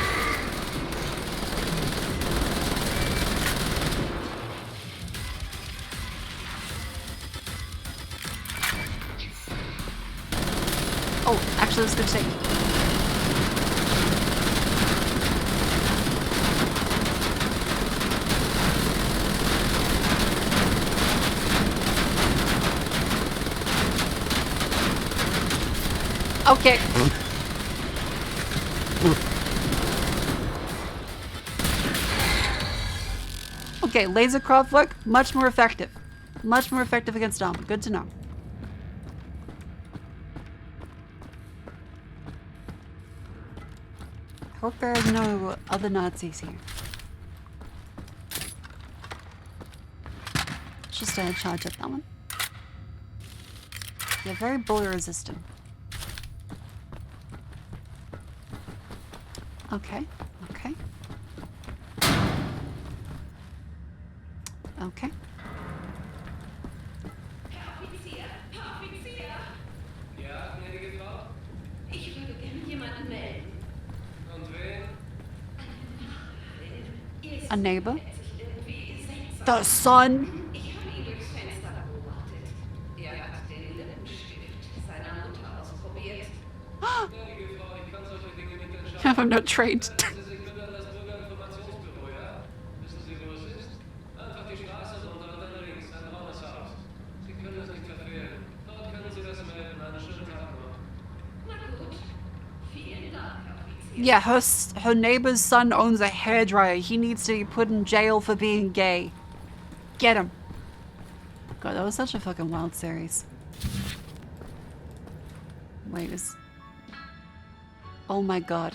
Oh, actually, let's go take. Okay. Okay, laser craft work, much more effective. Much more effective against armor. Good to know. Hope there are no other Nazis here. Just charge up that one. Yeah, very bullet resistant. Okay, okay. Okay. Ja, gnädige Frau? Ich würde gerne jemanden melden. Und wen? A neighbor? The son? Ich habe ihn durchs Fenster beobachtet. Er hat den Lippenstift seiner Mutter ausprobiert. Gnädige Frau, ich kann solche Dinge nicht entscheiden. I'm not trained. Sie sich bitte an das Bürgerinformationsbüro, ja? Wissen Sie, wo es ist? Einfach die Straße runter und dann links, ein braunes Haus. Sie können es nicht verfehlen. Dort können Sie das melden. Einen schönen Tag noch. Na gut. Vielen Dank, Herr Offizier. Yeah, her neighbor's son owns a hairdryer. He needs to be put in jail for being gay. Get him. God, that was such a fucking wild series. Wait, is... Oh my god.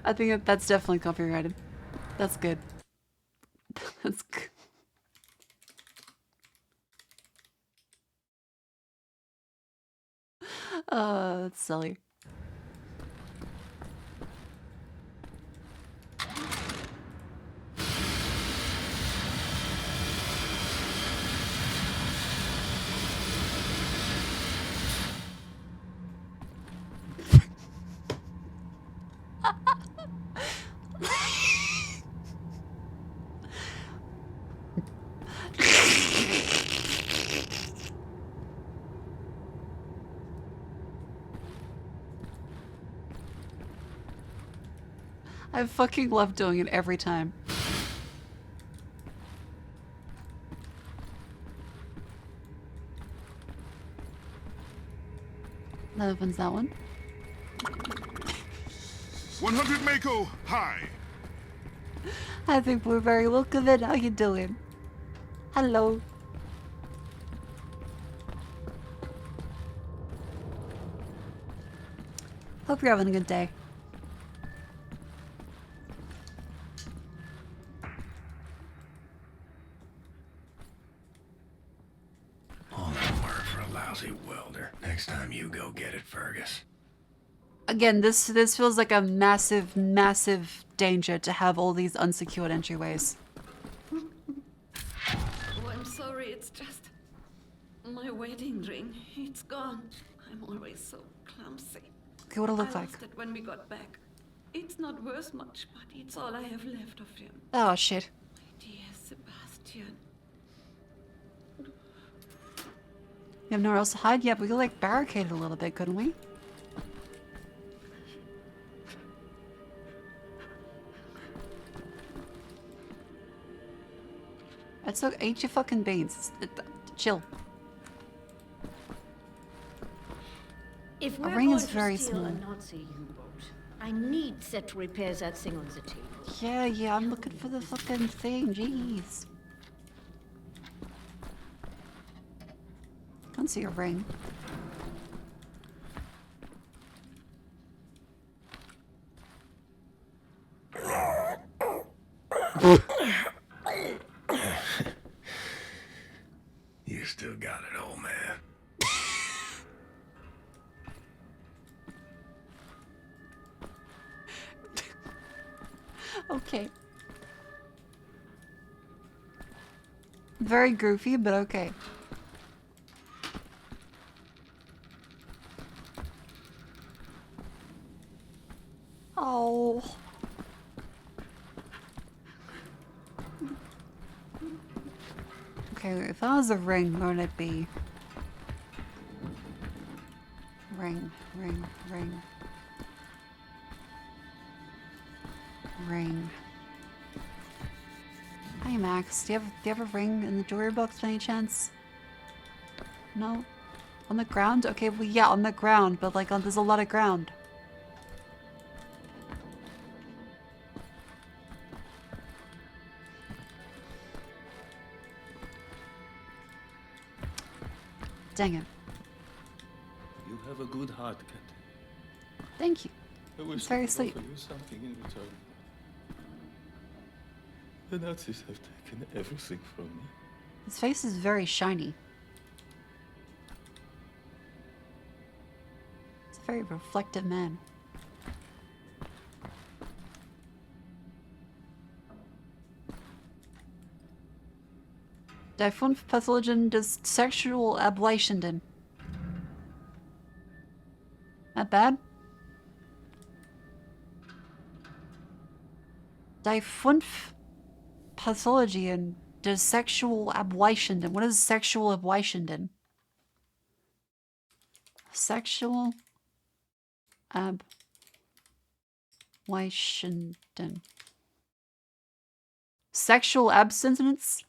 I think that's definitely copyrighted. That's good. That's good. That's silly. I fucking love doing it every time. That opens that one. 100 Mako, hi. I think Blueberry, look at it. How you doing? Hello. Hope you're having a good day. All that work for a lousy welder. Next time you go get it, Fergus. Again, this feels like a massive, massive danger to have all these unsecured entryways. Oh, I'm sorry, it's just my wedding ring. It's gone. I'm always so clumsy. Okay, what'll it look I like? lost it when we got back. It's not worth much, but it's all I have left of him. Oh shit. My dear Sebastian. You have nowhere else to hide? Yeah, but we could like barricade it a little bit, couldn't we? It's so eat your fucking beans. Chill. If A we're ring going is to very steal small. a Nazi U-boat, I need set to repair that thing on the table. Yeah, I'm looking for the fucking thing. Jeez. Can't see a ring. Very goofy, but okay. Oh. Okay, if that was a ring, what would it be? Ring, ring, ring. Ring. Hey Max, do you have a ring in the jewelry box by any chance? No? On the ground? Okay, well yeah, on the ground, but like there's a lot of ground. Dang it. You have a good heart, Cat. Thank you. I wish It's very I could sweet. offer you something in return. The Nazis have taken everything from me. His face is very shiny. He's a very reflective man. Die fünf Pathologien des sexual ablationen. Not bad. Die fünf Pathologien des sexual ablationen. What is sexual ablationen? Sexual ablationen. Sexual abstinence?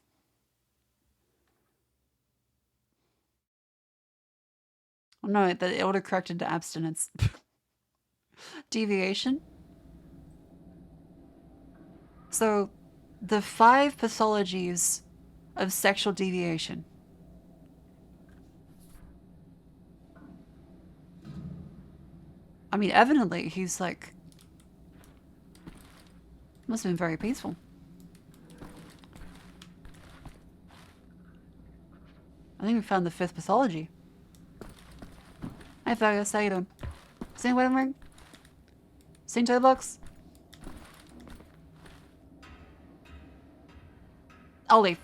Oh, no, it autocorrected to abstinence. Deviation? So, the 5 pathologies of sexual deviation. I mean, evidently, he's like... Must have been very peaceful. I think we found the 5th pathology. Hi, Fergus. How you doing? Seen wedding ring? Seen toy box? I'll leave.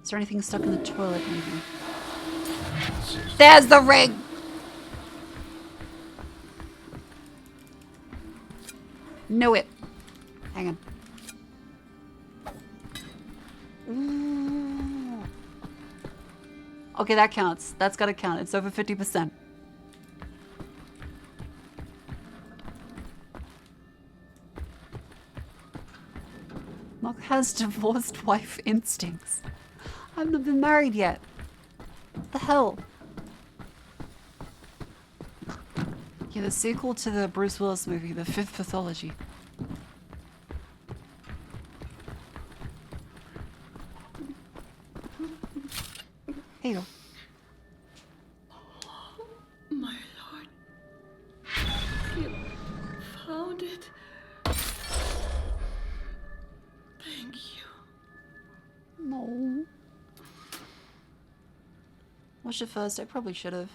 Is there anything stuck in the toilet? Maybe? There's the ring! Knew it. Hang on. Ooh. Okay, that counts. That's gotta count. It's over 50%. Mark has divorced wife instincts. I've not been married yet. What the hell? Yeah, the sequel to the Bruce Willis movie, The 5th Pathology. Here you go. My lord. You found it. Thank you. No. Watch it first. I probably should have.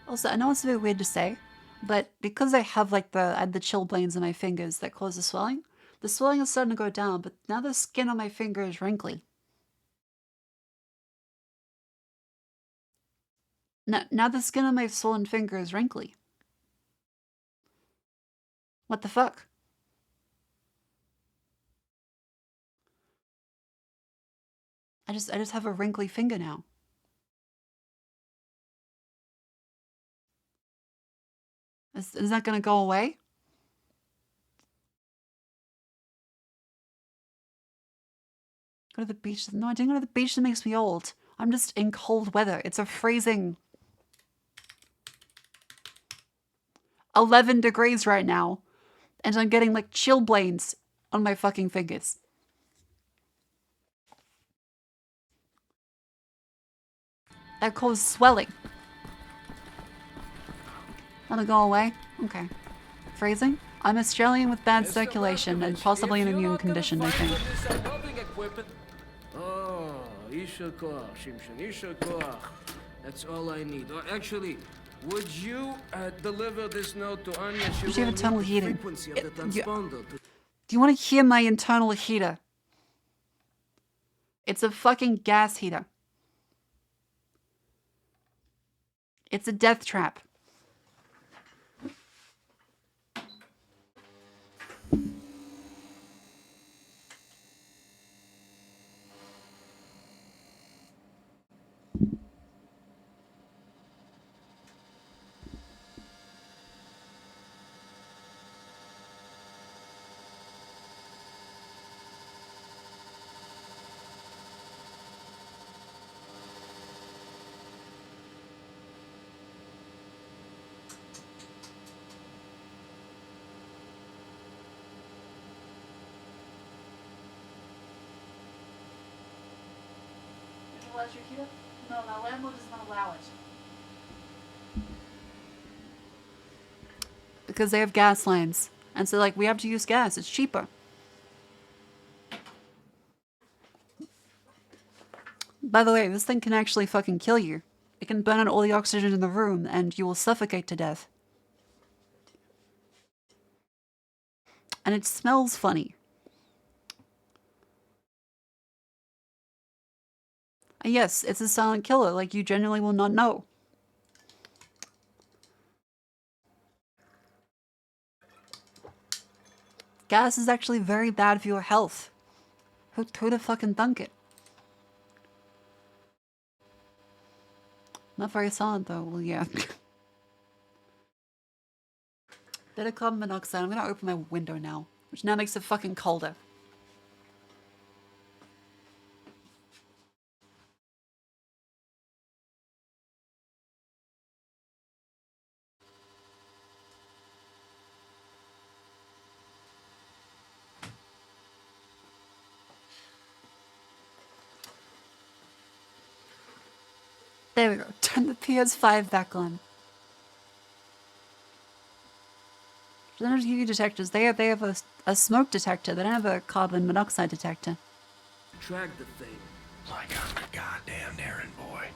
Also, I know it's a bit weird to say, but because I have like I had the chilblains in my fingers that cause the swelling is starting to go down, but now the skin on my finger is wrinkly. Now the skin on my swollen finger is wrinkly. What the fuck? I just have a wrinkly finger now. Is that gonna go away? Go to the beach. No, I didn't go to the beach. That makes me old. I'm just in cold weather. It's a freezing 11 degrees right now. And I'm getting like chilblains on my fucking fingers. That causes swelling. That'll go away? Okay. Phrasing? I'm Australian with bad circulation and possibly an immune condition, I think. Oh, Isha Koach, Shimshon, Isha Koach. That's all I need. Or actually, would you deliver this note to Anya? She You should have will need internal the heating. frequency of the transponder. Do you want to hear my internal heater? It's a fucking gas heater. It's a death trap. Electric heater? No, my landlord does not allow it. Because they have gas lines. And so, like, we have to use gas. It's cheaper. By the way, this thing can actually fucking kill you. It can burn out all the oxygen in the room, and you will suffocate to death. And it smells funny. And yes, it's a silent killer, like you genuinely will not know. Gas is actually very bad for your health. Who'd have fucking thunk it? Not very silent though, well yeah. Bit of carbon monoxide. I'm gonna open my window now, which now makes it fucking colder. There we go. Turn the PS5 back on. They don't have UV detectors. They have a smoke detector. They don't have a carbon monoxide detector. Track the thing. Like I'm a goddamn errand boy.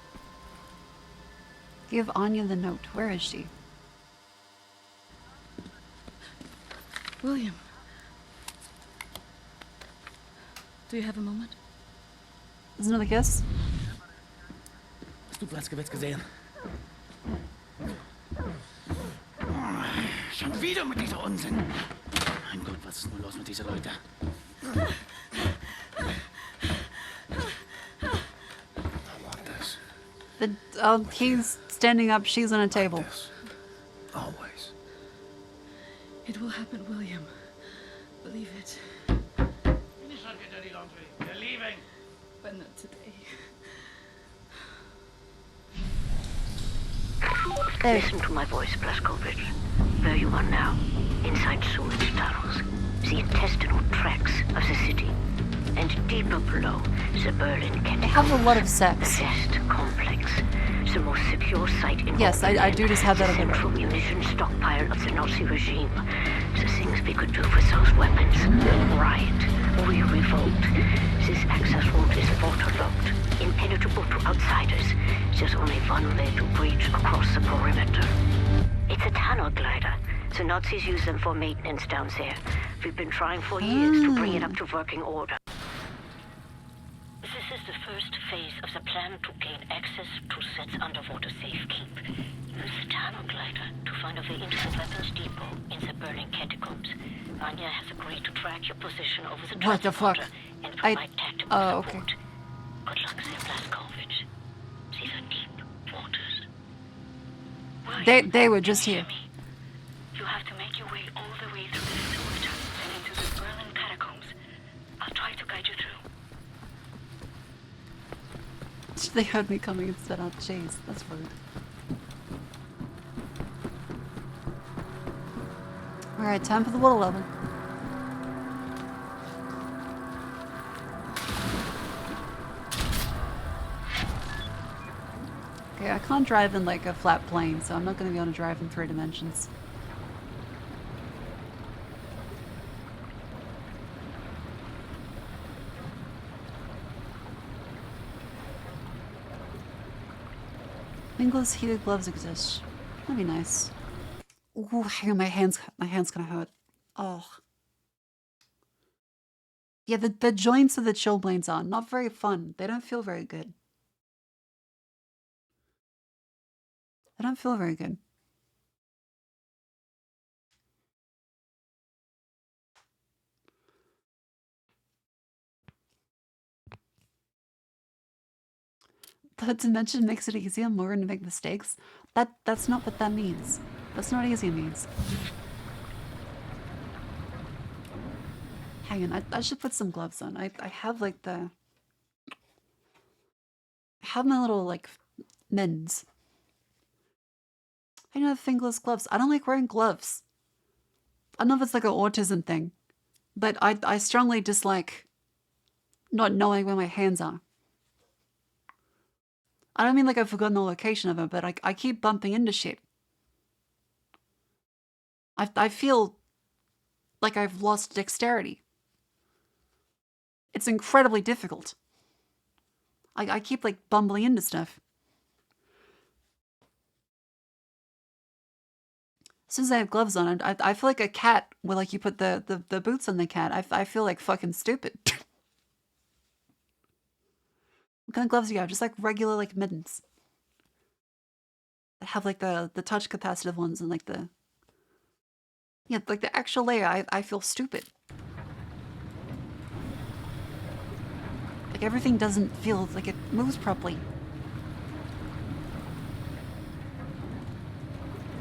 Give Anya the note. Where is she? William. Do you have a moment? Is another kiss? Hast du Blaskowitz gesehen? Schon wieder mit dieser Unsinn. Mein Gott, was ist nur los mit diesen Leuten? He's standing up, she's on a table. Always. It will happen, William. Believe it. Finish up your dirty laundry. We're leaving. But not today. Listen to my voice, Blazkowicz. Where you are now, inside sewage tunnels, the intestinal tracts of the city, and deeper below, the Berlin Catacombs. They have a lot of sex. The Zest complex, the most secure site in Yes, I do just have that the on the central munition stockpile of the Nazi regime. The things we could do with those weapons. Riot. We revolt. This access route is waterlogged, impenetrable to outsiders. There's only one way to breach across the perimeter. It's a tunnel glider. The Nazis use them for maintenance down there. We've been trying for years to bring it up to working order. This is the first phase of the plan to gain access to Zet's underwater safekeep. Use the tunnel glider to find a way into the weapons depot in the Berlin Catacombs. Anya has agreed to track your position over the What the fuck? and provide tactical oh, support. okay. Good luck, Sir Blazkowicz. These are deep waters. They were just here. You have to make your way all the way through the sewer tunnels and into the Berlin Catacombs. I'll try to guide you through. They heard me coming and said, "Oh, jeez, that's rude." All right, time for the water level. Okay, I can't drive in like a flat plane, so I'm not going to be able to drive in 3 dimensions. Fingerless heated gloves exist. That'd be nice. Ooh, hang on, my hand's gonna hurt. Oh. Yeah, the joints of the chill blades are not very fun. They don't feel very good. They don't feel very good. The dimension makes it easier and more room to make mistakes. That's not what that means. That's not what easy means. Hang on, I should put some gloves on. I have like I have my little like mittens. I don't have fingerless gloves. I don't like wearing gloves. I don't know if it's like an autism thing, but I strongly dislike not knowing where my hands are. I don't mean like I've forgotten the location of it, but I keep bumping into shit. I feel like I've lost dexterity. It's incredibly difficult. I keep like bumbling into stuff. As soon as I have gloves on, I feel like a cat where like you put the boots on the cat. I feel like fucking stupid. What kind of gloves do you have? Just like regular like mittens. That have like the touch capacitive ones and like the... Yeah, like the actual layer. I feel stupid. Like everything doesn't feel like it moves properly.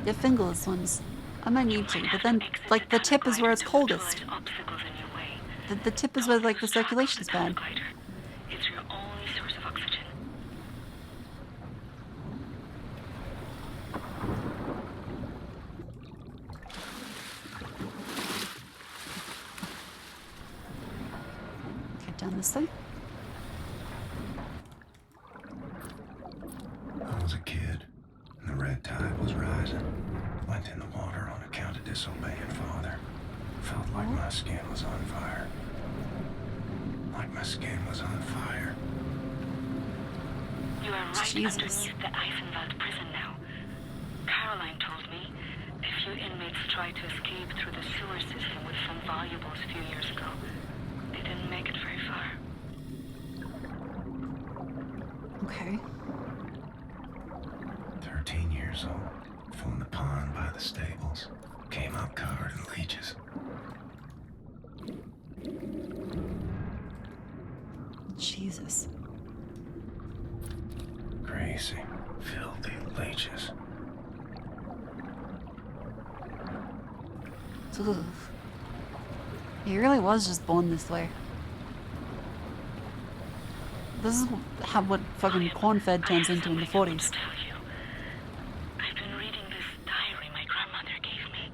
The fingerless ones. I might need to, but then like the tip is where it's coldest. The tip is where like the circulation's bad. It's your only source of oxygen. Okay, down this way. I was a kid, and the red tide was rising. Went in the water on account of disobeying father. Felt like my skin was on fire. Like my skin was on fire. You are right underneath the Eifenwald prison now. Caroline told me a few inmates tried to escape through the sewer system with some valuables a few years ago. They didn't make it very far. Okay. 13 years old. Fell in the pond by the stables. Came out covered in leeches. Jesus. Crazy, filthy leeches. Ugh. He really was just born this way. This is how what fucking corn-fed turns into in the 40s. I've been reading this diary my grandmother gave me.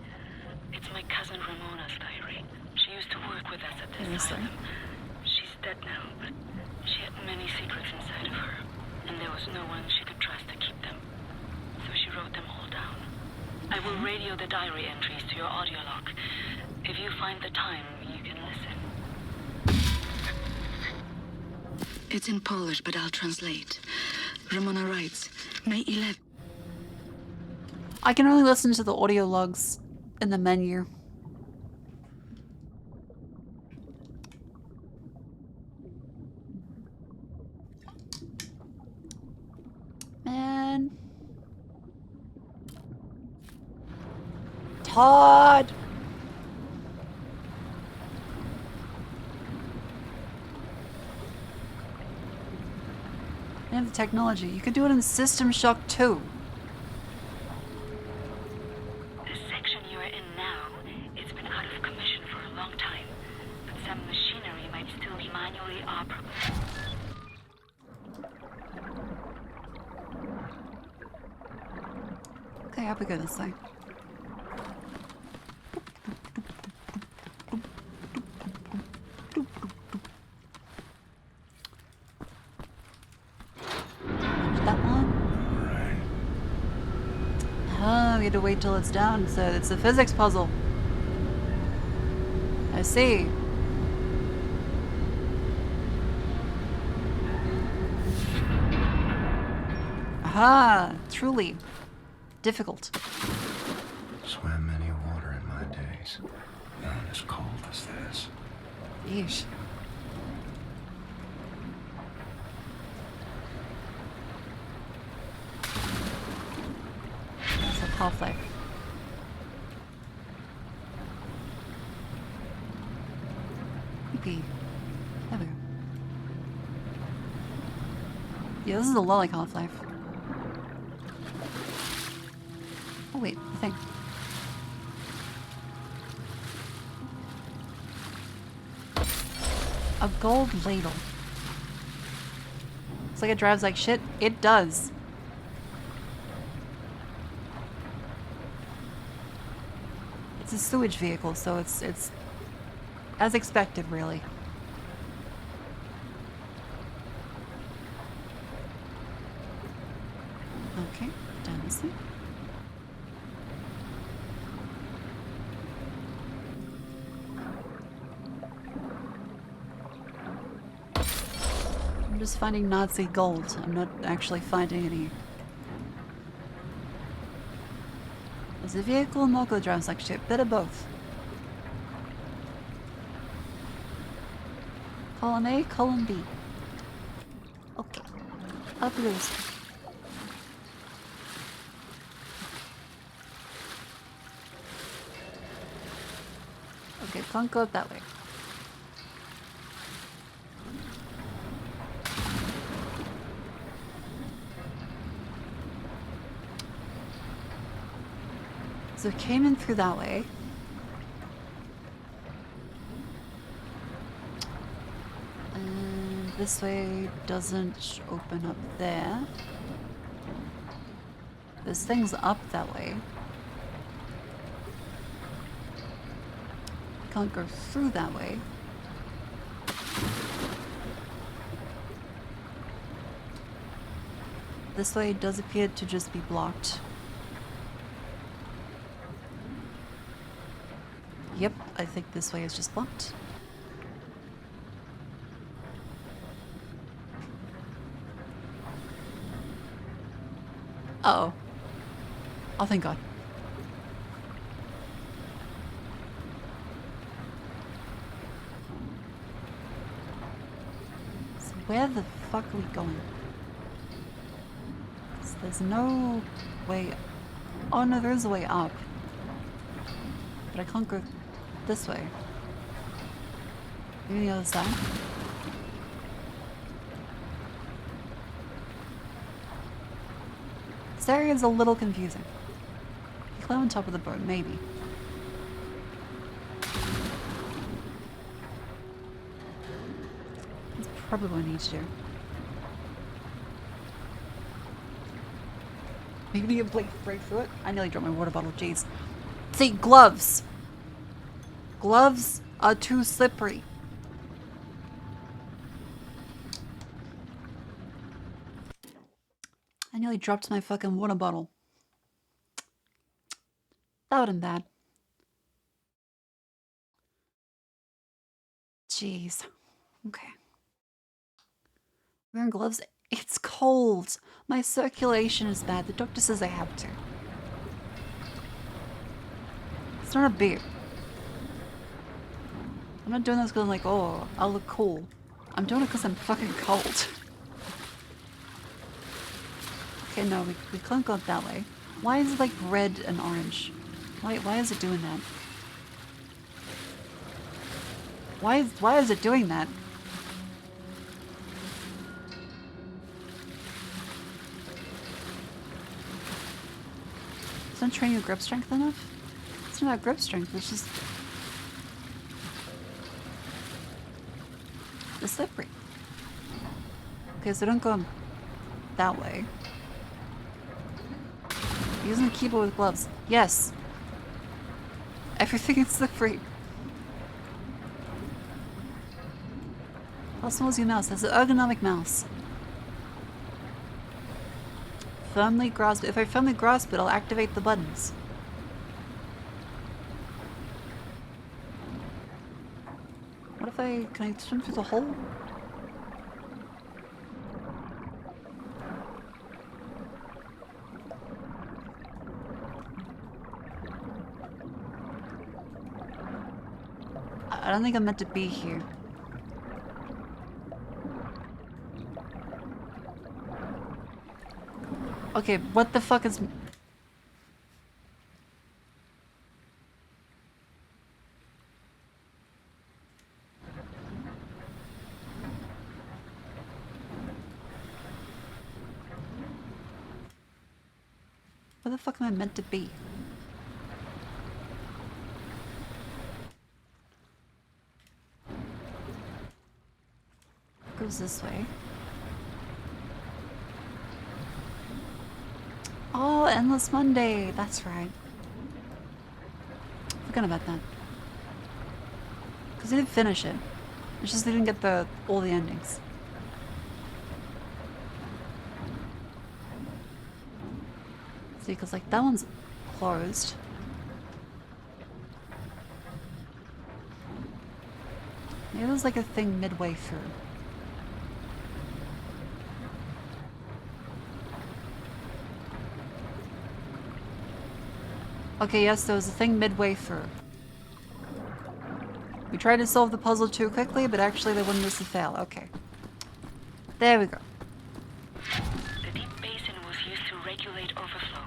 It's my cousin Ramona's diary. She used to work with us at this asylum. She's dead now, but she had many secrets inside of her, and there was no one she could trust to keep them. So she wrote them all down. I will radio the diary entries to your audio log. If you find the time, you can listen. It's in Polish, but I'll translate. Ramona writes, May 11th. I can only listen to the audio logs in the menu. Man. Todd! I have the technology. You could do it in System Shock 2. The section you are in now, it's been out of commission for a long time, but some machinery might still be manually operable. Okay, I'll go this way. That one? Oh, we had to wait till it's down, so it's a physics puzzle. I see. Aha! Truly. Difficult. Swam many water in my days. None as cold as this. Yeesh. It's like Half-Life. Yippee. There we go. Yeah, this is a lot like Half-Life. Oh wait, the thing. A gold ladle. Looks like it drives like shit. It does. It's a sewage vehicle, so it's as expected, really. Okay, down this way. I'm just finding Nazi gold. I'm not actually finding any. Is the vehicle Moko drives like shit? Bit of both. Column A, column B. Okay. Up this. Okay, can't go up that way. So it came in through that way. And this way doesn't open up there. This thing's up that way. Can't go through that way. This way does appear to just be blocked. Yep, I think this way is just blocked. Uh-oh. Oh, thank God. So where the fuck are we going? So there's no way... Oh no, there is a way up. But I can't go this way. Maybe the other side? This area is a little confusing. You climb on top of the boat, maybe. That's probably what I need to do. Maybe a break through it? I nearly dropped my water bottle, jeez. See, gloves! Gloves are too slippery. I nearly dropped my fucking water bottle. That would've been bad. Jeez. Okay. Wearing gloves. It's cold. My circulation is bad. The doctor says I have to. It's not a beer. I'm not doing this because I'm like, oh, I'll look cool. I'm doing it because I'm fucking cold. Okay, no, we can't go up that way. Why is it like red and orange? Why is it doing that? Why is it doing that? Doesn't train your grip strength enough? It's not grip strength, it's just... It's slippery. Okay, so don't go that way. Using the keyboard with gloves. Yes. Everything is slippery. How small is your mouse? That's an ergonomic mouse. Firmly grasp it. If I firmly grasp it, I'll activate the buttons. What if can I swim through the hole? I don't think I'm meant to be here. Okay, what the fuck is... Where the fuck am I meant to be? Goes this way. Oh, Endless Monday. That's right. Forgot about that. Because I didn't finish it. It's just they didn't get all the endings. See, because like that one's closed. Maybe there's like a thing midway through. Okay, yes, there was a thing midway through. We tried to solve the puzzle too quickly, but actually they wanted us to fail. Okay. There we go. The deep basin was used to regulate overflow.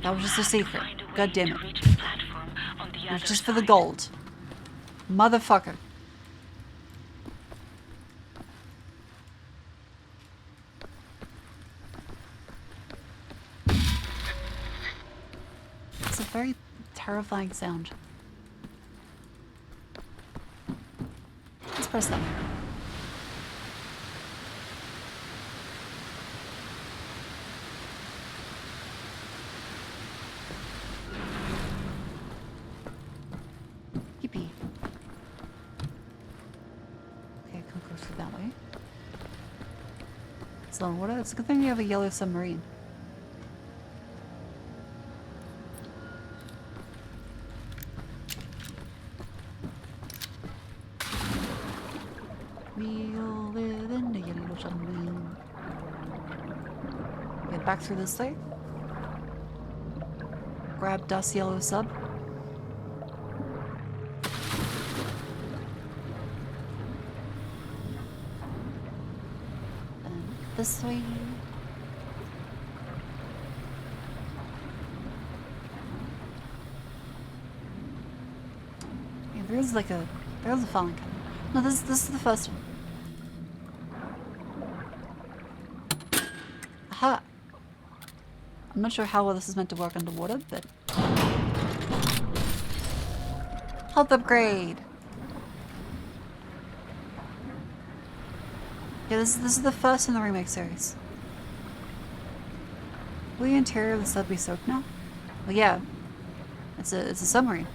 That was just a secret. God damn it. Reach the platform on the It was other just for the side. gold. Motherfucker. It's a very terrifying sound. Let's press that. Yippee. Okay, I can't go through that way. So what? It's a good thing you have a yellow submarine. We'll live in the yellow submarine. Get back through this way. Grab Dust Yellow Sub. And this way. Yeah, there's a falling cut. No, this is the first one. Aha! I'm not sure how well this is meant to work underwater, but... Health upgrade! Yeah, this is the first in the remake series. Will the interior of the sub be soaked now? Well, yeah. It's a submarine.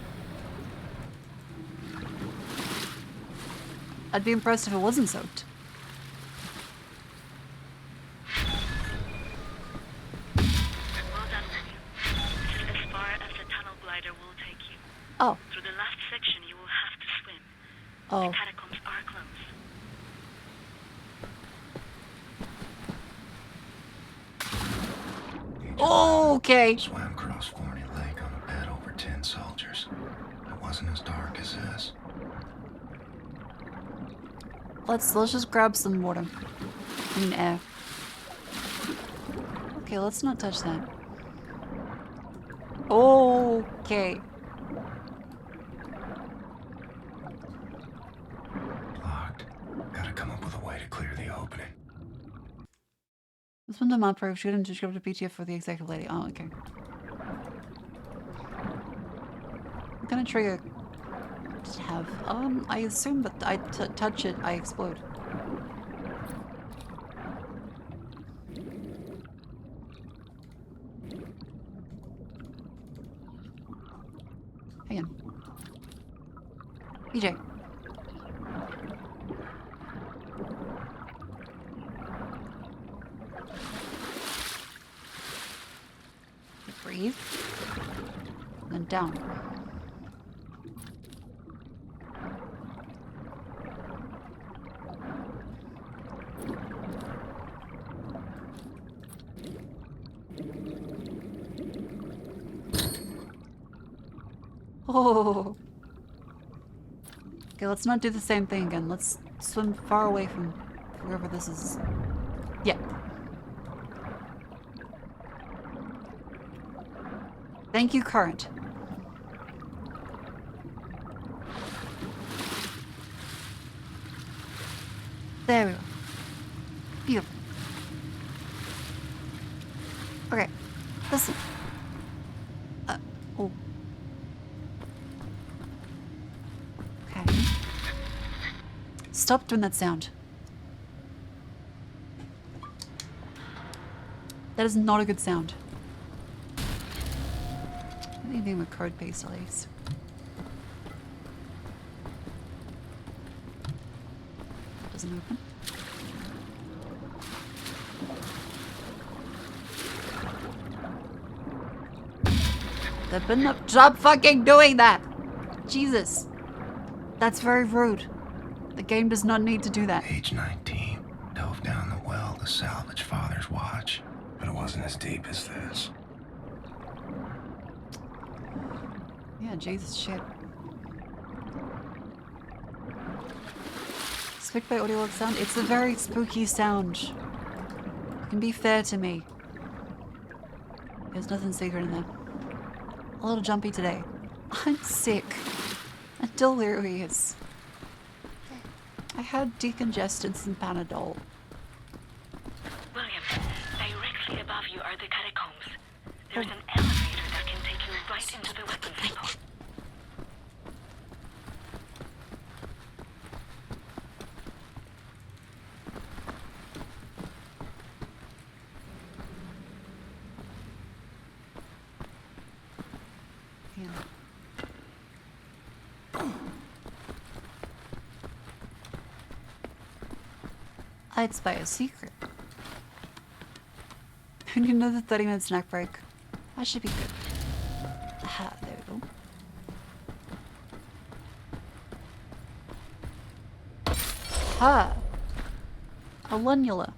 I'd be impressed if it wasn't soaked. Well done, William. This is as far as the tunnel glider will take you. Oh. Through the last section, you will have to swim. Oh. The catacombs are closed. Okay. Swam across Forney Lake on a bed over 10 soldiers. It wasn't as dark as this. Let's just grab some water. I mean air. Okay, let's not touch that. Okay. Locked. Gotta come up with a way to clear the opening. This one to mod proof. Shoot and describe to PTF for the executive lady. Oh, okay. What kind of trigger does it have? I assume that I touch it, I explode. Hang on. EJ. Breathe. And then down. Oh. Okay, let's not do the same thing again. Let's swim far away from wherever this is. Yeah. Thank you, current. There we go. Beautiful. Okay. Listen. Oh. Okay. Stop doing that sound. That is not a good sound. Anything with code paste at least. Doesn't open. Stop fucking doing that! Jesus. That's very rude. The game does not need to do that. Age 19, dove down the well to salvage Father's watch, but it wasn't as deep as this. Yeah, Jesus shit. Spooked by audio sound? It's a very spooky sound. You can be fair to me. There's nothing secret in there. A little jumpy today. I'm sick. And delirious. I had decongestants and Panadol. William, directly above you are the catacombs. There's an elevator that can take you right into the weapons depot. I'd spy a secret. Who need another 30-minute snack break? That should be good. Aha, there we go. Ah! A lunula.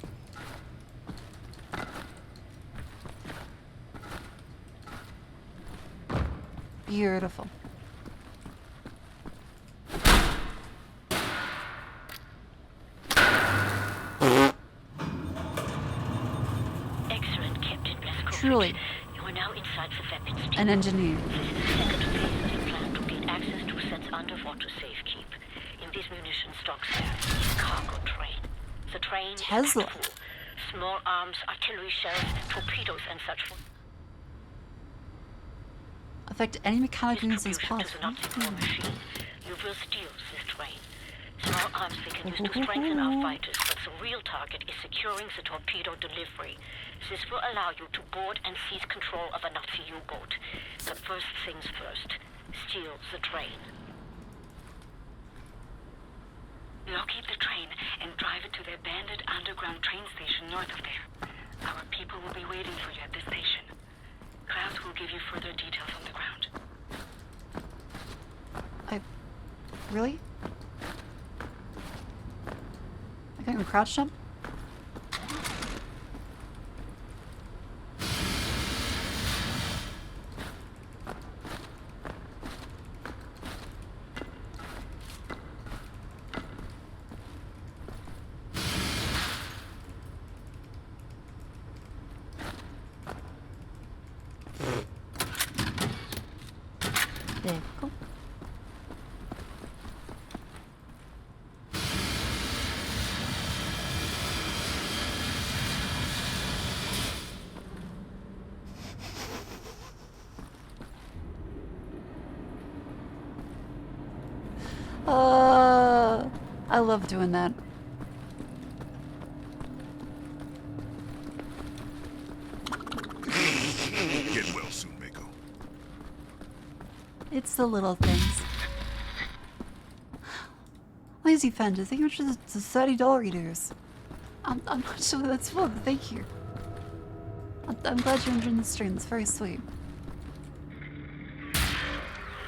Beautiful. Truly. You are now inside the weapons. An engineer. This is the second phase of the plan to gain access to Set's underwater safekeep. In these munition stocks there is a cargo train. The train Tesla. is full. Small arms, artillery shells, torpedoes and such. Affect any mechanical instance possible. You will steal this train. Small arms we can use to strengthen our fighters, but the real target is securing the torpedo delivery. This will allow you to board and seize control of a Nazi U-boat. But first things first, steal the train. Locate the train and drive it to the abandoned underground train station north of there. Our people will be waiting for you at the station. Kraft will give you further details on the ground. Really? I can't even crouch jump? There we go. I love doing that. Get well soon, Mako. It's the little things. Lazy Fender, thank you for the $30 readers. I'm not sure that's full, but thank you. I'm glad you're enjoying the stream, it's very sweet.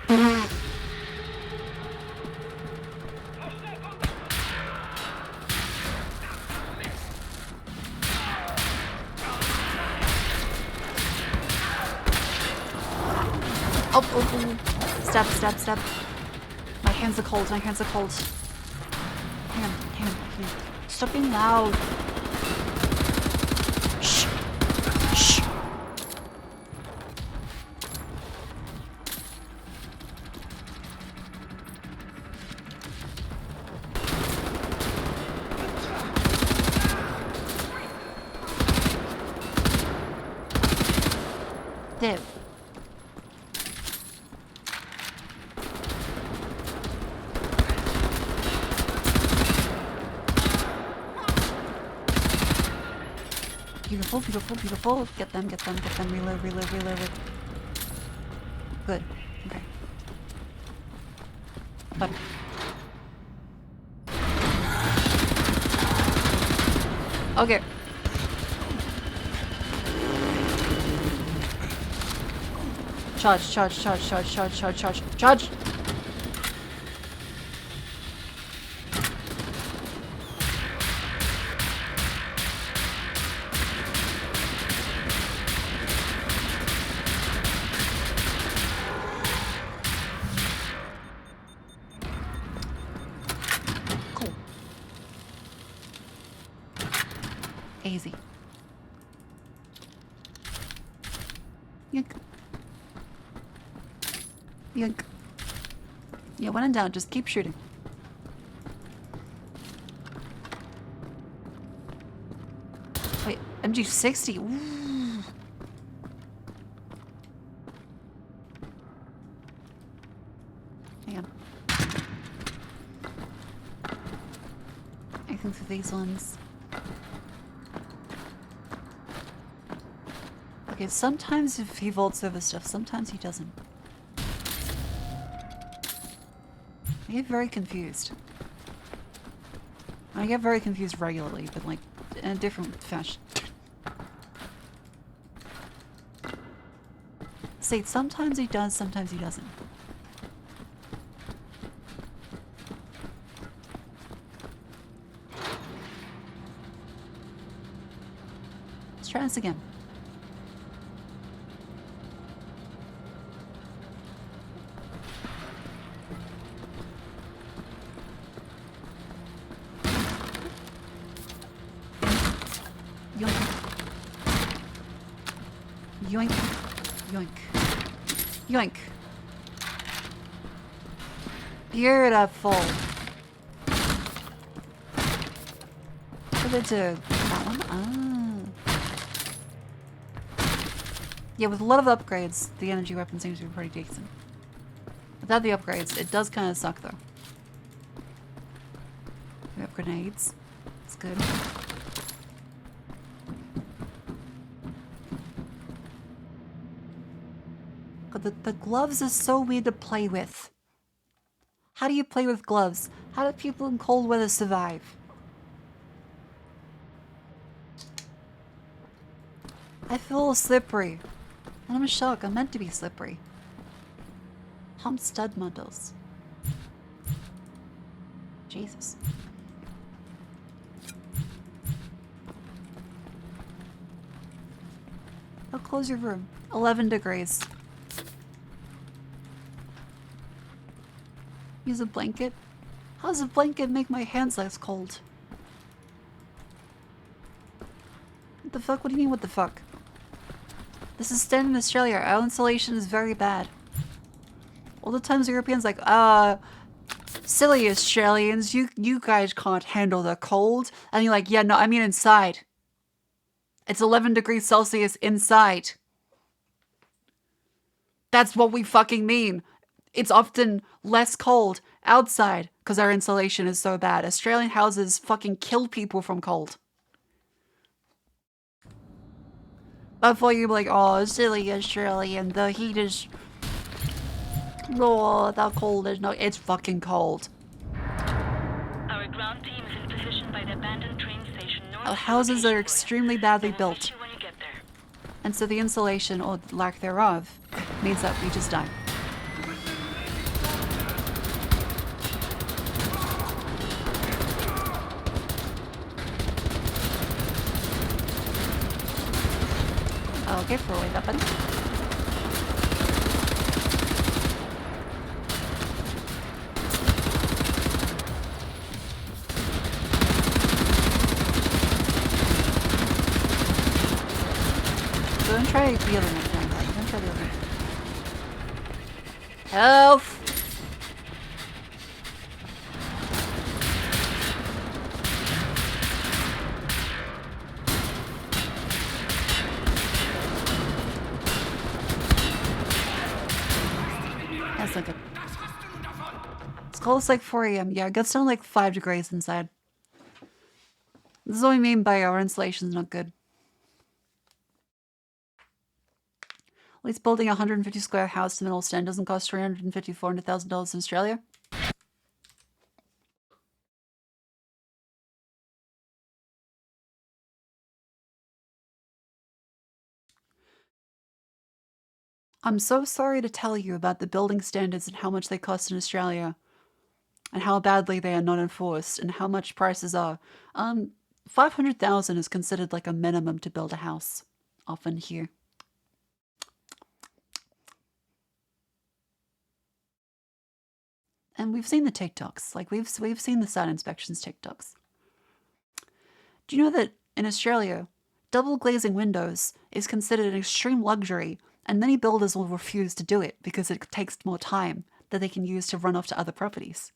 Oh. Stop. My hands are cold. My hands are cold. Hand. Stop being loud. Shh. Shh. There. Beautiful, beautiful, beautiful. Get them. Reload. Good. Okay. But okay. Charge. Cool. Easy. Yoink. Yeah, when in doubt, just keep shooting. Wait, MG60. Ooh. Hang on. I think for these ones. Okay, sometimes if he vaults over stuff, sometimes he doesn't. I get very confused. I get very confused regularly, but like in a different fashion. See, sometimes he does, sometimes he doesn't. Let's try this again. Yoink. Yoink. Yoink. Beautiful. What did it do? That one? Ah. Yeah, with a lot of upgrades, the energy weapon seems to be pretty decent. Without the upgrades, it does kind of suck though. We have grenades. It's good. The gloves are so weird to play with. How do you play with gloves? How do people in cold weather survive? I feel a little slippery. And I'm shocked. I'm meant to be slippery. Hump stud bundles. Jesus. How close your room? 11 degrees. Use a blanket? How does a blanket make my hands less cold? What the fuck? What do you mean, what the fuck? This is standard in Australia. Our insulation is very bad. All the times Europeans like, silly Australians, you guys can't handle the cold. And you're like, yeah, no, I mean inside. It's 11 degrees Celsius inside. That's what we fucking mean. It's often less cold outside because our insulation is so bad. Australian houses fucking kill people from cold. Before you're like, oh, silly Australian, the heat is... Oh, the cold is no... It's fucking cold. Our ground team is in position by the abandoned train station north. Our houses are extremely badly built. And so the insulation, or lack thereof, means that we just die. Okay, throw away weapon. Don't try the other one. Don't try the other one. Health! That's not good. It's close like 4 a.m. Yeah, it gets down like 5 degrees inside. This is what we mean by our insulation's not good. At least building a 150 square house in Middleston doesn't cost $350,000-$400,000 in Australia. I'm so sorry to tell you about the building standards and how much they cost in Australia, and how badly they are not enforced, and how much prices are. $500,000 is considered like a minimum to build a house, often here. And we've seen the TikToks, like we've seen the site inspections TikToks. Do you know that in Australia, double glazing windows is considered an extreme luxury, and many builders will refuse to do it because it takes more time that they can use to run off to other properties.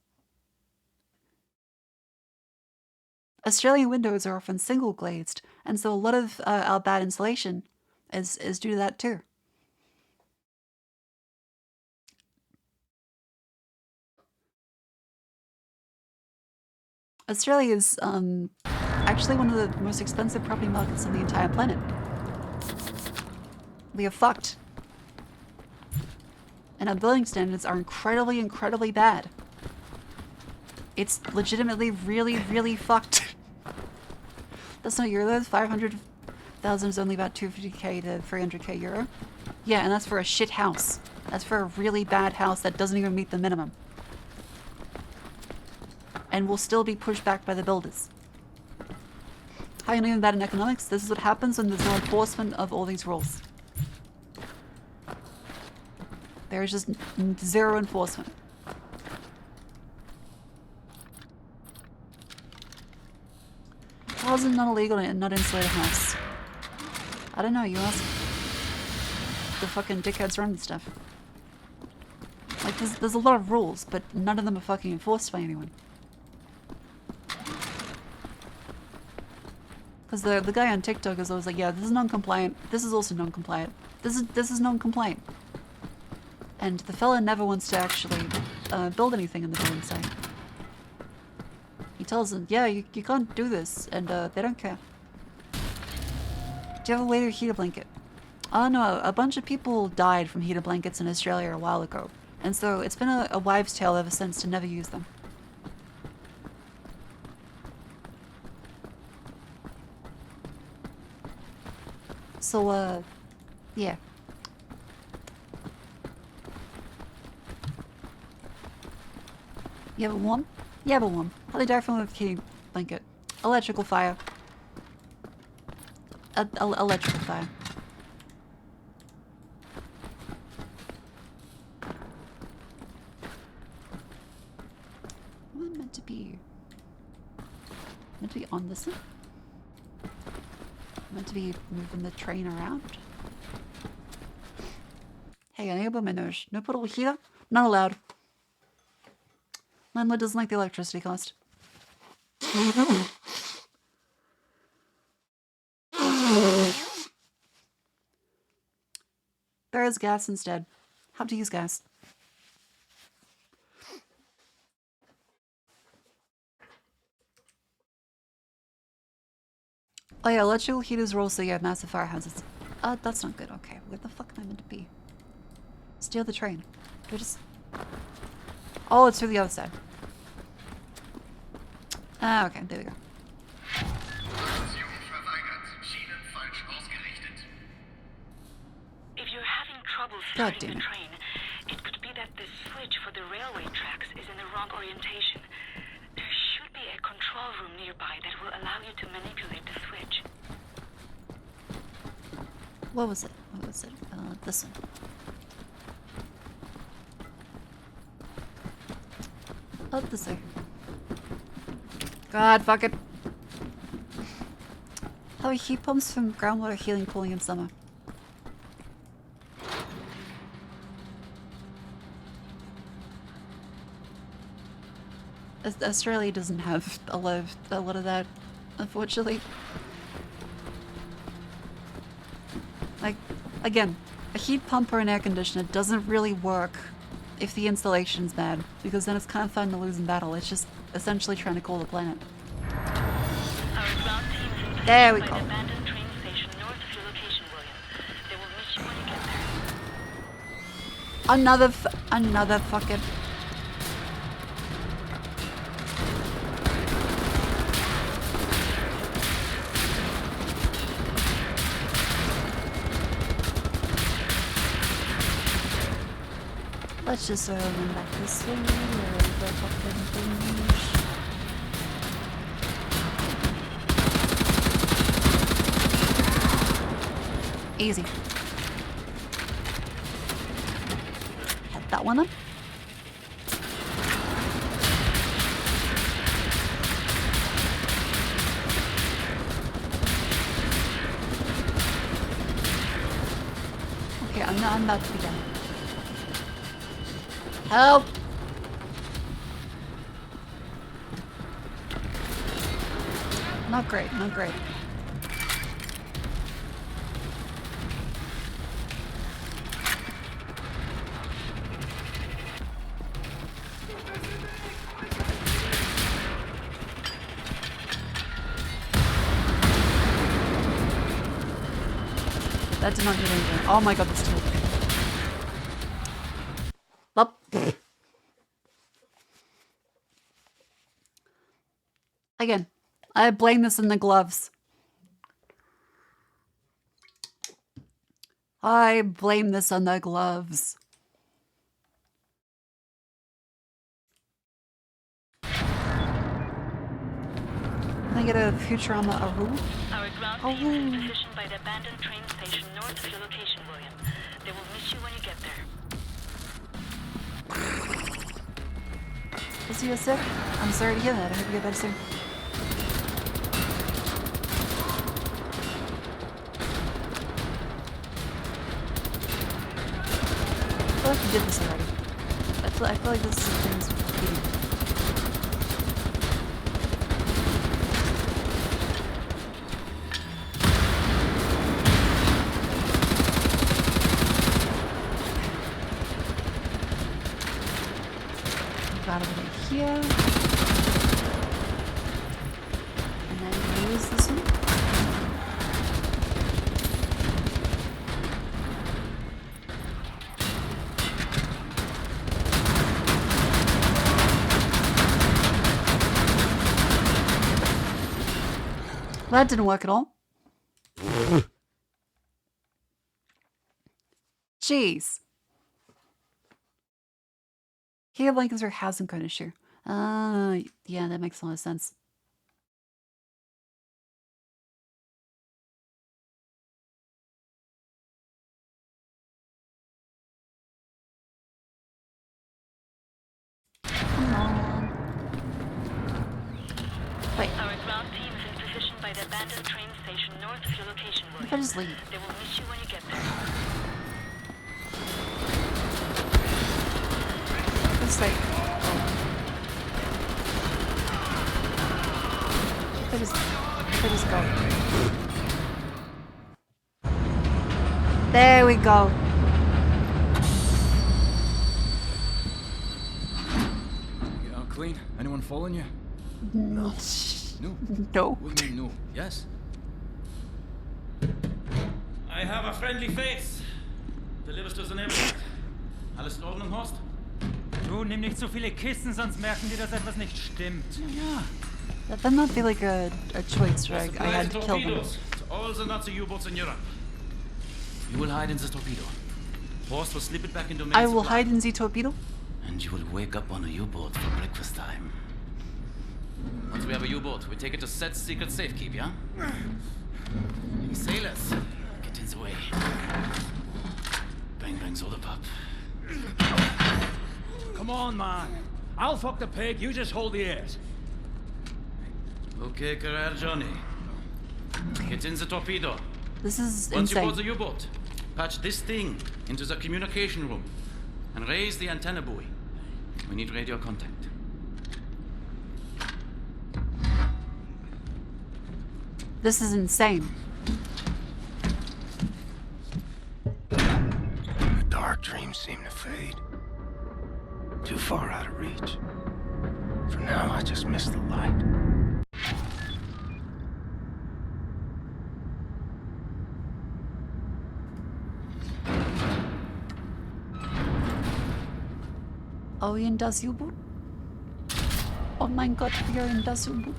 Australian windows are often single glazed, and so a lot of our bad insulation is due to that too. Australia is actually one of the most expensive property markets on the entire planet. We are fucked. And our building standards are incredibly, incredibly bad. It's legitimately really, really fucked. That's not euros. 500,000 is only about 250k to 300k euro. Yeah, and that's for a shit house. That's for a really bad house that doesn't even meet the minimum. And will still be pushed back by the builders. How are you knowing that in economics? This is what happens when there's no enforcement of all these rules. There is just zero enforcement. How is it not illegal to not insulate a house? I don't know, you ask the fucking dickheads running stuff. Like, there's a lot of rules, but none of them are fucking enforced by anyone. Because the guy on TikTok is always like, yeah, this is non-compliant, this is also non-compliant, this is non-compliant. And the fella never wants to actually build anything in the building site. He tells them, yeah, you can't do this, and they don't care. Do you have a way to heat a blanket? Oh no, a bunch of people died from heated blankets in Australia a while ago, and so it's been a wives' tale ever since to never use them. So, yeah. You have a warm? You have a warm. How they die from a heating blanket? Electrical fire. Electrical fire. Am I meant to be? Meant to be on this one? Meant to be moving the train around? Hey, I think about my nose. No portable heater? Not allowed. Landlord doesn't like the electricity cost. There is gas instead. How to use gas. Oh yeah, electrical heaters are also, yeah, massive fire hazards. That's not good. Okay, where the fuck am I meant to be? Steal the train. Do I just... Oh, it's through the other side. Ah, okay, there we go. If you're having trouble starting the train, it could be that the switch for the railway tracks is in the wrong orientation. There should be a control room nearby that will allow you to manipulate the switch. What was it? What was it? This one. Oh, this way. God, fuck it. How are heat pumps from groundwater healing cooling in summer? Australia doesn't have a lot of that, unfortunately. Like, again, a heat pump or an air conditioner doesn't really work if the installation's bad, because then it's kind of fun to lose in battle. It's just essentially trying to cool the planet. There we go. Another fucking... Let's just run back this way. The fucking things. Easy. Hit that one up. Okay, I'm about to be done. Help! Not great, not great. That did not do anything. Oh my god, that's too big. Up. Again, I blame this on the gloves. I blame this on the gloves. Can I get a Futurama Aru? Our ground team is positioned by the abandoned train station north of your location, William. They will miss you when you get there. Is he sick? I'm sorry to hear that. I hope you get better soon. I feel like you did this already. I feel like this is things repeating. Got over here. And then use this one. Well, that didn't work at all. Jeez. Here, Lancaster has some kind of share. Yeah, that makes a lot of sense. Come on. Wait. Our ground team is in position by the abandoned train station north of your location, William. If I just leave. They will miss you when you get there. It's like, if I just go. There we go. You all clean? Anyone following you? No. No? No. What do you mean no? Yes? I have a friendly face. Delivers to the neighborhood. Alles in Ordnung, Horst? Du, nimm nicht so viele Kissen, sonst merken die, dass etwas nicht stimmt. Ja. That might be like a choice, right? I had to kill them. Torpedoes to all the Nazi U-boats in Europe. You will hide in the torpedo. Horst will slip it back into main I will supply. hide in the torpedo. And you will wake up on a U-boat for breakfast time. Once we have a U-boat, we take it to Set's secret safekeep, yeah? You sailors, get in the way. Bang bang soda pop. Come on, man. I'll fuck the pig, you just hold the ears. Okay, career Johnny. Get in the torpedo. This is Once you insane. board the U-boat, patch this thing into the communication room and raise the antenna buoy. We need radio contact. This is insane. The dark dreams seem to fade. Too far out of reach. For now, I just miss the light. Oh, in das U-Boot? Oh mein Gott, wir in das U-Boot.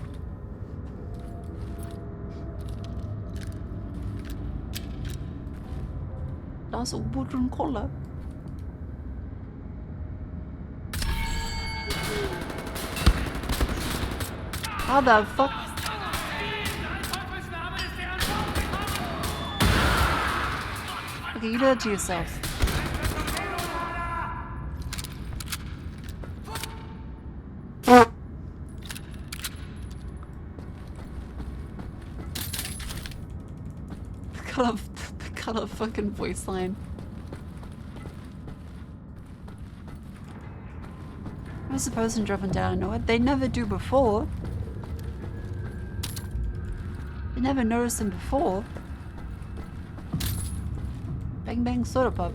Das U-Boot und Kolla. How the fuck? Okay, you do that to yourself. Got a fucking voice line. I was supposed to drop them down. No, they never do before. I never noticed them before. Bang bang soda pop.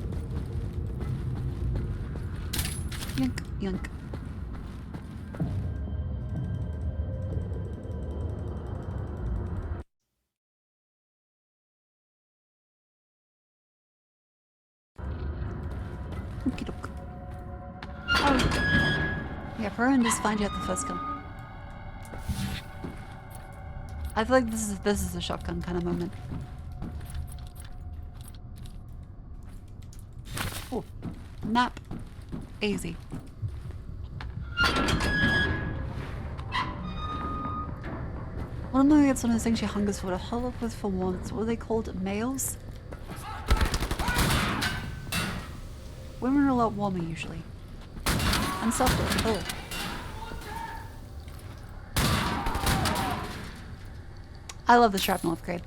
Yunk yunk. Okie doke. Oh. Yeah, Perrin just find you at the first gun. I feel like this is a shotgun kind of moment. Oh, map. Easy. Well, maybe it's one of the things she hungers for, to huddle up with for warmth. What are they called? Males? Women are a lot warmer usually. And softer. Oh. I love the shrapnel upgrade.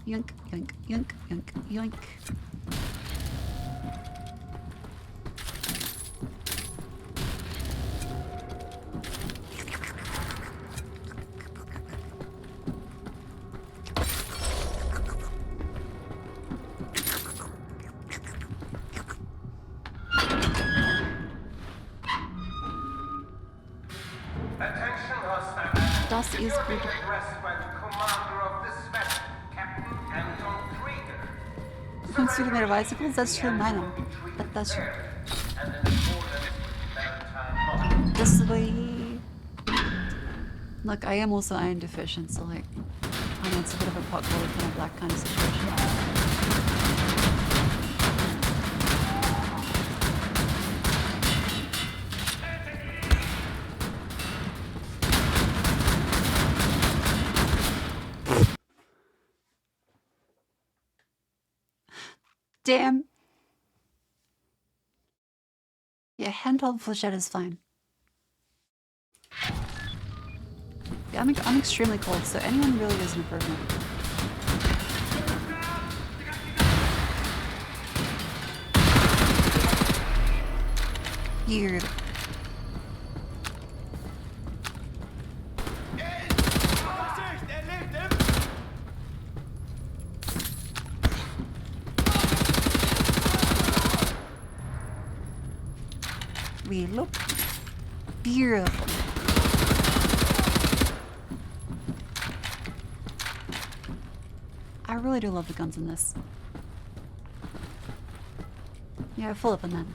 Yoink, yoink, yoink, yoink, yoink. Das ist gut. Consumer bicycles? That's true, I know. That's true. This way. Look, I am also iron deficient, so like, I mean, it's a bit of a pot collar kind of black kind of situation. Damn. Yeah, handheld flechette is fine. Yeah, I'm extremely cold, so anyone really is an improvement. Weird. We look beautiful. I really do love the guns in this. Yeah, full up on that.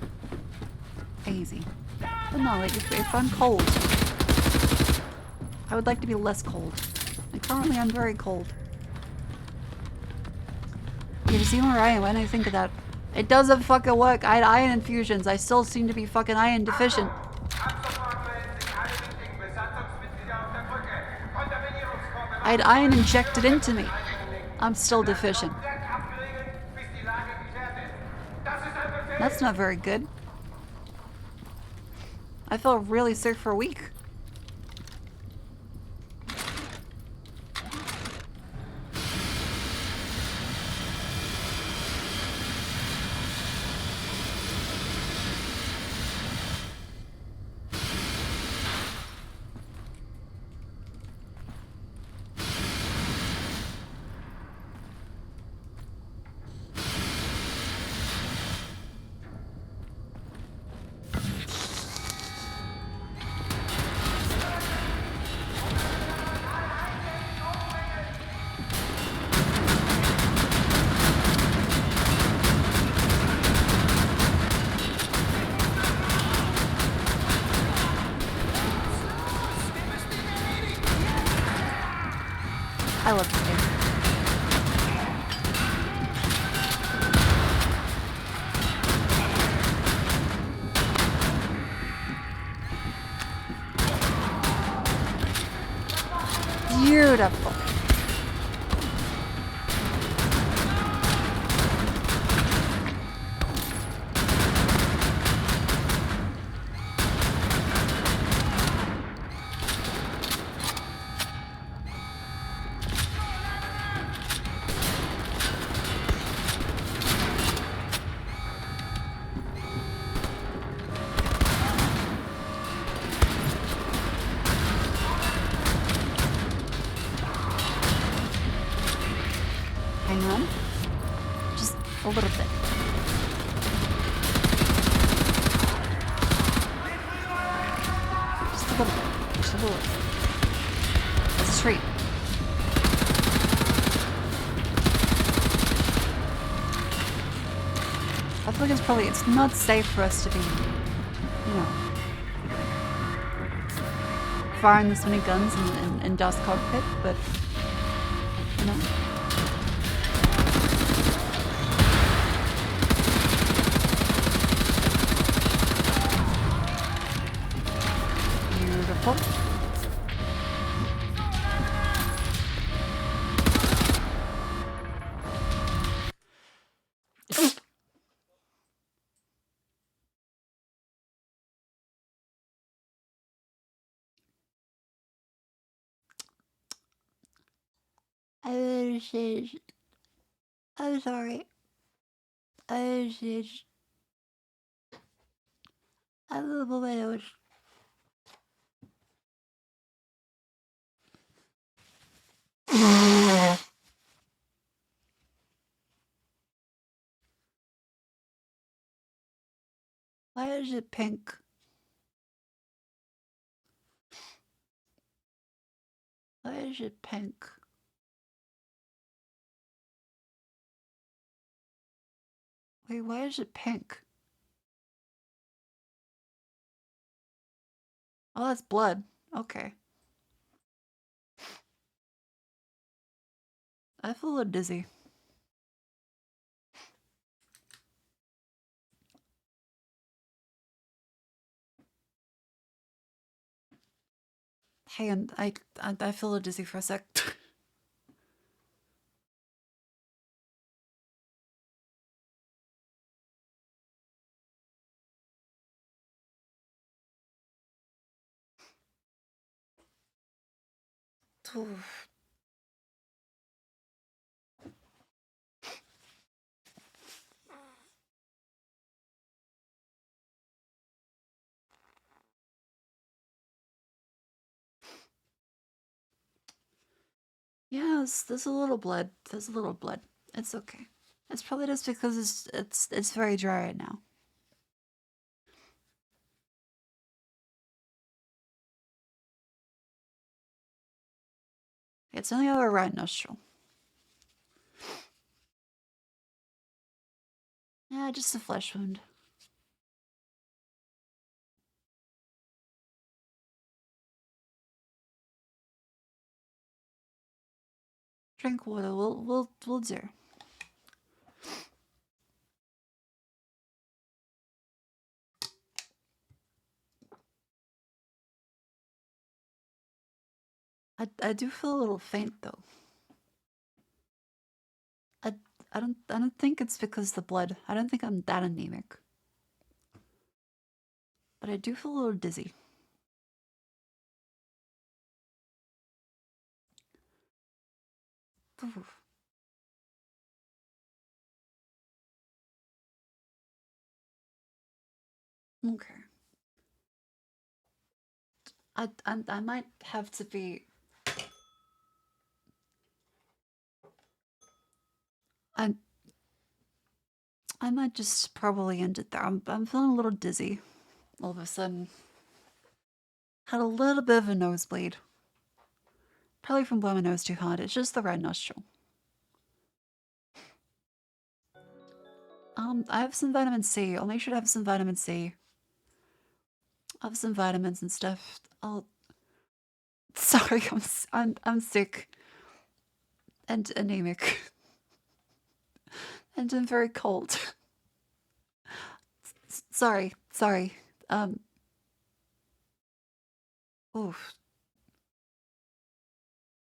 Easy. But no, like, if I'm cold, I would like to be less cold. And currently I'm very cold. You see where I am when I think of that. It doesn't fucking work. I had iron infusions. I still seem to be fucking iron deficient. I had iron injected into me. I'm still deficient. That's not very good. I felt really sick for a week. I love this game. Beautiful. Hang on. Just a little bit. Just a little bit. Just a little bit. It's a treat. I feel like it's not safe for us to be, you know, firing this many guns in Dust Cockpit, but, you know. Beautiful. I'm sorry. I love my nose. Why is it pink? Why is it pink? Wait, why is it pink? Oh, that's blood. Okay. I feel a little dizzy. Hey, and I feel a little dizzy for a sec. Oof. Yes, there's a little blood. There's a little blood. It's okay. It's probably just because it's very dry right now. It's only our right nostril. Yeah, just a flesh wound. Drink water. We'll do. I do feel a little faint though. I I don't think it's because the blood. I don't think I'm that anemic. But I do feel a little dizzy. Oof. Okay. I might have to be. I might just probably end it there. I'm feeling a little dizzy. All of a sudden, had a little bit of a nosebleed. Probably from blowing my nose too hard. It's just the right nostril. I have some vitamin C. I'll make sure to have some vitamin C. I'll have some vitamins and stuff. Sorry, I'm sick. and anemic. And I'm very cold. Sorry. Oof.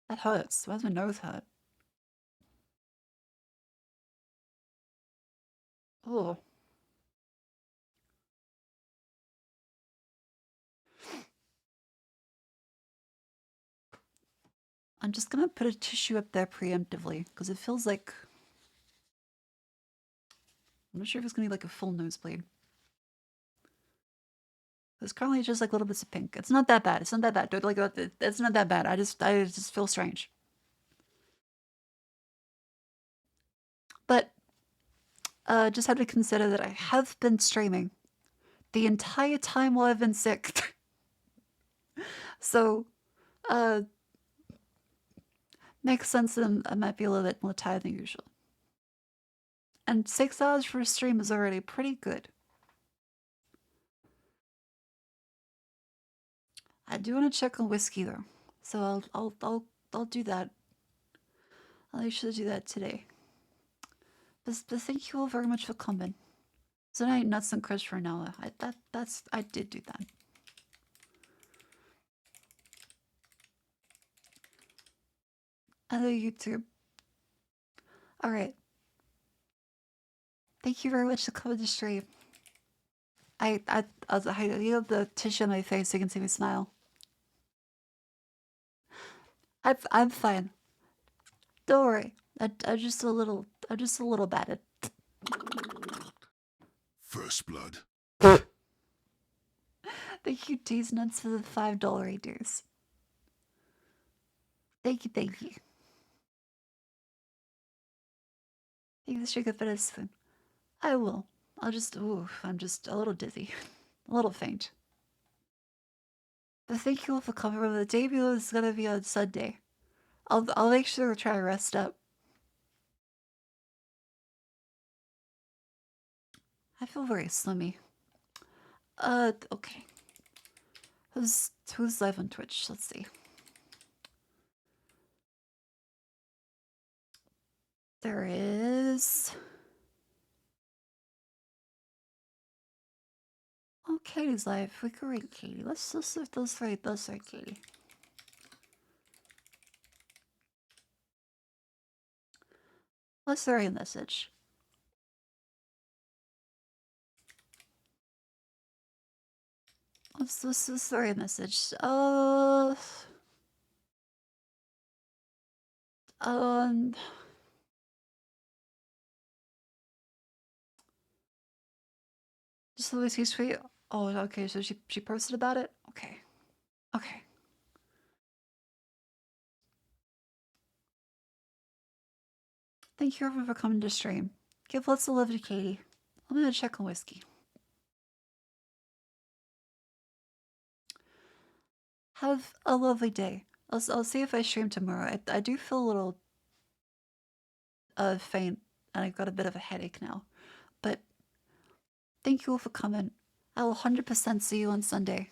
That hurts. Why does my nose hurt? Oh. I'm just gonna put a tissue up there preemptively, because it feels like... I'm not sure if it's gonna be like a full nosebleed. It's currently just like little bits of pink. It's not that bad. It's not that bad. Don't like it's not that bad. I just feel strange. But just have to consider that I have been streaming the entire time while I've been sick. So makes sense that I might be a little bit more tired than usual. And 6 hours for a stream is already pretty good. I do want to check on whiskey though, so I'll do that. I'll actually do that today. But thank you all very much for coming. So I ate nuts and crisps for an hour. I did do that. Hello YouTube. All right. Thank you very much for coming to stream. I have the tissue on my face so you can see me smile. I'm fine. Don't worry. I'm just a little battered. First blood. Thank you, Tease Nuts, for the $5 reduce. Thank you. Thank you for sugar for this spoon. I will. I'm just a little dizzy. A little faint. But thank you all for coming. The debut is gonna be on Sunday. I'll make sure to try to rest up. I feel very slummy. Okay. Who's live on Twitch? Let's see. There is... Oh, Katie's live. We can rate Katie. Let's rate Katie. Let's write a message. Let's write a message. Just the whiskey sweet. Oh, okay. So she posted about it. Okay. Okay. Thank you everyone for coming to stream. Give lots of love to Katie. I'm gonna check on whiskey. Have a lovely day. I'll see if I stream tomorrow. I do feel a little faint and I've got a bit of a headache now. But thank you all for coming. I will 100% see you on Sunday.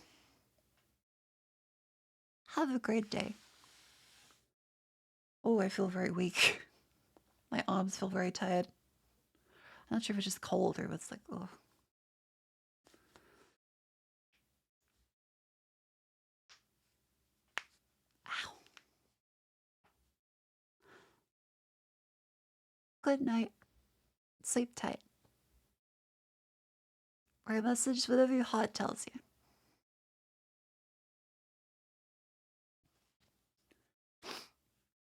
Have a great day. Oh, I feel very weak. My arms feel very tired. I'm not sure if it's just cold or what's like, oh. Ow. Good night. Sleep tight. Or a message, whatever your heart tells you.